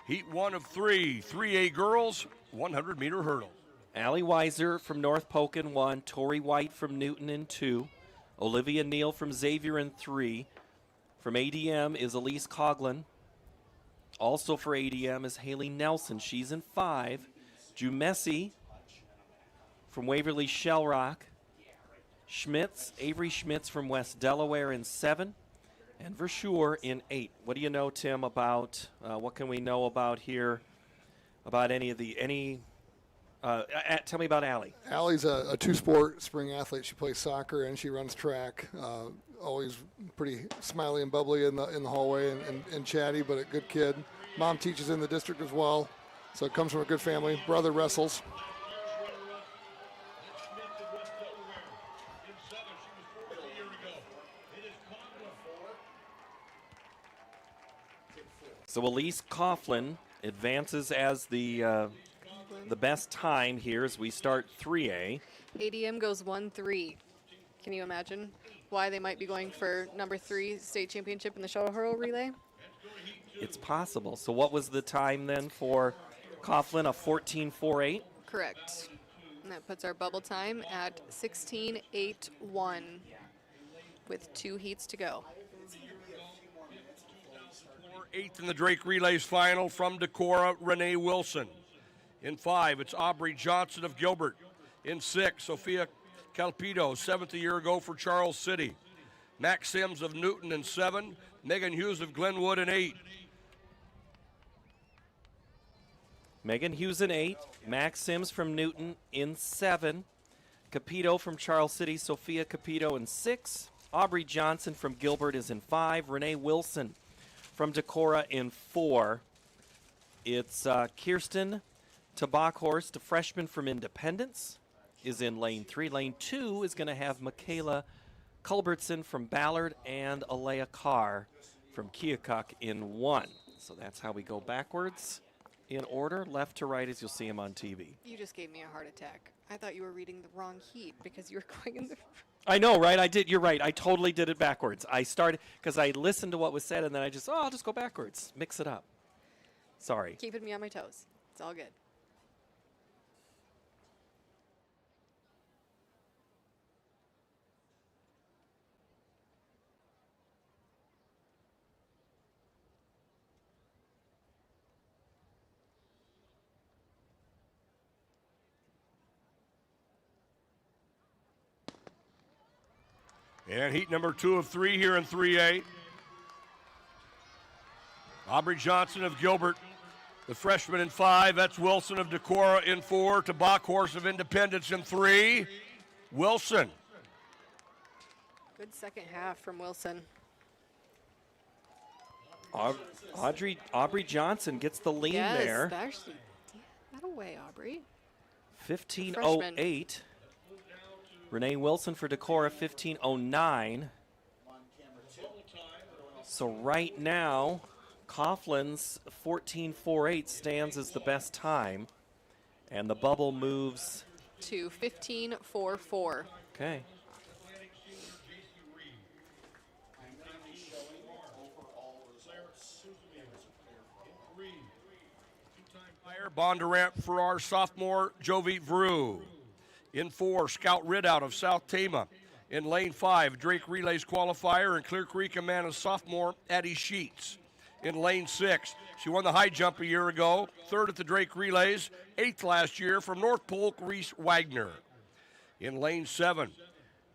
Heat 1 of 3, 3A girls, 100-meter hurdle. Allie Weiser from North Polk in 1. Tori White from Newton in 2. Olivia Neal from Xavier in 3. From ADM is Elise Coughlin. Also for ADM is Haley Nelson. She's in 5. Jumessi from Waverly Shell Rock. Schmitz, Avery Schmitz from West Delaware in 7. And Verschure in 8. What do you know, Tim, about, what can we know about here, about any of the, tell me about Allie. Allie's a two-sport spring athlete. She plays soccer and she runs track. Always pretty smiley and bubbly in the hallway and chatty, but a good kid. Mom teaches in the district as well, so it comes from a good family. Brother wrestles. So Elise Coughlin advances as the best time here as we start 3A. ADM goes 1-3. Can you imagine why they might be going for number 3 state championship in the shuttle hurl relay? It's possible. So what was the time then for Coughlin? A 14.48? Correct. And that puts our bubble time at 16.81 with 2 heats to go. 8th in the Drake Relays final from Decorah, Renee Wilson. In 5, it's Aubrey Johnson of Gilbert. In 6, Sophia Calpido, 7th a year ago for Charles City. Max Sims of Newton in 7. Megan Hughes of Glenwood in 8. Megan Hughes in 8. Max Sims from Newton in 7. Capito from Charles City. Sophia Capito in 6. Aubrey Johnson from Gilbert is in 5. Renee Wilson from Decorah in 4. It's Kirsten Tabakhorst, a freshman from Independence, is in lane 3. Lane 2 is going to have Michaela Culbertson from Ballard and Alea Carr from Keokuk in 1. So that's how we go backwards in order, left to right as you'll see them on TV. You just gave me a heart attack. I thought you were reading the wrong heat because you were going in the... I know, right? I did. You're right. I totally did it backwards. I started because I listened to what was said, and then I just, I'll just go backwards. Mix it up. Sorry. Keeping me on my toes. It's all good. And heat number 2 of 3 here in 3A. Aubrey Johnson of Gilbert, the freshman in 5. That's Wilson of Decorah in 4. Tabakhorst of Independence in 3. Wilson. Good second half from Wilson. Aubrey Johnson gets the lean there. Yes, actually, that away, Aubrey. 15.08. Renee Wilson for Decorah, 15.09. So right now, Coughlin's 14.48 stands as the best time, and the bubble moves to 15.44. Okay. Bondurant Farrar sophomore Jovi Vrew. In 4, Scout Ridout of South Tama. In lane 5, Drake Relays qualifier and Clear Creek Amana sophomore Addie Sheets. In lane 6, she won the high jump a year ago, 3rd at the Drake Relays, 8th last year from North Polk Reese Wagner. In lane 7,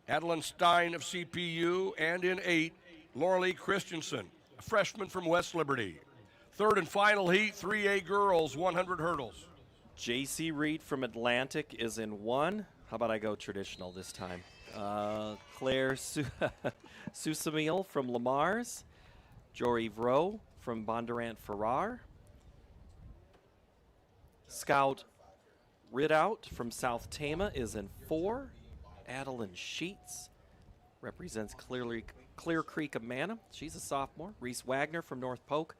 Adeline Stein of CPU, and in 8, Laurelie Christensen, a freshman from West Liberty. 3rd and final heat, 3A girls, 100 hurdles. J.C. Reed from Atlantic is in 1. How about I go traditional this time? Claire Susamil from Lamar's. Jory Vreau from Bondurant Farrar. Scout Ridout from South Tama is in 4. Adeline Sheets represents Clear Creek Amana. She's a sophomore. Reese Wagner from North Polk.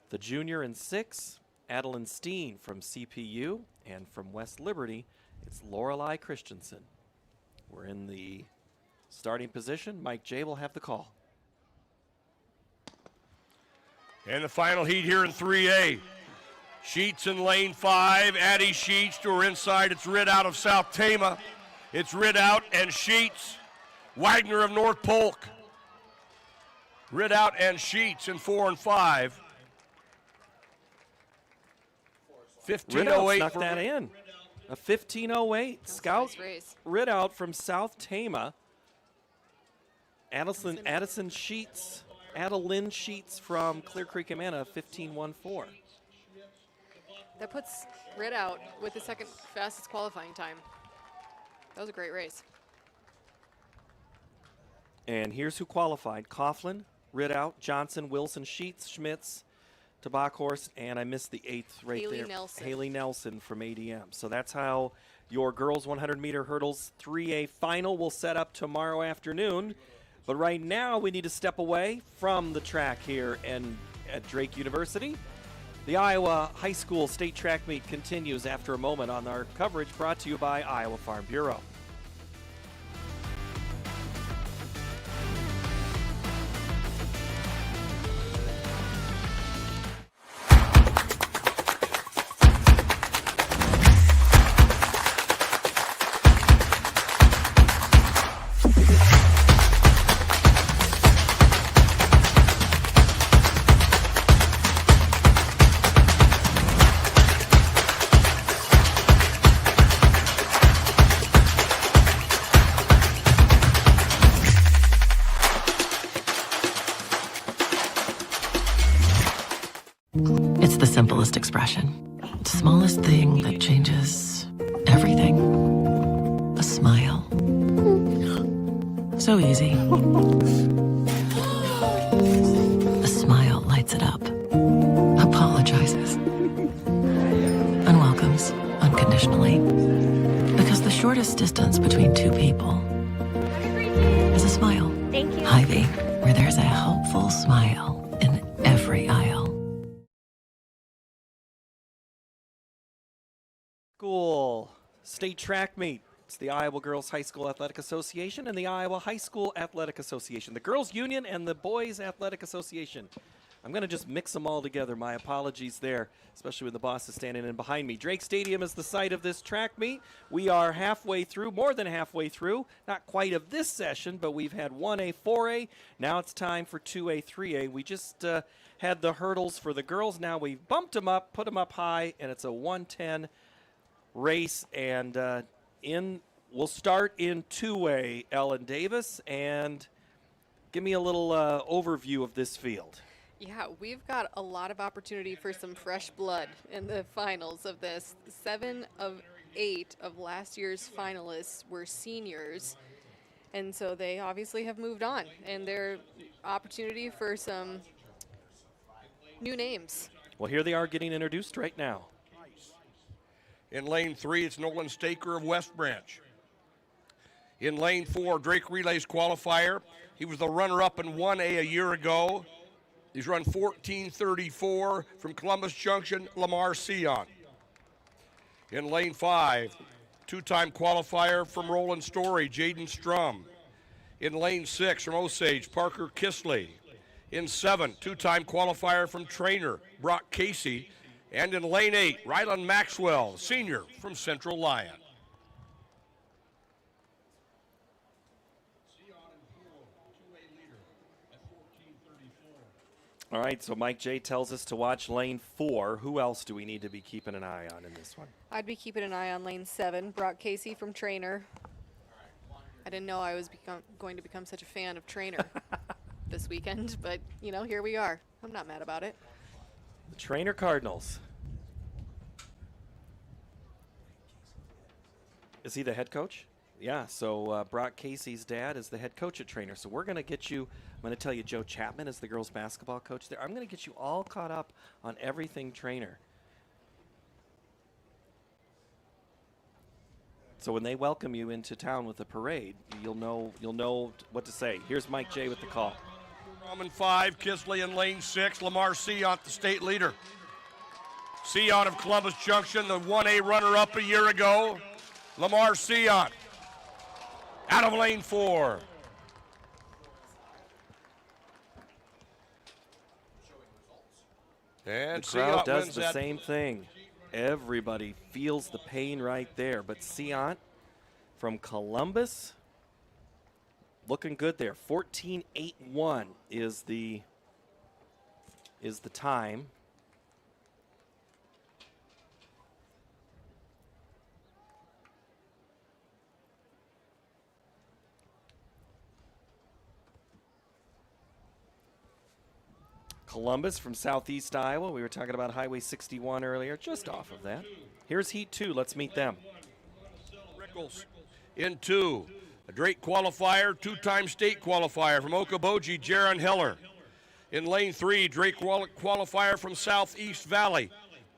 The junior in 6, Adeline Steen from CPU, and from West Liberty, it's Lorelei Christensen. We're in the starting position. Mike J will have the call. And the final heat here in 3A. Sheets in lane 5, Addie Sheets to her inside. It's Ridout of South Tama. It's Ridout and Sheets. Wagner of North Polk. Ridout and Sheets in 4 and 5. 15:08. Snuck that in. A 15:08. Scout Ridout from South Tama. Addison Sheets. Adeline Sheets from Clear Creek Amana, 15:14. That puts Ridout with the second fastest qualifying time. That was a great race. And here's who qualified. Coughlin, Ridout, Johnson, Wilson, Sheets, Schmitz, Tabakhorst, and I missed the 8th right Haley there. Nelson. Haley Nelson from ADM. So that's how your girls 100-meter hurdles 3A final will set up tomorrow afternoon. But right now we need to step away from the track here at Drake University. The Iowa High School State Track Meet continues after a moment on our coverage brought to you by Iowa Farm Bureau. It's the simplest expression. Smallest thing that changes everything. A smile. So easy. A smile lights it up. Apologizes. Unwelcomes unconditionally. Because the shortest distance between two people is a smile. Thank you. Hy-Vee, where there's a helpful smile in every aisle. School State Track Meet. It's the Iowa Girls High School Athletic Association and the Iowa High School Athletic Association. The Girls Union and the Boys Athletic Association. I'm going to just mix them all together. My apologies there, especially when the boss is standing in behind me. Drake Stadium is the site of this track meet. We are halfway through, more than halfway through. Not quite of this session, but we've had 1A, 4A. Now it's time for 2A, 3A. We just had the hurdles for the girls. Now we've bumped them up, put them up high, and it's a 110 race, and we'll start in 2A, Ellen Davis, and give me a little overview of this field. Yeah, we've got a lot of opportunity for some fresh blood in the finals of this. 7 of 8 of last year's finalists were seniors, and so they obviously have moved on, and their opportunity for some new names. Well, here they are getting introduced right now. In lane 3, it's Nolan Staker of West Branch. In lane 4, Drake Relays qualifier. He was the runner-up in 1A a year ago. He's run 14:34 from Columbus Junction, Lamar Sion. In lane 5, two-time qualifier from Roland Story, Jaden Strum. In lane 6 from Osage, Parker Kisley. In 7, two-time qualifier from Trainer, Brock Casey. And in lane 8, Rylan Maxwell, senior from Central Lyon. All right, so Mike J tells us to watch lane 4. Who else do we need to be keeping an eye on in this one? I'd be keeping an eye on lane 7, Brock Casey from Trainer. I didn't know I was going to become such a fan of Trainer this weekend, but, you know, here we are. I'm not mad about it. The Trainer Cardinals. Is he the head coach? Yeah, so Brock Casey's dad is the head coach at Trainer. So we're going to get you, I'm going to tell you Joe Chapman is the girls basketball coach there. I'm going to get you all caught up on everything Trainer. So when they welcome you into town with the parade, you'll know what to say. Here's Mike J with the call. In 5, Kisley in lane 6, Lamar Sion, the state leader. Sion of Columbus Junction, the 1A runner-up a year ago. Lamar Sion out of lane 4. And the crowd Sion does wins the that. same thing. Everybody feels the pain right there. But Sion from Columbus, looking good there. 14:81 is the time. Columbus from southeast Iowa. We were talking about Highway 61 earlier, just off of that. Here's Heat 2. Let's meet them. Rickles in 2. A Drake qualifier, two-time state qualifier from Okoboji, Jaron Heller. In lane 3, Drake qualifier from Southeast Valley,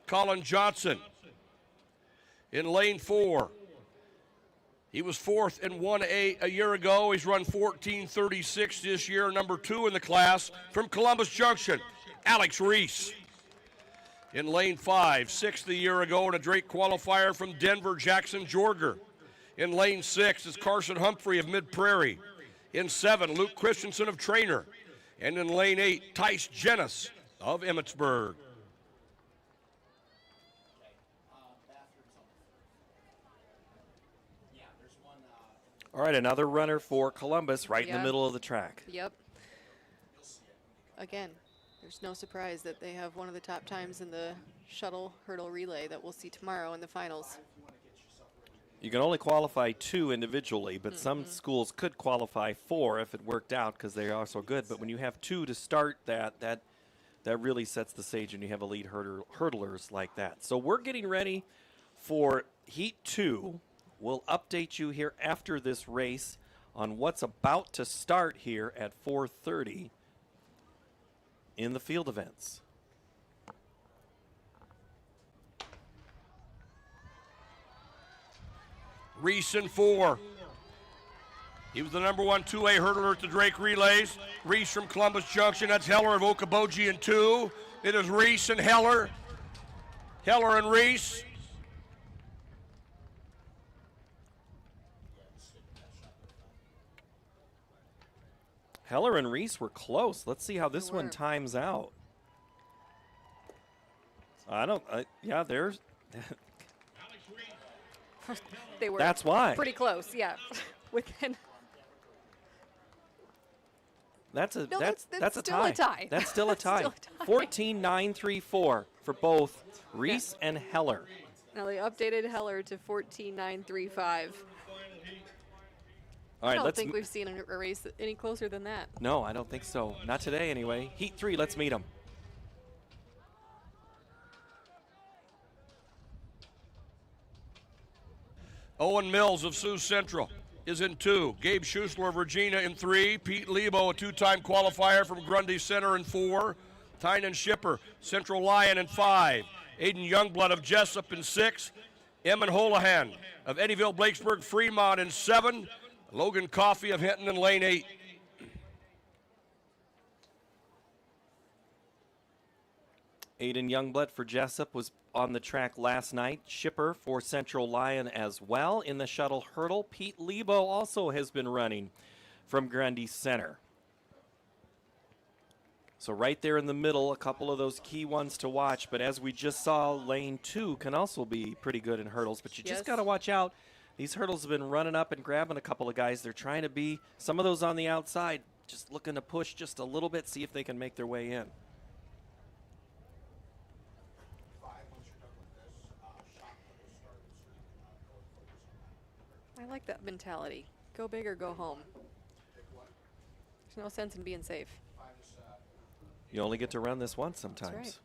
Colin Johnson. In lane 4, he was 4th in 1A a year ago. He's run 14:36 this year, number 2 in the class from Columbus Junction, Alex Reese. In lane 5, 6th a year ago in a Drake qualifier from Denver, Jackson Jorger. In lane 6 is Carson Humphrey of Mid-Prairie. In 7, Luke Christensen of Trainer. And in lane 8, Tice Jennis of Emmitsburg. All right, another runner for Columbus right in the middle of the track. Yep. Again, there's no surprise that they have one of the top times in the shuttle hurdle relay that we'll see tomorrow in the finals. You can only qualify 2 individually, but some schools could qualify 4 if it worked out because they are so good. But when you have 2 to start that really sets the stage and you have elite hurdlers like that. So we're getting ready for Heat 2. We'll update you here after this race on what's about to start here at 4:30 in the field events. Reese in 4. He was the number 1 2A hurdler at the Drake Relays. Reese from Columbus Junction. That's Heller of Okoboji in 2. It is Reese and Heller. Heller and Reese. Heller and Reese were close. Let's see how this one times out. Yeah, there's. They were That's why. pretty close, yeah. Within. That's a No, that's that's a still tie. a tie. That's still a That's tie. still a tie. 14-9-3-4 for both Reese and Heller. Now they updated Heller to 14.935. All right, I don't let's think we've seen a race any closer than that. No, I don't think so. Not today, anyway. Heat 3, let's meet them. Owen Mills of Sioux Central is in 2. Gabe Schussler of Regina in 3. Pete Lebo, a 2-time qualifier from Grundy Center in 4. Tynan Shipper, Central Lyon in 5. Aiden Youngblood of Jessup in 6. Emin Holohan of Eddyville, Blakesburg, Fremont in 7. Logan Coffey of Hinton in lane 8. Aiden Youngblood for Jessup was on the track last night. Shipper for Central Lyon as well in the shuttle hurdle. Pete Lebo also has been running from Grundy Center. So right there in the middle, a couple of those key ones to watch. But as we just saw, lane 2 can also be pretty good in hurdles. But you just got to watch out. These hurdles have been running up and grabbing a couple of guys. They're trying to be, some of those on the outside, just looking to push just a little bit, see if they can make their way in. I like that mentality. Go big or go home. There's no sense in being safe. You only get to run this once sometimes. That's right.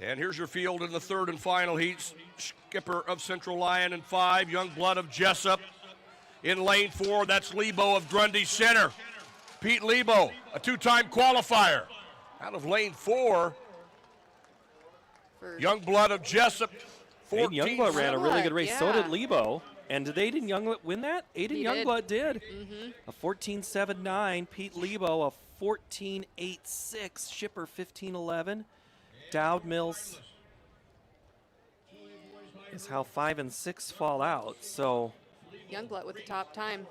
And here's your field in the third and final heats. Skipper of Central Lyon in 5, Youngblood of Jessup. In lane 4, that's Lebo of Grundy Center. Pete Lebo, a 2-time qualifier. Out of lane 4, Youngblood of Jessup. Aiden Youngblood ran a really good race. So did Lebo. And did Aiden Youngblood win that? Aiden Youngblood did. A 14.79. Pete Lebo, a 14.86. Shipper, 15.11. Dowd Mills is how 5 and 6 fall out. So Youngblood with the top time.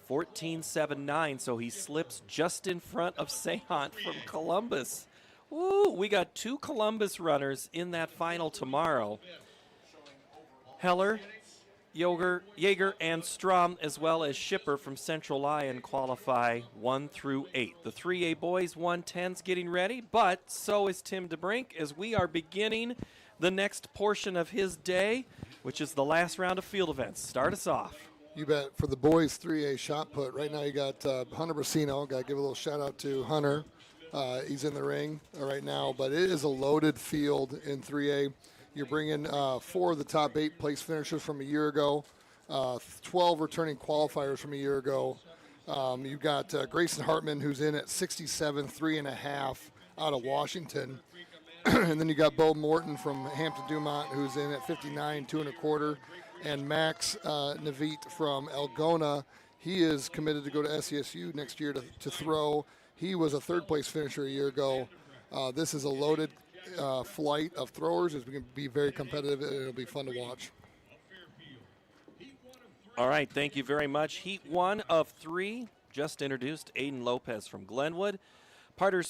14.79, so he slips just in front of Sehant from Columbus. Woo, we got 2 Columbus runners in that final tomorrow. Heller, Yeager, and Strom, as well as Shipper from Central Lyon, qualify 1 through 8. The 3A boys 110's getting ready, but so is Tim DeBrink as we are beginning the next portion of his day, which is the last round of field events. Start us off. You bet. For the boys 3A shot put, right now you got Hunter Brasino. Got to give a little shout out to Hunter. He's in the ring right now, but it is a loaded field in 3A. You're bringing 4 of the top 8 place finishers from a year ago, 12 returning qualifiers from a year ago. You've got Grayson Hartman, who's in at 67, 3.5 out of Washington. And then you got Bo Morton from Hampton Dumont, who's in at 59, 2.25. And Max Navit from Algona, he is committed to go to SCSU next year to throw. He was a 3rd place finisher a year ago. This is a loaded flight of throwers. It's going to be very competitive, and it'll be fun to watch. All right, thank you very much. Heat 1 of 3, just introduced. Aiden Lopez from Glenwood. Parker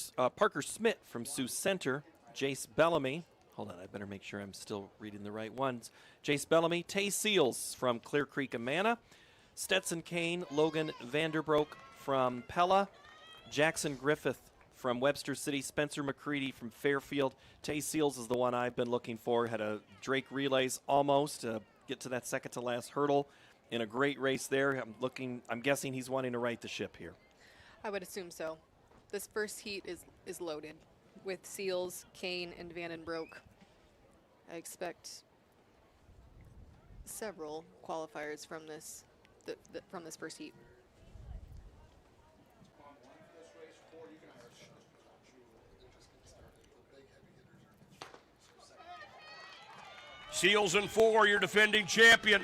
Smith from Sioux Center. Jace Bellamy. Hold on, I better make sure I'm still reading the right ones. Jace Bellamy. Tay Seals from Clear Creek, Amana. Stetson Kane. Logan Vanderbroek from Pella. Jackson Griffith from Webster City. Spencer McCready from Fairfield. Tay Seals is the one I've been looking for. Had a Drake Relays almost to get to that second to last hurdle in a great race there. I'm guessing he's wanting to right the ship here. I would assume so. This first heat is loaded with Seals, Kane, and Vandenbroek. I expect several qualifiers from this first heat. Seals in 4, your defending champion.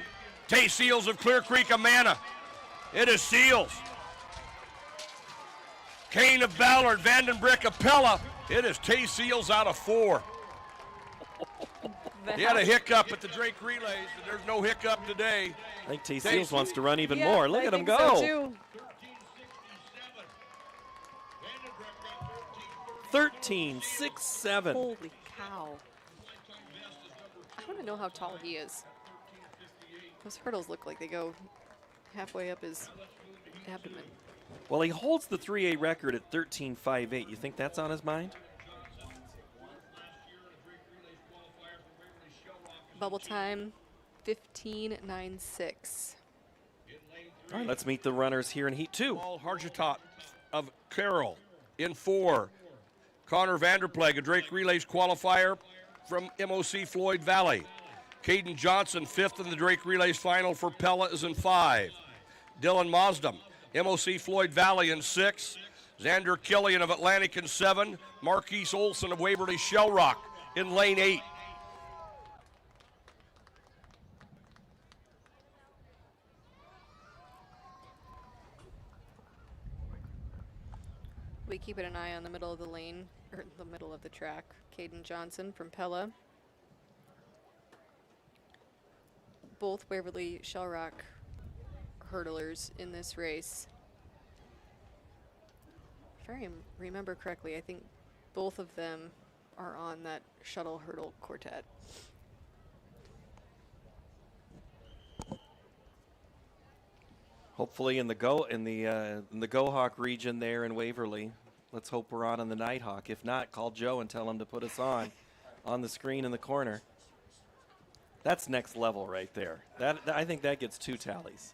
Tay Seals of Clear Creek, Amana. It is Seals. Kane of Ballard, Vandenbroek of Pella. It is Tay Seals out of 4. He had a hiccup at the Drake Relays, and there's no hiccup today. I think Tay Seals wants to run even more. Look at him go. So 13.67. Holy cow. I want to know how tall he is. Those hurdles look like they go halfway up his abdomen. Well, he holds the 3A record at 13.58. You think that's on his mind? Bubble time, 15.96. All right, let's meet the runners here in Heat 2. Paul Harjatot of Carroll in 4. Connor Vanderpleg, a Drake Relays qualifier from MOC Floyd Valley. Caden Johnson, 5th in the Drake Relays final for Pella, is in 5. Dylan Mosdam, MOC Floyd Valley in 6. Xander Killian of Atlantic in 7. Marquise Olson of Waverly Shell Rock in lane 8. We keeping an eye on the middle of the lane, or the middle of the track. Caden Johnson from Pella. Both Waverly Shell Rock hurdlers in this race. If I remember correctly, I think both of them are on that shuttle hurdle quartet. Hopefully in the Go-Hawk region there in Waverly. Let's hope we're on the Nighthawk. If not, call Joe and tell him to put us on the screen in the corner. That's next level right there. I think that gets 2 tallies.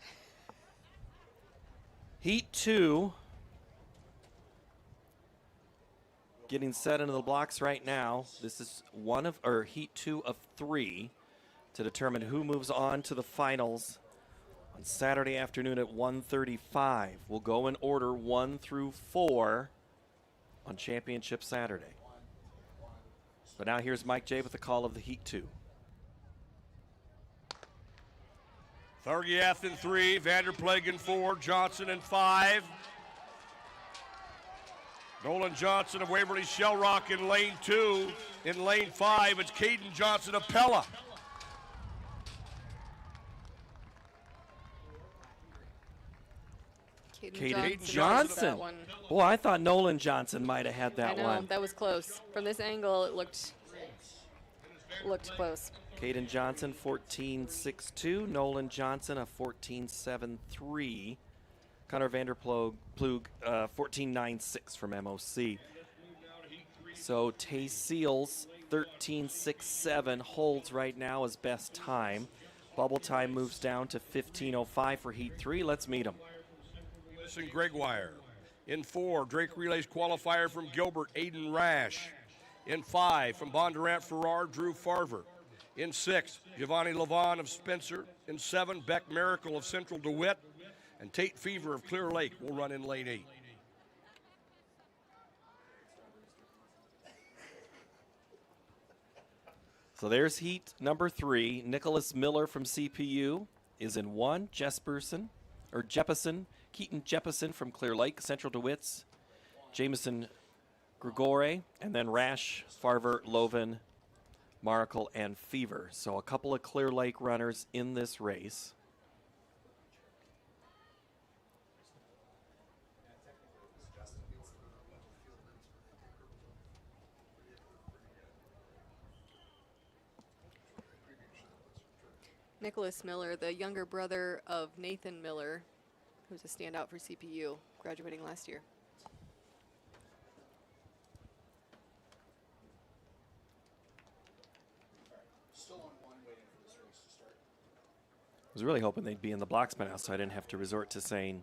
Heat 2. Getting set into the blocks right now. This is Heat 2 of 3 to determine who moves on to the finals on Saturday afternoon at 1:35. We'll go in order 1 through 4 on Championship Saturday. But now here's Mike J with the call of the Heat 2. Thargiath in 3, Vanderpleg in 4, Johnson in 5. Nolan Johnson of Waverly Shell Rock in lane 2. In lane 5, it's Caden Johnson of Pella. Caden Johnson. Boy, I thought Nolan Johnson might have had that I know, one. that was close. From this angle, it looked close. Caden Johnson, 14.62. Nolan Johnson, a 14.73. Connor Vanderploeg, 14.96 from MOC. So Tay Seals, 13.67, holds right now as best time. Bubble time moves down to 15.05 for Heat 3. Let's meet him. Listen, Gregoire. In 4, Drake Relays qualifier from Gilbert, Aiden Rash. In 5, from Bondurant Farrar, Drew Farver. In 6, Giovanni Levon of Spencer. In 7, Beck Miracle of Central DeWitt. And Tate Fever of Clear Lake will run in lane 8. So there's heat number 3. Nicholas Miller from CPU is in 1. Jeppesen, Keaton Jeppesen from Clear Lake, Central DeWitt's, Jameson Grigore, and then Rash, Farver, Loven, Maracle, and Fever. So a couple of Clear Lake runners in this race. Nicholas Miller, the younger brother of Nathan Miller, who's a standout for CPU, graduating last year. I was really hoping they'd be in the blocks by now, so I didn't have to resort to saying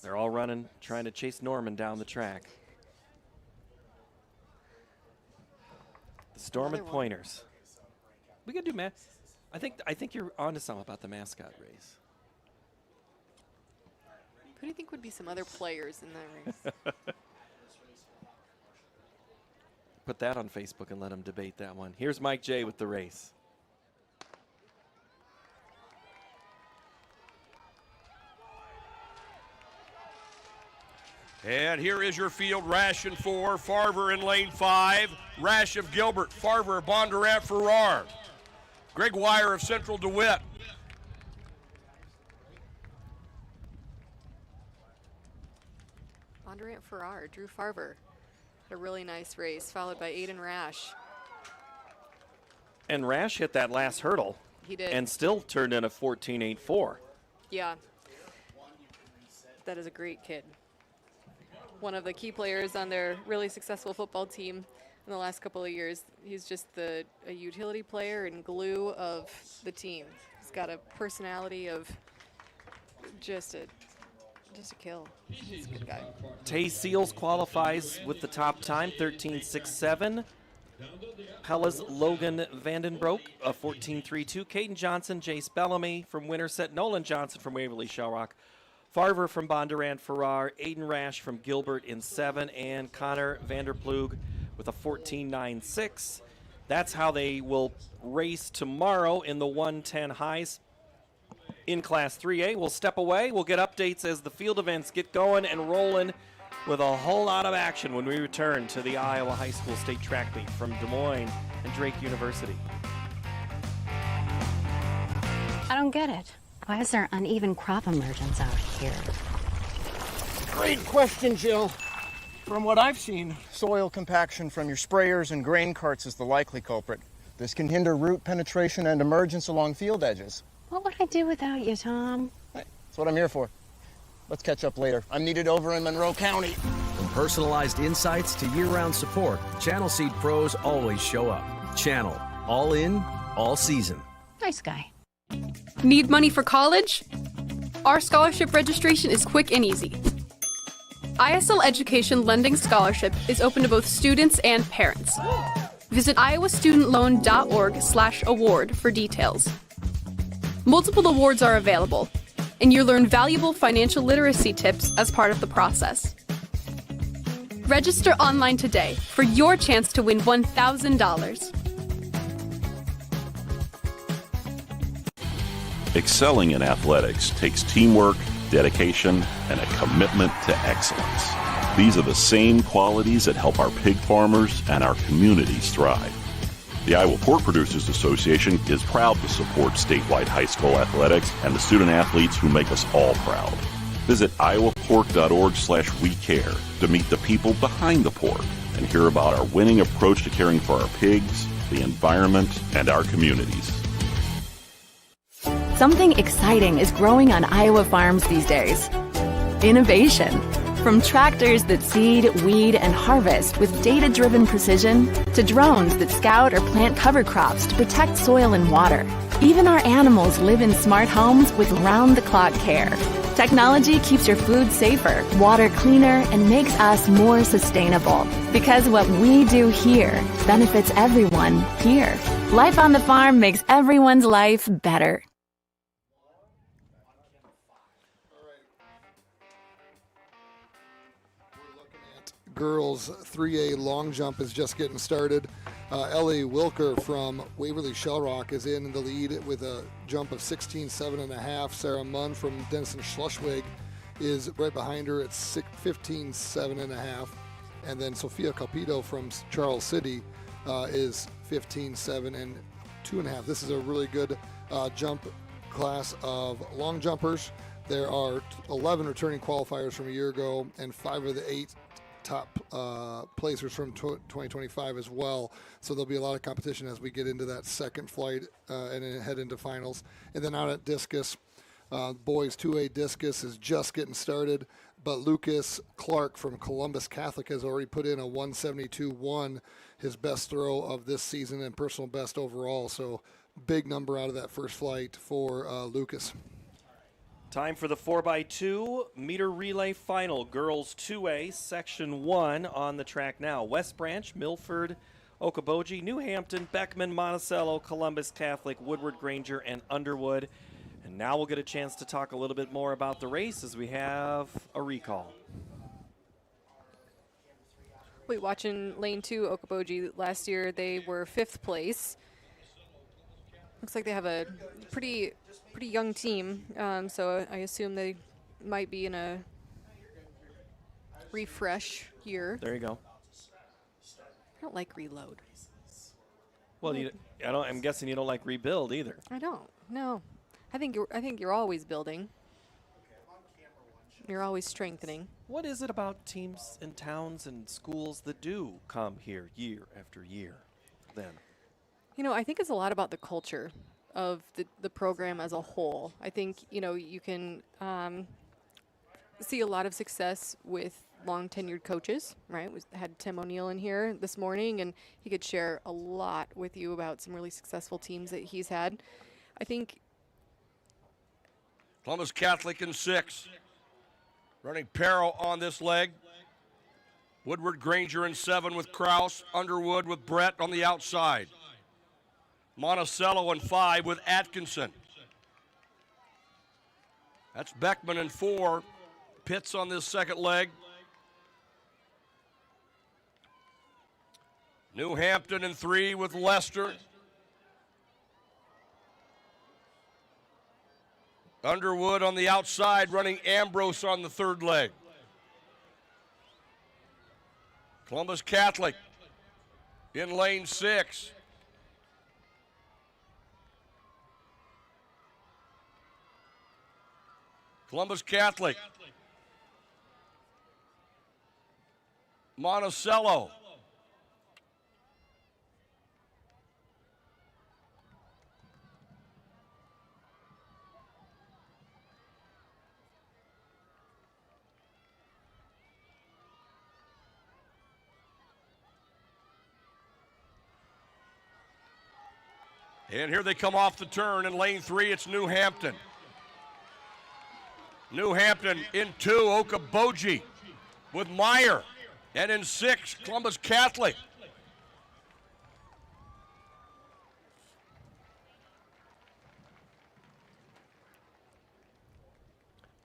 they're all running, trying to chase Norman down the track. The Storm and Pointers. We could do I think you're onto something about the mascot race. Who do you think would be some other players in that race? Put that on Facebook and let them debate that one. Here's Mike J with the race. And here is your field. Rash in 4, Farver in lane 5, Rash of Gilbert, Farver of Bondurant Farrar, Gregoire of Central DeWitt. Bondurant Farrar, Drew Farver. A really nice race, followed by Aiden Rash. And Rash hit that last hurdle. He did. And still turned in a 14.84. Yeah. That is a great kid. One of the key players on their really successful football team in the last couple of years. He's just a utility player and glue of the team. He's got a personality of just a kill. He's a good guy. Tay Seals qualifies with the top time, 13.67. Pella's Logan Vandenbroek, a 14.32. Caden Johnson, Jace Bellamy from Winterset. Nolan Johnson from Waverly Shell Rock, Farver from Bondurant Farrar, Aiden Rash from Gilbert in 7, and Connor Vanderplug with a 14.96. That's how they will race tomorrow in the 110 highs. In Class 3A, we'll step away. We'll get updates as the field events get going and rolling with a whole lot of action when we return to the Iowa High School State Track Meet from Des Moines and Drake University. I don't get it. Why is there uneven crop emergence out here? Great question, Jill. From what I've seen, soil compaction from your sprayers and grain carts is the likely culprit. This can hinder root penetration and emergence along field edges. What would I do without you, Tom? Hey, that's what I'm here for. Let's catch up later. I'm needed over in Monroe County. From personalized insights to year-round support, Channel Seed pros always show up. Channel, all in, all season. Nice guy. Need money for college? Our scholarship registration is quick and easy. ISL Education Lending Scholarship is open to both students and parents. Visit iowastudentloan.org/award for details. Multiple awards are available, and you learn valuable financial literacy tips as part of the process. Register online today for your chance to win $1,000. Excelling in athletics takes teamwork, dedication, and a commitment to excellence. These are the same qualities that help our pig farmers and our communities thrive. The Iowa Pork Producers Association is proud to support statewide high school athletics and the student athletes who make us all proud. Visit iowapork.org/wecare to meet the people behind the pork and hear about our winning approach to caring for our pigs, the environment, and our communities. Something exciting is growing on Iowa farms these days. Innovation. From tractors that seed, weed, and harvest with data-driven precision to drones that scout or plant cover crops to protect soil and water. Even our animals live in smart homes with round-the-clock care. Technology keeps your food safer, water cleaner, and makes us more sustainable. Because what we do here benefits everyone here. Life on the farm makes everyone's life better. Girls 3A long jump is just getting started. Ellie Wilker from Waverly Shellrock is in the lead with a jump of 16.7.5. Sarah Munn from Denison Schleswig is right behind her at 15.7.5. And then Sophia Capito from Charles City is 15.7 and 2.5. This is a really good jump class of long jumpers. There are 11 returning qualifiers from a year ago and 5 of the 8 top placers from 2025 as well. So there'll be a lot of competition as we get into that second flight and then head into finals. And then out at discus, boys 2A discus is just getting started, but Lucas Clark from Columbus Catholic has already put in a 172.1, his best throw of this season and personal best overall. So big number out of that first flight for Lucas. Time for the 4x2 meter relay final. Girls 2A, Section 1 on the track now. West Branch, Milford, Okoboji, New Hampton, Beckman, Monticello, Columbus Catholic, Woodward, Granger, and Underwood. And now we'll get a chance to talk a little bit more about the race as we have a recall. Wait, watching Lane 2, Okoboji, last year they were 5th place. Looks like they have a pretty young team, so I assume they might be in a refresh year. There you go. I don't like reload. Well, I'm guessing you don't like rebuild either. I don't. No, I think you're always building. You're always strengthening. What is it about teams and towns and schools that do come here year after year? Then. You know, I think it's a lot about the culture of the program as a whole. I think, you can see a lot of success with long tenured coaches, right? We had Tim O'Neill in here this morning, and he could share a lot with you about some really successful teams that he's had. I think Columbus Catholic in 6. Running Perro on this leg. Woodward Granger in 7 with Kraus. Underwood with Brett on the outside. Monticello in 5 with Atkinson. That's Beckman in 4. Pitts on this second leg. New Hampton in 3 with Leicester. Underwood on the outside, running Ambrose on the third leg. Columbus Catholic in lane 6. Columbus Catholic. Monticello. And here they come off the turn in lane 3. It's New Hampton. New Hampton in 2, Okoboji with Meyer. And in 6, Columbus Catholic.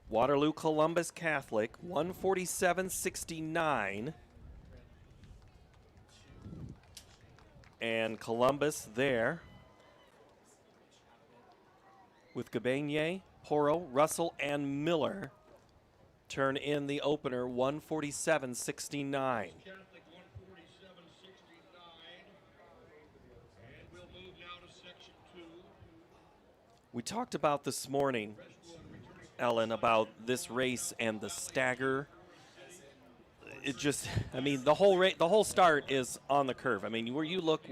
Waterloo Columbus Catholic, 147.69. And Columbus there with Gabanier, Poro, Russell, and Miller turn in the opener, 147.69. Catholic 147.69. And we'll move now to section 2. We talked about this morning, Ellen, about this race and the stagger. It just, I mean, the whole start is on the curve. I mean, where you look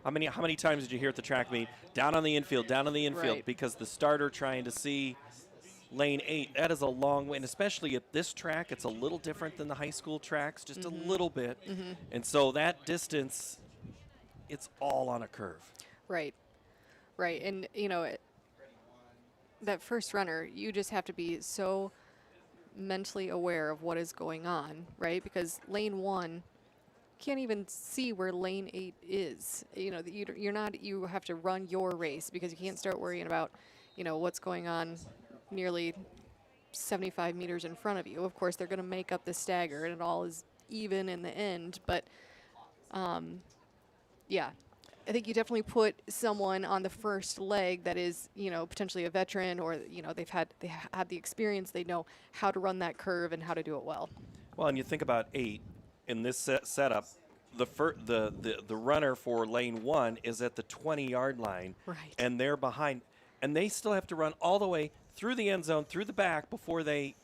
how many times did you hear at the track meet, down on the infield, Right. because the starter trying to see lane 8, that is a long way, and especially at this track, it's a little different than the high school tracks, just a little bit. And so that distance, it's all on a curve. Right. And, that first runner, you just have to be so mentally aware of what is going on, right? Because lane 1 can't even see where lane 8 is. You have to run your race because you can't start worrying about, what's going on nearly 75 meters in front of you. Of course, they're going to make up the stagger, and it all is even in the end. But, yeah, I think you definitely put someone on the first leg that is, potentially a veteran, or they have the experience. They know how to run that curve and how to do it well. Well, and you think about 8 in this setup. The runner for lane 1 is at the 20-yard line, right? And they're behind, and they still have to run all the way through the end zone, through the back before they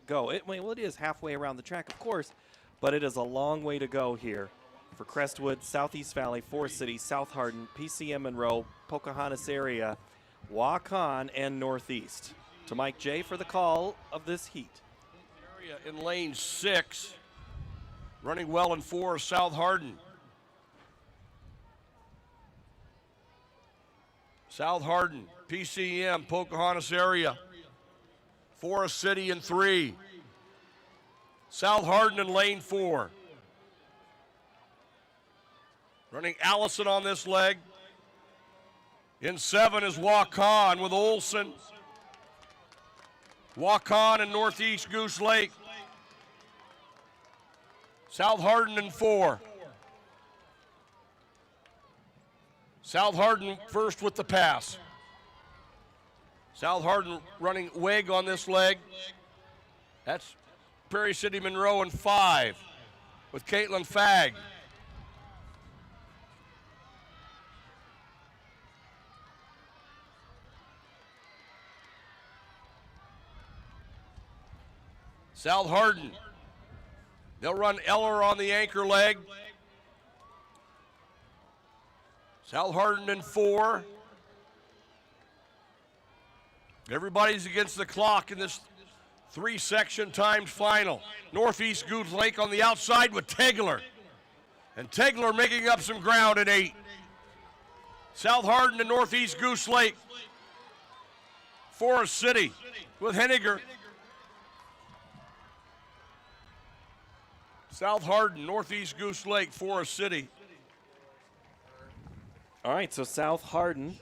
go. It is halfway around the track, of course, but it is a long way to go here for Crestwood, Southeast Valley, Forest City, South Hardin, PCM Monroe, Pocahontas area, Waukon, and Northeast. To Mike J for the call of this heat. Area in lane 6, running well in 4, South Hardin. South Hardin, PCM, Pocahontas area. Forest City in 3. South Hardin in lane 4. Running Allison on this leg. In 7 is Waukon with Olson. Waukon and Northeast Goose Lake. South Hardin in 4. South Hardin first with the pass. South Hardin running Wig on this leg. That's Prairie City Monroe in 5 with Caitlin Fagg. South Hardin. They'll run Eller on the anchor leg. South Hardin in 4. Everybody's against the clock in this 3-section times final. Northeast Goose Lake on the outside with Tegler. And Tegler making up some ground at 8. South Hardin and Northeast Goose Lake. Forest City with Henniger. South Hardin, Northeast Goose Lake, Forest City. All right, so South Hardin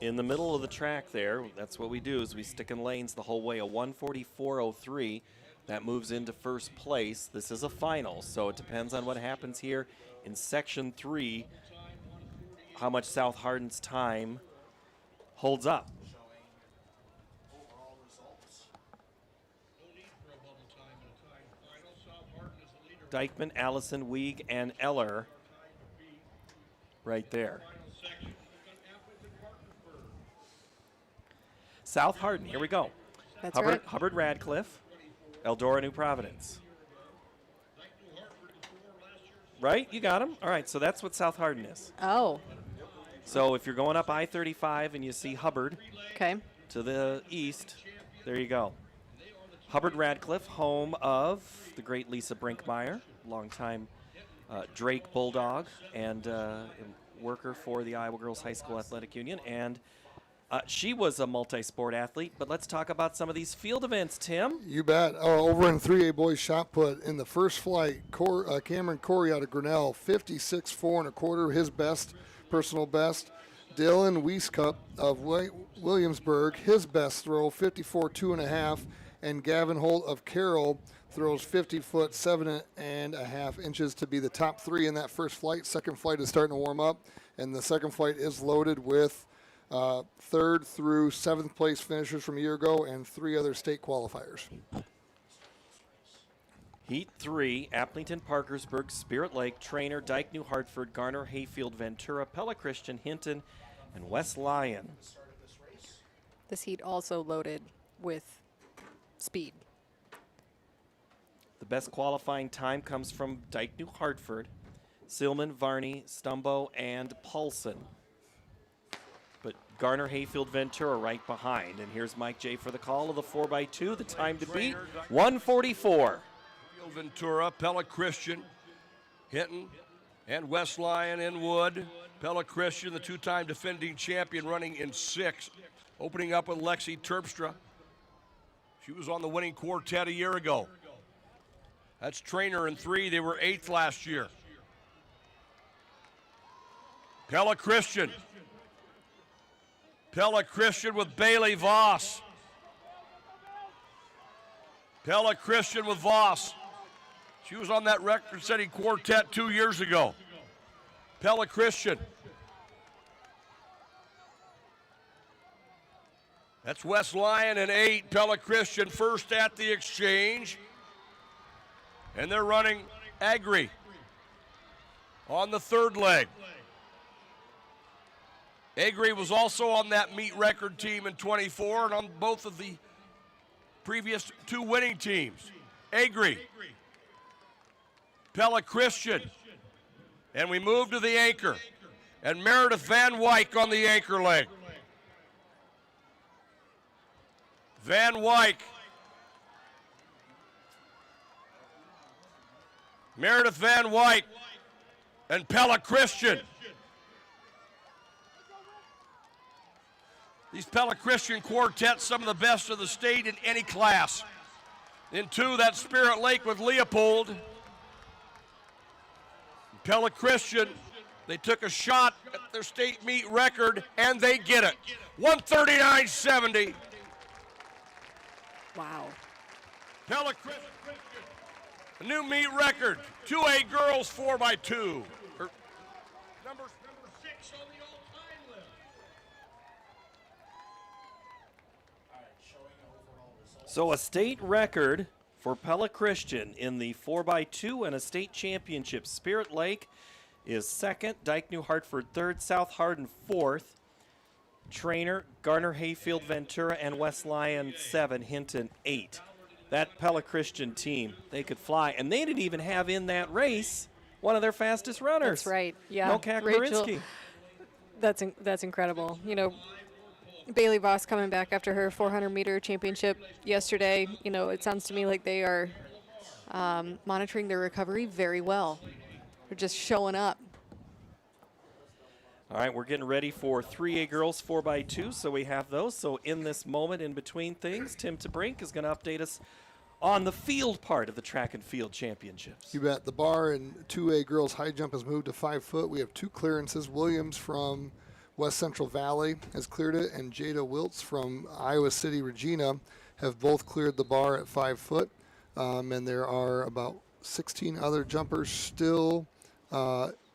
in the middle of the track there. That's what we do, is we stick in lanes the whole way. A 1:44.03. That moves into first place. This is a final, so it depends on what happens here in Section 3, how much South Hardin's time holds up. Dykeman, Allison, Weig, and Eller right there. South Hardin, here we go. That's Hubbard, right. Hubbard Radcliffe, Eldora, New Providence. Right? You got them? All right, so that's what South Hardin is. Oh. So if you're going up I-35 and you see Hubbard to the east, there you go. Hubbard Radcliffe, home of the great Lisa Brinkmeyer, longtime Drake Bulldog and worker for the Iowa Girls High School Athletic Union. And she was a multi-sport athlete, but let's talk about some of these field events, Tim. You bet. Over in 3A boys shot put in the first flight, Cameron Corey out of Grinnell, 56.4 1/4, his best, personal best. Dylan Wieskup of Williamsburg, his best throw, 54.2 1/2. And Gavin Holt of Carroll throws 50 foot 7.5 inches to be the top three in that first flight. Second flight is starting to warm up, and the second flight is loaded with third through seventh place finishers from a year ago and 3 other state qualifiers. Heat 3, Applington, Parkersburg, Spirit Lake, Trainer, Dyke, New Hartford, Garner, Hayfield, Ventura, Pella Christian, Hinton, and West Lyon. This heat also loaded with speed. The best qualifying time comes from Dyke, New Hartford, Silman, Varney, Stumbo, and Paulson. But Garner, Hayfield, Ventura right behind. And here's Mike J. for the call of the 4x2. The time to beat, 1:44. Ventura, Pella Christian, Hinton, and West Lyon in Wood. Pella Christian, the two-time defending champion, running in 6th. Opening up with Lexi Terpstra. She was on the winning quartet a year ago. That's Trainer in 3. They were 8th last year. Pella Christian. Pella Christian with Bailey Voss. Pella Christian with Voss. She was on that record-setting quartet 2 years ago. Pella Christian. That's West Lyon in 8, Pella Christian first at the exchange. And they're running Agri on the third leg. Agri was also on that meet record team in 24 and on both of the previous 2 winning teams. Agri, Pella Christian, and we move to the anchor. And Meredith Van Wyk on the anchor leg. Van Wyk, Meredith Van Wyk, and Pella Christian. These Pella Christian quartets, some of the best of the state in any class. In 2, that's Spirit Lake with Leopold. Pella Christian, they took a shot at their state meet record, and they get it. 139.70. Wow. Pella Christian, a new meet record. 2A girls 4x2. Number 6 on the all-time list. So a state record for Pella Christian in the 4x2 and a state championship. Spirit Lake is 2nd, Dyke, New Hartford 3rd, South Hardin 4th. Trainer, Garner, Hayfield, Ventura, and West Lyon 7, Hinton 8. That Pella Christian team, they could fly. And they didn't even have in that race one of their fastest runners. That's right. Yeah. No Kakmarinsky. That's incredible. You know, Bailey Voss coming back after her 400-meter championship yesterday. You know, it sounds to me like they are monitoring their recovery very well. They're just showing up. All right, we're getting ready for 3A girls 4x2, so we have those. So in this moment in between things, Tim TeBrink is going to update us on the field part of the track and field championships. You bet. The bar in 2A girls high jump has moved to 5 foot. We have 2 clearances. Williams from West Central Valley has cleared it, and Jada Wiltz from Iowa City, Regina, have both cleared the bar at 5 foot. And there are about 16 other jumpers still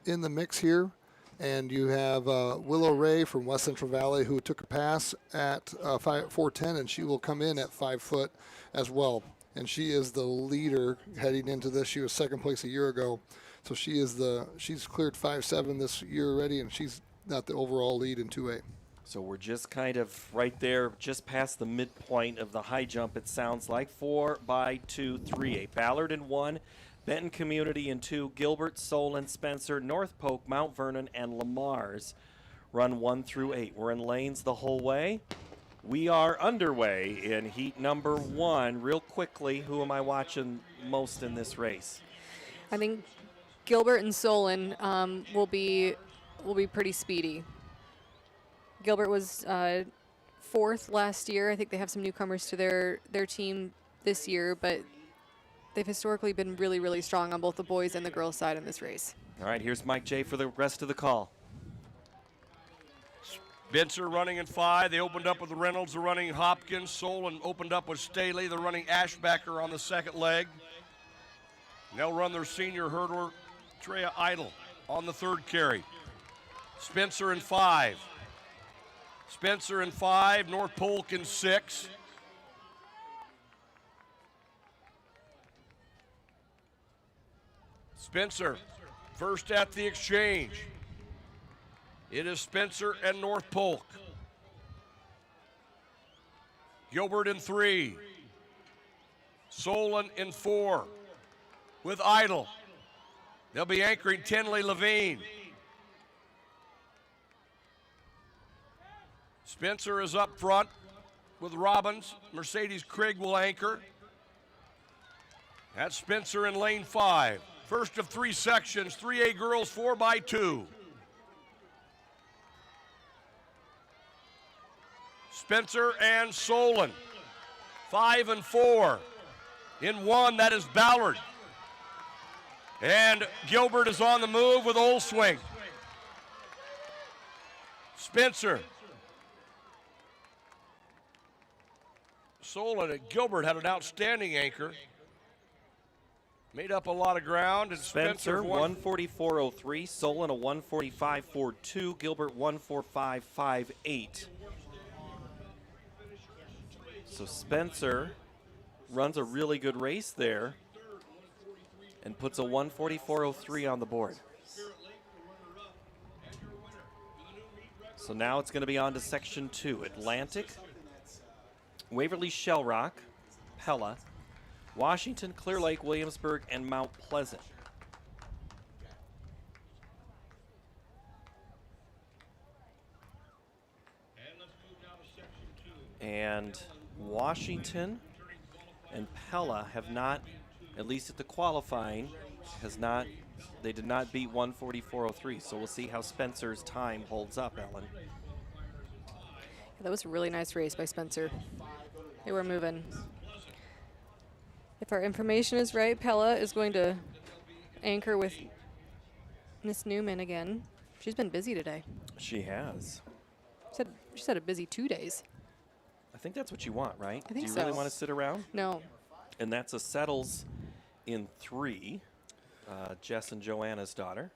in the mix here. And you have Willow Ray from West Central Valley, who took a pass at 4:10, and she will come in at 5 foot as well. And she is the leader heading into this. She was second place a year ago, so she's cleared 5.7 this year already, and she's not the overall lead in 2A. So we're just kind of right there, just past the midpoint of the high jump, it sounds like. 4x2, 3A. Ballard in 1, Benton Community in 2, Gilbert, Solon, Spencer, North Polk, Mount Vernon, and Lamar's run 1 through 8. We're in lanes the whole way. We are underway in heat number 1. Real quickly, who am I watching most in this race? I think Gilbert and Solon will be pretty speedy. Gilbert was 4th last year. I think they have some newcomers to their team this year, but they've historically been really, really strong on both the boys and the girls side in this race. All right, here's Mike J for the rest of the call. Spencer running in 5. They opened up with Reynolds. They're running Hopkins. Solon opened up with Staley. They're running Ashbacker on the second leg. And they'll run their senior hurdler, Treya Idle, on the third carry. Spencer in 5. Spencer in 5. North Polk in 6. Spencer first at the exchange. It is Spencer and North Polk. Gilbert in 3. Solon in 4 with Idle. They'll be anchoring Tinley Levine. Spencer is up front with Robbins. Mercedes Krigg will anchor. That's Spencer in lane 5. First of 3 sections, 3A girls 4x2. Spencer and Solon, 5 and 4. In 1, that is Ballard. And Gilbert is on the move with Olswing. Spencer. Solon and Gilbert had an outstanding anchor. Made up a lot of ground. And Spencer 144.03, Solon a 145.42, Gilbert 145.58. So Spencer runs a really good race there and puts a 144.03 on the board. So now it's going to be on to section 2. Atlantic, Waverly Shell Rock, Pella, Washington, Clear Lake, Williamsburg, and Mount Pleasant. And Washington and Pella have not, at least at the qualifying, they did not beat 144.03. So we'll see how Spencer's time holds up, Ellen. That was a really nice race by Spencer. They were moving. If our information is right, Pella is going to anchor with Miss Newman again. She's been busy today. She has. She's had a busy 2 days. I think that's what you want, right? I think Do you so. really want to sit around? No. And that's a settles in 3, Jess and Joanna's daughter.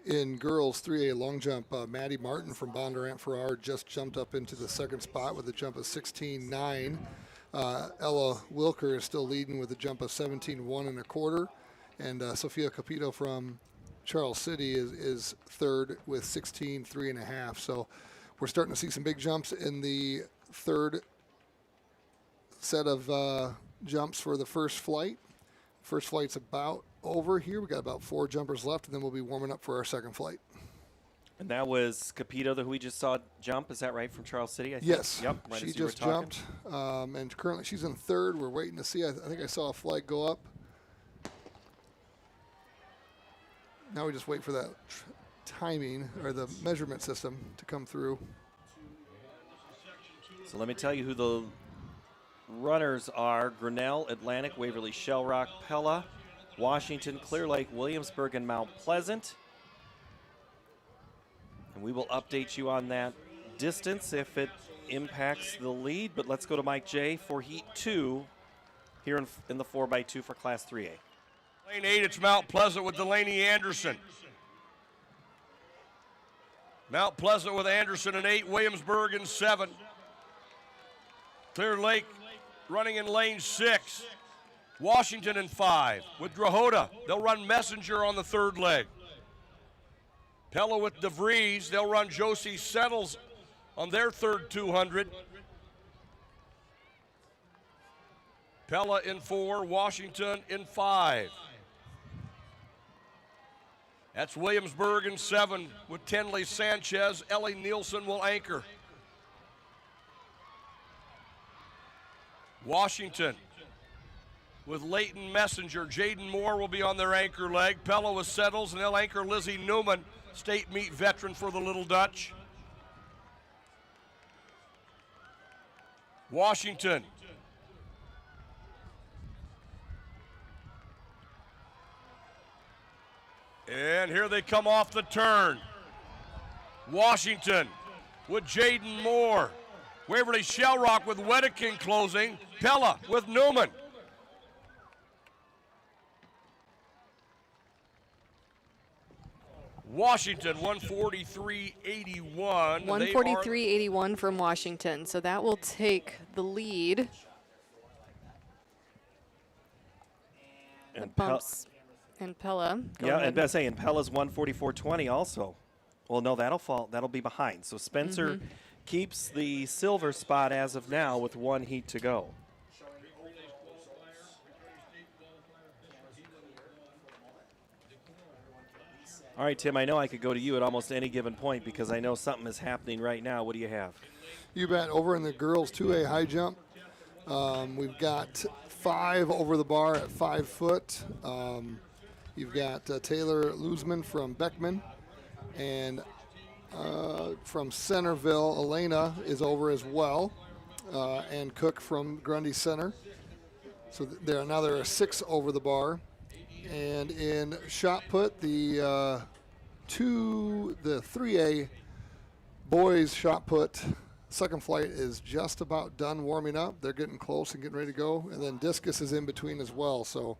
In girls 3A long jump, Maddie Martin from Bondurant Farrar just jumped up into the second spot with a jump of 16.9. Ella Wilker is still leading with a jump of 17.1 1/4. And Sophia Capito from Charles City is third with 16.3 1/2. So we're starting to see some big jumps in the third set of jumps for the first flight. First flight's about over here. We got about 4 jumpers left, and then we'll be warming up for our second flight. And that was Capito, who we just saw jump. Is that right, from Charles City? I think? Yes. Yep. Right she as you were just talking. jumped, and currently she's in third. We're waiting to see. I think I saw a flag go up. Now we just wait for that timing or the measurement system to come through. So let me tell you who the runners are. Grinnell, Atlantic, Waverly, Shell Rock, Pella, Washington, Clear Lake, Williamsburg, and Mount Pleasant. And we will update you on that distance if it impacts the lead. But let's go to Mike J for Heat 2 here in the 4x2 for Class 3A. Lane 8, it's Mount Pleasant with Delaney Anderson. Mount Pleasant with Anderson in 8, Williamsburg in 7. Clear Lake running in lane 6. Washington in 5 with Drahota. They'll run Messenger on the 3rd leg. Pella with DeVries. They'll run Josie Settles on their 3rd 200. Pella in 4, Washington in 5. That's Williamsburg in 7 with Tenley Sanchez. Ellie Nielsen will anchor. Washington with Leighton Messenger. Jaden Moore will be on their anchor leg. Pella with Settles, and they'll anchor Lizzie Newman, state meet veteran for the Little Dutch. Washington. And here they come off the turn. Washington with Jaden Moore. Waverly Shellrock with Wedekind closing. Pella with Newman. Washington 143.81. 143.81 from Washington. So that will take the lead. And bumps. And Pella. Yeah, and I say, and Pella's 144.20 also. Well, no, that'll be behind. So Spencer keeps the silver spot as of now with 1 heat to go. All right, Tim, I know I could go to you at almost any given point because I know something is happening right now. What do you have? You bet. Over in the girls 2A high jump, we've got 5 over the bar at 5 foot. You've got Taylor Luzman from Beckman, and from Centerville, Elena is over as well, and Cook from Grundy Center. So there are 6 over the bar. And in shot put, the 3A boys shot put second flight is just about done warming up. They're getting close and getting ready to go. And then discus is in between as well. So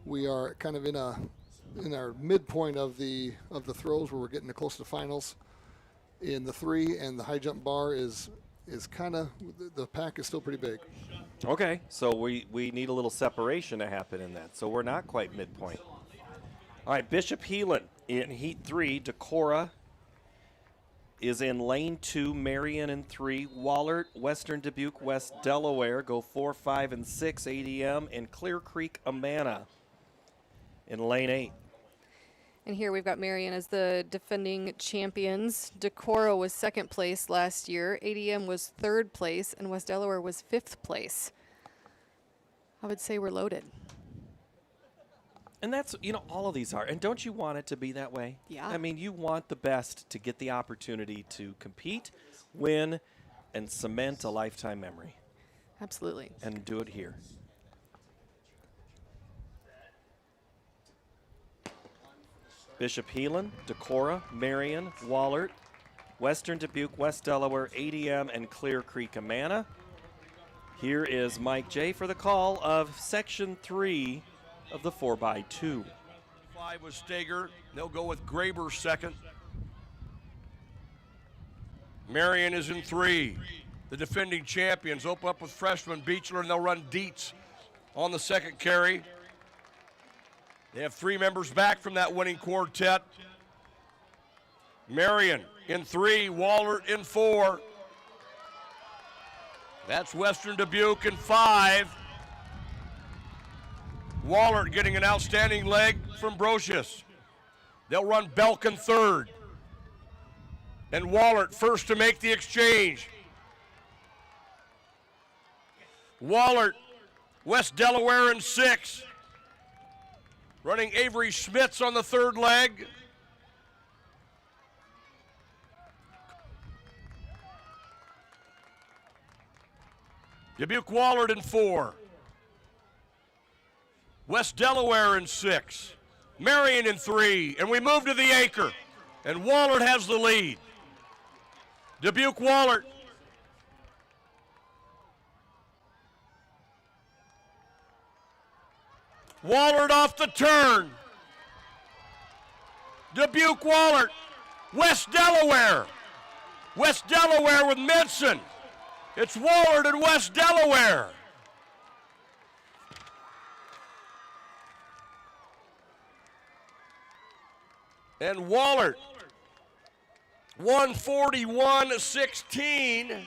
we are kind of in our midpoint of the throws where we're getting close to finals. In the 3 and the high jump bar is kind of, the pack is still pretty big. Okay, so we need a little separation to happen in that. So we're not quite midpoint. All right, Bishop Heelan in Heat 3. Decorah is in Lane 2. Marion in 3. Wallert, Western Dubuque, West Delaware go 4, 5, and 6. ADM and Clear Creek Amana in Lane 8. And here we've got Marion as the defending champions. Decorah was 2nd place last year. ADM was 3rd place, and West Delaware was 5th place. I would say we're loaded. And that's, all of these are. And don't you want it to be that way? Yeah. I mean, you want the best to get the opportunity to compete, win, and cement a lifetime memory. Absolutely. And do it here. Bishop Heelan, Decorah, Marion, Wallert, Western Dubuque, West Delaware, ADM, and Clear Creek Amana. Here is Mike J for the call of Section 3 of the 4x2. 5 was Steger. They'll go with Graber second. Marion is in 3. The defending champions open up with freshman Beechler, and they'll run Dietz on the second carry. They have 3 members back from that winning quartet. Marion in 3, Wallert in 4. That's Western Dubuque in 5. Wallert getting an outstanding leg from Brocious. They'll run Belkin 3rd. And Wallert first to make the exchange. Wallert, West Delaware in 6. Running Avery Schmitz on the 3rd leg. Dubuque Wallert in 4. West Delaware in 6. Marion in 3. And we move to the anchor. And Wallert has the lead. Dubuque Wallert. Wallert off the turn. Dubuque Wallert. West Delaware. West Delaware with Minson. It's Wallert and West Delaware. And Wallert, 141-16.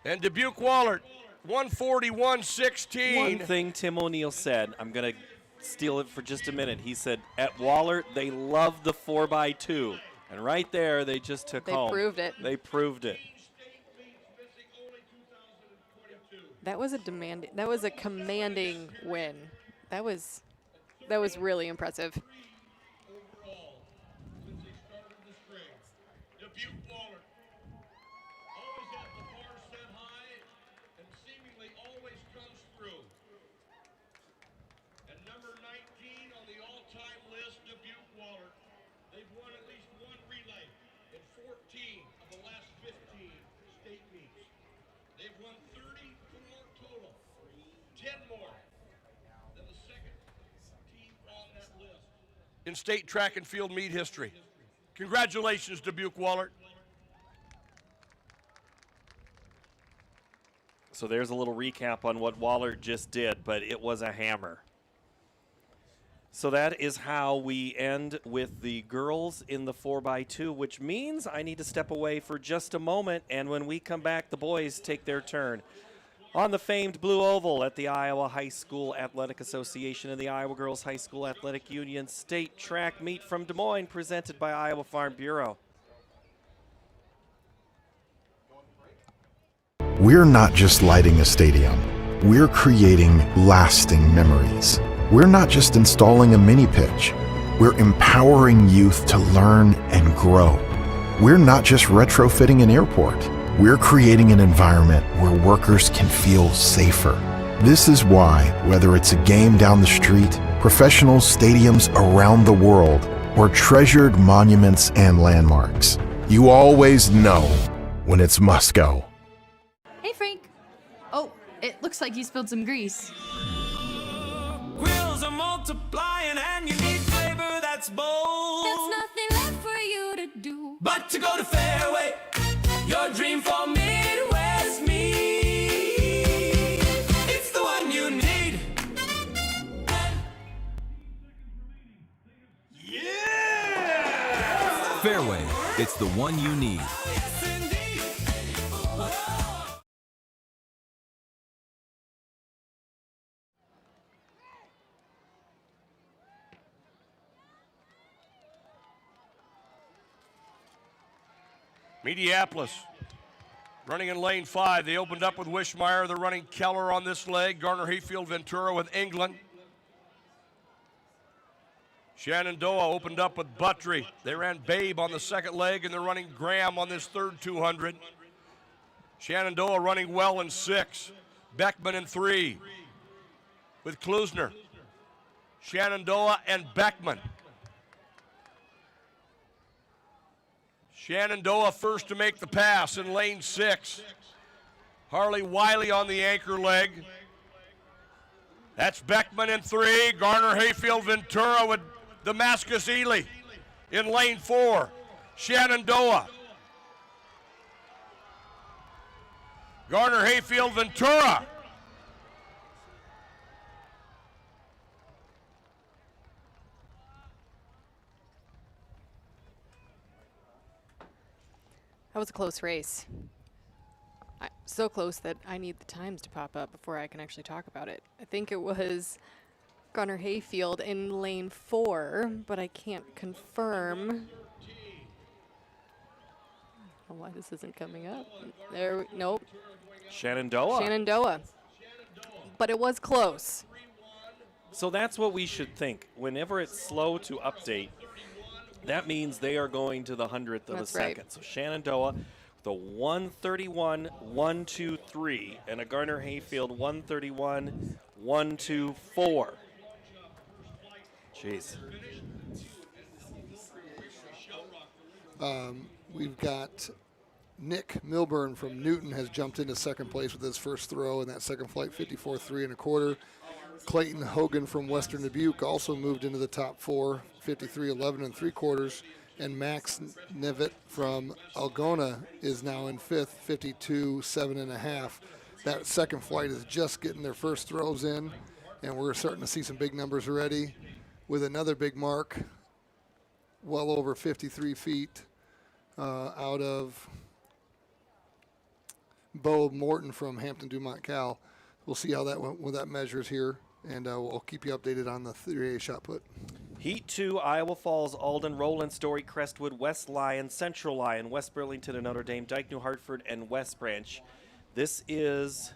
And Dubuque Wallert, 141-16. One thing Tim O'Neill said, I'm going to steal it for just a minute. He said, at Wallert, they love the 4x2. And right there, they just took home. They proved it. They proved it. That was a commanding win. That was really impressive. In state track and field meet history. Congratulations, Dubuque Wallert. So there's a little recap on what Wallert just did, but it was a hammer. So that is how we end with the girls in the 4x2, which means I need to step away for just a moment, and when we come back, the boys take their turn on the famed Blue Oval at the Iowa High School Athletic Association and the Iowa Girls High School Athletic Union State Track Meet from Des Moines, presented by Iowa Farm Bureau. We're not just lighting a stadium. We're creating lasting memories. We're not just installing a mini pitch. We're empowering youth to learn and grow. We're not just retrofitting an airport. We're creating an environment where workers can feel safer. This is why, whether it's a game down the street, professional stadiums around the world, or treasured monuments and landmarks, you always know when it's must go. Hey, Frank. Oh, it looks like you spilled some grease. Grills are multiplying and you need flavor that's bold. There's nothing left for you to do but to go to Fairway, your dream for Midwest meat. It's the one you need. Yeah! Fairway, it's the one you need. Mediapolis running in lane 5. They opened up with Wishmeyer. They're running Keller on this leg. Garner Hayfield Ventura with England. Shenandoah opened up with Buttry. They ran Babe on the second leg, and they're running Graham on this third 200. Shenandoah running well in 6. Beckman in 3 with Klusner. Shenandoah and Beckman. Shenandoah first to make the pass in lane 6. Harley Wiley on the anchor leg. That's Beckman in 3. Garner Hayfield Ventura with Damascus Ely in lane 4. Shenandoah. Garner Hayfield Ventura. That was a close race. So close that I need the times to pop up before I can actually talk about it. I think it was Garner Hayfield in lane 4, but I can't confirm. I don't know why this isn't coming up. Nope. Shenandoah. Shenandoah. But it was close. So that's what we should think. Whenever it's slow to update, that means they are going to the 100th of a second. Right. So Shenandoah with a 131-123 and a Garner Hayfield 131-124. Jeez. We've got Nick Milburn from Newton has jumped into second place with his first throw in that second flight, 54.3 1/4. Clayton Hogan from Western Dubuque also moved into the top 4, 53.11 3/4. And Max Nevitt from Algona is now in fifth, 52.7 1/2. That second flight is just getting their first throws in, and we're starting to see some big numbers already with another big mark, well over 53 feet out of Bo Morton from Hampton Dumont Cal. We'll see how that went, when that measures here, and we'll keep you updated on the 3A shot put. Heat 2, Iowa Falls, Alden, Roland, Story, Crestwood, West Lyon, Central Lyon, West Burlington and Notre Dame, Dike, New Hartford, and West Branch. This is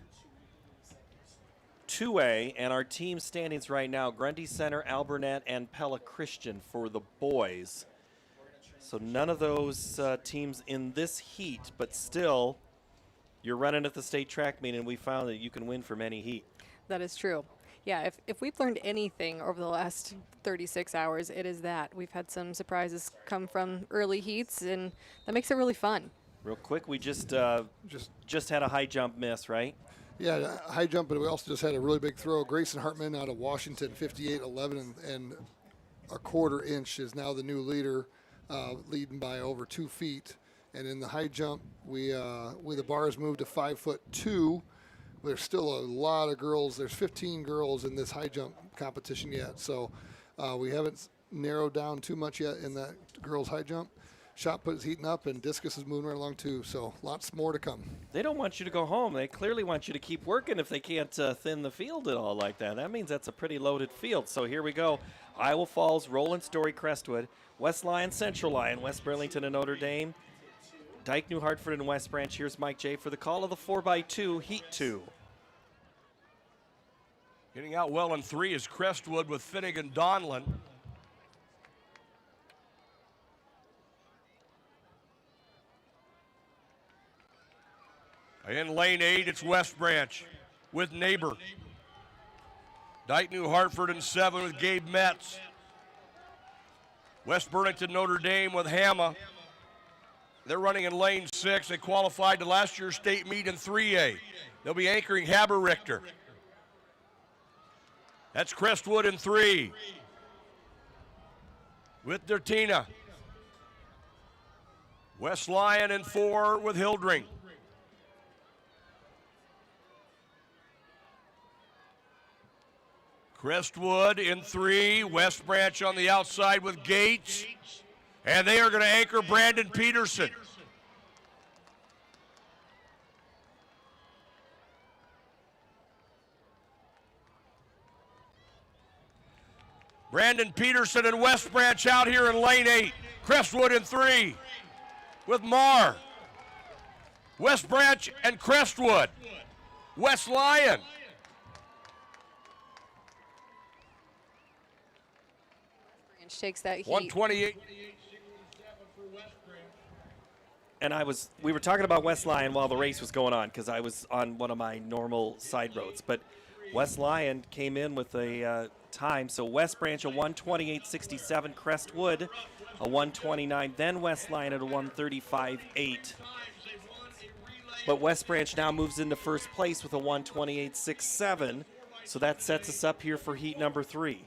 2A, and our team standings right now, Grundy Center, Alburnett, and Pella Christian for the boys. So none of those teams in this heat, but still, you're running at the state track meet, and we found that you can win from any heat. That is true. Yeah, if we've learned anything over the last 36 hours, it is that. We've had some surprises come from early heats, and that makes it really fun. Real quick, we just had a high jump miss, right? Yeah, high jump, but we also just had a really big throw. Grayson Hartman out of Washington, 58.11 and 1/4 inch is now the new leader, leading by over 2 feet. And in the high jump, the bars moved to 5'2". There's still a lot of girls. There's 15 girls in this high jump competition yet. So we haven't narrowed down too much yet in that girls high jump. Shot put is heating up, and discus is moving right along too. So lots more to come. They don't want you to go home. They clearly want you to keep working if they can't thin the field at all like that. That means that's a pretty loaded field. So here we go. Iowa Falls, Roland, Story, Crestwood, West Lyon, Central Lyon, West Burlington and Notre Dame, Dike, New Hartford, and West Branch. Here's Mike J. for the call of the 4x2, Heat 2. Getting out well in 3 is Crestwood with Finnegan Donlin. In lane 8, it's West Branch with Neighbor. Dike, New Hartford in 7 with Gabe Metz. West Burlington, Notre Dame with Hamma. They're running in lane 6. They qualified to last year's state meet in 3A. They'll be anchoring Haber-Richter. That's Crestwood in 3 with Dertina. West Lyon in 4 with Hildring. Crestwood in 3, West Branch on the outside with Gates, and they are going to anchor Brandon Peterson. Brandon Peterson and West Branch out here in lane 8. Crestwood in 3 with Marr. West Branch and Crestwood. West Lyon. Takes that heat. 128. And we were talking about West Lyon while the race was going on because I was on one of my normal side roads. But West Lyon came in with a time. So West Branch a 128.67, Crestwood a 129, then West Lyon at a 135.8. But West Branch now moves into first place with a 128.67. So that sets us up here for heat number 3.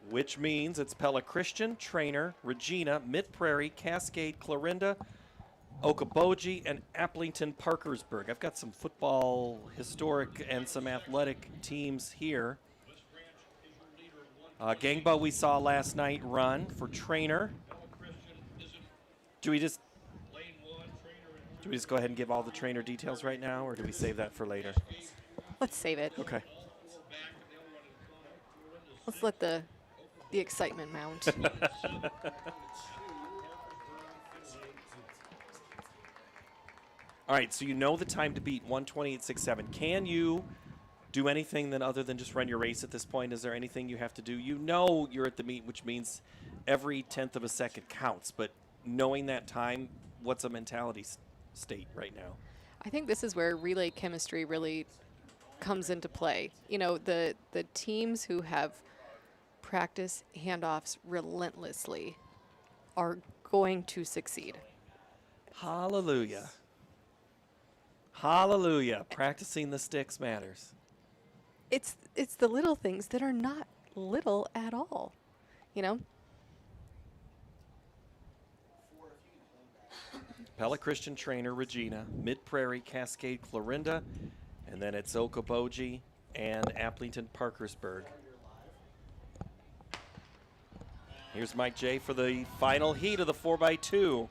Which means it's Pella Christian, Trainer, Regina, Mid-Prairie, Cascade, Clarinda, Okoboji, and Aplington-Parkersburg. I've got some football historic and some athletic teams here. Gangba we saw last night run for Trainer. Do we just go ahead and give all the Trainer details right now, or do we save that for later? Let's save it. Okay. Let's let the excitement mount. All right, so you know the time to beat 128.67. Can you do anything other than just run your race at this point? Is there anything you have to do? You know you're at the meet, which means every 10th of a second counts. But knowing that time, what's a mentality state right now? I think this is where relay chemistry really comes into play. You know, the teams who have practice handoffs relentlessly are going to succeed. Hallelujah. Hallelujah. Practicing the sticks matters. It's the little things that are not little at all, you know? Pella Christian Trainer, Regina, Mid-Prairie, Cascade, Clarinda, and then it's Okoboji and Aplington, Parkersburg. Here's Mike J for the final heat of the 4x2.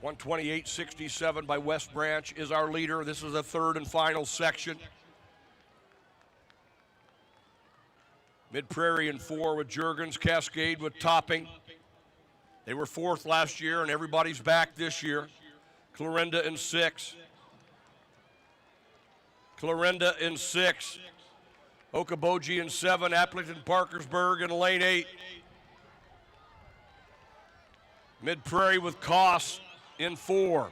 128.67 by West Branch is our leader. This is the third and final section. Mid-Prairie in 4 with Juergens, Cascade with Topping. They were 4th last year, and everybody's back this year. Clarinda in 6. Clarinda in 6. Okoboji in 7. Aplington, Parkersburg in lane 8. Mid-Prairie with Koss in 4.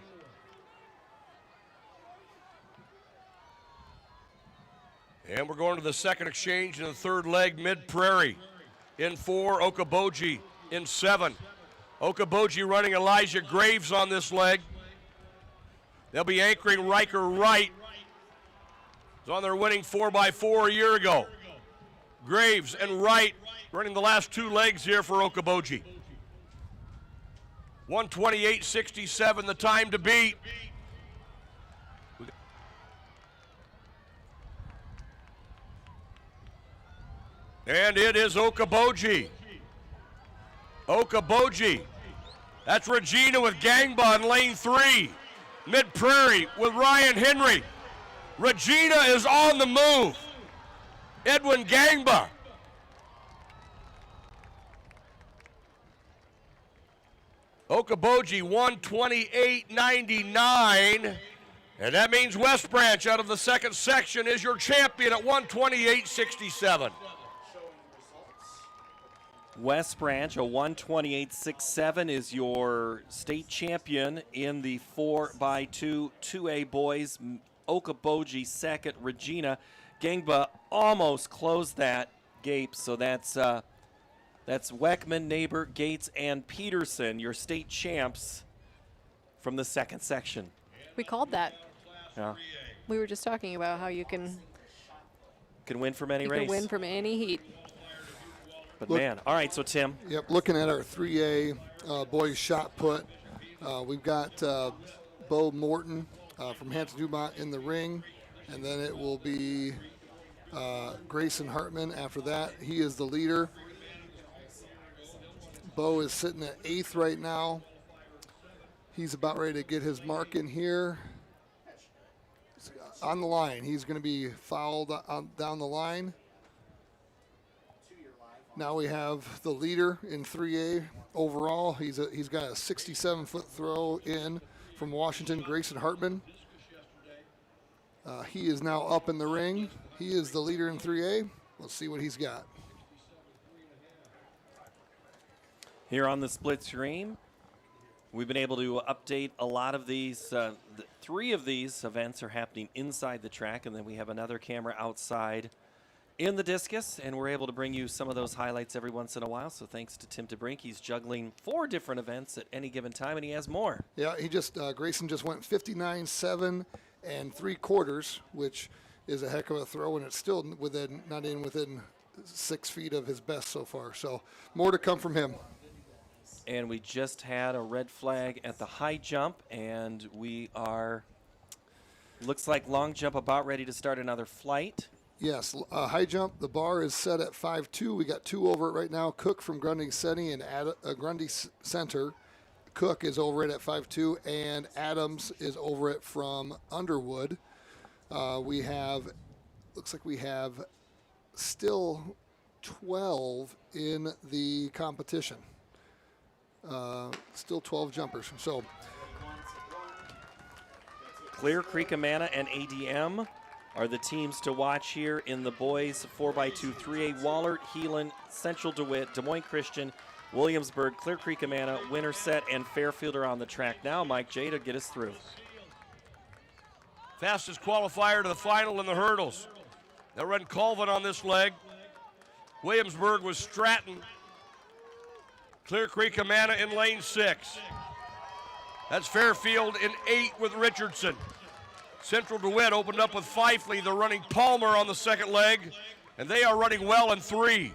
And we're going to the second exchange in the third leg. Mid-Prairie in 4. Okoboji in 7. Okoboji running Elijah Graves on this leg. They'll be anchoring Riker Wright. Was on their winning 4x4 a year ago. Graves and Wright running the last 2 legs here for Okoboji. 128.67 the time to beat. And it is Okoboji. Okoboji. That's Regina with Gangba in lane 3. Mid-Prairie with Ryan Henry. Regina is on the move. Edwin Gangba. Okoboji 128.99. And that means West Branch out of the second section is your champion at 128.67. West Branch, a 128.67 is your state champion in the 4x2 2A boys. Okoboji second, Regina. Gangba almost closed that gap, so that's Weckman, Neighbor, Gates, and Peterson, your state champs from the second section. We called that. Yeah. We were just talking about how you can win from any race. You can win from any heat. But man, all right, so Tim. Yep, looking at our 3A boys shot put, we've got Bo Morton from Hampton Dumont in the ring, and then it will be Grayson Hartman after that. He is the leader. Bo is sitting at 8th right now. He's about ready to get his mark in here. On the line, he's going to be fouled down the line. Now we have the leader in 3A overall. He's got a 67-foot throw in from Washington, Grayson Hartman. He is now up in the ring. He is the leader in 3A. Let's see what he's got. Here on the split screen, we've been able to update a lot of these. 3 of these events are happening inside the track, and then we have another camera outside in the discus, and we're able to bring you some of those highlights every once in a while. So thanks to Tim DeBrink, he's juggling 4 different events at any given time, and he has more. Yeah, he just Grayson just went 59.7 3/4, which is a heck of a throw, and it's still within 6 feet of his best so far. So more to come from him. And we just had a red flag at the high jump, and we are, looks like long jump about ready to start another flight. Yes, high jump, the bar is set at 5.2. We got 2 over it right now. Cook from Grundy City and Grundy Center. Cook is over it at 5.2, and Adams is over it from Underwood. We have, looks like we have still 12 in the competition. Still 12 jumpers. So Clear Creek, Amana, and ADM are the teams to watch here in the boys 4x2 3A. Wahlert, Heelan, Central DeWitt, Des Moines Christian, Williamsburg, Clear Creek, Amana, Winterset, and Fairfield are on the track now. Mike J to get us through. Fastest qualifier to the final in the hurdles. They'll run Colvin on this leg. Williamsburg was Stratton. Clear Creek Amana in lane 6. That's Fairfield in 8 with Richardson. Central DeWitt opened up with Fifley. They're running Palmer on the second leg, and they are running well in 3.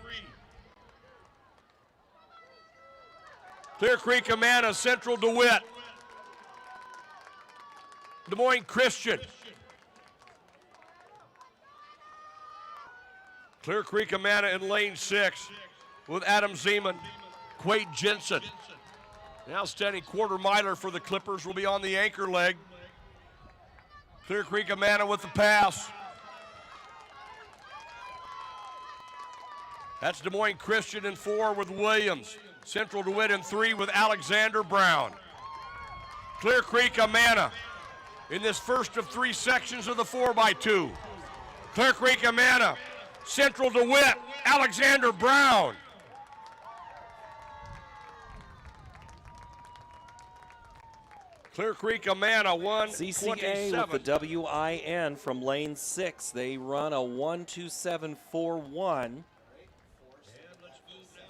Clear Creek Amana, Central DeWitt. Des Moines Christian. Clear Creek Amana in lane 6 with Adam Zeman, Quade Jensen. The outstanding quarter miler for the Clippers will be on the anchor leg. Clear Creek Amana with the pass. That's Des Moines Christian in 4 with Williams. Central DeWitt in 3 with Alexander Brown. Clear Creek Amana in this first of 3 sections of the 4x2. Clear Creek Amana, Central DeWitt, Alexander Brown. Clear Creek Amana 1:27. CCA with the WIN from lane 6. They run a 1:27.41.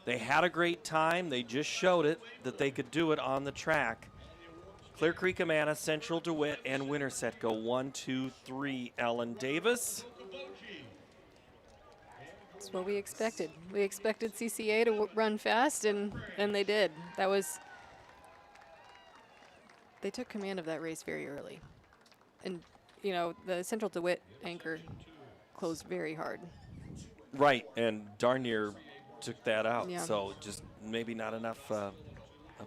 They had a great time. They just showed it that they could do it on the track. Clear Creek Amana, Central DeWitt, and Winterset go 1, 2, 3. Ellen Davis. That's what we expected. We expected CCA to run fast, and they did. They took command of that race very early. And, you know, the Central DeWitt anchor closed very hard. Right, and darn near took that out. Yeah. So just maybe not enough of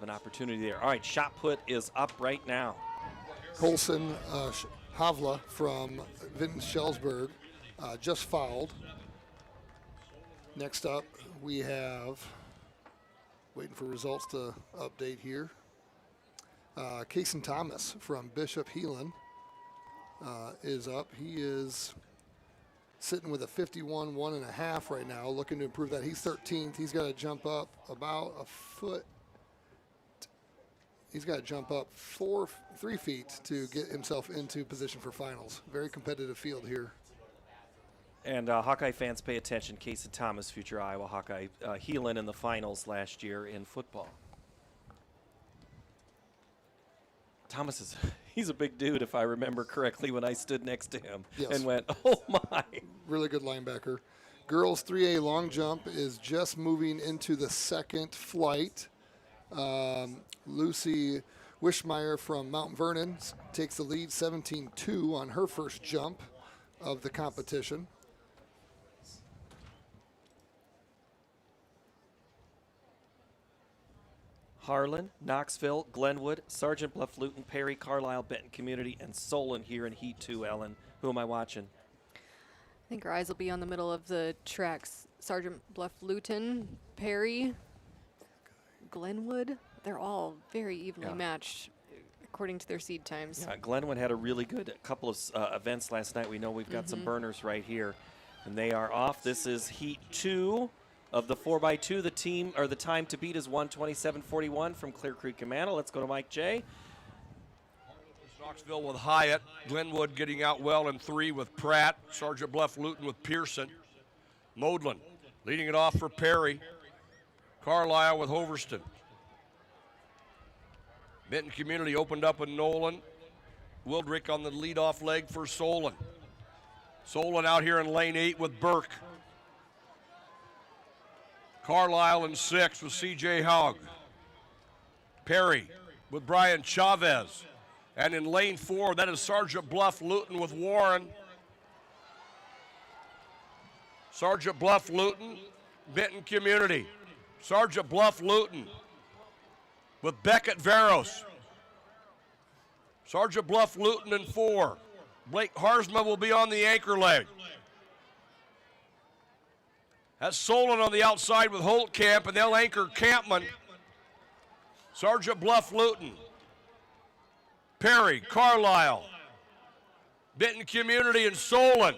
an opportunity there. All right, shot put is up right now. Colson Havla from Vinton Schellsburg just fouled. Next up, we have, waiting for results to update here, Kason Thomas from Bishop Heelan is up. He is sitting with a 51 1.5 right now, looking to improve that. He's 13th. He's got to jump up about a foot. He's got to jump up 3 feet to get himself into position for finals. Very competitive field here. And Hawkeye fans, pay attention. Casey Thomas, future Iowa Hawkeye, Heelan in the finals last year in football. Thomas he's a big dude, if I remember correctly, when I stood next to him and went, oh my. Really good linebacker. Girls 3A long jump is just moving into the second flight. Lucy Wishmeyer from Mount Vernon takes the lead 17-2 on her first jump of the competition. Harlan, Knoxville, Glenwood, Sergeant Bluff, Luton, Perry, Carlisle, Benton Community, and Solon here in Heat 2, Ellen. Who am I watching? I think our eyes will be on the middle of the tracks. Sergeant Bluff, Luton, Perry, Glenwood. They're all very evenly matched according to their seed times. Yeah, Glenwood had a really good couple of events last night. We know we've got some burners right here, and they are off. This is Heat 2 of the 4x2. The time to beat is 1:27.41 from Clear Creek Amana. Let's go to Mike J. Knoxville with Hyatt. Glenwood getting out well in 3 with Pratt. Sergeant Bluff Luton with Pearson. Modlin leading it off for Perry. Carlisle with Hoverston. Benton Community opened up with Nolan. Wildrick on the leadoff leg for Solon. Solon out here in lane 8 with Burke. Carlisle in 6 with C.J. Haug. Perry with Brian Chavez. And in lane 4, that is Sergeant Bluff Luton with Warren. Sergeant Bluff Luton, Benton Community. Sergeant Bluff Luton with Beckett Veros. Sergeant Bluff Luton in 4. Blake Harsma will be on the anchor leg. That's Solon on the outside with Holtkamp, and they'll anchor Campman. Sergeant Bluff Luton. Perry, Carlisle, Benton Community, and Solon.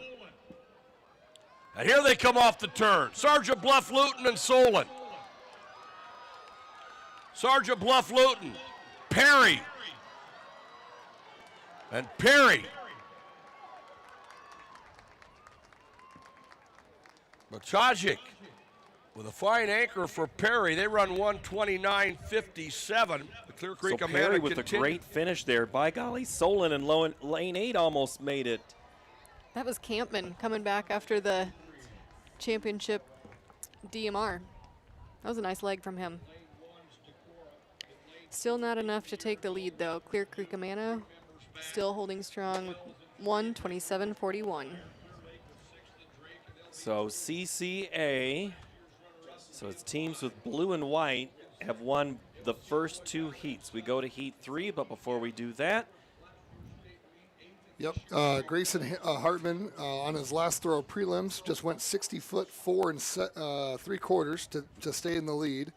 And here they come off the turn. Sergeant Bluff Luton and Solon. Sergeant Bluff Luton, Perry. And Perry Matajic with a fine anchor for Perry. They run 129.57. The Clear Creek So Amana Perry with a continue. great finish there. By golly, Solon in lane 8 almost made it. That was Campman coming back after the championship DMR. That was a nice leg from him. Still not enough to take the lead, though. Clear Creek Amana still holding strong with 127.41. So CCA, so it's teams with blue and white, have won the first 2 heats. We go to heat 3, but before we do that, Yep. Grayson Hartman on his last throw of prelims just went 60 foot 4 3/4 to stay in the lead.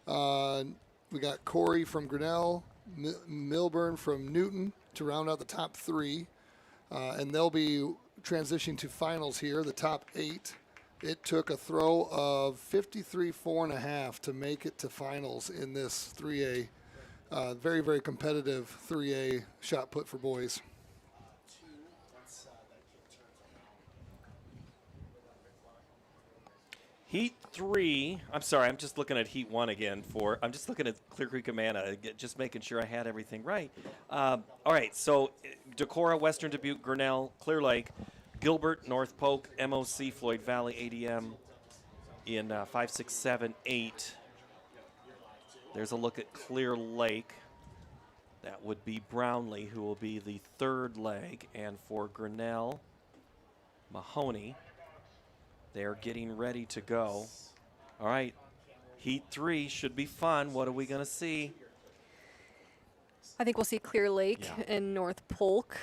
We got Corey from Grinnell, Milburn from Newton to round out the top 3. And they'll be transitioning to finals here, the top 8. It took a throw of 53 4.5 to make it to finals in this 3A. Very, very competitive 3A shot put for boys. heat 3, I'm sorry, I'm just looking at heat 1 again I'm just looking at Clear Creek Amana, just making sure I had everything right. All right, so Decorah, Western Dubuque, Grinnell, Clear Lake, Gilbert, North Polk, MOC, Floyd Valley, ADM in 5, 6, 7, 8. There's a look at Clear Lake. That would be Brownlee, who will be the 3rd leg. And for Grinnell, Mahoney, they're getting ready to go. All right, heat 3 should be fun. What are we going to see? I think we'll see Clear Lake and North Polk.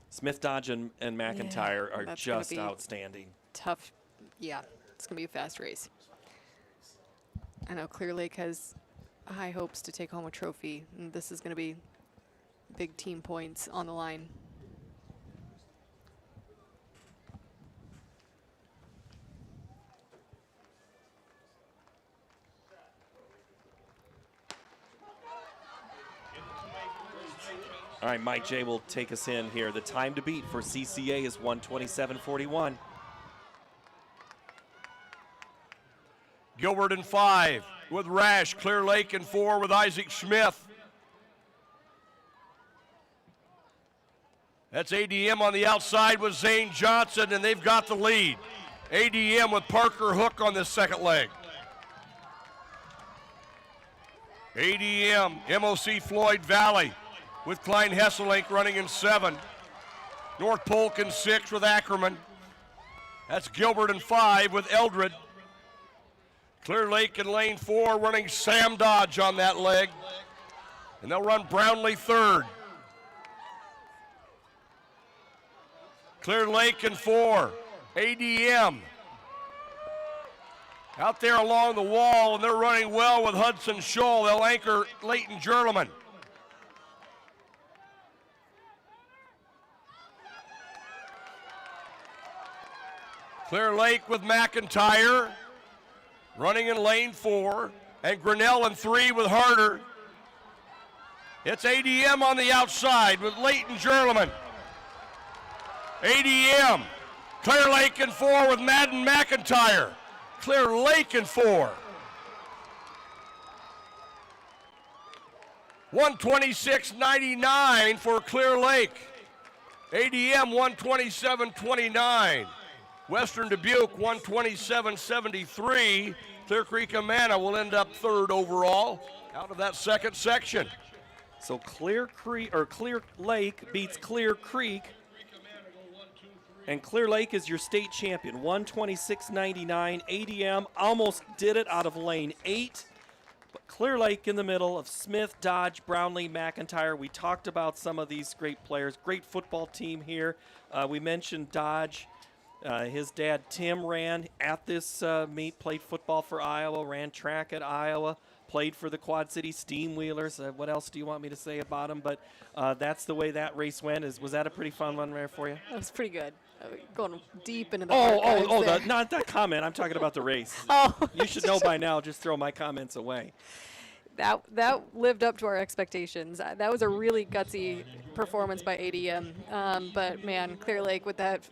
Smith, Dodge, and McIntyre are that's gonna just be outstanding. Tough. Yeah, it's going to be a fast race. I know Clear Lake has high hopes to take home a trophy, and this is going to be big team points on the line. All right, Mike J will take us in here. The time to beat for CCA is 127.41. Gilbert in 5 with Rash. Clear Lake in 4 with Isaac Smith. That's ADM on the outside with Zane Johnson, and they've got the lead. ADM with Parker Hook on this second leg. ADM, MOC Floyd Valley with Klein Hesselink running in 7. North Polk in 6 with Ackerman. That's Gilbert in 5 with Eldred. Clear Lake in lane 4 running Sam Dodge on that leg. And they'll run Brownlee 3rd. Clear Lake in 4. ADM out there along the wall, and they're running well with Hudson Scholl. They'll anchor Leighton Jerleman. Clear Lake with McIntyre running in lane 4, and Grinnell in 3 with Harder. It's ADM on the outside with Leighton Jerleman. ADM, Clear Lake in 4 with Madden McIntyre. Clear Lake in 4. 126.99 for Clear Lake. ADM 127.29. Western Dubuque 127.73. Clear Creek Amana will end up 3rd overall out of that second section. So Clear Lake beats Clear Creek, and Clear Lake is your state champion. 126.99. ADM almost did it out of lane 8. But Clear Lake in the middle of Smith, Dodge, Brownlee, McIntyre. We talked about some of these great players. Great football team here. We mentioned Dodge. His dad, Tim, ran at this meet, played football for Iowa, ran track at Iowa, played for the Quad City Steamwheelers. What else do you want me to say about him? But that's the way that race went. Was that a pretty fun one there for you? That was pretty good. Going deep into the Not that comment. I'm talking about the race. You should know by now. Just throw my comments away. That lived up to our expectations. That was a really gutsy performance by ADM. But man, Clear Lake with that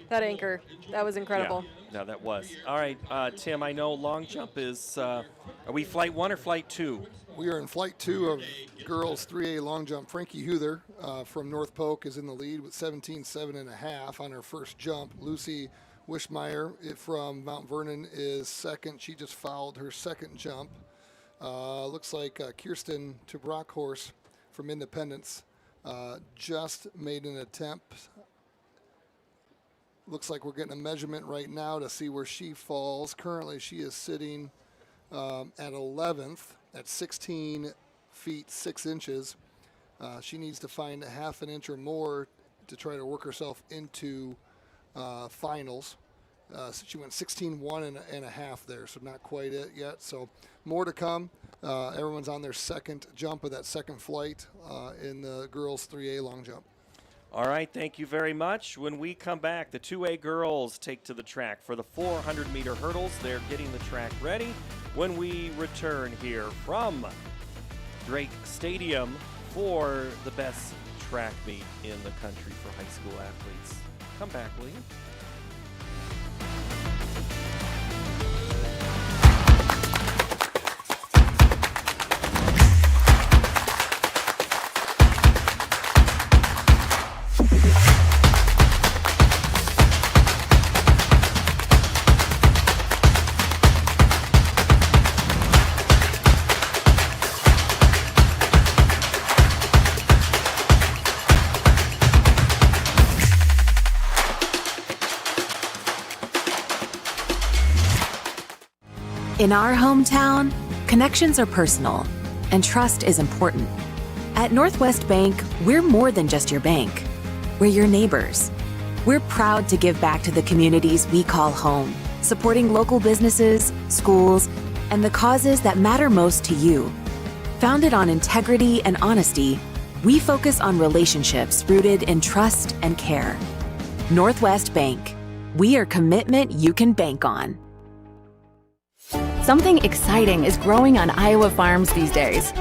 That anchor, that was incredible. Yeah, that was. All right, Tim, I know long jump is, are we flight 1 or flight 2? We are in flight 2 of girls 3A long jump. Frankie Huther from North Polk is in the lead with 17.7.5 on her first jump. Lucy Wishmeyer from Mount Vernon is second. She just fouled her second jump. Looks like Kirsten Tubrockhorse from Independence just made an attempt. Looks like we're getting a measurement right now to see where she falls. Currently, she is sitting at 11th at 16 feet 6 inches. She needs to find a half an inch or more to try to work herself into finals. So she went 16.1 and a half there, so not quite it yet. So more to come. Everyone's on their second jump of that second flight in the girls 3A long jump. All right, thank you very much. When we come back, the 2A girls take to the track for the 400-meter hurdles. They're getting the track ready. When we return here from Drake Stadium for the best track meet in the country for high school athletes. Come back, will you? In our hometown, connections are personal, and trust is important. At Northwest Bank, we're more than just your bank. We're your neighbors. We're proud to give back to the communities we call home, supporting local businesses, schools, and the causes that matter most to you. Founded on integrity and honesty, we focus on relationships rooted in trust and care. Northwest Bank. We are commitment you can bank on. Something exciting is growing on Iowa farms these days.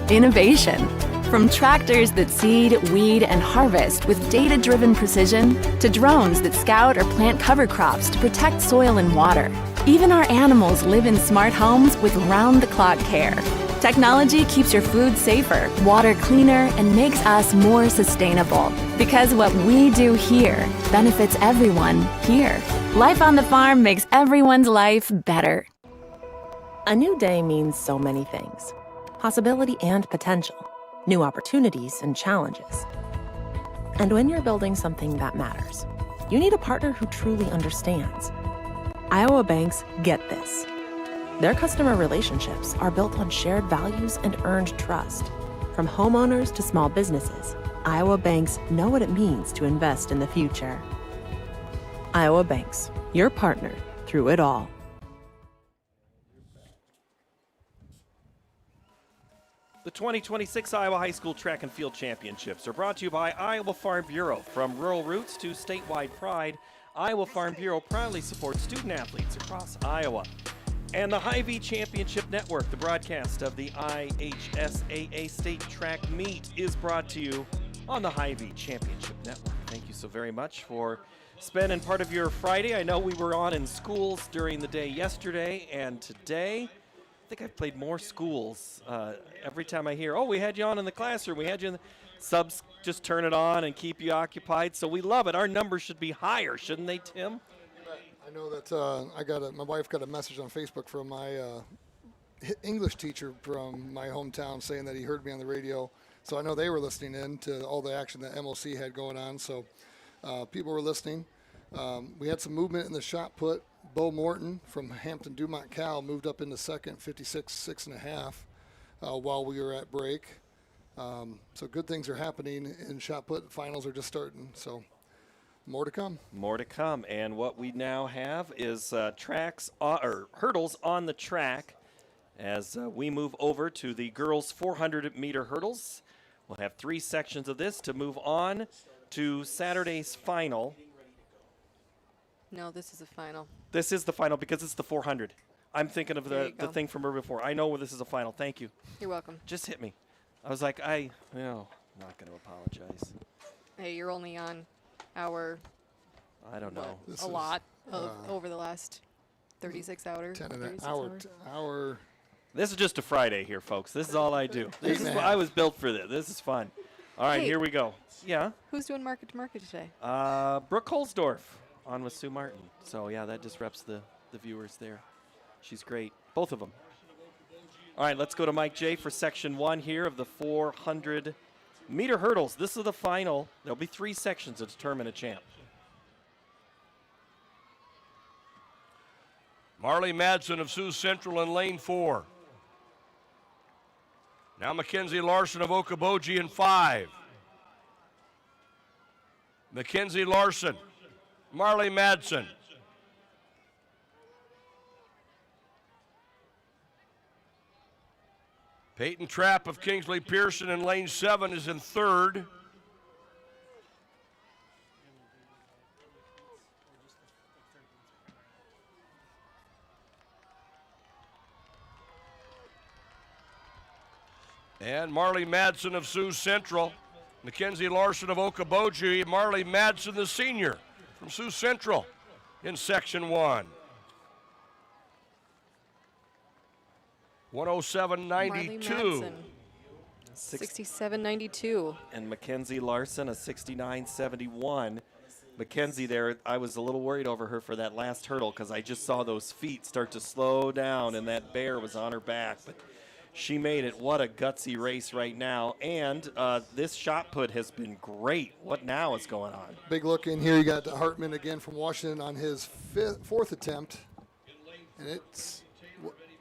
Innovation. From tractors that seed, weed, and harvest with data-driven precision to drones that scout or plant cover crops to protect soil and water. Even our animals live in smart homes with round-the-clock care. Technology keeps your food safer, water cleaner, and makes us more sustainable. Because what we do here benefits everyone here. Life on the farm makes everyone's life better. A new day means so many things. Possibility and potential. New opportunities and challenges. And when you're building something that matters, you need a partner who truly understands. Iowa banks get this. Their customer relationships are built on shared values and earned trust. From homeowners to small businesses, Iowa banks know what it means to invest in the future. Iowa Banks, your partner through it all. The 2026 Iowa High School Track and Field Championships are brought to you by Iowa Farm Bureau. From rural roots to statewide pride, Iowa Farm Bureau proudly supports student athletes across Iowa. And the Hy-Vee Championship Network, the broadcast of the IHSAA State Track Meet, is brought to you on the Hy-Vee Championship Network. Thank you so very much for spending part of your Friday. I know we were on in schools during the day yesterday and today. I think I've played more schools every time I hear, oh, we had you on in the classroom. We had you in the subs, just turn it on and keep you occupied. So we love it. Our numbers should be higher, shouldn't they, Tim? I know that my wife got a message on Facebook from my English teacher from my hometown saying that he heard me on the radio. So I know they were listening in to all the action that MOC had going on. So people were listening. We had some movement in the shot put. Bo Morton from Hampton Dumont Cal moved up into second, 56.6.5 while we were at break. So good things are happening in shot put. Finals are just starting. So more to come. More to come. And what we now have is hurdles on the track as we move over to the girls' 400-meter hurdles. We'll have 3 sections of this to move on to Saturday's final. No, this is a final. This is the final because it's the 400. I'm thinking of the thing from before. I know where this is a final. Thank you. You're welcome. Just hit me. I was like, I'm not going to apologize. Hey, you're only on our I don't know. A lot of over the last 36 hours. 10 and an hour. This is just a Friday here, folks. This is all I do. This is I was built for this. This is fun. All right, Hey. here we go. Yeah. Who's doing market to market today? Brooke Holsdorf on with Sue Martin. So, yeah, that disrupts the viewers there. She's great. Both of them. All right, let's go to Mike J for section 1 here of the 400-meter hurdles. This is the final. There'll be 3 sections to determine a champ. Marley Madsen of Sioux Central in lane 4. Now Mackenzie Larson of Okoboji in 5. Mackenzie Larson, Marley Madsen. Peyton Trapp of Kingsley Pearson in lane 7 is in 3rd. And Marley Madsen of Sioux Central, Mackenzie Larson of Okoboji, Marley Madsen, the senior from Sioux Central in section 1. 107.92. 67.92. And Mackenzie Larson, a 69.71. Mackenzie there, I was a little worried over her for that last hurdle because I just saw those feet start to slow down and that bear was on her back. But she made it. What a gutsy race right now. And this shot put has been great. What now is going on? Big look in here. You got Hartman again from Washington on his 4th attempt. And it's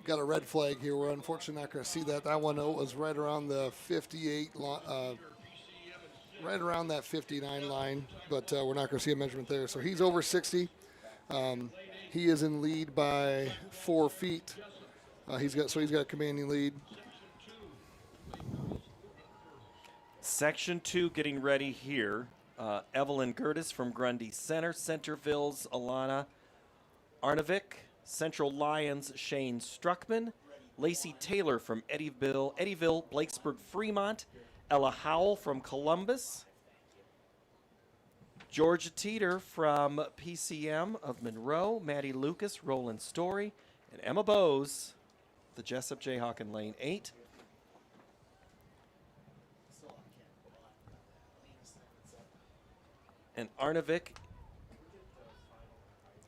got a red flag here. We're unfortunately not going to see that. That one was right around the 58, right around that 59 line. But we're not going to see a measurement there. So he's over 60. He is in lead by 4 feet. He's got a commanding lead. Section 2 getting ready here. Evelyn Gertis from Grundy Center. Centerville's Alana Arnovic. Central Lions Shane Struckman. Lacey Taylor from Eddyville, Blakesburg, Fremont. Ella Howell from Columbus. Georgia Teeter from PCM of Monroe. Maddie Lucas, Roland Story. And Emma Bowes, the Jessup Jayhawk in lane 8. And Arnovic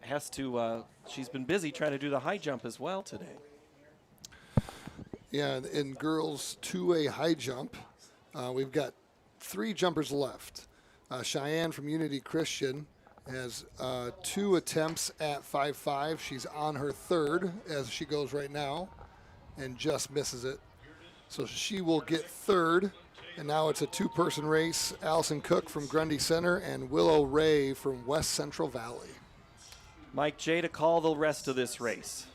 has to, she's been busy trying to do the high jump as well today. Yeah, in girls 2A high jump, we've got 3 jumpers left. Cheyenne from Unity Christian has 2 attempts at 5.5. She's on her 3rd as she goes right now and just misses it. So she will get 3rd. And now it's a 2-person race. Allison Cook from Grundy Center and Willow Ray from West Central Valley. Mike J to call the rest of this race.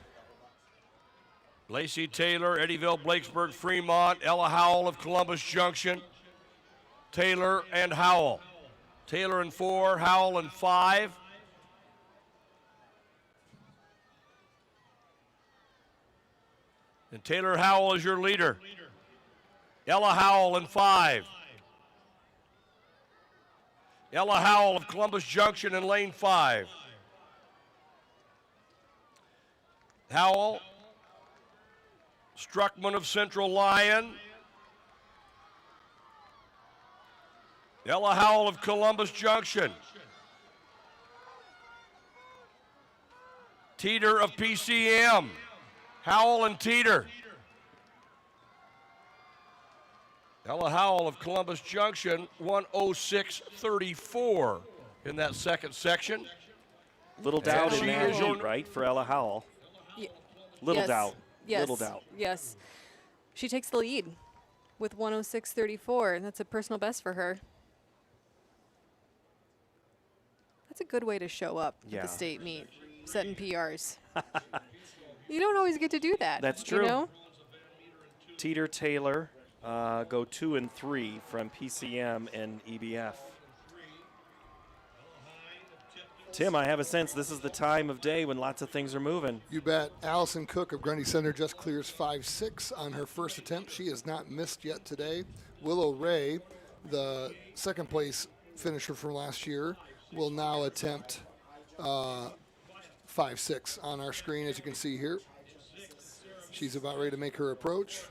Lacey Taylor, Eddyville, Blakesburg, Fremont, Ella Howell of Columbus Junction. Taylor and Howell. Taylor in 4, Howell in 5. And Taylor Howell is your leader. Ella Howell in 5. Ella Howell of Columbus Junction in lane 5. Howell, Struckman of Central Lion. Ella Howell of Columbus Junction. Teeter of PCM. Howell and Teeter. Ella Howell of Columbus Junction, 106.34 in that second section. Little doubt in that heat, right, for Ella Howell? Little doubt. Yes. Little doubt. Yes. She takes the lead with 106.34. That's a personal best for her. That's a good way to show up at the state meet, setting PRs. You don't always get to do that. That's true. You know? Teeter Taylor go 2 and 3 from PCM and EBF. Tim, I have a sense this is the time of day when lots of things are moving. You bet. Allison Cook of Grundy Center just clears 5.6 on her first attempt. She has not missed yet today. Willow Ray, the second place finisher from last year, will now attempt 5'6" on our screen, as you can see here. She's about ready to make her approach.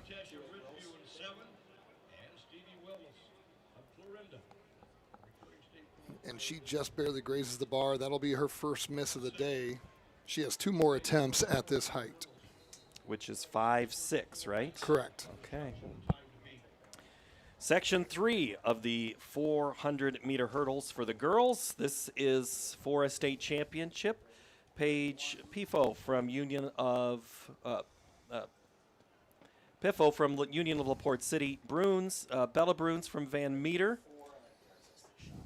And she just barely grazes the bar. That'll be her first miss of the day. She has 2 more attempts at this height. Which is 5'6", right? Correct. Okay. Section 3 of the 400-meter hurdles for the girls. This is for a state championship. Paige Pifo from Union of LaPorte City. Bruns, Bella Bruns from Van Meter.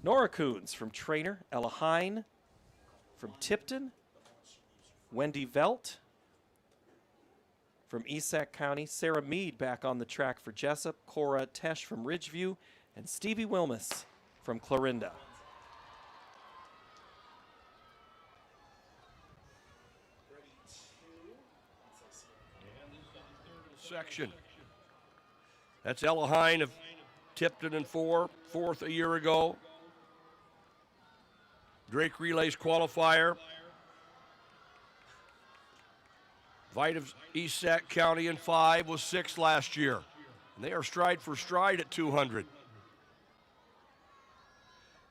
Nora Coons from Trainer. Ella Hine from Tipton. Wendy Velt from Esac County. Sarah Mead back on the track for Jessup. Cora Tesh from Ridgeview. And Stevie Wilmus from Clarinda. Section. That's Ella Hine of Tipton in 4, 4th a year ago. Drake Relays qualifier. Vite of Esac County in 5 was 6th last year. And they are stride for stride at 200.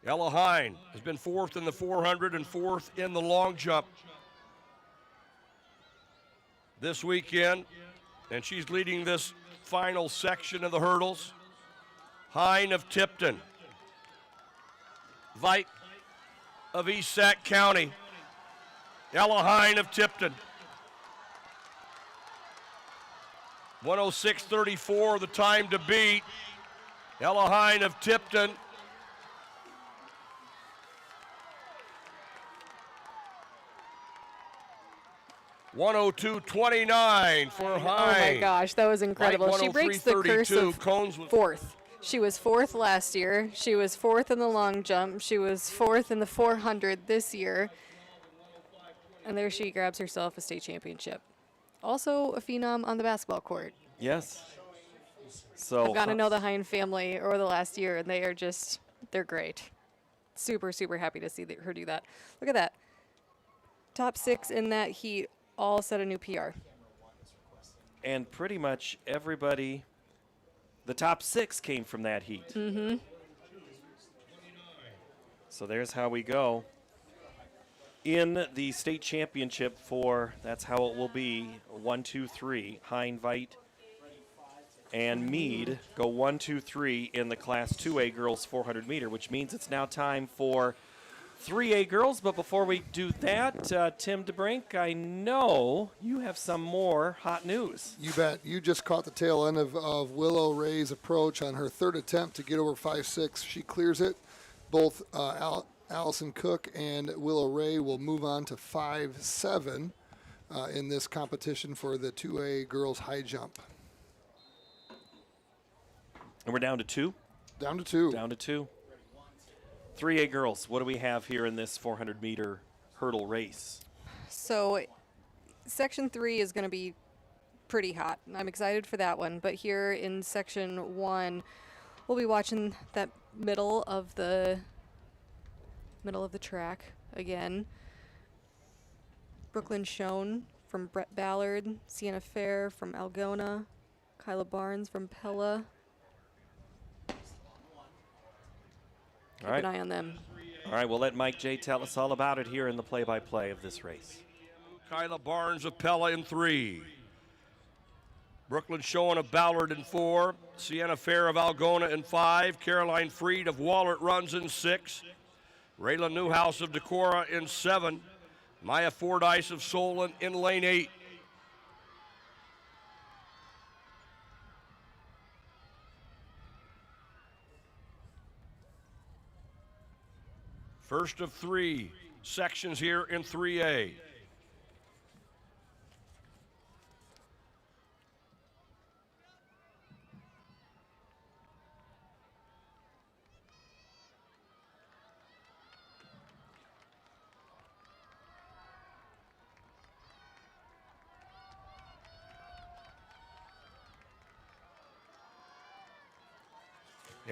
Ella Hine has been 4th in the 400 and 4th in the long jump this weekend. And she's leading this final section of the hurdles. Hine of Tipton. Vite of Esac County. Ella Hine of Tipton. 106.34 the time to beat. Ella Hine of Tipton. $102.29 for Hine. Oh my gosh, that was incredible. She breaks the curse of Cones 4th. She was 4th last year. She was 4th in the long jump. She was 4th in the 400 this year. And there she grabs herself a state championship. Also a phenom on the basketball court. Yes. So I've got to know the Hine family over the last year, and they are just, they're great. Super, super happy to see her do that. Look at that. Top 6 in that heat all set a new PR. And pretty much everybody, the top 6 came from that heat. Mm-hmm. So there's how we go. In the state championship for, that's how it will be, 1, 2, 3, Hine, Vite, and Mead go 1, 2, 3 in the Class 2A girls 400 meter, which means it's now time for 3A girls. But before we do that, Tim DeBrink, I know you have some more hot news. You bet. You just caught the tail end of Willow Ray's approach on her 3rd attempt to get over 5'6". She clears it. Both Allison Cook and Willow Ray will move on to 5'7" in this competition for the 2A girls high jump. And we're down to 2? Down to 2. Down to 2. 3A girls, what do we have here in this 400-meter hurdle race? So Section 3 is going to be pretty hot. I'm excited for that one. But here in Section 1, we'll be watching that middle of the track again. Brooklyn Schoen from Brett Ballard, Sienna Fair from Algona, Kyla Barnes from Pella. Keep an eye on them. All right, we'll let Mike J. tell us all about it here in the play-by-play of this race. Kyla Barnes of Pella in 3. Brooklyn Schoen of Ballard in 4. Sienna Fair of Algona in 5. Caroline Freed of Wahlert runs in 6. Rayla Newhouse of Decorah in 7. Maya Fordyce of Solon in lane 8. First of 3 sections here in 3A.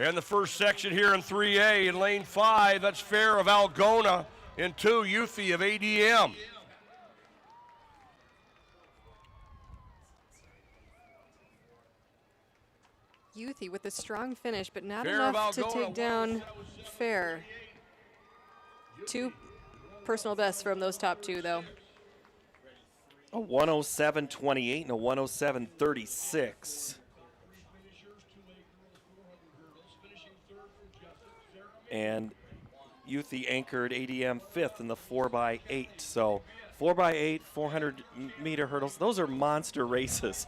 And the first section here in 3A in lane 5, that's Fair of Algona In 2, Youthy of ADM. Youthy with a strong finish, but not Fair enough to Valgona, take down Fair. 2 personal bests from those top 2, though. A 107.28 and a 107.36. And Youthy anchored ADM 5th in the 4x8. So 4x8, 400-meter hurdles, those are monster races.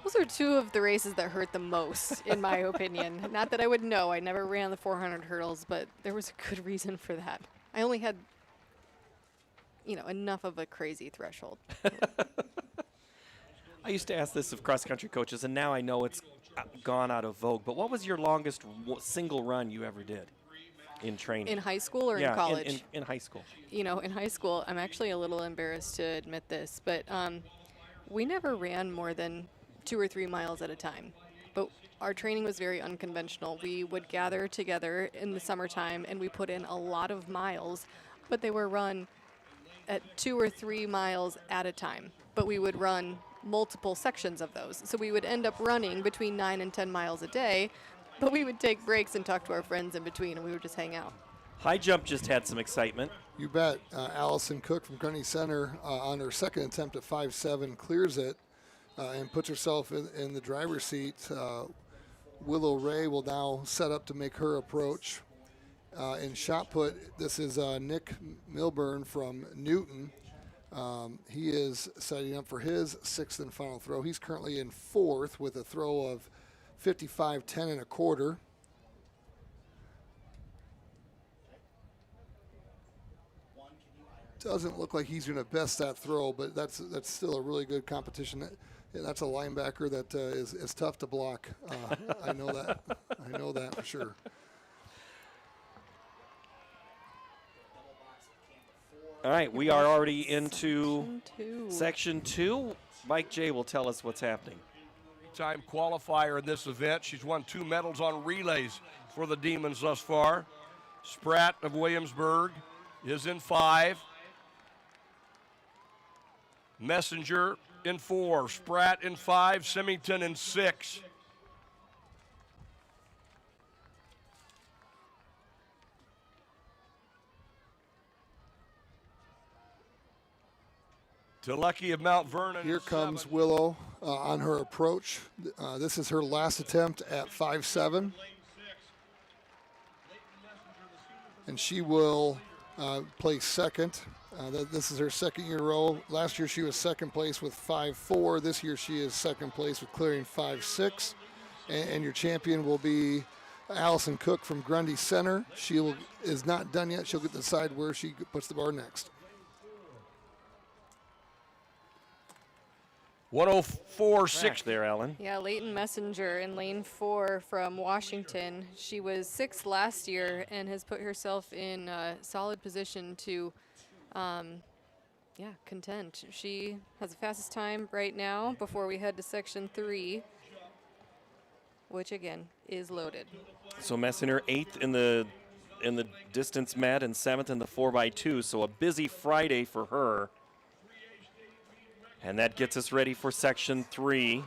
Those are 2 of the races that hurt the most, in my opinion. Not that I would know. I never ran the 400 hurdles, but there was a good reason for that. I only had, enough of a crazy threshold. I used to ask this of cross-country coaches, and now I know it's gone out of vogue. But what was your longest single run you ever did in training? In high school or in college? In high school. In high school, I'm actually a little embarrassed to admit this, but we never ran more than 2 or 3 miles at a time. But our training was very unconventional. We would gather together in the summertime, and we put in a lot of miles, but they were run at 2 or 3 miles at a time. But we would run multiple sections of those. So we would end up running between 9 and 10 miles a day, but we would take breaks and talk to our friends in between, and we would just hang out. High jump just had some excitement. You bet. Allison Cook from Grundy Center on her second attempt at 5.7 clears it and puts herself in the driver's seat. Willow Ray will now set up to make her approach. In shot put, this is Nick Milburn from Newton. He is setting up for his 6th and final throw. He's currently in 4th with a throw of 55.10 and a quarter. Doesn't look like he's going to best that throw, but that's still a really good competition. That's a linebacker that is tough to block. I know that. I know that for sure. All right, we are already into section 2. Mike J will tell us what's happening. Time qualifier in this event. She's won 2 medals on relays for the Demons thus far. Spratt of Williamsburg is in 5. Messenger in 4. Spratt in 5. Symington in 6. Lucky of Mount Vernon. Here comes Willow on her approach. This is her last attempt at 5.7. And she will place second. This is her second year in a row. Last year she was second place with 5.4. This year she is second place with clearing 5.6. And your champion will be Allison Cook from Grundy Center. She is not done yet. She'll get to decide where she puts the bar next. 104.6 there, Ellen. Yeah, Leighton Messenger in lane 4 from Washington. She was 6th last year and has put herself in a solid position to, contend. She has the fastest time right now before we head to section 3, which again is loaded. So Messenger 8th in the distance med and 7th in the 4x2. So a busy Friday for her. And that gets us ready for section 3. Moving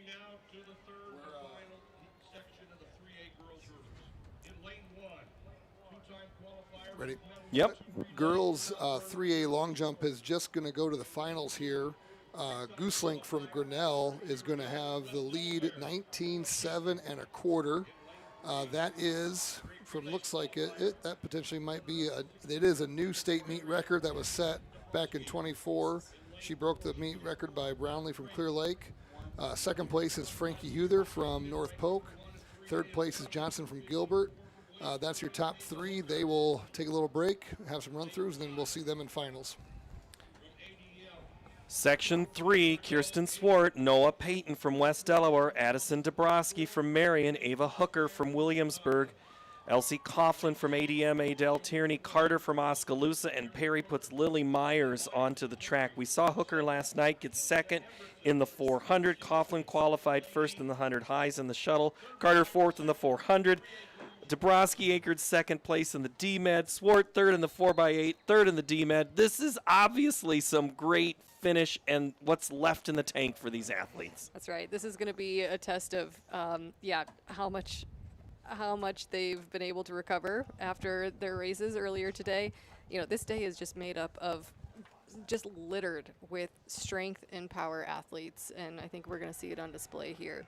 now to the third and final section of the 3A girls hurdles. In lane 1, 2-time qualifier. Ready? Yep. Girls 3A long jump is just going to go to the finals here. Gooselink from Grinnell is going to have the lead 19.7 and a quarter. That is, looks like that potentially might be it is a new state meet record that was set back in 24. She broke the meet record by Brownlee from Clear Lake. Second place is Frankie Huther from North Polk. Third place is Johnson from Gilbert. That's your top 3. They will take a little break, have some run-throughs, and then we'll see them in finals. Section 3, Kirsten Swart, Noah Payton from West Delaware, Addison Dabrowski from Marion, Ava Hooker from Williamsburg, Elsie Coughlin from ADM, Adele Tierney, Carter from Oskaloosa, and Perry puts Lily Myers onto the track. We saw Hooker last night get second in the 400. Coughlin qualified first in the 100 highs in the shuttle. Carter fourth in the 400. Dabrowski anchored second place in the D-Med. Swart third in the 4x8, third in the D-Med. This is obviously some great finish and what's left in the tank for these athletes. That's right. This is going to be a test of, how much they've been able to recover after their races earlier today. You know, this day is just made up of just littered with strength and power athletes, and I think we're going to see it on display here.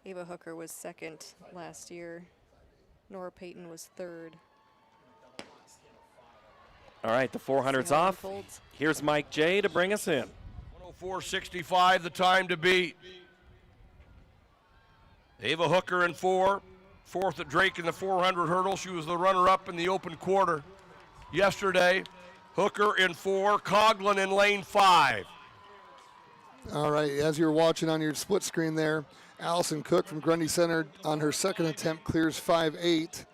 Ava Hooker was second last year. Nora Payton was third. All right, the 400's off. Here's Mike J. to bring us in. 104.65, the time to beat. Ava Hooker in 4, fourth at Drake in the 400 hurdle. She was the runner-up in the open quarter yesterday. Hooker in 4, Coughlin in lane 5. All right, as you're watching on your split screen there, Allison Cook from Grundy Center on her second attempt clears 5.8,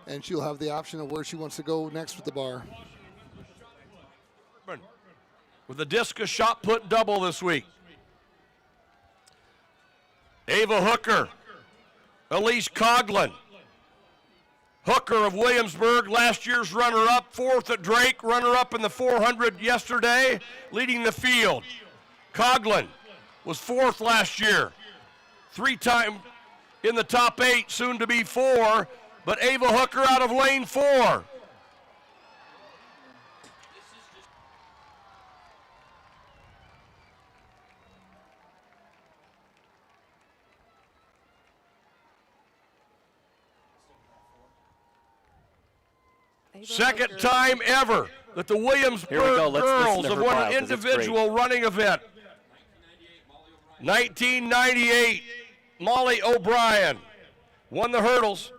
and she'll have the option of where she wants to go next with the bar. With a discus shot put double this week. Ava Hooker, Elise Coughlin. Hooker of Williamsburg, last year's runner-up, fourth at Drake, runner-up in the 400 yesterday, leading the field. Coughlin was fourth last year, 3-time in the top 8, soon to be 4, but Ava Hooker out of lane 4. Second time ever that the Williamsburg girls have won an individual running event. 1998, Molly O'Brien won the hurdles,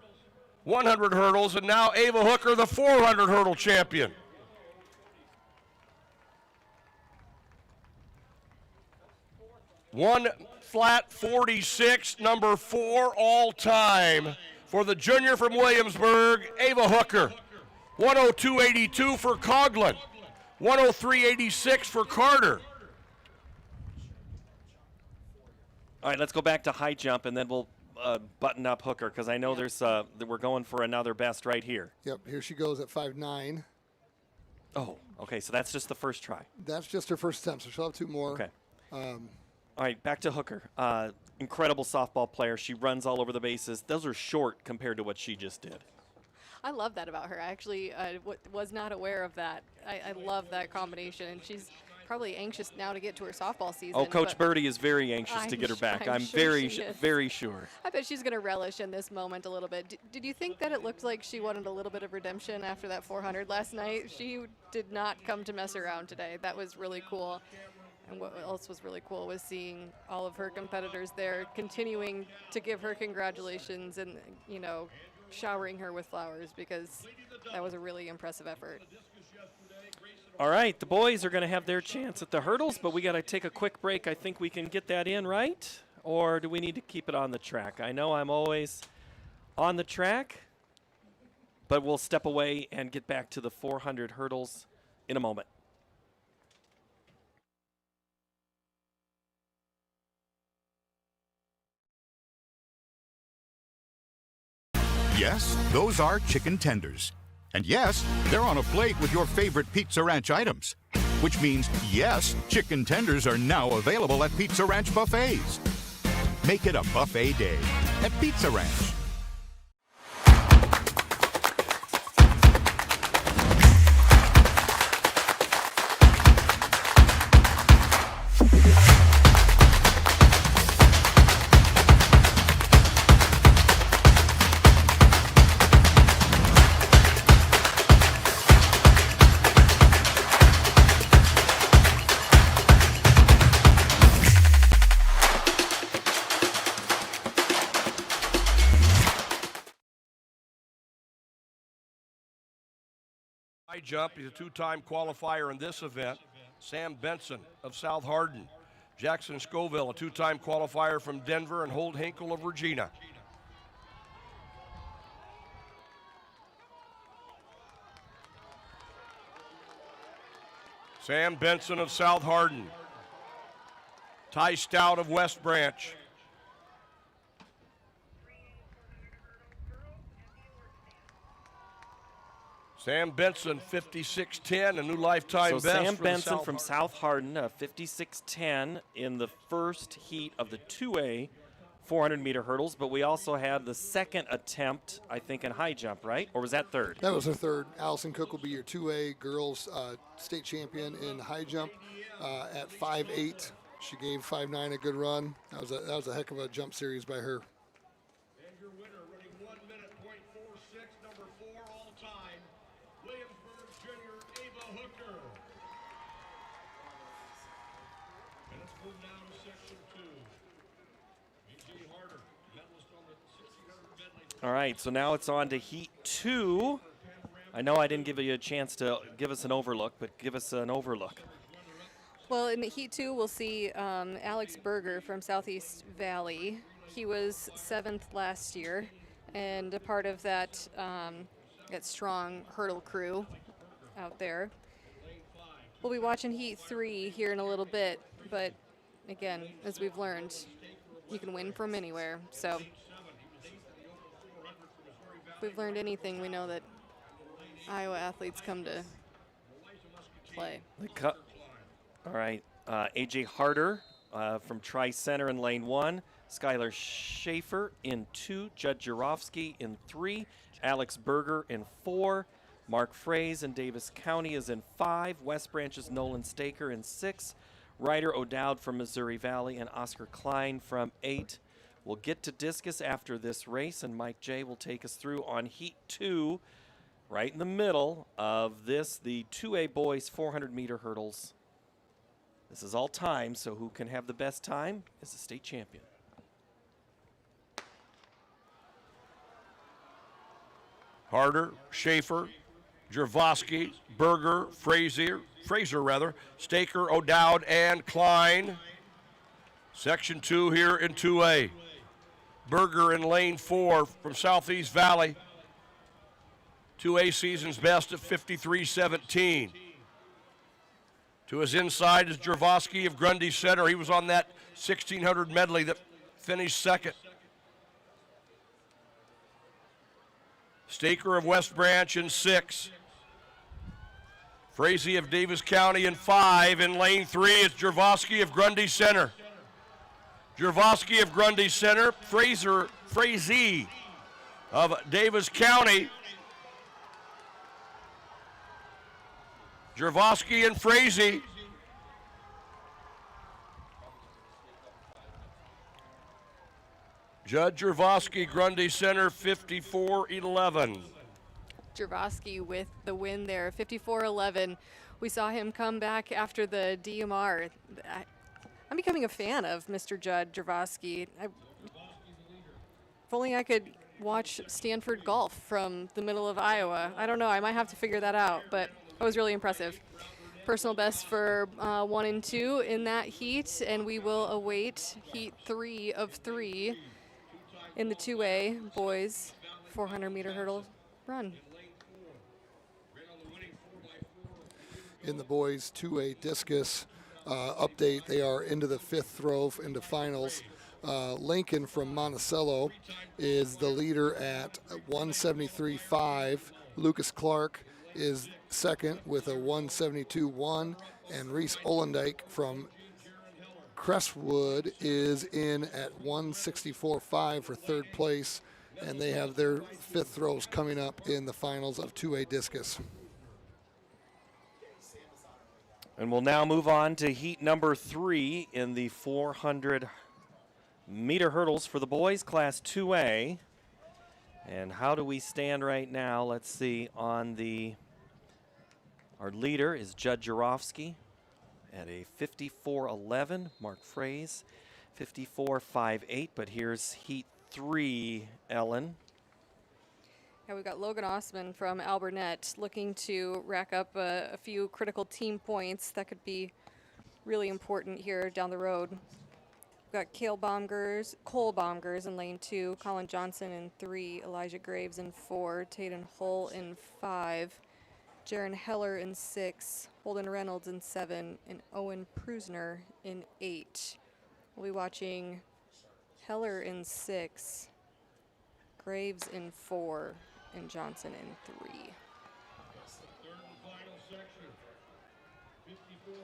100 hurdles, and now Ava Hooker, the 400 hurdle champion. One flat 46, number 4 all time for the junior from Williamsburg, Ava Hooker. 102.82 for Coughlin, 103.86 for Carter. All right, let's go back to high jump, and then we'll button up Hooker, because I know there's we're going for another best right here. Yep, here she goes at 5.9. Oh, okay, so that's just the first try. That's just her first attempt, so she'll have 2 more. Okay. All right, back to Hooker. Incredible softball player. She runs all over the bases. Those are short compared to what she just did. I love that about her. I actually was not aware of that. I love that combination, and she's probably anxious now to get to her softball season. Oh, Coach Birdie is very anxious to get her back. I'm sure very sure. I bet she's going to relish in this moment a little bit. Did you think that it looked like she wanted a little bit of redemption after that 400 last night? She did not come to mess around today. That was really cool. And what else was really cool was seeing all of her competitors there continuing to give her congratulations and, you know, showering her with flowers, because that was a really impressive effort. All right, the boys are going to have their chance at the hurdles, but we got to take a quick break. I think we can get that in, right? Or do we need to keep it on the track? I know I'm always on the track, but we'll step away and get back to the 400 hurdles in a moment. Yes, those are chicken tenders. And yes, they're on a plate with your favorite Pizza Ranch items. Which means, yes, chicken tenders are now available at Pizza Ranch buffets. Make it a buffet day at Pizza Ranch. High jump, he's a 2-time qualifier in this event. Sam Benson of South Hardin Jackson Scoville, a two-time qualifier from Denver, and Holt Hinkle of Regina. Sam Benson of South Hardin. Ty Stout of West Branch. Sam Benson, 56.10, a new lifetime So best. Sam for the Benson South from South Hardin, 56.10 in the first heat of the 2A 400-meter hurdles, but we also had the second attempt, I think, in high jump, right? Or was that third? That was her third. Allison Cook will be your 2A girls state champion in high jump at 5'8". She gave 5'9" a good run. That was a heck of a jump series by her. And your winner, running 1 minute .46, number 4 all time, Williamsburg Junior Ava Hooker. And let's move now to section 2. A.J. Harder, medalist on the 1600 medley. All right, so now it's on to heat 2. I know I didn't give you a chance to give us an overlook, but give us an overlook. Well, in Heat 2, we'll see Alex Berger from Southeast Valley. He was 7th last year and a part of that, that strong hurdle crew out there. We'll be watching Heat 3 here in a little bit, but again, as we've learned, you can win from anywhere. So if we've learned anything, we know that Iowa athletes come to play. All right, A.J. Harder from Tri-Center in lane 1, Skylar Schaefer in 2, Judd Jarofsky in 3, Alex Berger in 4, Mark Fraze in Davis County is in 5, West Branch's Nolan Staker in 6, Ryder O'Dowd from Missouri Valley, and Oscar Klein from 8. We'll get to discus after this race, and Mike J will take us through on Heat 2, right in the middle of this, the 2A boys 400-meter hurdles. This is all time, so who can have the best time is the state champion. Harder, Schaefer, Jervosky, Berger, Fraser, Staker, O'Dowd, and Klein. Section 2 here in 2A. Berger in lane 4 from Southeast Valley. 2A season's best at 53.17. To his inside is Jervosky of Grundy Center. He was on that 1600 medley that finished second. Staker of West Branch in 6. Frazee of Davis County in 5. In lane 3, it's Jervosky of Grundy Center. Jervosky of Grundy Center. Frazee of Davis County. Jervosky and Frazee. Judd Jervosky, Grundy Center, 54.11. Jervosky with the win there, 54-11. We saw him come back after the DMR. I'm becoming a fan of Mr. Judd Jervosky. If only I could watch Stanford golf from the middle of Iowa. I don't know, I might have to figure that out, but it was really impressive. Personal best for 1 and 2 in that heat, and we will await Heat 3 of 3 in the 2A boys 400-meter hurdle run. In the boys 2A discus update, they are into the 5th throw into finals. Lincoln from Monticello is the leader at 173.5. Lucas Clark is second with a 172.1, and Reese Olendijk from Crestwood is in at 164.5 for 3rd place, and they have their 5th throws coming up in the finals of 2A discus. And we'll now move on to heat number 3 in the 400-meter hurdles for the boys, class 2A. And how do we stand right now? Let's see. Our leader is Judd Jarofsky at a 54.11. Mark Fraze, 54.58. But here's heat 3, Ellen. Yeah, we've got Logan Osman from Alburnett looking to rack up a few critical team points that could be really important here down the road. We've got Cole Baumgers in lane 2, Colin Johnson in 3, Elijah Graves in 4, Taden Hull in 5, Jaron Heller in 6, Holden Reynolds in 7, and Owen Prusner in 8. We'll be watching Heller in 6, Graves in 4, and Johnson in 3. That's the third and final section. 54-11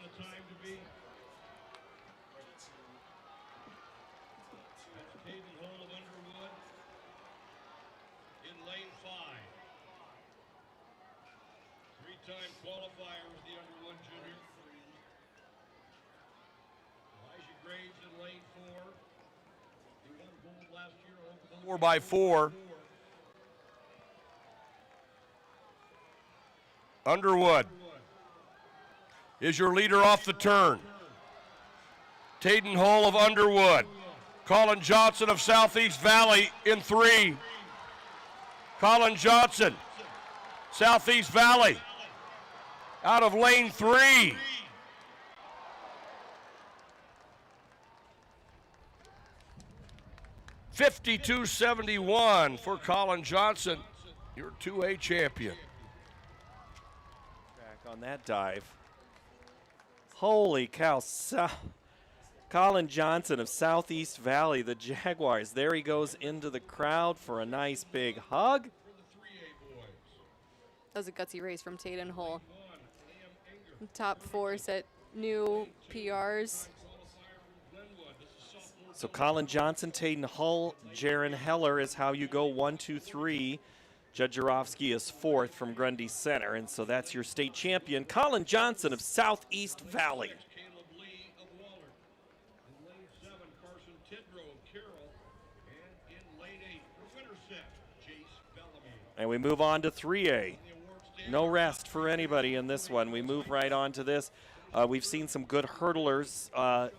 the time to be. That's Taven Hall of Underwood in lane 5. Three-time qualifier with the Underwood Junior. Elijah Graves in lane 4. He won gold last year. 4x4. Underwood is your leader off the turn. Taden Hull of Underwood. Colin Johnson of Southeast Valley in 3. Colin Johnson, Southeast Valley, out of lane 3. $52.71 for Colin Johnson, your 2A champion. Back on that dive. Holy cow. Colin Johnson of Southeast Valley, the Jaguars. There he goes into the crowd for a nice big hug. That was a gutsy race from Taden Hull. Top 4 set new PRs. So Colin Johnson, Taden Hull, Jaron Heller is how you go 1, 2, 3. Judd Jarofsky is 4th from Grundy Center, and so that's your state champion, Colin Johnson of Southeast Valley. And we move on to 3A. No rest for anybody in this one. We move right on to this. We've seen some good hurdlers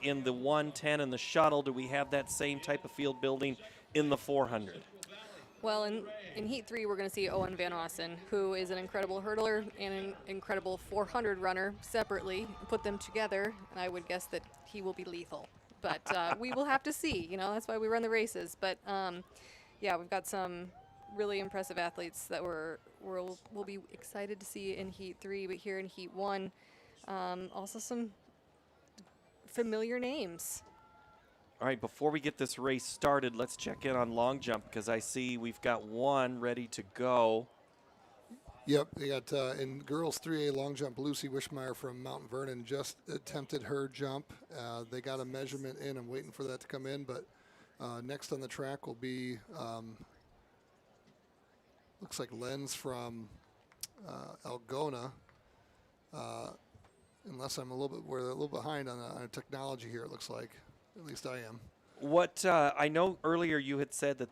in the 110 and the shuttle. Do we have that same type of field building in the 400? Well, in Heat 3, we're going to see Owen Van Ossen, who is an incredible hurdler and an incredible 400 runner separately. Put them together, and I would guess that he will be lethal. But we will have to see. You know, that's why we run the races. But, yeah, we've got some really impressive athletes that we'll be excited to see in Heat 3. But here in Heat 1, also some familiar names. All right, before we get this race started, let's check in on long jump because I see we've got one ready to go. Yep, they got in girls 3A long jump, Lucy Wishmeyer from Mount Vernon just attempted her jump. They got a measurement in. I'm waiting for that to come in, but next on the track will be, looks like Lenz from Algona. Unless we're a little behind on technology here, it looks like. At least I am. What I know earlier you had said that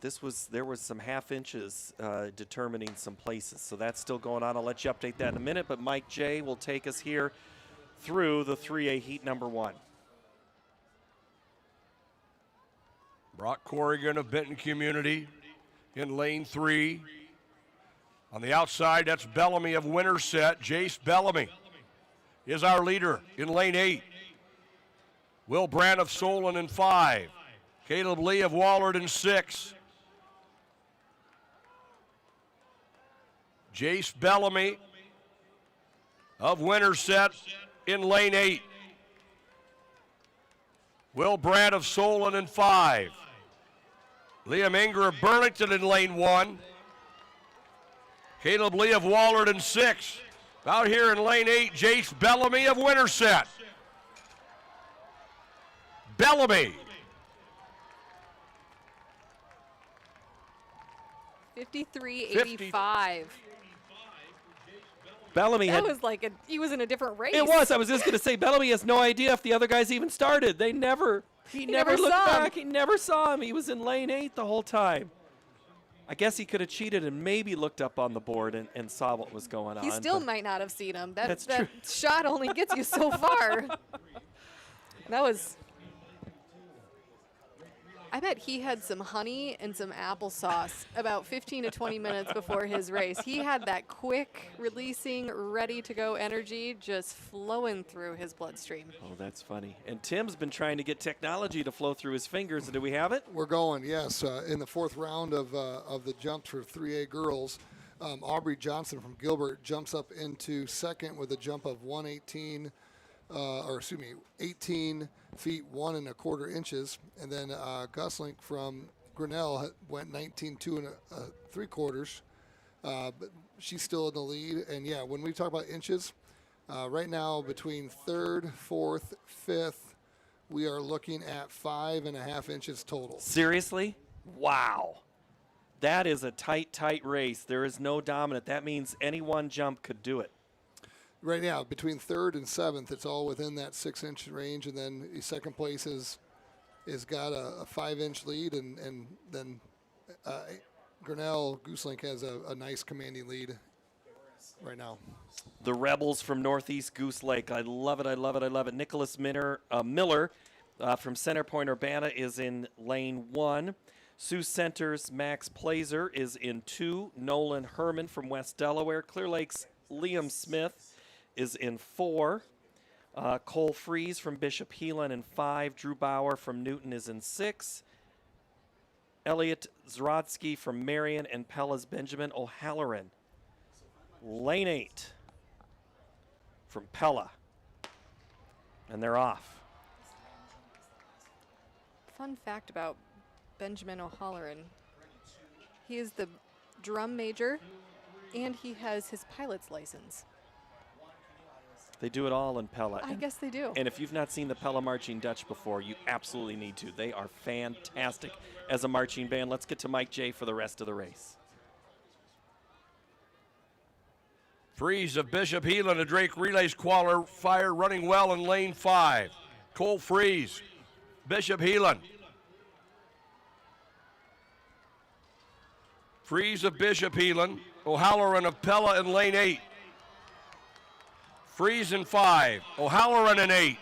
there was some half inches determining some places, so that's still going on. I'll let you update that in a minute, but Mike J will take us here through the 3A heat number 1. Brock Corrigan of Benton Community in lane 3. On the outside, that's Bellamy of Winterset. Jace Bellamy is our leader in lane 8. Will Brandt of Solon in 5. Caleb Lee of Wallard in 6. Jace Bellamy of Winterset in lane 8. Will Brandt of Solon in 5. Liam Inger of Burlington in lane 1. Caleb Lee of Wallard in 6. Out here in lane 8, Jace Bellamy of Winterset. Bellamy. 53.85. Bellamy that was like he was in a different race. It was. I was just going to say Bellamy has no idea if the other guys even started. He never looked back. He never saw him. He was in lane 8 the whole time. I guess he could have cheated and maybe looked up on the board and saw what was going on. He still might not have seen him. That's that true. shot only gets you so far. That was I bet he had some honey and some applesauce about 15 to 20 minutes before his race. He had that quick releasing, ready to go energy just flowing through his bloodstream. Oh, that's funny. And Tim's been trying to get technology to flow through his fingers. Do we have it? We're going, yes. In the fourth round of the jumps for 3A girls, Aubrey Johnson from Gilbert jumps up into second with a jump of 18 feet 1 1/4 inches, and then Guslink from Grinnell went 19 2 3/4. But she's still in the lead. And yeah, when we talk about inches, right now between third, fourth, fifth, we are looking at 5.5 inches total. Seriously? Wow. That is a tight race. There is no dominant. That means any one jump could do it. Right now, between third and seventh, it's all within that 6-inch range, and then second place is got a 5-inch lead, and then Grinnell Gooselink has a nice commanding lead right now. The Rebels from Northeast Goose Lake. I love it. I love it. I love it. Nicholas Miller from Center Point Urbana is in lane 1. Sioux Center's Max Plazer is in 2. Nolan Herman from West Delaware. Clear Lake's Liam Smith is in 4. Cole Fries from Bishop Heelan in 5. Drew Bauer from Newton is in 6. Elliot Zrodsky from Marion and Pella's Benjamin O'Halloran. Lane 8 from Pella. And they're off. Fun fact about Benjamin O'Halloran. He is the drum major, and he has his pilot's license. They do it all in Pella. I guess they do. And if you've not seen the Pella Marching Dutch before, you absolutely need to. They are fantastic as a marching band. Let's get to Mike J. for the rest of the race. Fries of Bishop Heelan, a Drake Relays qualifier, running well in lane 5. Cole Fries, Bishop Heelan. Fries of Bishop Heelan, O'Halloran of Pella in lane 8. Fries in 5, O'Halloran in 8.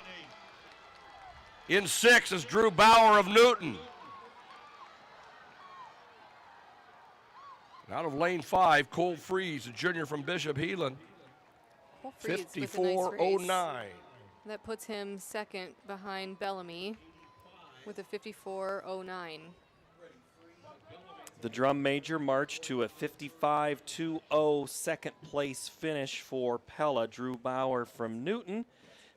In 6 is Drew Bauer of Newton. Out of lane 5, Cole Fries, a junior from Bishop Heelan, 54.09. That puts him second behind Bellamy with a 54.09. The drum major marched to a 55.20 second place finish for Pella. Drew Bauer from Newton,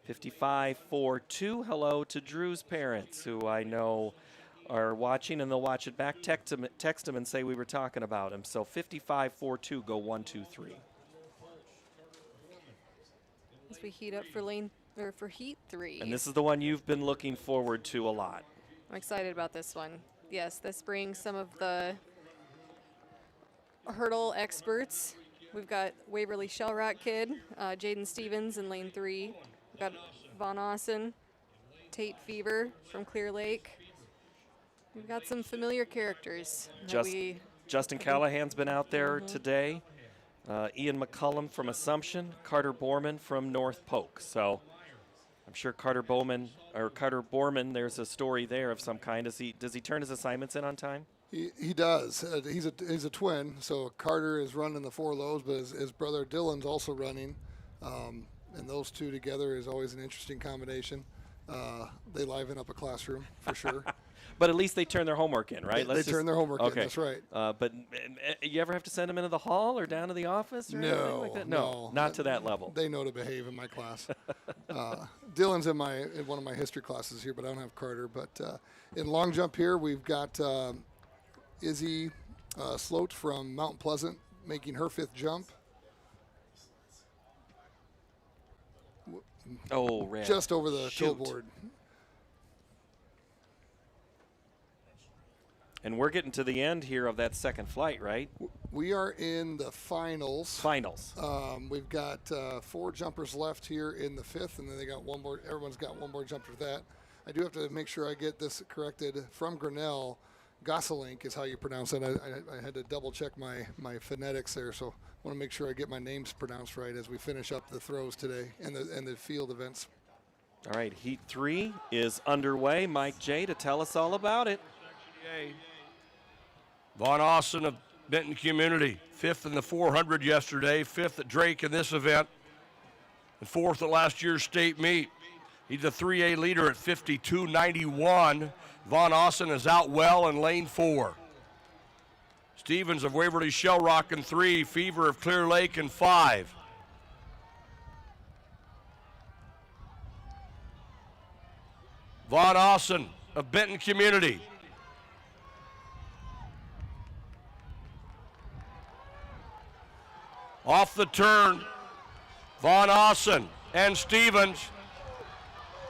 55.42. Hello to Drew's parents, who I know are watching, and they'll watch it back. Text them and say we were talking about him. So 55.42, go 1, 2, 3. As we heat up for heat 3. And this is the one you've been looking forward to a lot. I'm excited about this one. Yes, this brings some of the hurdle experts. We've got Waverly Shellrock Kid, Jaden Stevens in lane 3. We've got Von Ossen, Tate Fever from Clear Lake. We've got some familiar characters. Justin Callahan's been out there today. Ian McCullum from Assumption, Carter Borman from North Polk. So I'm sure Carter Borman, there's a story there of some kind. Does he turn his assignments in on time? He does. He's a twin, so Carter is running the 4 lows, but his brother Dylan's also running. And those two together is always an interesting combination. They liven up a classroom, for sure. But at least they turn their homework in, right? They turn their homework in, that's right. But you ever have to send them into the hall or down to the office or anything like that? No, not to that level. They know to behave in my class. Dylan's in one of my history classes here, but I don't have Carter. But in long jump here, we've got Izzy Sloat from Mount Pleasant making her 5th jump. Oh, red. Just over the toe board. And we're getting to the end here of that second flight, right? We are in the finals. We've got 4 jumpers left here in the 5th, and then they got one more. Everyone's got one more jump for that. I do have to make sure I get this corrected. From Grinnell, Gosselink is how you pronounce it. I had to double check my phonetics there, so I want to make sure I get my names pronounced right as we finish up the throws today and the field events. All right, Heat 3 is underway. Mike J. to tell us all about it. Von Austin of Benton Community, 5th in the 400 yesterday, 5th at Drake in this event, and 4th at last year's state meet. He's the 3A leader at 52.91. Von Austin is out well in lane 4. Stevens of Waverly Shell Rock in 3, Fever of Clear Lake in 5. Von Austin of Benton Community. Off the turn, Von Austin and Stevens.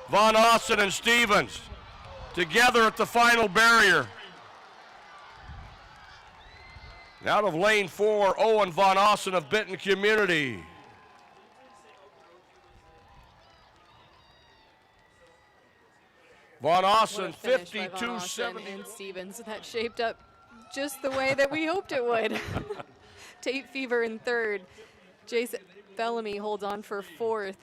Von Austin and Stevens together at the final barrier. Out of lane 4, Owen Von Austin of Benton Community. Von Austin, 52.70. And Stevens, that shaped up just the way that we hoped it would. Tate Fever in 3rd. Jason Bellamy holds on for 4th.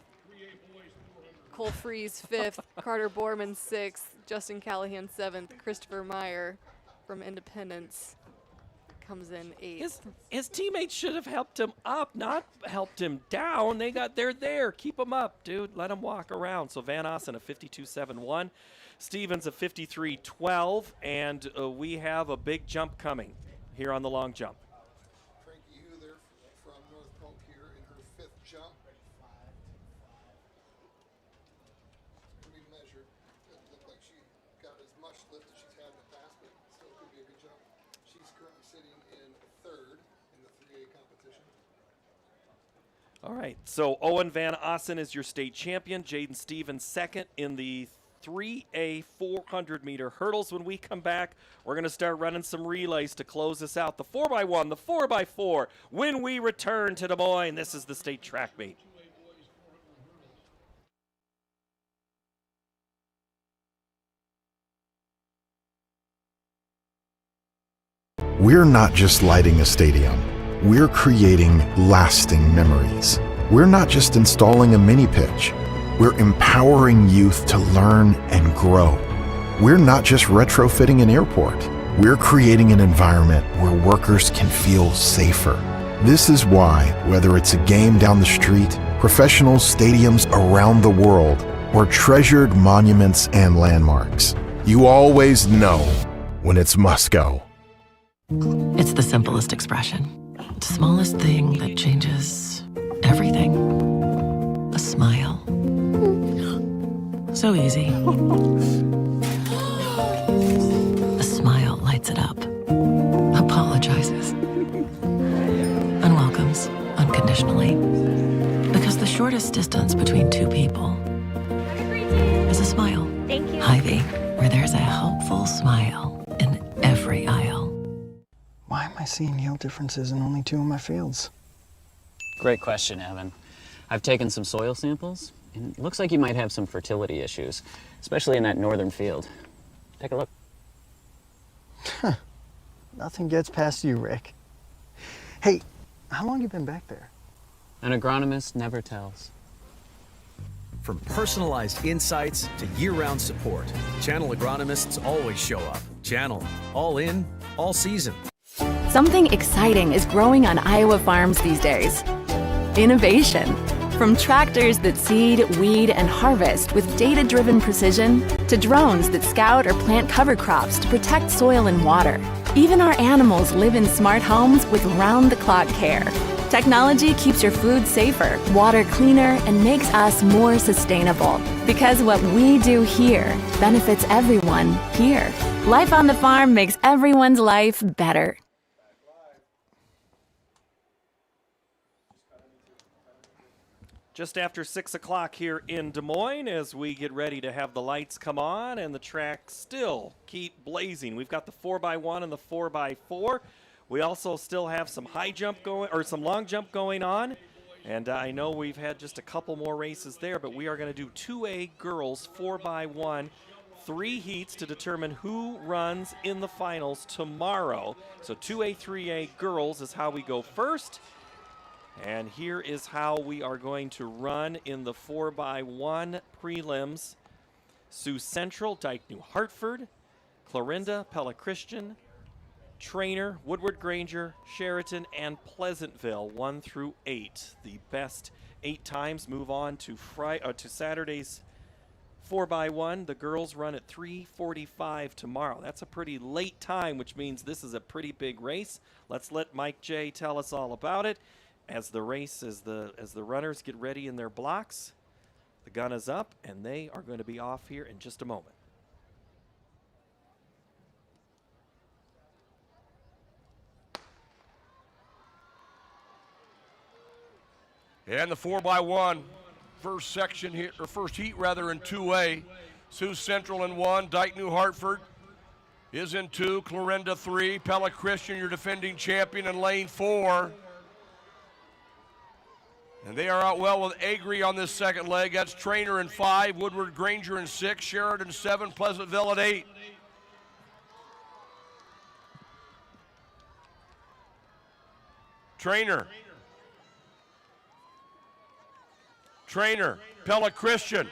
Cole Fries 5th. Carter Borman 6th. Justin Callahan 7th. Christopher Meyer from Independence comes in 8th. His teammates should have helped him up, not helped him down. They're there. Keep him up, dude. Let him walk around. So Van Ossen a 52.71. Stevens a 53.12. And we have a big jump coming here on the long jump. All right, so Owen Van Ossen is your state champion. Jaden Stevens second in the 3A 400-meter hurdles. When we come back, we're going to start running some relays to close this out. The 4x1, the 4x4. When we return to Des Moines, this is the state track meet. We're not just lighting a stadium. We're creating lasting memories. We're not just installing a mini pitch. We're empowering youth to learn and grow. We're not just retrofitting an airport. We're creating an environment where workers can feel safer. This is why, whether it's a game down the street, professional stadiums around the world, or treasured monuments and landmarks, you always know when it's must go. It's the simplest expression. The smallest thing that changes everything. A smile. So easy. A smile lights it up. Apologizes. And welcomes unconditionally. Because the shortest distance between two people is a smile. Thank you. Hy-Vee, where there's a helpful smile in every aisle. Why am I seeing yield differences in only 2 of my fields? Great question, Evan. I've taken some soil samples, and it looks like you might have some fertility issues, especially in that northern field. Take a look. Huh. Nothing gets past you, Rick. Hey, how long you been back there? An agronomist never tells. From personalized insights to year-round support, Channel agronomists always show up. Channel, all in, all season. Something exciting is growing on Iowa farms these days. Innovation. From tractors that seed, weed, and harvest with data-driven precision, to drones that scout or plant cover crops to protect soil and water. Even our animals live in smart homes with round-the-clock care. Technology keeps your food safer, water cleaner, and makes us more sustainable. Because what we do here benefits everyone here. Life on the farm makes everyone's life better. Just after 6 o'clock here in Des Moines as we get ready to have the lights come on and the track still keep blazing. We've got the 4x1 and the 4x4. We also still have some high jump going, or some long jump going on. And I know we've had just a couple more races there, but we are going to do 2A girls 4x1, 3 heats to determine who runs in the finals tomorrow. So 2A, 3A girls is how we go first. And here is how we are going to run in the 4x1 prelims. Sioux Central, Dyke New Hartford, Clarinda, Pella Christian, Trainer, Woodward Granger, Sheraton, and Pleasantville, 1 through 8. The best 8 times move on to Saturday's 4x1. The girls run at 3:45 tomorrow. That's a pretty late time, which means this is a pretty big race. Let's let Mike J tell us all about it. As the runners get ready in their blocks, the gun is up, and they are going to be off here in just a moment. And the 4x1 first section here, or first heat rather, in 2A. Sioux Central in 1, Dyke New Hartford is in 2, Clarinda 3, Pella Christian, your defending champion, in lane 4. And they are out well with Agri on this second leg. That's Trainer in 5, Woodward Granger in 6, Sheridan 7, Pleasantville at 8. Trainer, Pella Christian.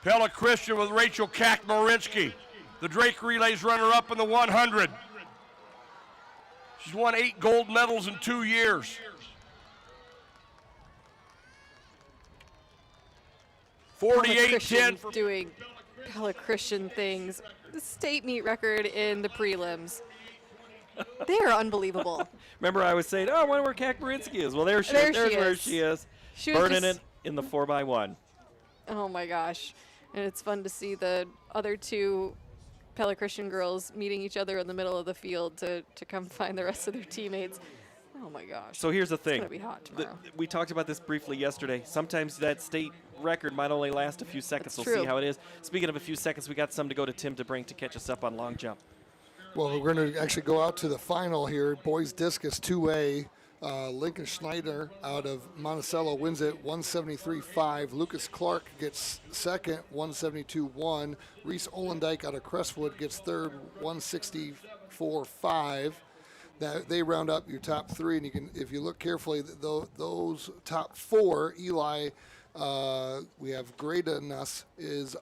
Pella Christian with Rachel Kakmarinsky, the Drake Relays runner-up in the 100. She's won 8 gold medals in 2 years. Pella 48-10. doing Pella Christian things. The state meet record in the prelims. They are unbelievable. Remember, I was saying, I wonder where Kakmarinsky is. Well, there's where she is. She was burning just- it in the 4x1. Oh my gosh. And it's fun to see the other 2 Pella Christian girls meeting each other in the middle of the field to come find the rest of their teammates. Oh my gosh. So here's the thing. It's going to be hot tomorrow. We talked about this briefly yesterday. Sometimes that state record might only last a few seconds. That's We'll see true. how it is. Speaking of a few seconds, we got some to go to Tim DeBrink to catch us up on long jump. Well, we're going to actually go out to the final here. Boys discus 2A. Lincoln Schneider out of Monticello wins it 173.5. Lucas Clark gets second, 172.1. Reese Olendike out of Crestwood gets third, 164.5. That they round up your top 3, and you can, if you look carefully, those top 4, Eli, we have Graydon us, is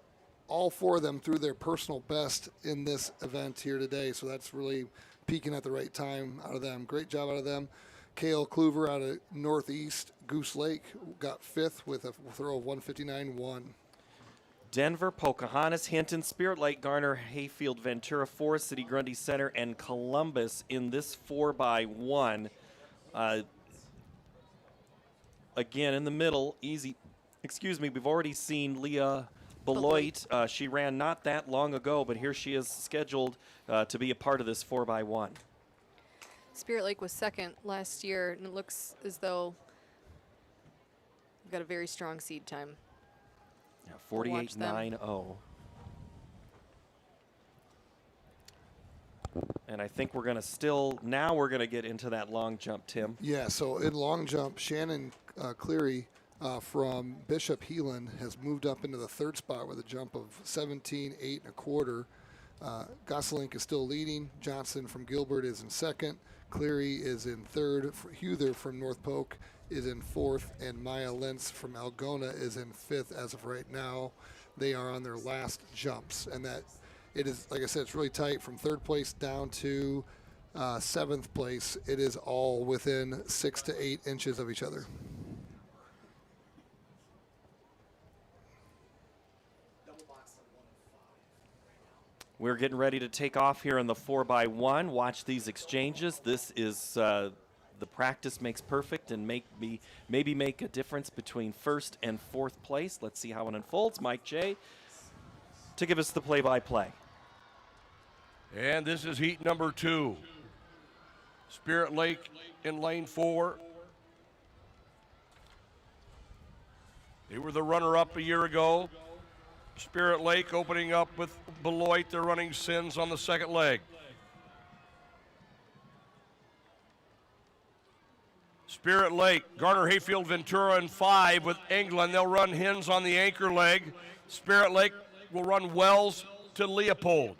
all 4 of them through their personal best in this event here today. So that's really peaking at the right time out of them. Great job out of them. Kale Kluver out of Northeast Goose Lake got 5th with a throw of 159.1. Denver, Pocahontas, Hinton, Spirit Lake, Garner, Hayfield, Ventura, Forest City, Grundy Center, and Columbus in this 4x1. Again, in the middle, easy. Excuse me, we've already seen Leah Beloit. She ran not that long ago, but here she is scheduled to be a part of this 4x1. Spirit Lake was second last year, and it looks as though we've got a very strong seed time. Yeah, 48.90. And I think we're going to now we're going to get into that long jump, Tim. Yeah, so in long jump, Shannon Cleary from Bishop Heelan has moved up into the 3rd spot with a jump of 17.825. Gosselink is still leading. Johnson from Gilbert is in 2nd. Cleary is in 3rd. Huther from North Polk is in 4th. And Maya Lentz from Algona is in 5th as of right now. They are on their last jumps. And that it is, like I said, it's really tight from 3rd place down to 7th place. It is all within 6 to 8 inches of each other. We're getting ready to take off here in the 4x1. Watch these exchanges. This is the practice makes perfect and maybe make a difference between 1st and 4th place. Let's see how it unfolds. Mike J to give us the play-by-play. And this is heat number 2. Spirit Lake in lane 4. They were the runner-up a year ago. Spirit Lake opening up with Beloit. They're running Sins on the second leg. Spirit Lake, Garner Hayfield Ventura in 5 with England. They'll run Hins on the anchor leg. Spirit Lake will run Wells to Leopold.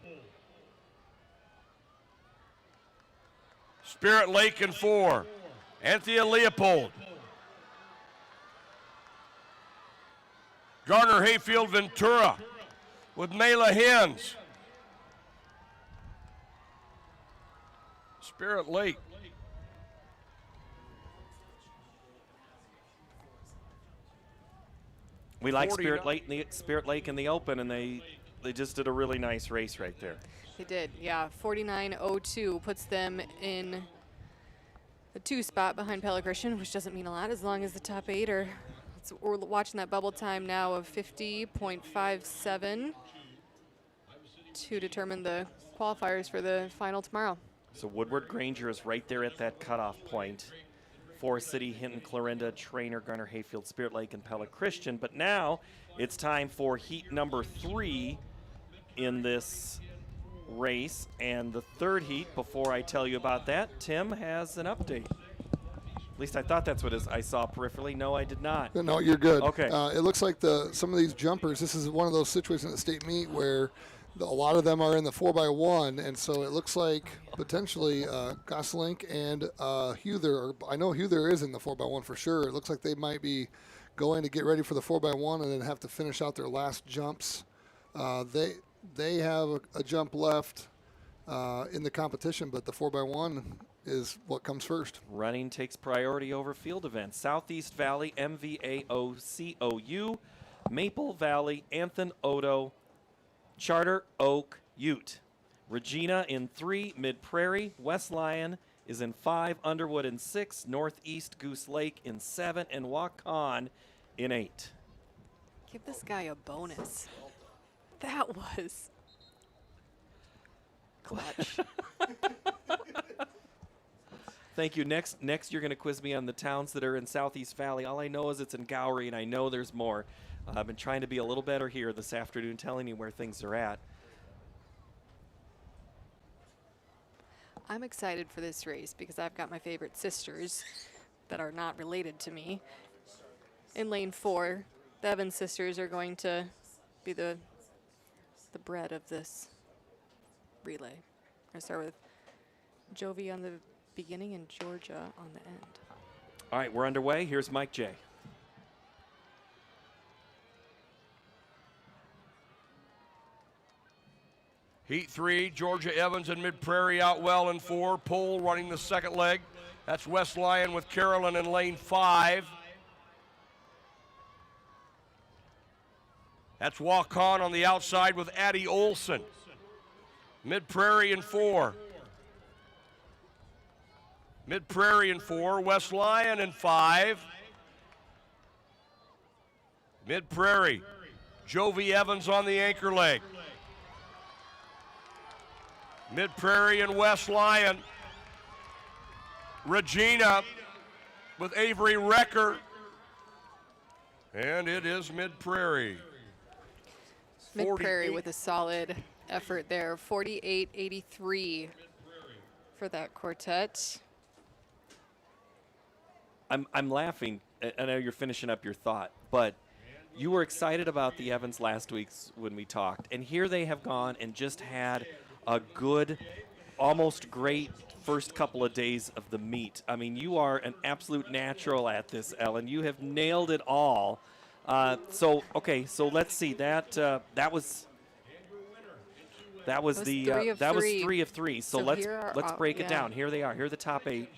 Spirit Lake in 4. Anthea Leopold. Garner Hayfield Ventura with Mela Hins. Spirit Lake. We like 49. Spirit Lake in the open, and they just did a really nice race right there. They did, yeah. 49.02 puts them in the 2 spot behind Pella Christian, which doesn't mean a lot as long as the top 8 are. We're watching that bubble time now of 50.57 to determine the qualifiers for the final tomorrow. So Woodward Granger is right there at that cutoff point. Forest City, Hinton, Clarinda, Trainer, Garner, Hayfield, Spirit Lake, and Pella Christian. But now it's time for heat number 3 in this race. And the third heat, before I tell you about that, Tim has an update. At least I thought that's what I saw peripherally. No, I did not. No, you're good. Okay. It looks like some of these jumpers, this is one of those situations at state meet where a lot of them are in the 4x1, and so it looks like potentially Gosselink and Huther, I know Huther is in the 4x1 for sure. It looks like they might be going to get ready for the 4x1 and then have to finish out their last jumps. They have a jump left in the competition, but the 4x1 is what comes first. Running takes priority over field events. Southeast Valley, MVAOCOU, Maple Valley, Anthon Odo, Charter Oak, Ute. Regina in 3, Mid Prairie. West Lyon is in 5, Underwood in 6, Northeast Goose Lake in 7, and Waukon in 8. Give this guy a bonus. That was clutch. Thank you. Next you're going to quiz me on the towns that are in Southeast Valley. All I know is it's in Gowrie, and I know there's more. I've been trying to be a little better here this afternoon, telling you where things are at. I'm excited for this race because I've got my favorite sisters that are not related to me. In lane 4, the Evans sisters are going to be the bread of this relay. I start with Jovi on the beginning and Georgia on the end. All right, we're underway. Here's Mike J. Heat 3, Georgia Evans and Mid Prairie out well in 4. Pole running the second leg. That's West Lyon with Carolyn in lane 5. That's Waukon on the outside with Addie Olson. Mid Prairie in 4. Mid Prairie in 4. West Lyon in 5. Mid Prairie. Jovi Evans on the anchor leg. Mid Prairie and West Lyon. Regina with Avery Recker. And it is Mid Prairie. Mid Prairie with a solid effort there. 48.83 for that quartet. I'm laughing. I know you're finishing up your thought, but you were excited about the Evans last week when we talked, and here they have gone and just had a good, almost great first couple of days of the meet. I mean, you are an absolute natural at this, Ellen. You have nailed it all. So let's see. That was 3 of 3. So let's break it down. Here they are. Here are the top 8.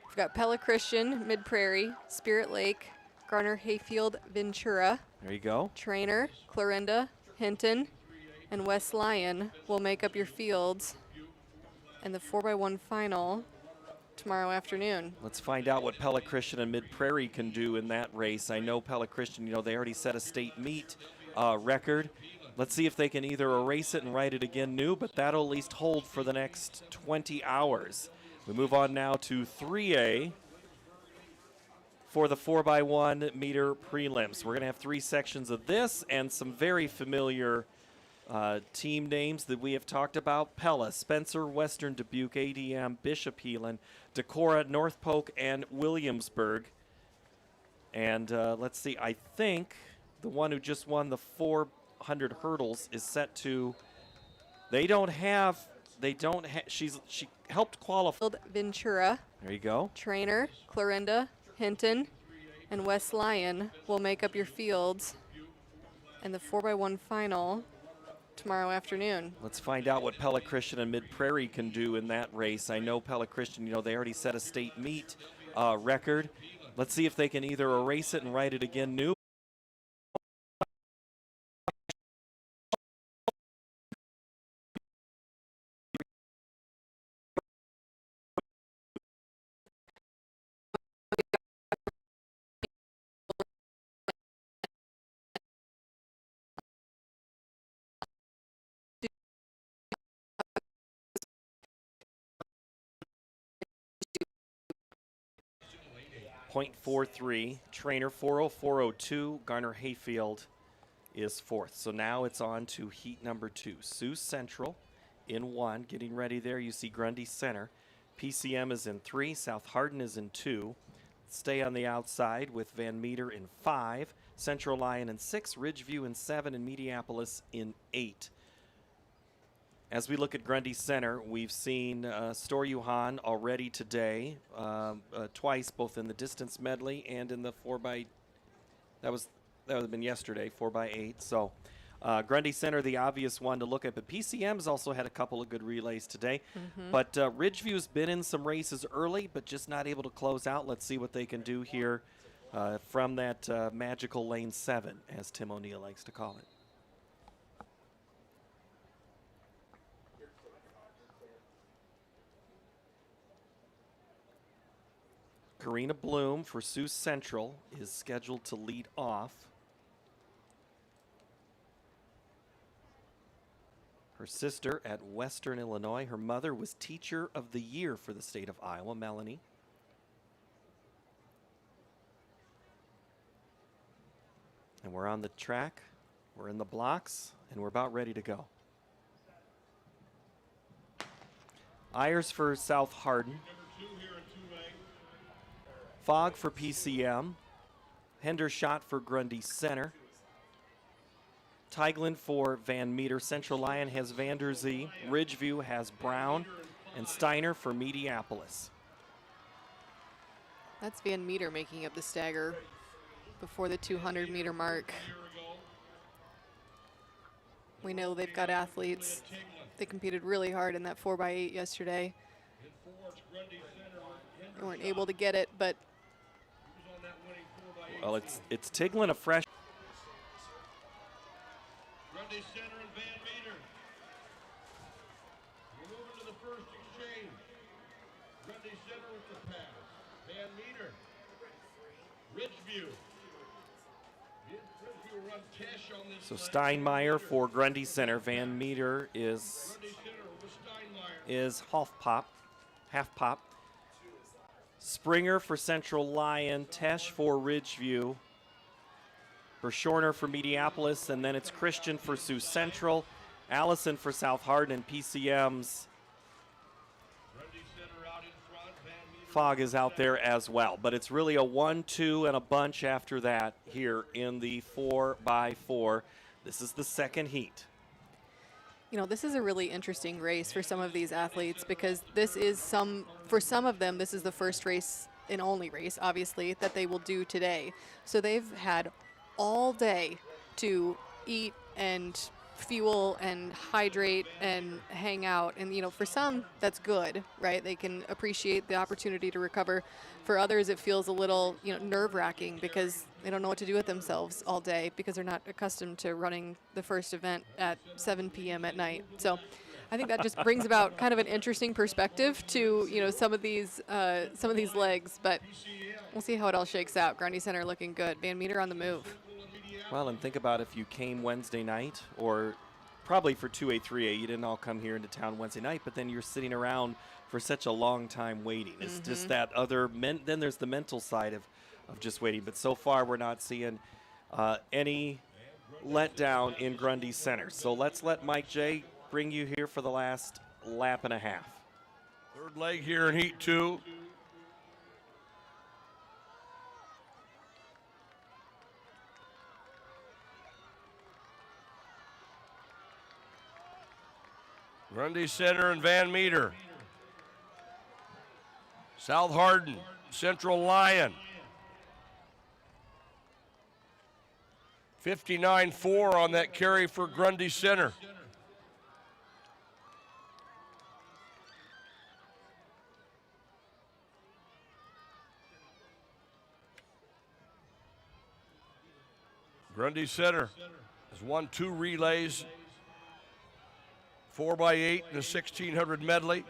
We've got Pella Christian, Mid Prairie, Spirit Lake, Garner Hayfield, Ventura. There you go. Trainer, Clarinda, Hinton, and West Lyon will make up your fields in the 4x1 final tomorrow afternoon. Let's find out what Pella Christian and Mid Prairie can do in that race. I know Pella Christian, they already set a state meet record. Let's see if they can either erase it and write it again new, but that'll at least hold for the next 20 hours. We move on now to 3A for the 4x1 meter prelims. We're going to have 3 sections of this and some very familiar team names that we have talked about. Pella, Spencer, Western Dubuque, ADM, Bishop Heelan, Decorah, North Polk, and Williamsburg. And let's see, I think the one who just won the 400 hurdles is set to, she helped qualify. Ventura. There you go. Trainer, Clarinda, Hinton, and West Lyon will make up your fields in the 4x1 final tomorrow afternoon. Let's find out what Pella Christian and Mid Prairie can do in that race. I know Pella Christian, they already set a state meet record. Let's see if they can either erase it and write it again new. .43, trainer 40402, Garner Hayfield is fourth. So now it's on to heat number 2. Sioux Central in 1, getting ready there. You see Grundy Center. PCM is in 3, South Hardin is in 2. Stay on the outside with Van Meter in 5, Central Lyon in 6, Ridgeview in 7, and Mediapolis in 8. As we look at Grundy Center, we've seen Stor Johan already today, twice, both in the distance medley and in the 4x. That would have been yesterday, 4x8. So Grundy Center, the obvious one to look at, but PCM's also had a couple of good relays today. But Ridgeview's been in some races early, but just not able to close out. Let's see what they can do here from that magical lane 7, as Tim O'Neill likes to call it. Karina Bloom for Sioux Central is scheduled to lead off. Her sister at Western Illinois. Her mother was Teacher of the Year for the state of Iowa, Melanie. And we're on the track. We're in the blocks, and we're about ready to go. Ayers for South Hardin. Fogg for PCM, Hendershot for Grundy Center, Teiglin for Van Meter. Central Lyon has Vanderzee, Ridgeview has Brown, and Steiner for Mediapolis. That's Van Meter making up the stagger before the 200-meter mark. We know they've got athletes. They competed really hard in that 4x8 yesterday. They weren't able to get it, but well, it's Tiglin, a fresh. Grundy Center and Van Meter. We're moving to the first exchange. Grundy Center with the pass. Van Meter. Ridgeview. Ridgeview will run Tesh on this. So Steinmeier for Grundy Center. Van Meter is half pop. Springer for Central Lyon, Tesh for Ridgeview, Bershorner for Mediapolis, and then it's Christian for Sioux Central, Allison for South Hardin, and PCM's Fogg is out there as well. But it's really a 1-2 and a bunch after that here in the 4x4. This is the second heat. This is a really interesting race for some of these athletes because this is for some of them, this is the first race and only race, obviously, that they will do today. So they've had all day to eat and fuel and hydrate and hang out. And, for some, that's good, right? They can appreciate the opportunity to recover. For others, it feels a little, nerve-wracking because they don't know what to do with themselves all day because they're not accustomed to running the first event at 7 p.m. at night. So I think that just brings about kind of an interesting perspective to, some of these legs. But we'll see how it all shakes out. Grundy Center looking good. Van Meter on the move. Well, and think about if you came Wednesday night, or probably for 2A, 3A, you didn't all come here into town Wednesday night, but then you're sitting around for such a long time waiting. It's just that then there's the mental side of just waiting. But so far, we're not seeing any letdown in Grundy Center. So let's let Mike J bring you here for the last lap and a half. Third leg here in Heat 2. Grundy Center and Van Meter. South Hardin, Central Lyon. 59-4 on that carry for Grundy Center. Grundy Center has won 2 relays, 4x8 in the 1600 medley.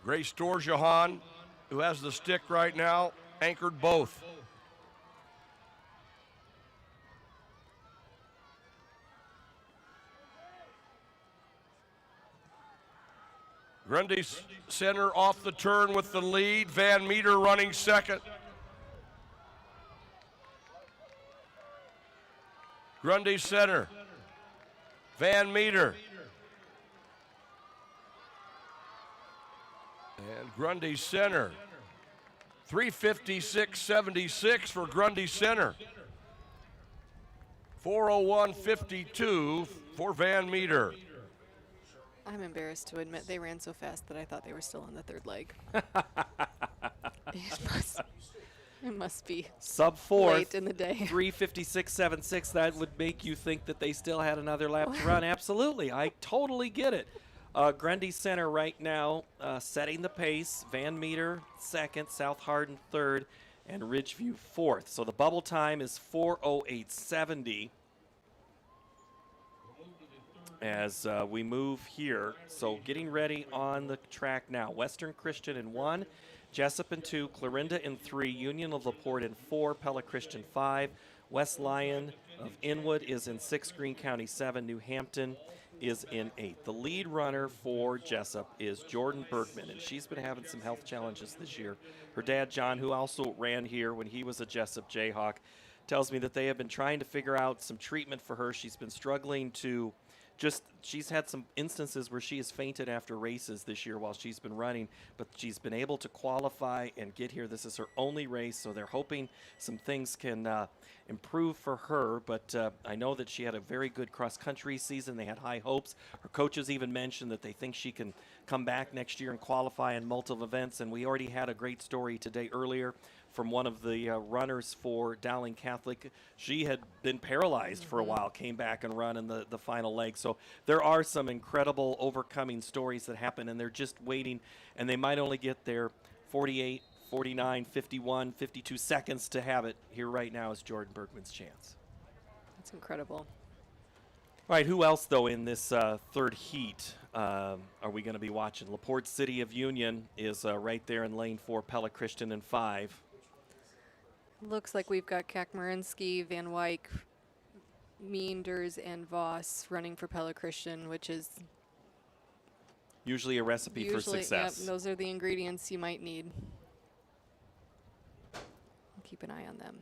Grace Dorjahan, who has the stick right now, anchored both. Grundy Center off the turn with the lead. Van Meter running second. Grundy Center. Van Meter. And Grundy Center. 3:56.76 for Grundy Center. 4:01.52 for Van Meter. I'm embarrassed to admit they ran so fast that I thought they were still on the third leg. It must be sub 4 late in the day. 3:56.76. That would make you think that they still had another lap to run. Absolutely, I totally get it. Grundy Center right now setting the pace. Van Meter second, South Hardin third, and Ridgeview fourth. So the bubble time is 4:08.70. As we move here. So getting ready on the track now. Western Christian in 1, Jessup in 2, Clarinda in 3, Union of LaPorte in 4, Pella Christian 5, West Lyon of Inwood is in 6, Greene County 7, New Hampton is in 8. The lead runner for Jessup is Jordan Bergman, and she's been having some health challenges this year. Her dad, John, who also ran here when he was a Jessup Jayhawk, tells me that they have been trying to figure out some treatment for her. She's been struggling to she's had some instances where she has fainted after races this year while she's been running, but she's been able to qualify and get here. This is her only race, so they're hoping some things can improve for her, but I know that she had a very good cross-country season. They had high hopes. Her coaches even mentioned that they think she can come back next year and qualify in multiple events, and we already had a great story today earlier from one of the runners for Dowling Catholic. She had been paralyzed for a while, came back and run in the final leg. So there are some incredible overcoming stories that happen, and they're just waiting, and they might only get their 48, 49, 51, 52 seconds to have it. Here right now is Jordan Bergman's chance. That's incredible. All right, who else, though, in this third heat are we going to be watching? LaPorte City of Union is right there in lane 4, Pella Christian in 5. Looks like we've got Kakmarinsky, Van Wyck, Meanders, and Voss running for Pella Christian, which is usually a recipe for success. Yep, those are the ingredients you might need. Keep an eye on them.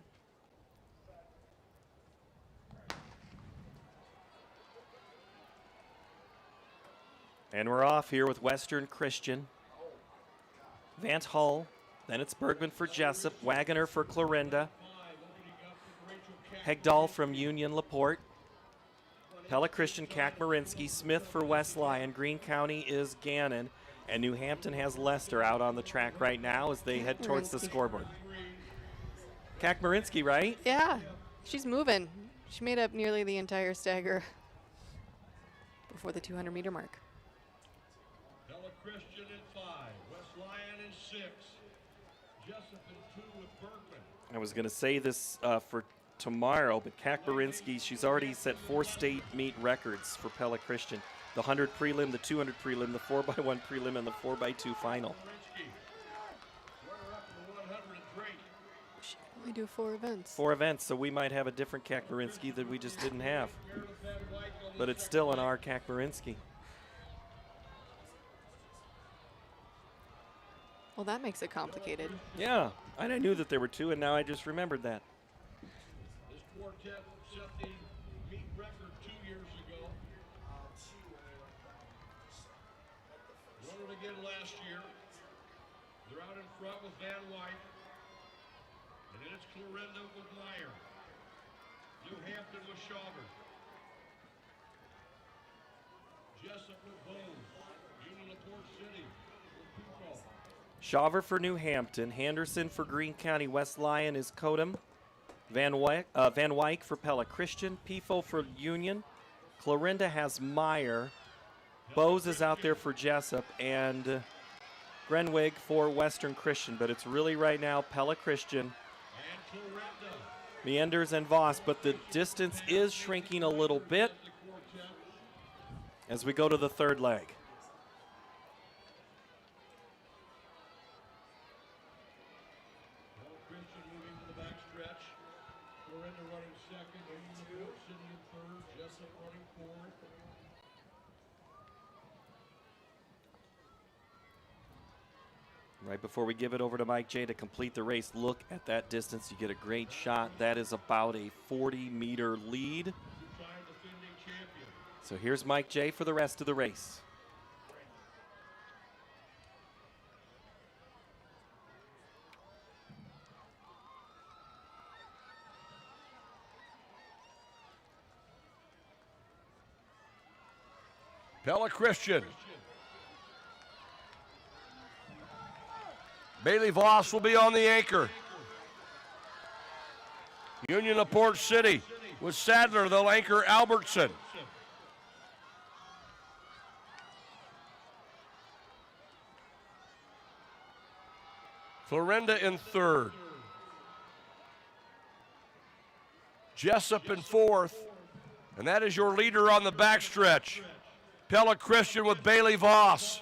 And we're off here with Western Christian. Vance Hull. Then it's Bergman for Jessup, Wagoner for Clarinda, Hegdahl from Union LaPorte, Pella Christian, Kakmarinsky, Smith for West Lyon, Greene County is Gannon, and New Hampton has Lester out on the track right now as they head towards the scoreboard. Kakmarinsky, right? Yeah, she's moving. She made up nearly the entire stagger before the 200-meter mark. Pella Christian in 5, West Lyon in 6. Jessup in 2 with Bergman. I was going to say this for tomorrow, but Kakmarinsky, she's already set 4 state meet records for Pella Christian. The 100 prelim, the 200 prelim, the 4x1 prelim, and the 4x2 final. She can only do 4 events. 4 events, so we might have a different Kakmarinsky that we just didn't have. But it's still an R Kakmarinsky. Well, that makes it complicated. Yeah, and I knew that there were 2, and now I just remembered that. This quartet set the meet record 2 years ago. Won it again last year. They're out in front with Van Wyck. And then it's Clarinda with Meyer. New Hampton with Shawver. Jessup with Bone. Union LaPorte City with Pupo. Shawver for New Hampton, Henderson for Greene County, West Lyon is Kodum, Van Wyck for Pella Christian, Pifo for Union, Clarinda has Meyer, Bose is out there for Jessup, and Grenwig for Western Christian, but it's really right now Pella Christian. And Clarinda. Meanders and Voss, but the distance is shrinking a little bit as we go to the third leg. Christian moving to the back stretch. Florinda running second. Union City in third. Jessup running fourth. Right before we give it over to Mike J to complete the race, look at that distance. You get a great shot. That is about a 40-meter lead. So here's Mike J for the rest of the race. Pella Christian. Bailey Voss will be on the anchor. Union LaPorte City with Sadler. They'll anchor Albertson. Florinda in third. Jessup in fourth. And that is your leader on the backstretch. Pella Christian with Bailey Voss.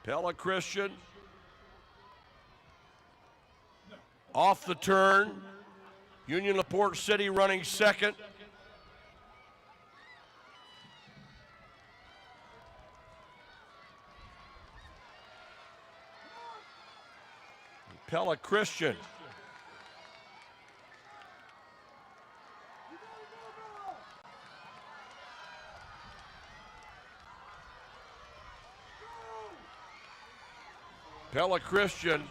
Pella Christian off the turn. Union LaPorte City running second. Pella Christian. Pella Christian,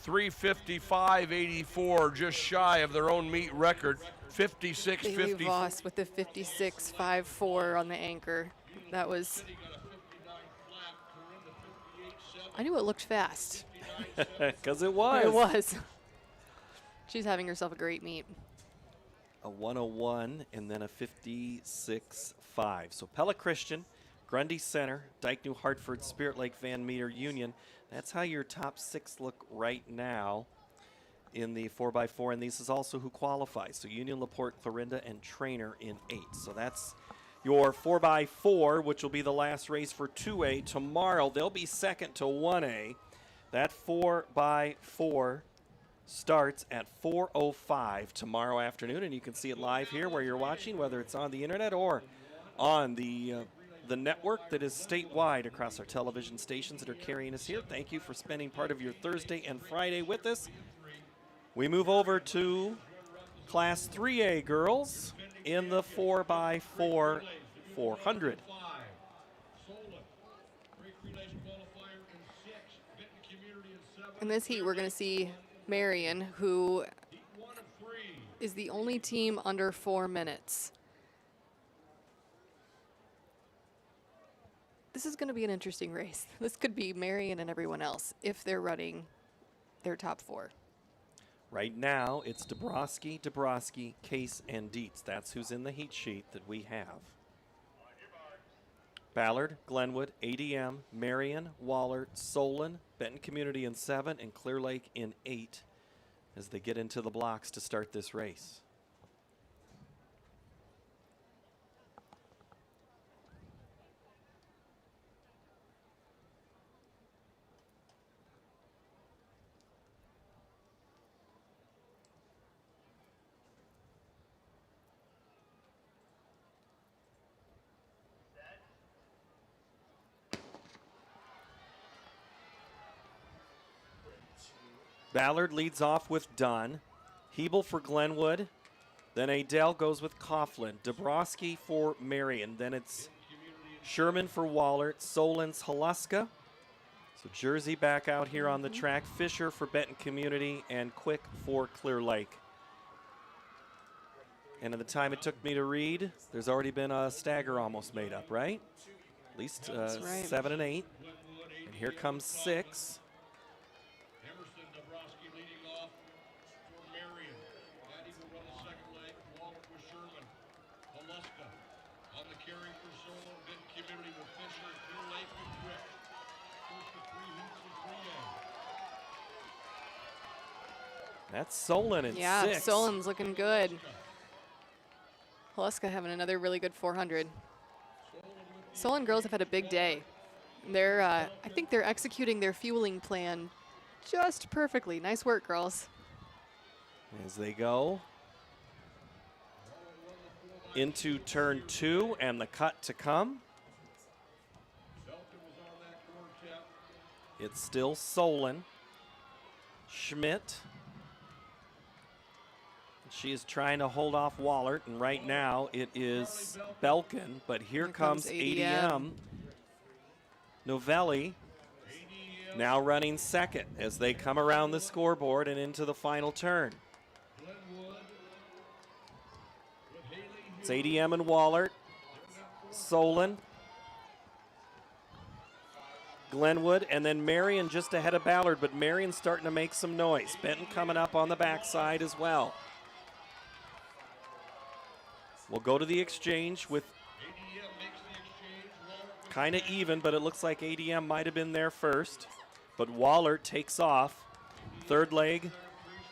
3:55.84, just shy of their own meet record. 56.50. Bailey Voss with the 56.54 on the anchor. That was. I knew it looked fast. Because it was. It was. She's having herself a great meet. A 101 and then a 56.5. So Pella Christian, Grundy Center, Dyke New Hartford, Spirit Lake Van Meter Union. That's how your top six look right now in the 4x4. And this is also who qualifies. So Union, LaPorte, Clarinda, and Trainer in 8. So that's your 4x4, which will be the last race for 2A. Tomorrow, they'll be second to 1A. That 4x4 starts at 4:05 tomorrow afternoon, and you can see it live here where you're watching, whether it's on the internet or on the network that is statewide across our television stations that are carrying us here. Thank you for spending part of your Thursday and Friday with us. We move over to Class 3A girls in the 4x4 400. In this heat, we're going to see Marion, who is the only team under 4 minutes. This is going to be an interesting race. This could be Marion and everyone else if they're running their top 4. Right now, it's Dabrowski, Case, and Dietz. That's who's in the heat sheet that we have. Ballard, Glenwood, ADM, Marion, Waller, Solon, Benton Community in 7, and Clear Lake in 8 as they get into the blocks to start this race. Ballard leads off with Dunn. Hebel for Glenwood. Then Adele goes with Coughlin. Dabrowski for Marion. Then it's Sherman for Waller. Solon's Haluska. So Jersey back out here on the track. Fisher for Benton Community. And Quick for Clear Lake. And in the time it took me to read, there's already been a stagger almost made up, right? At least right. 7 and 8. And here comes 6. That's Solon in Yeah, 6. Solon's looking good. Haleska having another really good 400. Solon girls have had a big day. They're, I think they're executing their fueling plan just perfectly. Nice work, girls. As they go into turn 2 and the cut to come. It's still Solon. Schmidt. She is trying to hold off Wallert, and right now it is Belkin, but here comes ADM. Novelli now running second as they come around the scoreboard and into the final turn. It's ADM and Wallert, Solon, Glenwood, and then Marion just ahead of Ballard, but Marion's starting to make some noise. Benton coming up on the backside as well. We'll go to the exchange with kind of even, but it looks like ADM might have been there first. But Wallert takes off. Third leg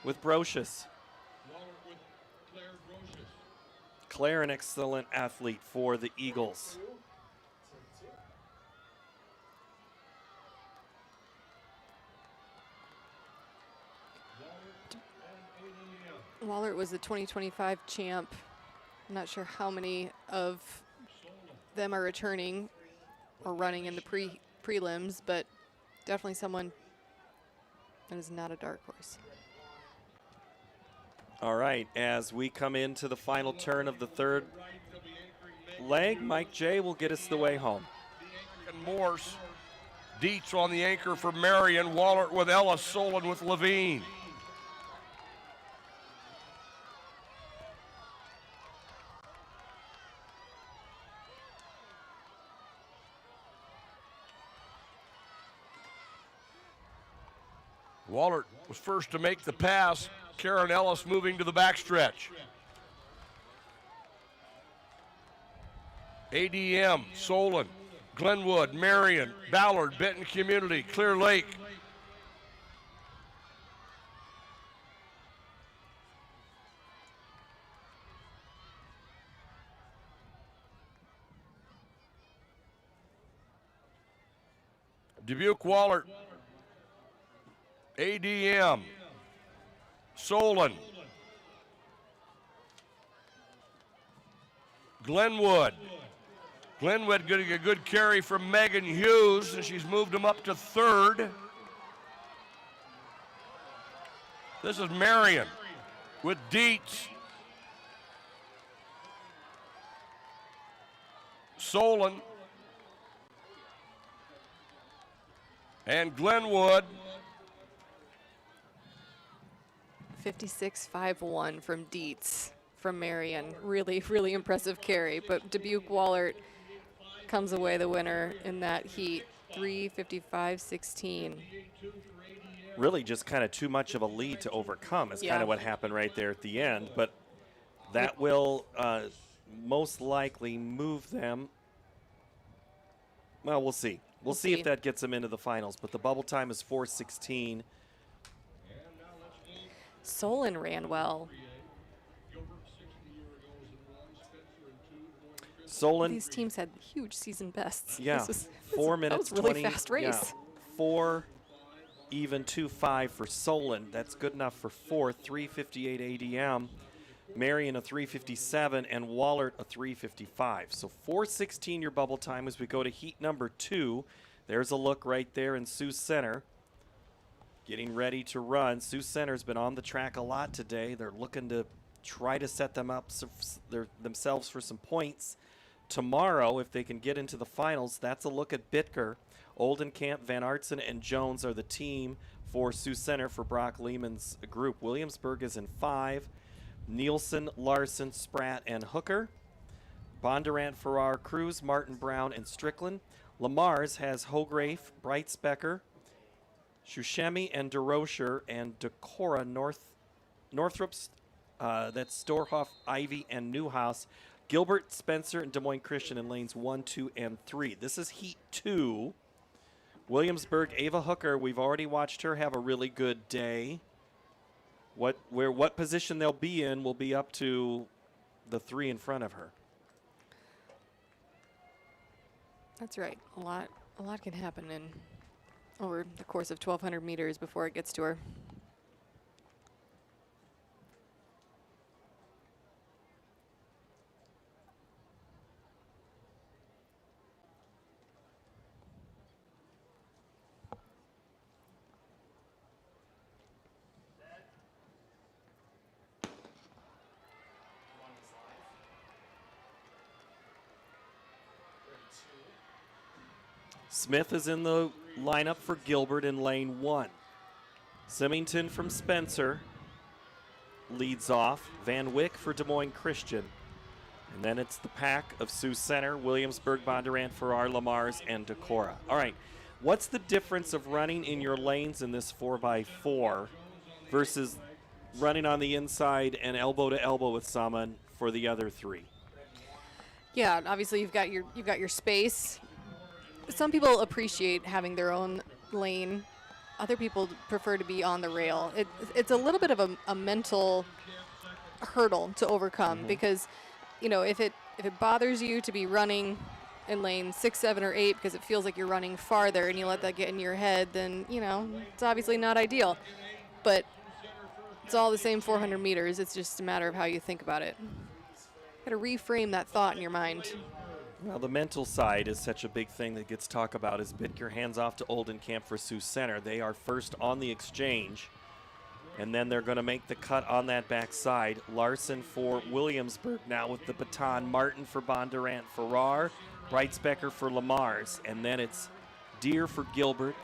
with Brocious. Claire, an excellent athlete for the Eagles. Wallert was the 2025 champ. I'm not sure how many of them are returning or running in the prelims, but definitely someone that is not a dark horse. All right, as we come into the final turn of the third leg, Mike J will get us the way home. And Morse. Dietz on the anchor for Marion. Wallert with Ellis. Solon with Levine. Wallert was first to make the pass. Karen Ellis moving to the backstretch. ADM, Solon, Glenwood, Marion, Ballard, Benton Community, Clear Lake. Dubuque Wallert, ADM, Solon, Glenwood. Glenwood getting a good carry from Megan Hughes, and she's moved him up to third. This is Marion with Dietz. Solon and Glenwood. 56.51 from Dietz from Marion. Really, really impressive carry, but Dubuque Wallert comes away the winner in that heat, 3:55.16. Really just kind of too much of a lead to overcome is kind of what happened right there at the end, but that will most likely move them. Well, we'll see. We'll see if that gets them into the finals, but the bubble time is 4:16. Solon ran well. Solon. These teams had huge season bests. Yeah, 4 minutes. That was a really 20, fast race. Yeah, 4 even 2.5 for Solon. That's good enough for fourth. 3:58 ADM. Marion a 3:57 and Wallert a 3:55. So 4:16 your bubble time as we go to heat number 2. There's a look right there in Sioux Center. Getting ready to run. Sioux Center's been on the track a lot today. They're looking to try to set them up themselves for some points. Tomorrow, if they can get into the finals, that's a look at Bitker. Oldenkamp, Van Artsen, and Jones are the team for Sioux Center for Brock Lehman's group. Williamsburg is in 5. Nielsen, Larson, Spratt, and Hooker. Bondurant, Farrar, Cruz, Martin, Brown, and Strickland. Lamar's has Hografe, Breitspecker, Shushemi, and DeRocher, and Decorah, Northrop's, that's Storhoff, Ivy, and Newhouse. Gilbert, Spencer, and Des Moines Christian in lanes 1, 2, and 3. This is Heat 2. Williamsburg, Ava Hooker, we've already watched her have a really good day. What position they'll be in will be up to the 3 in front of her. That's right. A lot can happen over the course of 1,200 meters before it gets to her. Smith is in the lineup for Gilbert in lane 1. Symington from Spencer leads off. Van Wyck for Des Moines Christian. And then it's the pack of Sioux Center, Williamsburg, Bondurant, Farrar, Lamars, and Decorah. All right, what's the difference of running in your lanes in this 4x4 versus running on the inside and elbow to elbow with someone for the other 3? Yeah, obviously you've got your space. Some people appreciate having their own lane. Other people prefer to be on the rail. It's a little bit of a mental hurdle to overcome because, if it bothers you to be running in lane 6, 7, or 8 because it feels like you're running farther and you let that get in your head, then, it's obviously not ideal. But it's all the same 400 meters. It's just a matter of how you think about it. Got to reframe that thought in your mind. Well, the mental side is such a big thing that gets talked about. Is Bittker hands off to Oldenkamp for Sioux Center. They are first on the exchange, and then they're going to make the cut on that backside. Larson for Williamsburg now with the baton. Martin for Bondurant, Farrar, Breitsbecker for Lamars, and then it's Deere for Gilbert,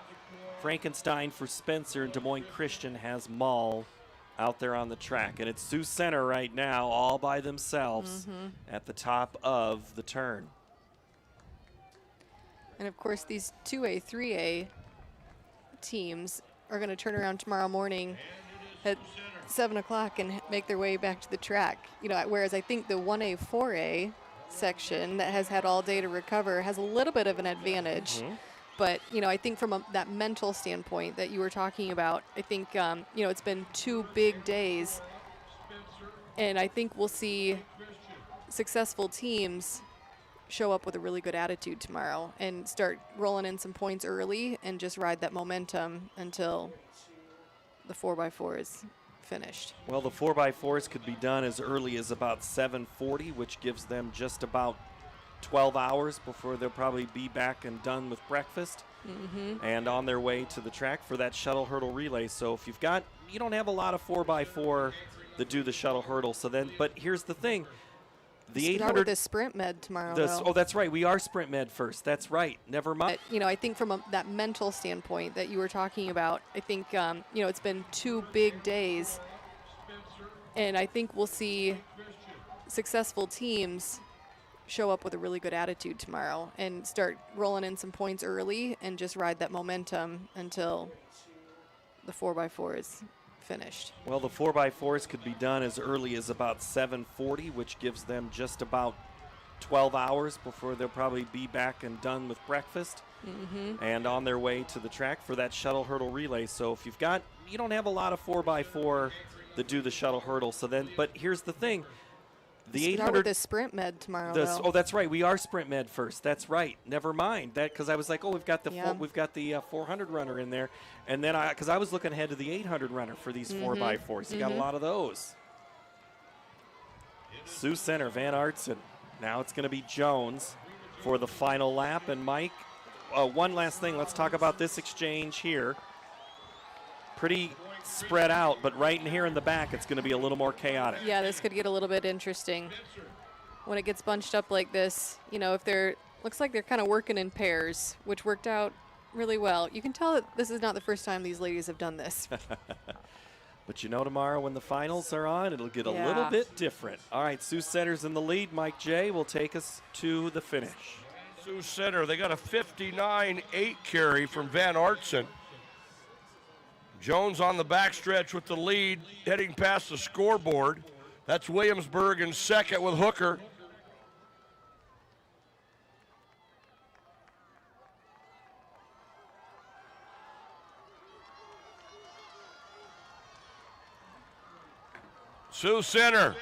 Frankenstein for Spencer, and Des Moines Christian has Mall out there on the track. And it's Sioux Center right now all by themselves at the top of the turn. And of course, these 2A, 3A teams are going to turn around tomorrow morning at 7 o'clock and make their way back to the track. Whereas I think the 1A, 4A section that has had all day to recover has a little bit of an advantage. But, I think from that mental standpoint that you were talking about, I think, it's been 2 big days. And I think we'll see successful teams show up with a really good attitude tomorrow and start rolling in some points early and just ride that momentum until the 4x4 is finished. Well, the 4x4s could be done as early as about 7:40, which gives them just about 12 hours before they'll probably be back and done with breakfast and on their way to the track for that shuttle hurdle relay. So if you don't have a lot of 4x4 that do the shuttle hurdle. So then, but here's the thing. The 800 is sprint med tomorrow. Oh, that's right. We are sprint med first. That's right. Never mind. I think from that mental standpoint that you were talking about, I think, it's been 2 big days. And I think we'll see successful teams show up with a really good attitude tomorrow and start rolling in some points early and just ride that momentum until the 4x4 is finished. Well, the 4x4s could be done as early as about 7:40, which gives them just about 12 hours before they'll probably be back and done with breakfast and on their way to the track for that shuttle hurdle relay. So if you don't have a lot of 4x4 that do the shuttle hurdle. So then, but here's the thing. The 800 is sprint med tomorrow. Oh, that's right. We are sprint med first. That's right. Never mind that, because I was like, we've got the 400 runner in there, and then because I was looking ahead to the 800 runner for these 4x4s. You got a lot of those. Sioux Center, Van Artsen. Now it's going to be Jones for the final lap. And Mike, one last thing. Let's talk about this exchange here. Pretty spread out, but right in here in the back, it's going to be a little more chaotic. Yeah, this could get a little bit interesting when it gets bunched up like this. If looks like they're kind of working in pairs, which worked out really well. You can tell that this is not the first time these ladies have done this. But tomorrow when the finals are on, it'll get a little bit different. All right, Sioux Center's in the lead. Mike J will take us to the finish. Sioux Center, they got a 59.8 carry from Van Artsen. Jones on the backstretch with the lead, heading past the scoreboard. That's Williamsburg in second with Hooker. Sioux Center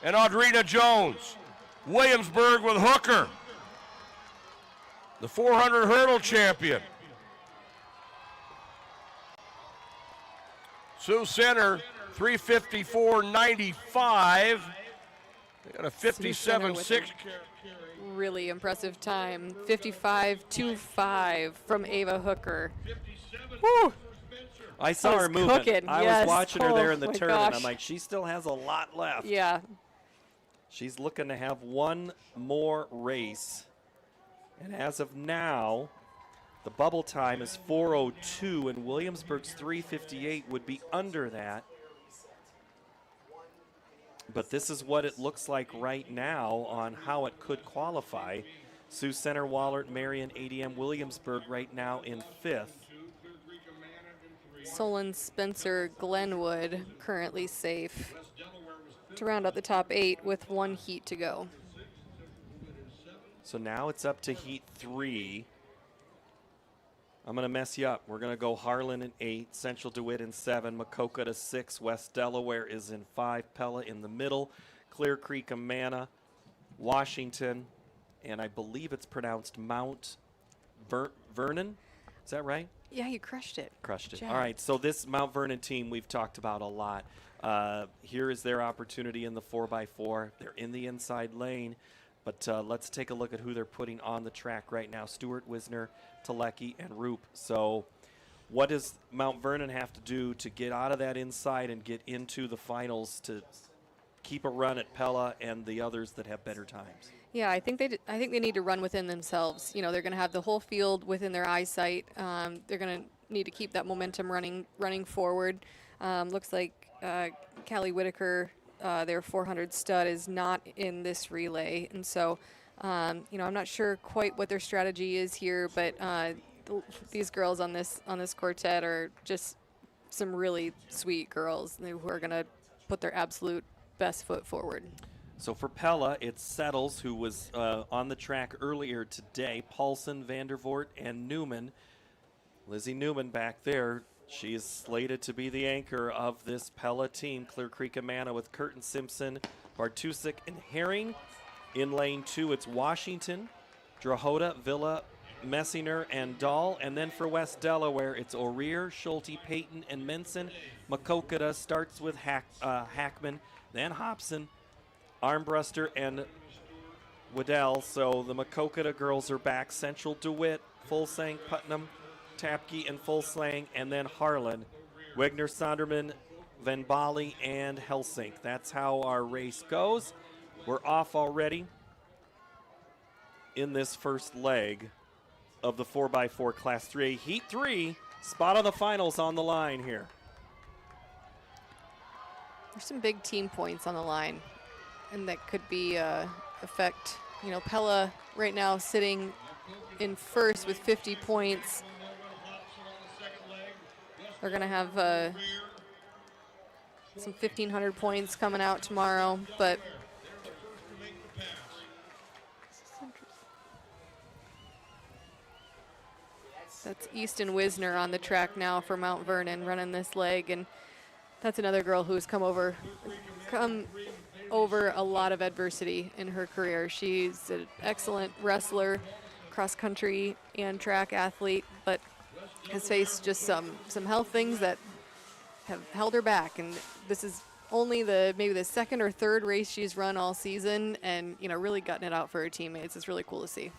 and Audrina Jones. Williamsburg with Hooker, the 400 hurdle champion. Sioux Center, 3:54.95. They got a 57.6. Really impressive time. 55.25 from Ava Hooker. Woo! I saw That her was moving. cooking, I yes. was watching her there in the Oh, my turn, and I'm gosh. like, she still has a lot left. Yeah. She's looking to have one more race. And as of now, the bubble time is 4:02, and Williamsburg's 3:58 would be under that. But this is what it looks like right now on how it could qualify. Sioux Center, Wallert, Marion, ADM, Williamsburg right now in 5th. Solon, Spencer, Glenwood currently safe to round out the top 8 with 1 heat to go. So now it's up to heat 3. I'm going to mess you up. We're going to go Harlan in 8, Central DeWitt in 7, Maquoketa to 6, West Delaware is in 5, Pella in the middle, Clear Creek, Amana, Washington, and I believe it's pronounced Mount Vernon. Is that right? Yeah, you crushed it. Crushed it. Good All job. right, so this Mount Vernon team we've talked about a lot. Here is their opportunity in the 4x4. They're in the inside lane, but let's take a look at who they're putting on the track right now. Stewart, Wisner, Telecki, and Roop. So what does Mount Vernon have to do to get out of that inside and get into the finals to keep a run at Pella and the others that have better times? Yeah, I think they need to run within themselves. You know, they're going to have the whole field within their eyesight. They're going to need to keep that momentum running forward. Looks like Callie Whitaker, their 400 stud, is not in this relay, and so you know, I'm not sure quite what their strategy is here, but these girls on this quartet are just some really sweet girls who are going to put their absolute best foot forward. So for Pella, it's Settles, who was on the track earlier today, Paulson, Vandervoort, and Newman. Lizzie Newman back there. She is slated to be the anchor of this Pella team. Clear Creek Amana with Curtin Simpson, Bartusik, and Herring. In lane 2, it's Washington, Drahota, Villa, Messinger, and Dahl. And then for West Delaware, it's O'Rear, Schulte, Payton, and Menson. Maquoketa starts with Hackman, then Hobson, Armbruster, and Waddell. So the Maquoketa girls are back. Central DeWitt, Fulsang, Putnam, Tapke, and Fulsang, and then Harlan, Wegner, Sonderman, Van Bali, and Helsink. That's how our race goes. We're off already in this first leg of the 4x4 Class 3A. Heat 3, spot on the finals on the line here. There's some big team points on the line, and that could be affect. You know, Pella right now sitting in first with 50 points. They're going to have some 1,500 points coming out tomorrow, but that's Easton Wisner on the track now for Mount Vernon running this leg, and that's another girl who's come over a lot of adversity in her career. She's an excellent wrestler, cross country and track athlete, but has faced just some health things that have held her back, and this is only maybe the second or third race she's run all season, and you know, really gutting it out for her teammates. It's really cool to see.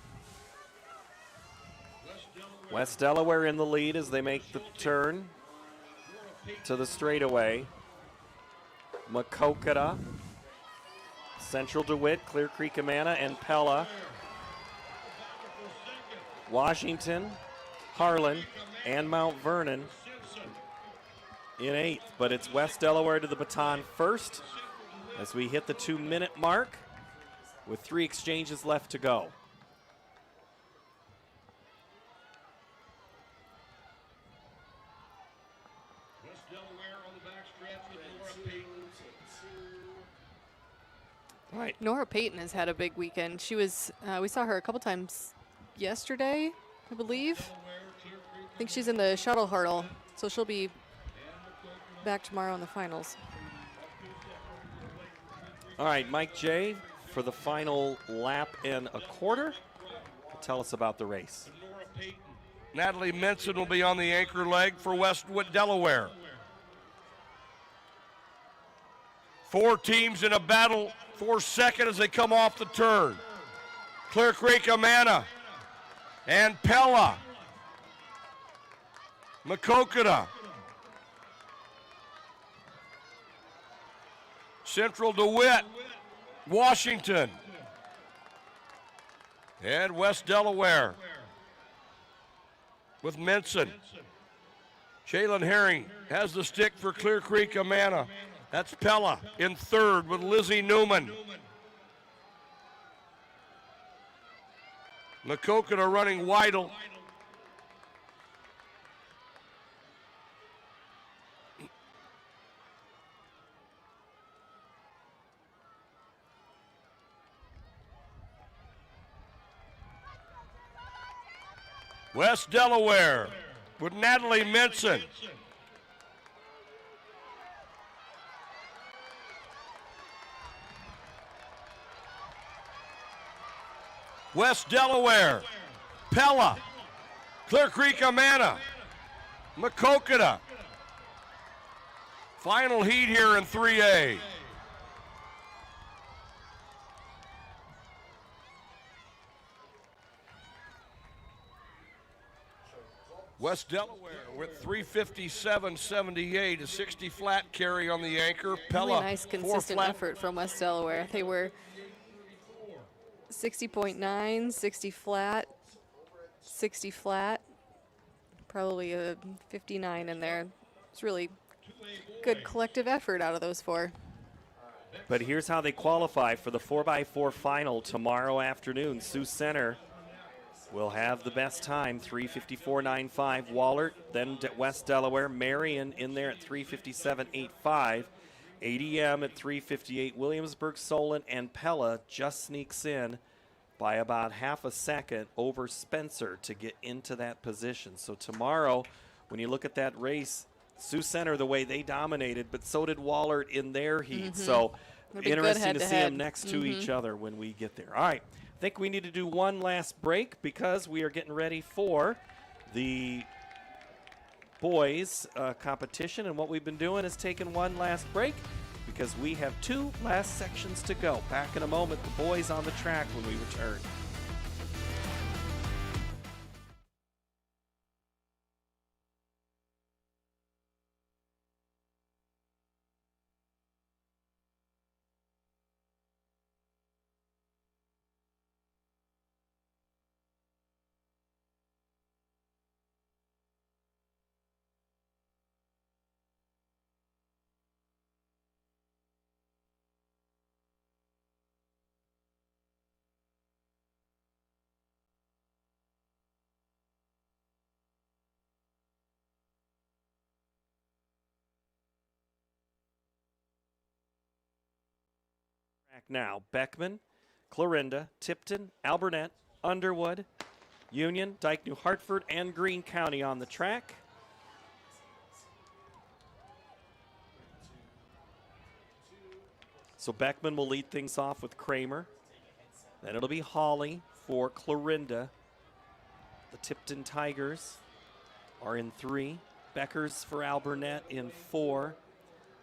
West Delaware in the lead as they make the turn to the straightaway. Maquoketa, Central DeWitt, Clear Creek Amana, and Pella. Washington, Harlan, and Mount Vernon in 8th, but it's West Delaware to the baton first as we hit the 2-minute mark with 3 exchanges left to go. Right. Nora Payton has had a big weekend. She was, we saw her a couple times yesterday, I believe. I think she's in the shuttle hurdle, so she'll be back tomorrow in the finals. All right, Mike J. for the final lap and a quarter. Tell us about the race. Natalie Minson will be on the anchor leg for Westwood, Delaware. 4 teams in a battle for second as they come off the turn. Clear Creek, Amana, and Pella, Macokota, Central DeWitt, Washington, and West Delaware with Minson. Jalen Herring has the stick for Clear Creek, Amana. That's Pella in third with Lizzie Newman. Macokota running Weidel. West Delaware with Natalie Minson. West Delaware, Pella, Clear Creek, Amana, Macokota. Final heat here in 3A. West Delaware with 357.78, a 60 flat carry on the anchor. Pella, really nice consistent effort from West Delaware. They were 60.9, 60 flat, 60 flat, probably a 59 in there. It's really good collective effort out of those 4. But here's how they qualify for the 4x4 final tomorrow afternoon. Sioux Center will have the best time, 3:54.95. Wahlert, then West Delaware. Marion in there at 3:57.85. ADM at 3:58. Williamsburg, Solon, and Pella just sneaks in by about half a second over Spencer to get into that position. So tomorrow, when you look at that race, Sioux Center, the way they dominated, but so did Wahlert in their heat. So interesting to see them next to each other when we get there. All right, I think we need to do one last break because we are getting ready for the boys competition, and what we've been doing is taking one last break because we have 2 last sections to go. Back in a moment, the boys on the track when we return. Now, Beckman, Clarinda, Tipton, Alburnett, Underwood, Union, Dike New Hartford, and Greene County on the track. So Beckman will lead things off with Kramer. Then it'll be Hawley for Clarinda. The Tipton Tigers are in 3. Beckers for Alburnett in 4.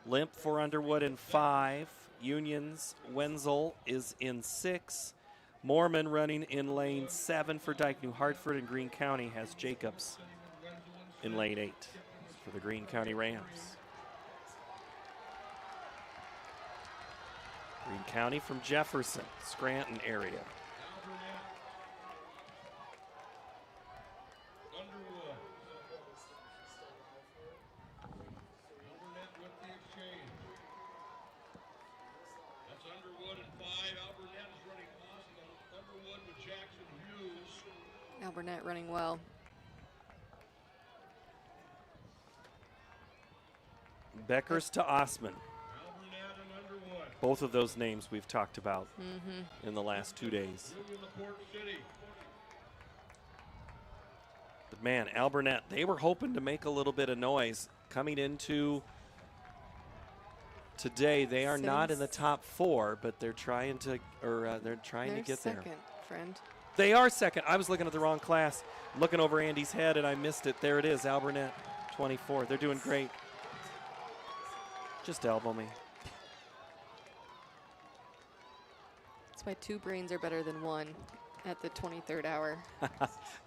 Limp for Underwood in 5. Union's Wenzel is in 6. Mormon running in lane 7 for Dike New Hartford, and Greene County has Jacobs in lane 8 for the Greene County Rams. Greene County from Jefferson, Scranton area. Alburnett running well. Beckers to Osman. Both of those names we've talked about in the last 2 days. But man, Alburnett, they were hoping to make a little bit of noise coming into today. They are not in the Sitting top 4, but they're trying to, they're trying to get second, there. friend. They are second. I was looking at the wrong class, looking over Andy's head, and I missed it. There it is, Alburnett, 24. They're doing great. Just elbow me. That's why 2 brains are better than 1 at the 23rd hour.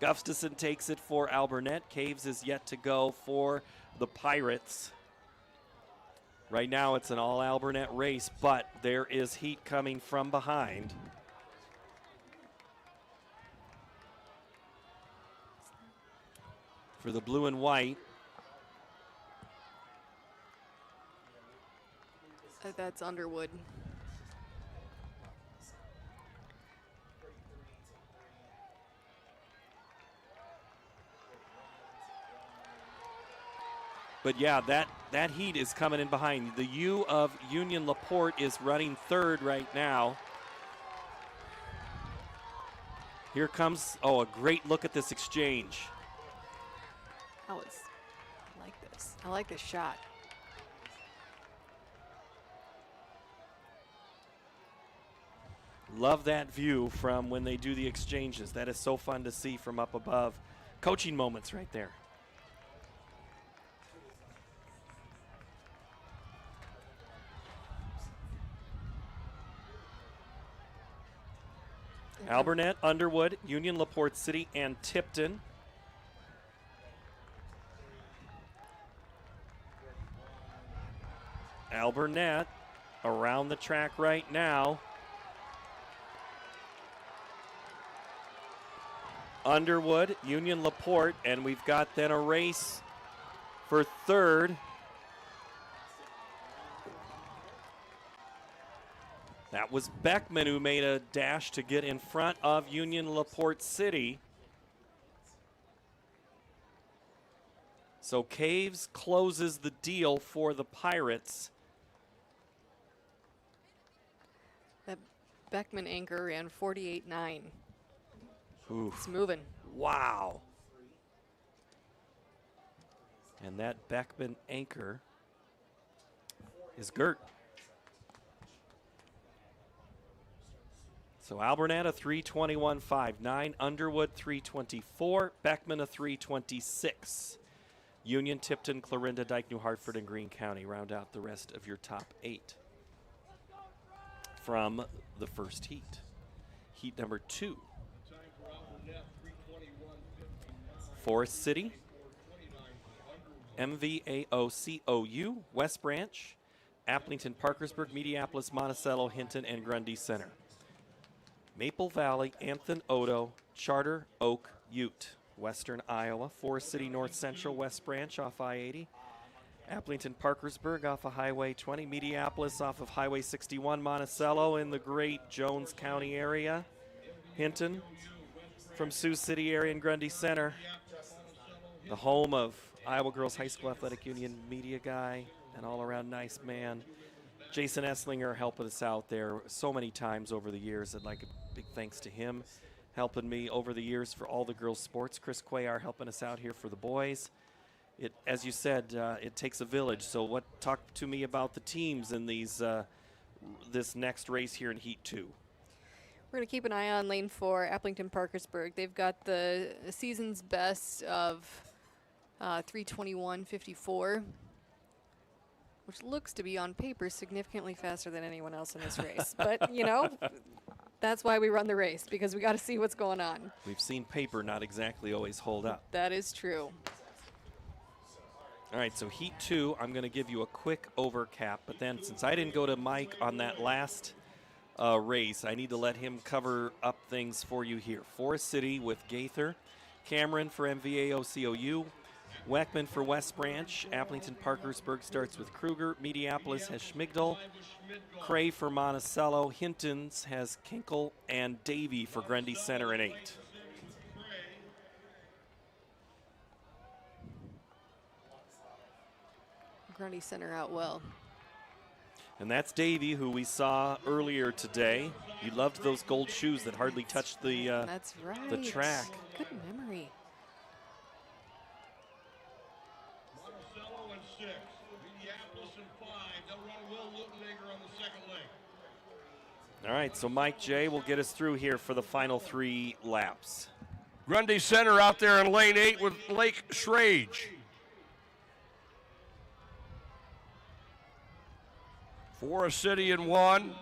Gustafson takes it for Alburnett. Caves is yet to go for the Pirates. Right now it's an all Alburnett race, but there is heat coming from behind. For the blue and white. That's Underwood. But yeah, that heat is coming in behind. The U of Union LaPorte is running 3rd right now. Here comes, a great look at this exchange. I like this. I like this shot. Love that view from when they do the exchanges. That is so fun to see from up above. Coaching moments right there. Alburnett, Underwood, Union LaPorte City, and Tipton. Alburnett around the track right now. Underwood, Union LaPorte, and we've got then a race for 3rd. That was Beckman who made a dash to get in front of Union LaPorte City. So Caves closes the deal for the Pirates. That Beckman anchor ran 48.9. Oof. It's moving. Wow. And that Beckman anchor is Gert. So Alburnett a 3:21.59, Underwood 3:24, Beckman a 3:26. Union, Tipton, Clarinda, Dike, New Hartford, and Greene County round out the rest of your top 8 from the first heat. Heat number 2. Forest City, MVAOCOU, West Branch, Aplington, Parkersburg, Mediapolis, Monticello, Hinton, and Grundy Center. Maple Valley, Anthon, Odo, Charter, Oak, Ute, Western Iowa, Forest City, North Central, West Branch off I-80, Aplington, Parkersburg off of Highway 20, Mediapolis off of Highway 61, Monticello in the great Jones County area, Hinton from Sioux City area and Grundy Center, the home of Iowa Girls High School Athletic Union media guy, an all-around nice man. Jason Esslinger helping us out there so many times over the years. I'd like a big thanks to him helping me over the years for all the girls' sports. Chris Cuellar helping us out here for the boys. It, as you said, it takes a village. So talk to me about the teams in these this next race here in Heat 2. We're going to keep an eye on lane 4, Aplington Parkersburg. They've got the season's best of 3:21.54. Which looks to be on paper significantly faster than anyone else in this race. But, that's why we run the race, because we got to see what's going on. We've seen paper not exactly always hold up. That is true. All right, so Heat 2, I'm going to give you a quick overcap. But then since I didn't go to Mike on that last race, I need to let him cover up things for you here. Forest City with Gaither, Cameron for MVAOCOU, Weckman for West Branch, Aplington Parkersburg starts with Kruger, Mediapolis has Schmigdal, Cray for Monticello, Hinton's has Kinkle, and Davy for Grundy Center in 8. Grundy Center out well. And that's Davy, who we saw earlier today. You loved those gold shoes that hardly touched the That's right. the track. Good memory. Monticello in 6, Mediapolis in 5. They'll run Will All right, so Mike J will get us through here for the final 3 laps. Grundy Center out there in lane 8 with Lake Schrage. Forest City in 1.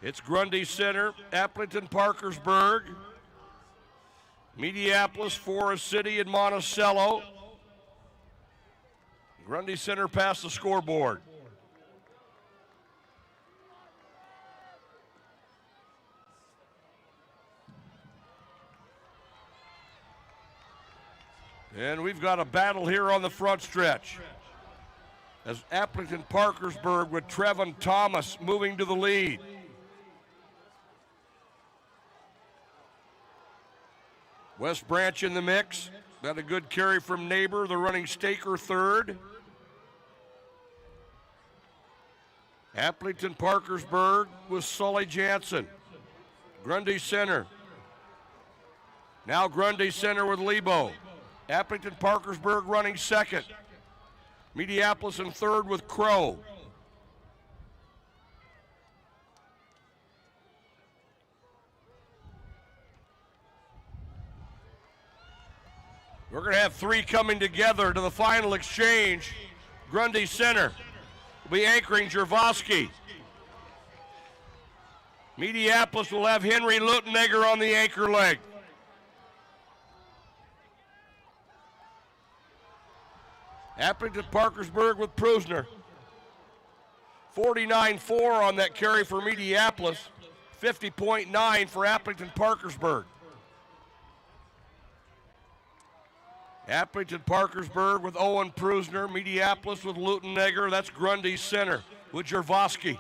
It's Grundy Center, Appleton Parkersburg, Mediapolis, Forest City, and Monticello. Grundy Center past the scoreboard. And we've got a battle here on the front stretch, as Appleton Parkersburg with Trevin Thomas moving to the lead. West Branch in the mix. Got a good carry from Neighbor, the running Staker third. Appleton Parkersburg with Sully Jansen. Grundy Center. Now Grundy Center with Lebo. Appleton Parkersburg running second. Mediapolis in third with Crow. We're going to have 3 coming together to the final exchange. Grundy Center will be anchoring Jervoski. Mediapolis will have Henry Lutenegger on the anchor leg. Appleton Parkersburg with Prusner. 49.4 on that carry for Mediapolis. 50.9 for Appleton Parkersburg. Appleton Parkersburg with Owen Prusner. Mediapolis with Lutenegger. That's Grundy Center with Jervoski.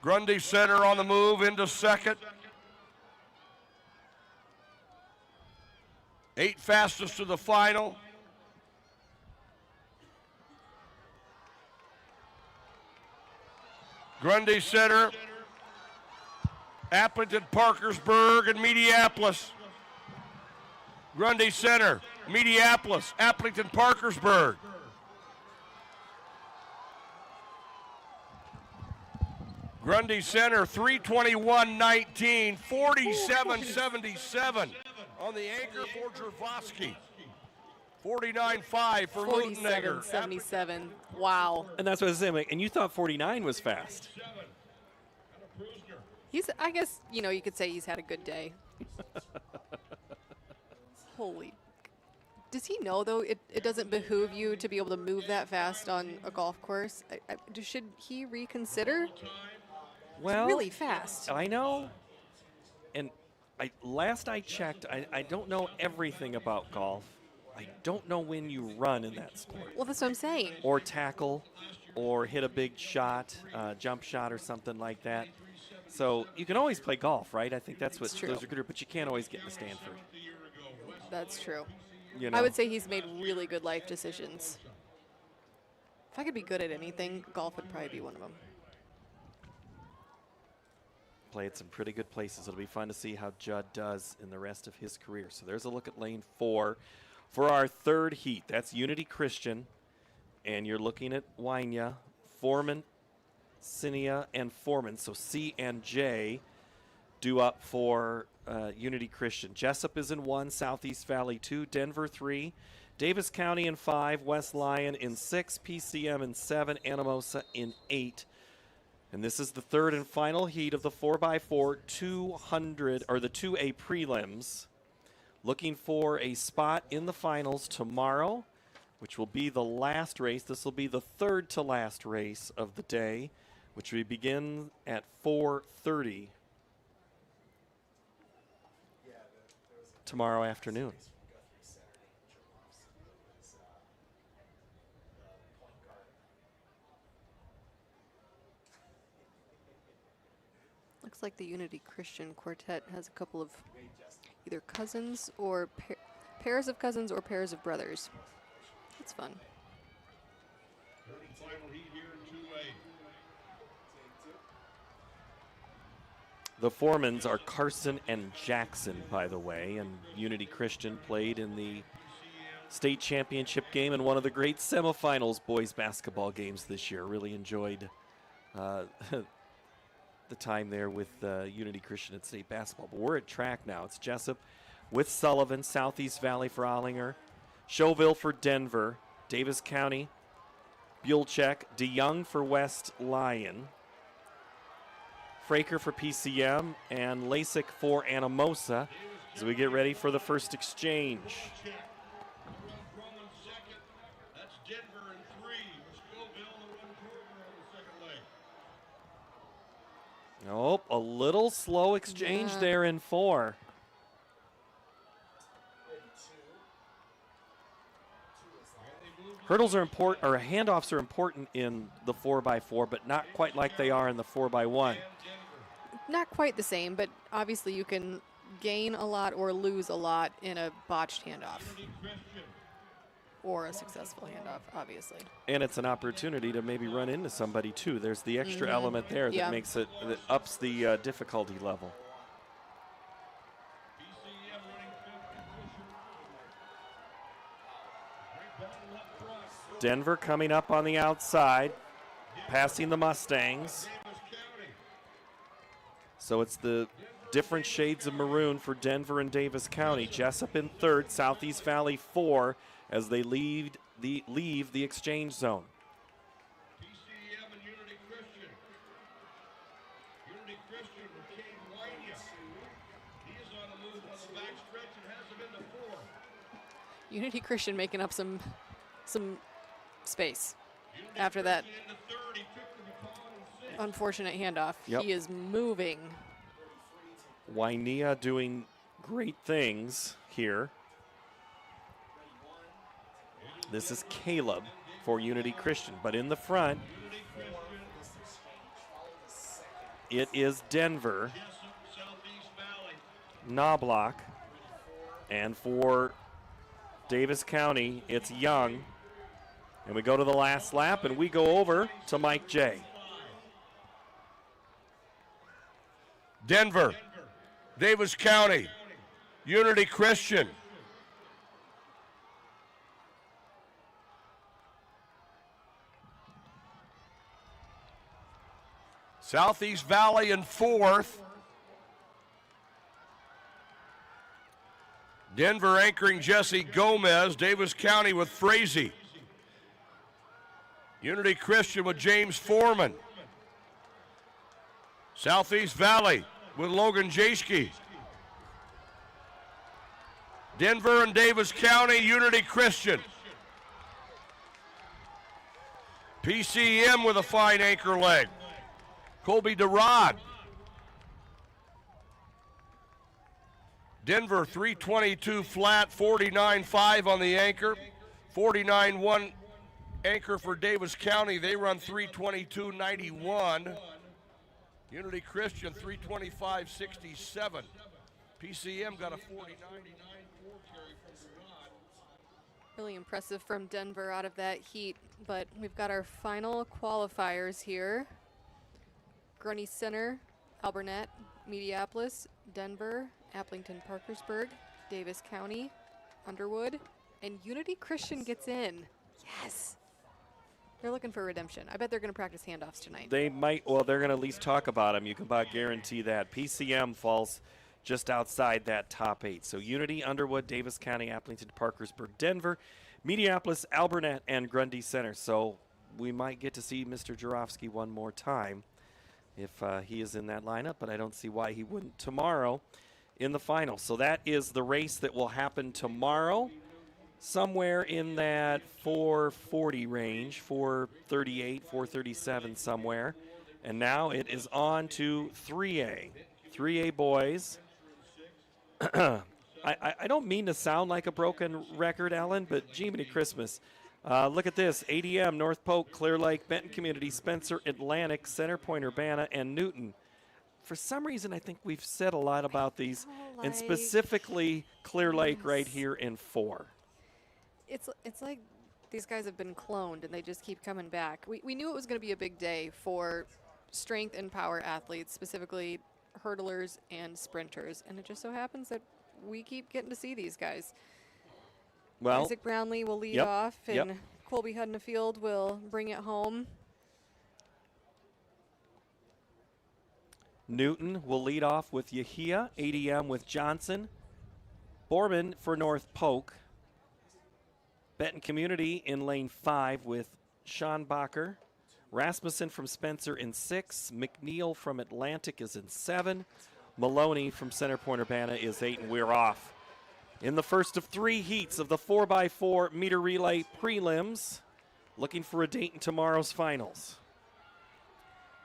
Grundy Center on the move into second. 8 fastest to the final. Grundy Center, Appleton Parkersburg, and Mediapolis. Grundy Center, Mediapolis, Appleton Parkersburg. Grundy Center, 3:21.19, 47.77 on the anchor for Jervoski. 49.5 for Lutenegger. 47.77. Wow. And that's what I was saying. And you thought 49 was fast. I guess, you could say he's had a good day. Holy. Does he know, though, it doesn't behoove you to be able to move that fast on a golf course? Should he reconsider? Well, it's really fast. I know. And last I checked, I don't know everything about golf. I don't know when you run in that sport. Well, that's what I'm saying. Or tackle, or hit a big shot, jump shot or something like that. So you can always play golf, right? I think that's what those are good at, but you can't always get into Stanford. That's true. You know. I would say he's made really good life decisions. If I could be good at anything, golf would probably be one of them. Played some pretty good places. It'll be fun to see how Judd does in the rest of his career. So there's a look at lane 4 for our third heat. That's Unity Christian. And you're looking at Wynia, Foreman, Cinia, and Foreman. So C and J due up for Unity Christian. Jessup is in 1, Southeast Valley 2, Denver 3, Davis County in 5, West Lyon in 6, PCM in 7, Anamosa in 8. And this is the third and final heat of the 4x4 200, or the 2A prelims. Looking for a spot in the finals tomorrow, which will be the last race. This will be the third to last race of the day, which we begin at 4:30 tomorrow afternoon. Looks like the Unity Christian Quartet has a couple of either cousins or pairs of cousins or pairs of brothers. That's fun. Third and final heat here in 2A. The Foremans are Carson and Jackson, by the way, and Unity Christian played in the state championship game and one of the great semifinals boys basketball games this year. Really enjoyed the time there with Unity Christian at state basketball. But we're at track now. It's Jessup with Sullivan, Southeast Valley for Ollinger, Chauville for Denver, Davis County, Buellcheck, DeYoung for West Lyon, Fraker for PCM, and Lasik for Anamosa as we get ready for the first exchange. That's Denver in 3. Scoville and 1/4 on the second leg. Oh, a little slow exchange there in 4. Hurdles are important, or handoffs are important in the 4x4, but not quite like they are in the 4x1. Not quite the same, but obviously you can gain a lot or lose a lot in a botched handoff. Or a successful handoff, obviously. And it's an opportunity to maybe run into somebody too. There's the extra element there that Yeah. makes it, that ups the difficulty level. Denver coming up on the outside, passing the Mustangs. So it's the different shades of maroon for Denver and Davis County. Jessup in 3rd, Southeast Valley 4 as they leave the exchange zone. PCM and Unity Christian. Unity Christian with Cade Wynia. He is on the move on the back stretch and has him into 4. Unity Christian making up some space after that unfortunate handoff. Yep. He is moving. Wynia doing great things here. This is Caleb for Unity Christian, but in the front, it is Denver, Knobloch, and for Davis County, it's Young. And we go to the last lap, and we go over to Mike J. Denver, Davis County, Unity Christian. Southeast Valley in 4th. Denver anchoring Jesse Gomez. Davis County with Frazee. Unity Christian with James Foreman. Southeast Valley with Logan Jaski. Denver and Davis County, Unity Christian. PCM with a fine anchor leg. Colby DeRod. Denver 322 flat, 49.5 on the anchor, 49.1 anchor for Davis County. They run 322.91. Unity Christian 325.67. PCM got a 49. Really impressive from Denver out of that heat, but we've got our final qualifiers here. Grundy Center, Albernet, Mediapolis, Denver, Applington, Parkersburg, Davis County, Underwood, and Unity Christian gets in. Yes. They're looking for redemption. I bet they're going to practice handoffs tonight. They might, well, they're going to at least talk about them. You can about guarantee that. PCM falls just outside that top 8. So Unity, Underwood, Davis County, Applington, Parkersburg, Denver, Mediapolis, Albernet, and Grundy Center. So we might get to see Mr. Jarofsky one more time if he is in that lineup, but I don't see why he wouldn't tomorrow in the final. So that is the race that will happen tomorrow, somewhere in that 440 range, 438, 437 somewhere. And now it is on to 3A. 3A boys. I don't mean to sound like a broken record, Ellen, but Jiminy Christmas. Look at this. ADM, North Polk, Clear Lake, Benton Community, Spencer, Atlantic, Center Point, Urbana, and Newton. For some reason, I think we've said a lot about these, and specifically Clear Lake right here in 4. It's like these guys have been cloned, and they just keep coming back. We knew it was going to be a big day for strength and power athletes, specifically hurdlers and sprinters, and it just so happens that we keep getting to see these guys. Well, Isaac Brownlee will lead yep, off, and yep. Colby Hudnafield will bring it home. Newton will lead off with Yahia, ADM with Johnson. Borman for North Polk. Benton Community in lane 5 with Sean Bacher. Rasmussen from Spencer in 6. McNeil from Atlantic is in 7. Maloney from Center Point Urbana is 8, and we're off. In the first of 3 heats of the 4x4 meter relay prelims, looking for a date in tomorrow's finals.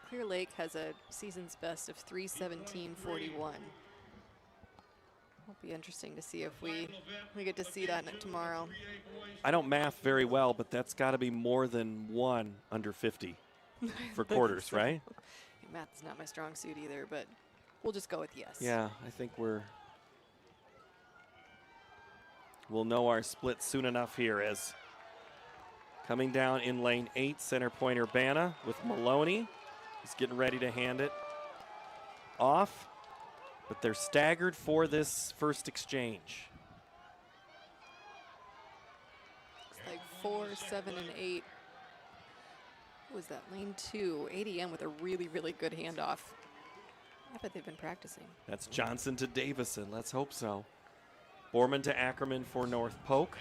Clear Lake has a season's best of 3:17.41. It'll be interesting to see if we get to see that tomorrow. I don't math very well, but that's got to be more than 1 under 50 for quarters, right? Math is not my strong suit either, but we'll just go with yes. Yeah, I think we'll know our split soon enough here as coming down in lane 8, Center Point Urbana with Maloney. He's getting ready to hand it off, but they're staggered for this first exchange. Looks like 4, 7, and 8. What was that? Lane 2. ADM with a really, really good handoff. I bet they've been practicing. That's Johnson to Davison. Let's hope so. Borman to Ackerman for North Polk.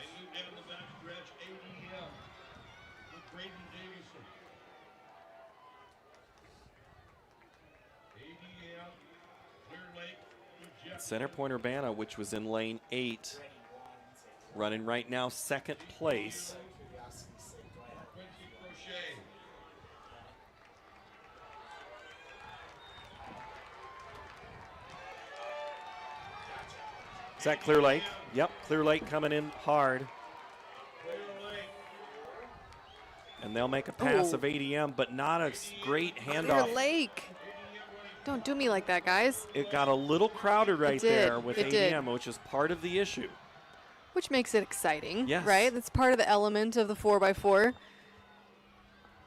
Center Point Urbana, which was in lane 8, running right now 2nd place. Is that Clear Lake? Yep, Clear Lake coming in hard. And they'll make a pass of ADM, but not a great handoff. Clear Lake. Don't do me like that, guys. It got a little crowded right there with It ADM, did. which is part of the issue. Which makes it exciting, Yes. right? That's part of the element of the 4x4.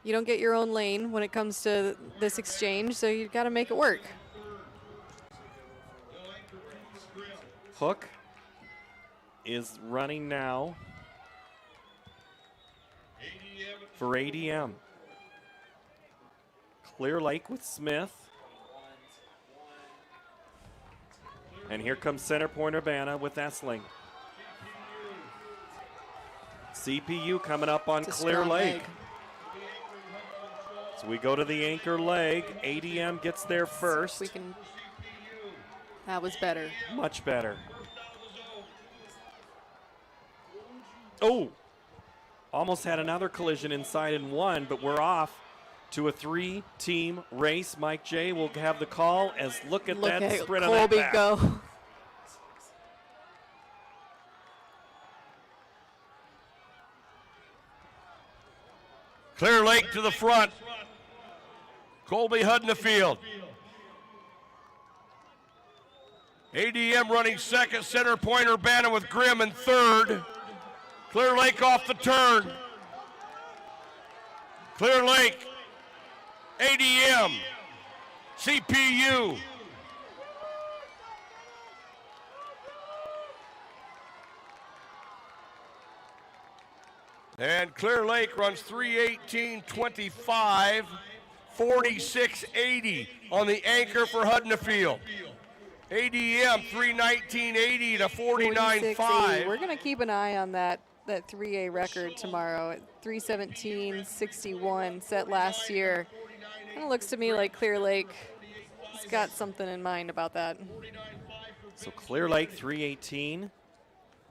You don't get your own lane when it comes to this exchange, so you've got to make it work. Hook is running now for ADM. Clear Lake with Smith. And here comes Center Point Urbana with Essling. CPU coming up on It's a Clear strong Lake. leg. So we go to the anchor leg. ADM gets there first. We can. That was better. Much better. Oh, almost had another collision inside and one, but we're off to a 3-team race. Mike J will have the call as look at that sprint of that Colby back. go. Clear Lake to the front. Colby Hudnafield. ADM running 2nd, Center Point Urbana with Grimm in 3rd. Clear Lake off the turn. Clear Lake, ADM, CPU. And Clear Lake runs 3:18.25, 46.80 on the anchor for Hudnafield. ADM 3:19.80 to 49.5. We're going to keep an eye on that 3A record tomorrow at 3:17.61 set last year. Kind of looks to me like Clear Lake has got something in mind about that. So Clear Lake 3:18.25,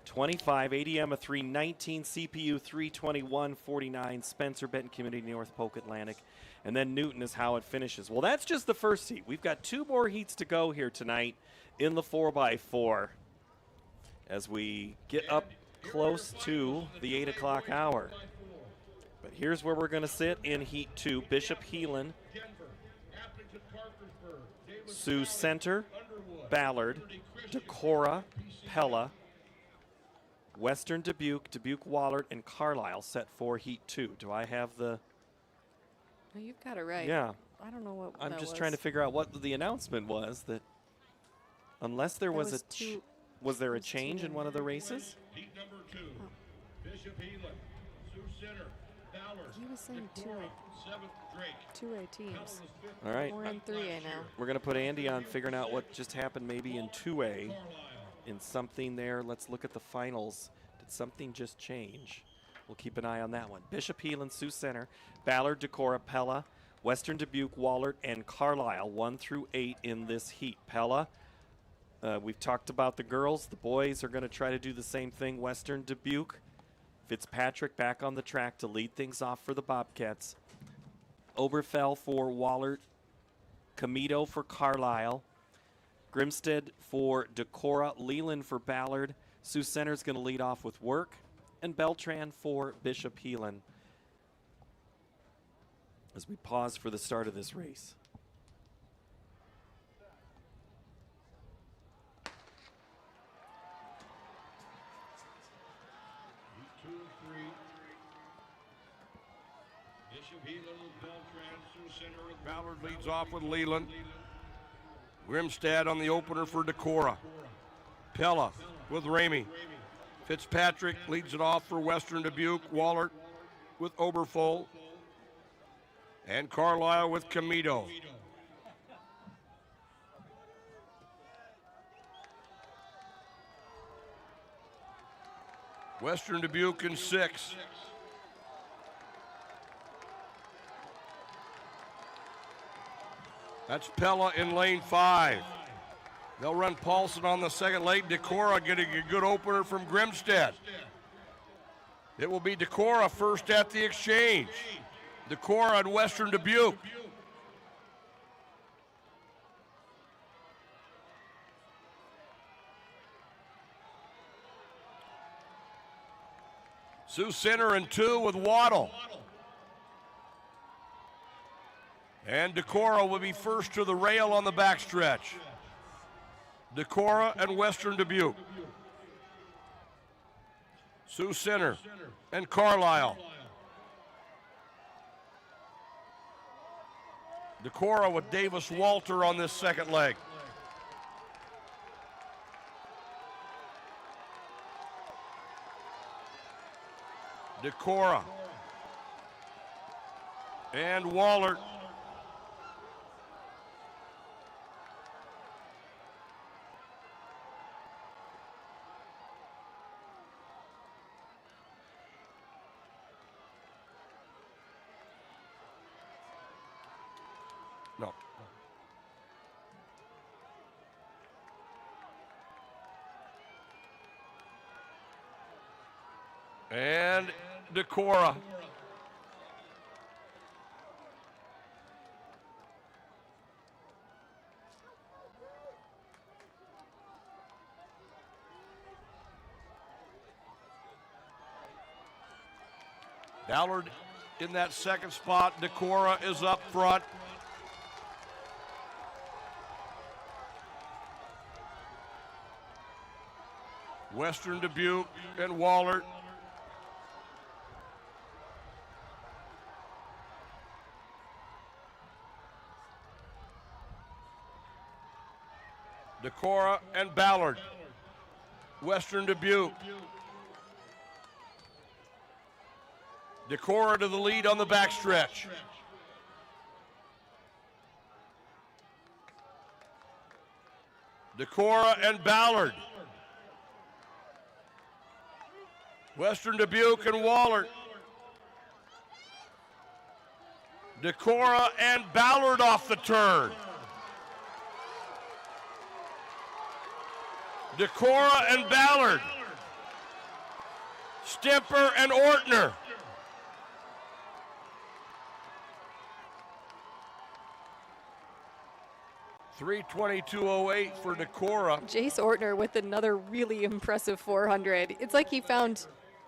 ADM a 3:19, CPU 3:21.49, Spencer, Benton Community, North Polk, Atlantic, and then Newton is how it finishes. Well, that's just the first heat. We've got 2 more heats to go here tonight in the 4x4 as we get up close to the 8 o'clock hour. But here's where we're going to sit in Heat 2. Bishop Heelan, Sioux Center, Ballard, Decorah, Pella, Western Dubuque, Dubuque-Wahlert, and Carlisle set for Heat 2. Do I have the... No, you've got it right. Yeah. I don't know what I'm that just was. trying to figure out what the announcement was that unless there That was, was a... two- was there a was two change in in one of the races? Bishop Healy, Sioux Center, Ballard, He was saying Decorah, 7th Drake. 2A teams. All right. We're in 3A now. We're going to put Andy on figuring out what just happened maybe in 2A. In something there. Let's look at the finals. Did something just change? We'll keep an eye on that one. Bishop Healy, Sioux Center, Ballard, Decorah, Pella, Western Dubuque, Wahlert, and Carlisle, 1 through 8 in this heat. Pella, we've talked about the girls. The boys are going to try to do the same thing. Western Dubuque, Fitzpatrick back on the track to lead things off for the Bobcats. Oberfell for Wahlert, Comito for Carlisle, Grimstead for Decorah, Leland for Ballard. Sioux Center's going to lead off with work, and Beltran for Bishop Healy. As we pause for the start of this race. Heat 2 and 3. Bishop Healy with Beltran, Sioux Center with Ballard leads off with Leland. Grimstad on the opener for Decorah. Pella with Ramey. Fitzpatrick leads it off for Western Dubuque. Wahlert with Oberfohl. And Carlisle with Comito. Western Dubuque in 6. That's Pella in lane 5. They'll run Paulson on the second leg. Decorah getting a good opener from Grimstead. It will be Decorah first at the exchange. Decorah and Western Dubuque. Sioux Center in 2 with Waddle. And Decorah will be first to the rail on the backstretch. Decorah and Western Dubuque. Sioux Center and Carlisle. Decorah with Davis Walter on this second leg. Decorah and Wahlert. No. And Decorah. Ballard in that second spot. Decorah is up front. Western Dubuque and Wahlert. Decorah and Ballard. Western Dubuque. Decorah to the lead on the backstretch. Decorah and Ballard. Western Dubuque and Wahlert. Decorah and Ballard off the turn. Decorah and Ballard. Stemper and Ortner. .322.08 for Decorah. Jace Ortner with another really impressive 400. It's like he found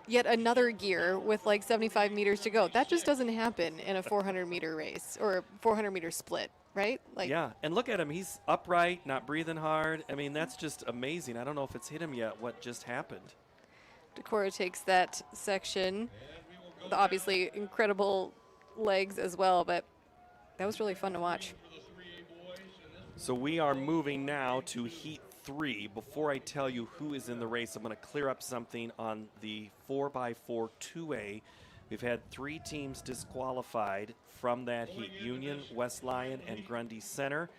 yet another gear with like 75 meters to go. That just doesn't happen in a 400-meter race or a 400-meter split, right? Like, yeah, and look at him. He's upright, not breathing hard. I mean, that's just amazing. I don't know if it's hit him yet what just happened. Decorah takes that section. With obviously incredible legs as well, but that was really fun to watch. So we are moving now to Heat 3. Before I tell you who is in the race, I'm going to clear up something on the 4x4 2A. We've had 3 teams disqualified from that heat: Union, West Lyon, and Grundy Center.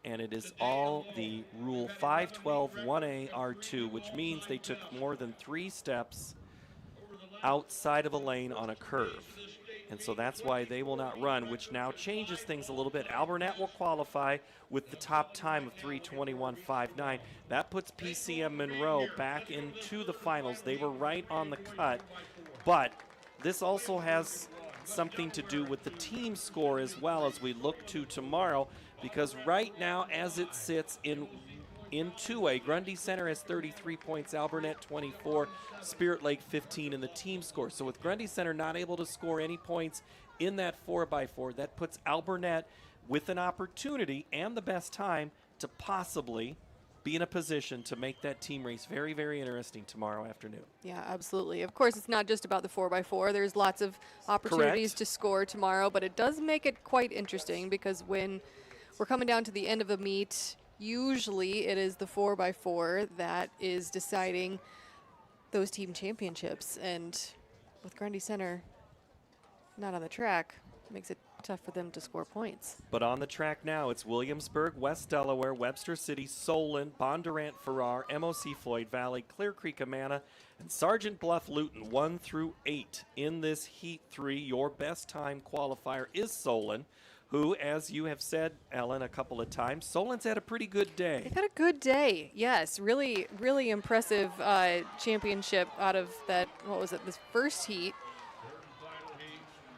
And it is all the Rule 512 1A R2, which means they took more than 3 steps outside of a lane on a curve. And so that's why they will not run, which now changes things a little bit. Alburnett will qualify with the top time of 3:21.59. That puts PCM Monroe back into the finals. They were right on the cut, but this also has something to do with the team score as well as we look to tomorrow, because right now, as it sits in 2A, Grundy Center has 33 points, Alburnett 24, Spirit Lake 15 in the team score. So with Grundy Center not able to score any points in that 4x4, that puts Alburnett with an opportunity and the best time to possibly be in a position to make that team race very, very interesting tomorrow afternoon. Yeah, absolutely. Of course, it's not just about the 4x4. There's lots of opportunities to score tomorrow, but it does make it quite interesting because when we're coming down to the end of a meet, usually it is the 4x4 that is deciding those team championships. And with Grundy Center not on the track, it makes it tough for them to score points. But on the track now, it's Williamsburg, West Delaware, Webster City, Solon, Bondurant, Farrar, MOC Floyd Valley, Clear Creek, Amana, and Sergeant Bluff Luton 1 through 8 in this Heat 3. Your best time qualifier is Solon, who, as you have said, Ellen, a couple of times, Solon's had a pretty good day. They've had a good day, yes. Really, really impressive championship out of that, what was it, this first heat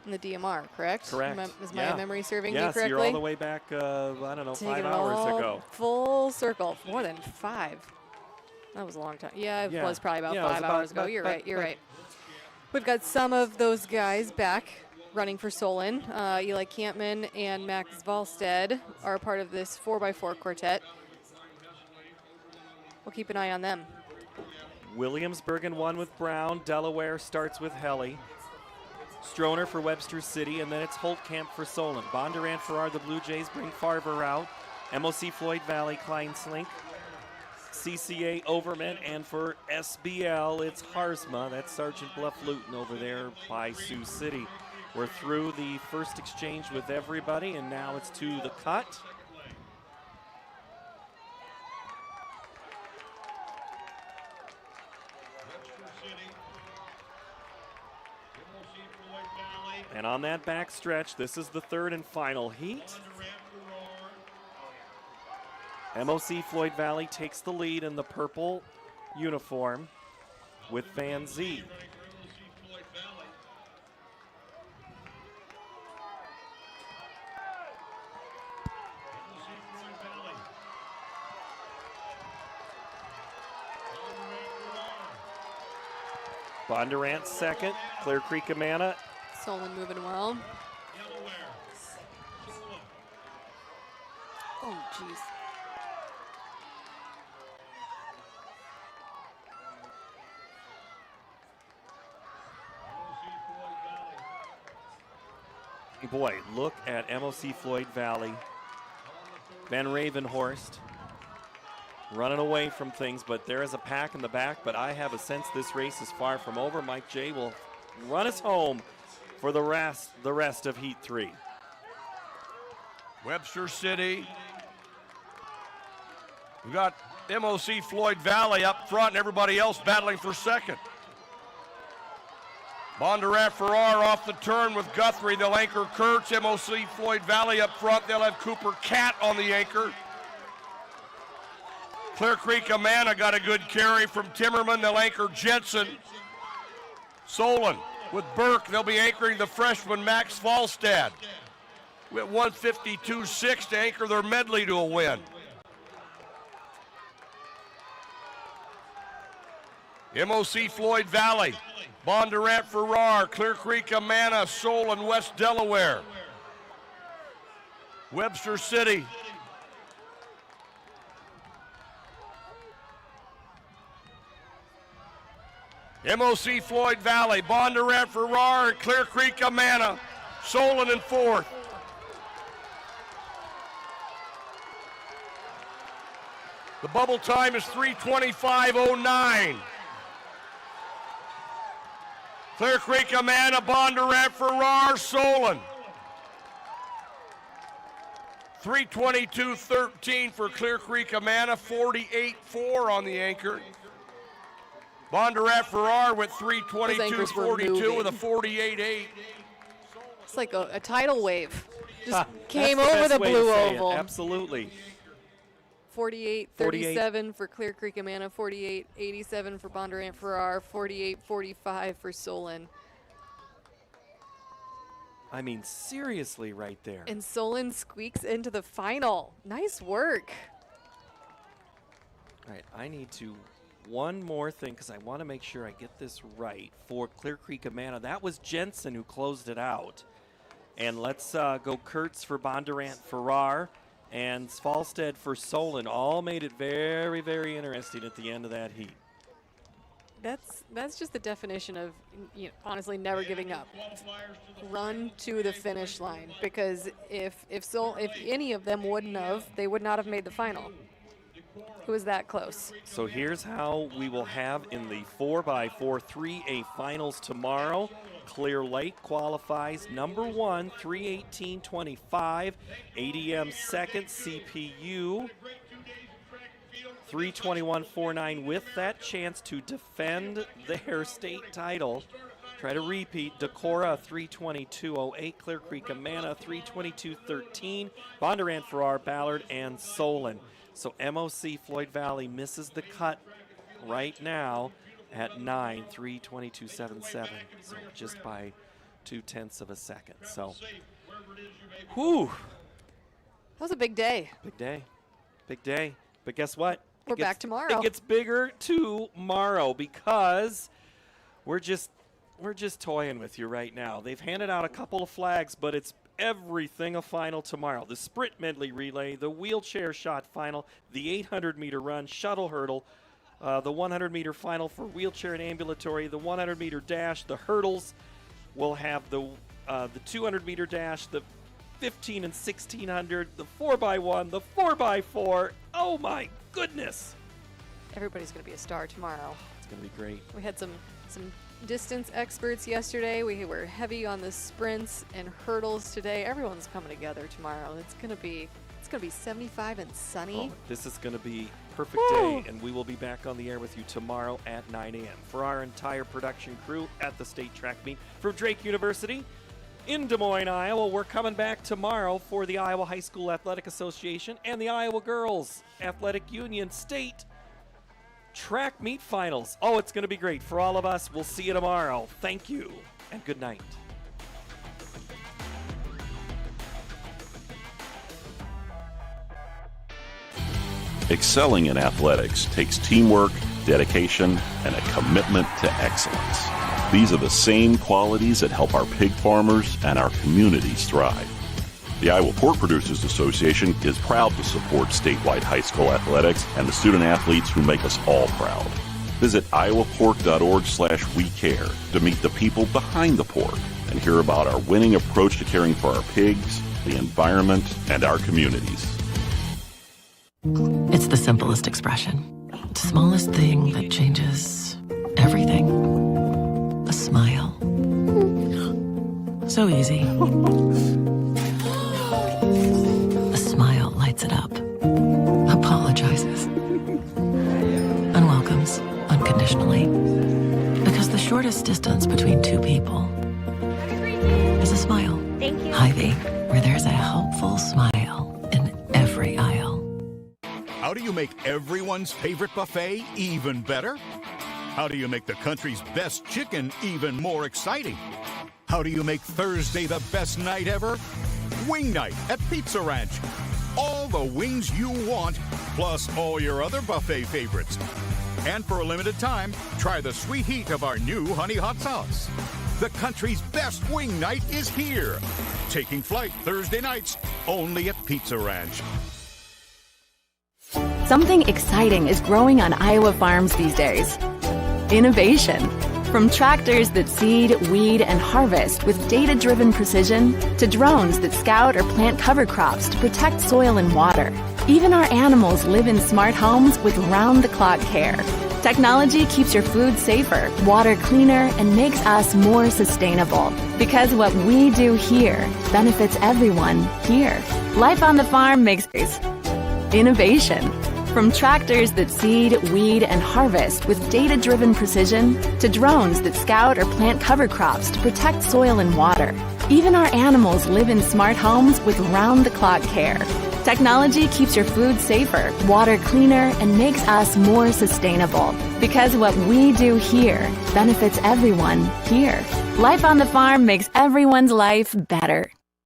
in the DMR, correct? Correct. Is my memory serving me yes, correctly? You're all the way back, I don't know, Taking 5 it hours all ago. Full circle, more than 5. That was a long time. Yeah, it was probably about 5 hours ago. You're right. We've got some of those guys back running for Solon. Eli Campman and Max Volstead are a part of this 4x4 quartet. We'll keep an eye on them. Williamsburg in 1 with Brown. Delaware starts with Helly. Stroner for Webster City, and then it's Holtkamp for Solon. Bondurant, Farrar, the Blue Jays bring Farver out. MOC Floyd Valley, Klein Slink. CCA Overman, and for SBL, it's Harzma. That's Sergeant Bluff Luton over there by Sioux City. We're through the first exchange with everybody, and now it's to the cut. And on that back stretch, this is the third and final heat. MOC Floyd Valley takes the lead in the purple uniform with Van Zee. Bondurant second, Clear Creek Amana. Solon moving well. Oh, jeez. Boy, look at MOC Floyd Valley. Van Ravenhorst running away from things, but there is a pack in the back, but I have a sense this race is far from over. Mike J will run us home for the rest of Heat 3. Webster City. We got MOC Floyd Valley up front and everybody else battling for second. Bondurant Farrar off the turn with Guthrie. They'll anchor Kurtz. MOC Floyd Valley up front. They'll have Cooper Cat on the anchor. Clear Creek Amana got a good carry from Timmerman. They'll anchor Jensen. Solon with Burke. They'll be anchoring the freshman Max Falstad. With 152.6 to anchor their medley to a win. MOC Floyd Valley, Bondurant Farrar, Clear Creek Amana, Solon, West Delaware. Webster City. MOC Floyd Valley, Bondurant Farrar, and Clear Creek Amana, Solon in fourth. The bubble time is 3:25:09. Clear Creek, Amana, Bondurant, Farrar, Solon. 3:22:13 for Clear Creek, Amana, 48.4 on the anchor. Bondurant, Farrar went 3:22:42 with a 48.8. It's like a tidal wave. Just came That's over best the way to blue say it. oval. Absolutely. 48-37 for Clear Creek, Amana, 48-87 for Bondurant, Farrar, 48-45 for Solon. I mean, seriously, right there. And Solon squeaks into the final. Nice work. All right, I need to one more thing because I want to make sure I get this right for Clear Creek, Amana. That was Jensen who closed it out. And let's go Kurtz for Bondurant, Farrar, and Svalstead for Solon. All made it very, very interesting at the end of that heat. That's just the definition of, honestly, never giving up. Run to the finish line, because if any of them wouldn't have, they would not have made the final. It was that close. So here's how we will have in the 4x4 3A finals tomorrow. Clear Lake qualifies number 1, 3:18:25. ADM second, CPU 3:21:49 with that chance to defend their state title. Try to repeat. Decorah 3:22:08. Clear Creek, Amana 3:22:13. Bondurant, Farrar, Ballard, and Solon. So MOC Floyd Valley misses the cut right now at 9, 3:22:77. So just by 0.2 of a second. So, whew. That was a big day. Big day. Big day. But guess what? We're back tomorrow. It gets bigger tomorrow because we're just toying with you right now. They've handed out a couple of flags, but it's everything a final tomorrow. The sprint medley relay, the wheelchair shot final, the 800-meter run, shuttle hurdle, the 100-meter final for wheelchair and ambulatory, the 100-meter dash, the hurdles. We'll have the 200-meter dash, the 15 and 1600, the 4x1, the 4x4. Oh my goodness! Everybody's going to be a star tomorrow. It's going to be great. We had some distance experts yesterday. We were heavy on the sprints and hurdles today. Everyone's coming together tomorrow. It's going to be 75 and sunny. Oh, this is going to be perfect day, and we will be back on the air with you tomorrow at 9 a.m. For our entire production crew at the state track meet from Drake University in Des Moines, Iowa, we're coming back tomorrow for the Iowa High School Athletic Association and the Iowa Girls Athletic Union State track meet finals. Oh, it's going to be great for all of us. We'll see you tomorrow. Thank you, and good night. Excelling in athletics takes teamwork, dedication, and a commitment to excellence. These are the same qualities that help our pig farmers and our communities thrive. The Iowa Pork Producers Association is proud to support statewide high school athletics and the student athletes who make us all proud. Visit iowapork.org/WeCare to meet the people behind the pork and hear about our winning approach to caring for our pigs, the environment, and our communities. It's the simplest expression. The smallest thing that changes everything. A smile. So easy. A smile lights it up. Apologizes. And welcomes unconditionally. Because the shortest distance between two people is a smile. Thank you. Hy-Vee, where there's a helpful smile in every aisle. How do you make everyone's favorite buffet even better? How do you make the country's best chicken even more exciting? How do you make Thursday the best night ever? Wing night at Pizza Ranch. All the wings you want, plus all your other buffet favorites. And for a limited time, try the sweet heat of our new honey hot sauce. The country's best wing night is here. Taking flight Thursday nights, only at Pizza Ranch. Something exciting is growing on Iowa farms these days. Innovation. From tractors that seed, weed, and harvest with data-driven precision to drones that scout or plant cover crops to protect soil and water. Even our animals live in smart homes with round-the-clock care. Technology keeps your food safer, water cleaner, and makes us more sustainable. Because what we do here benefits everyone here. Life on the farm makes innovation. From tractors that seed, weed, and harvest with data-driven precision to drones that scout or plant cover crops to protect soil and water. Even our animals live in smart homes with round-the-clock care. Technology keeps your food safer, water cleaner, and makes us more sustainable. Because what we do here benefits everyone here. Life on the farm makes everyone's life better.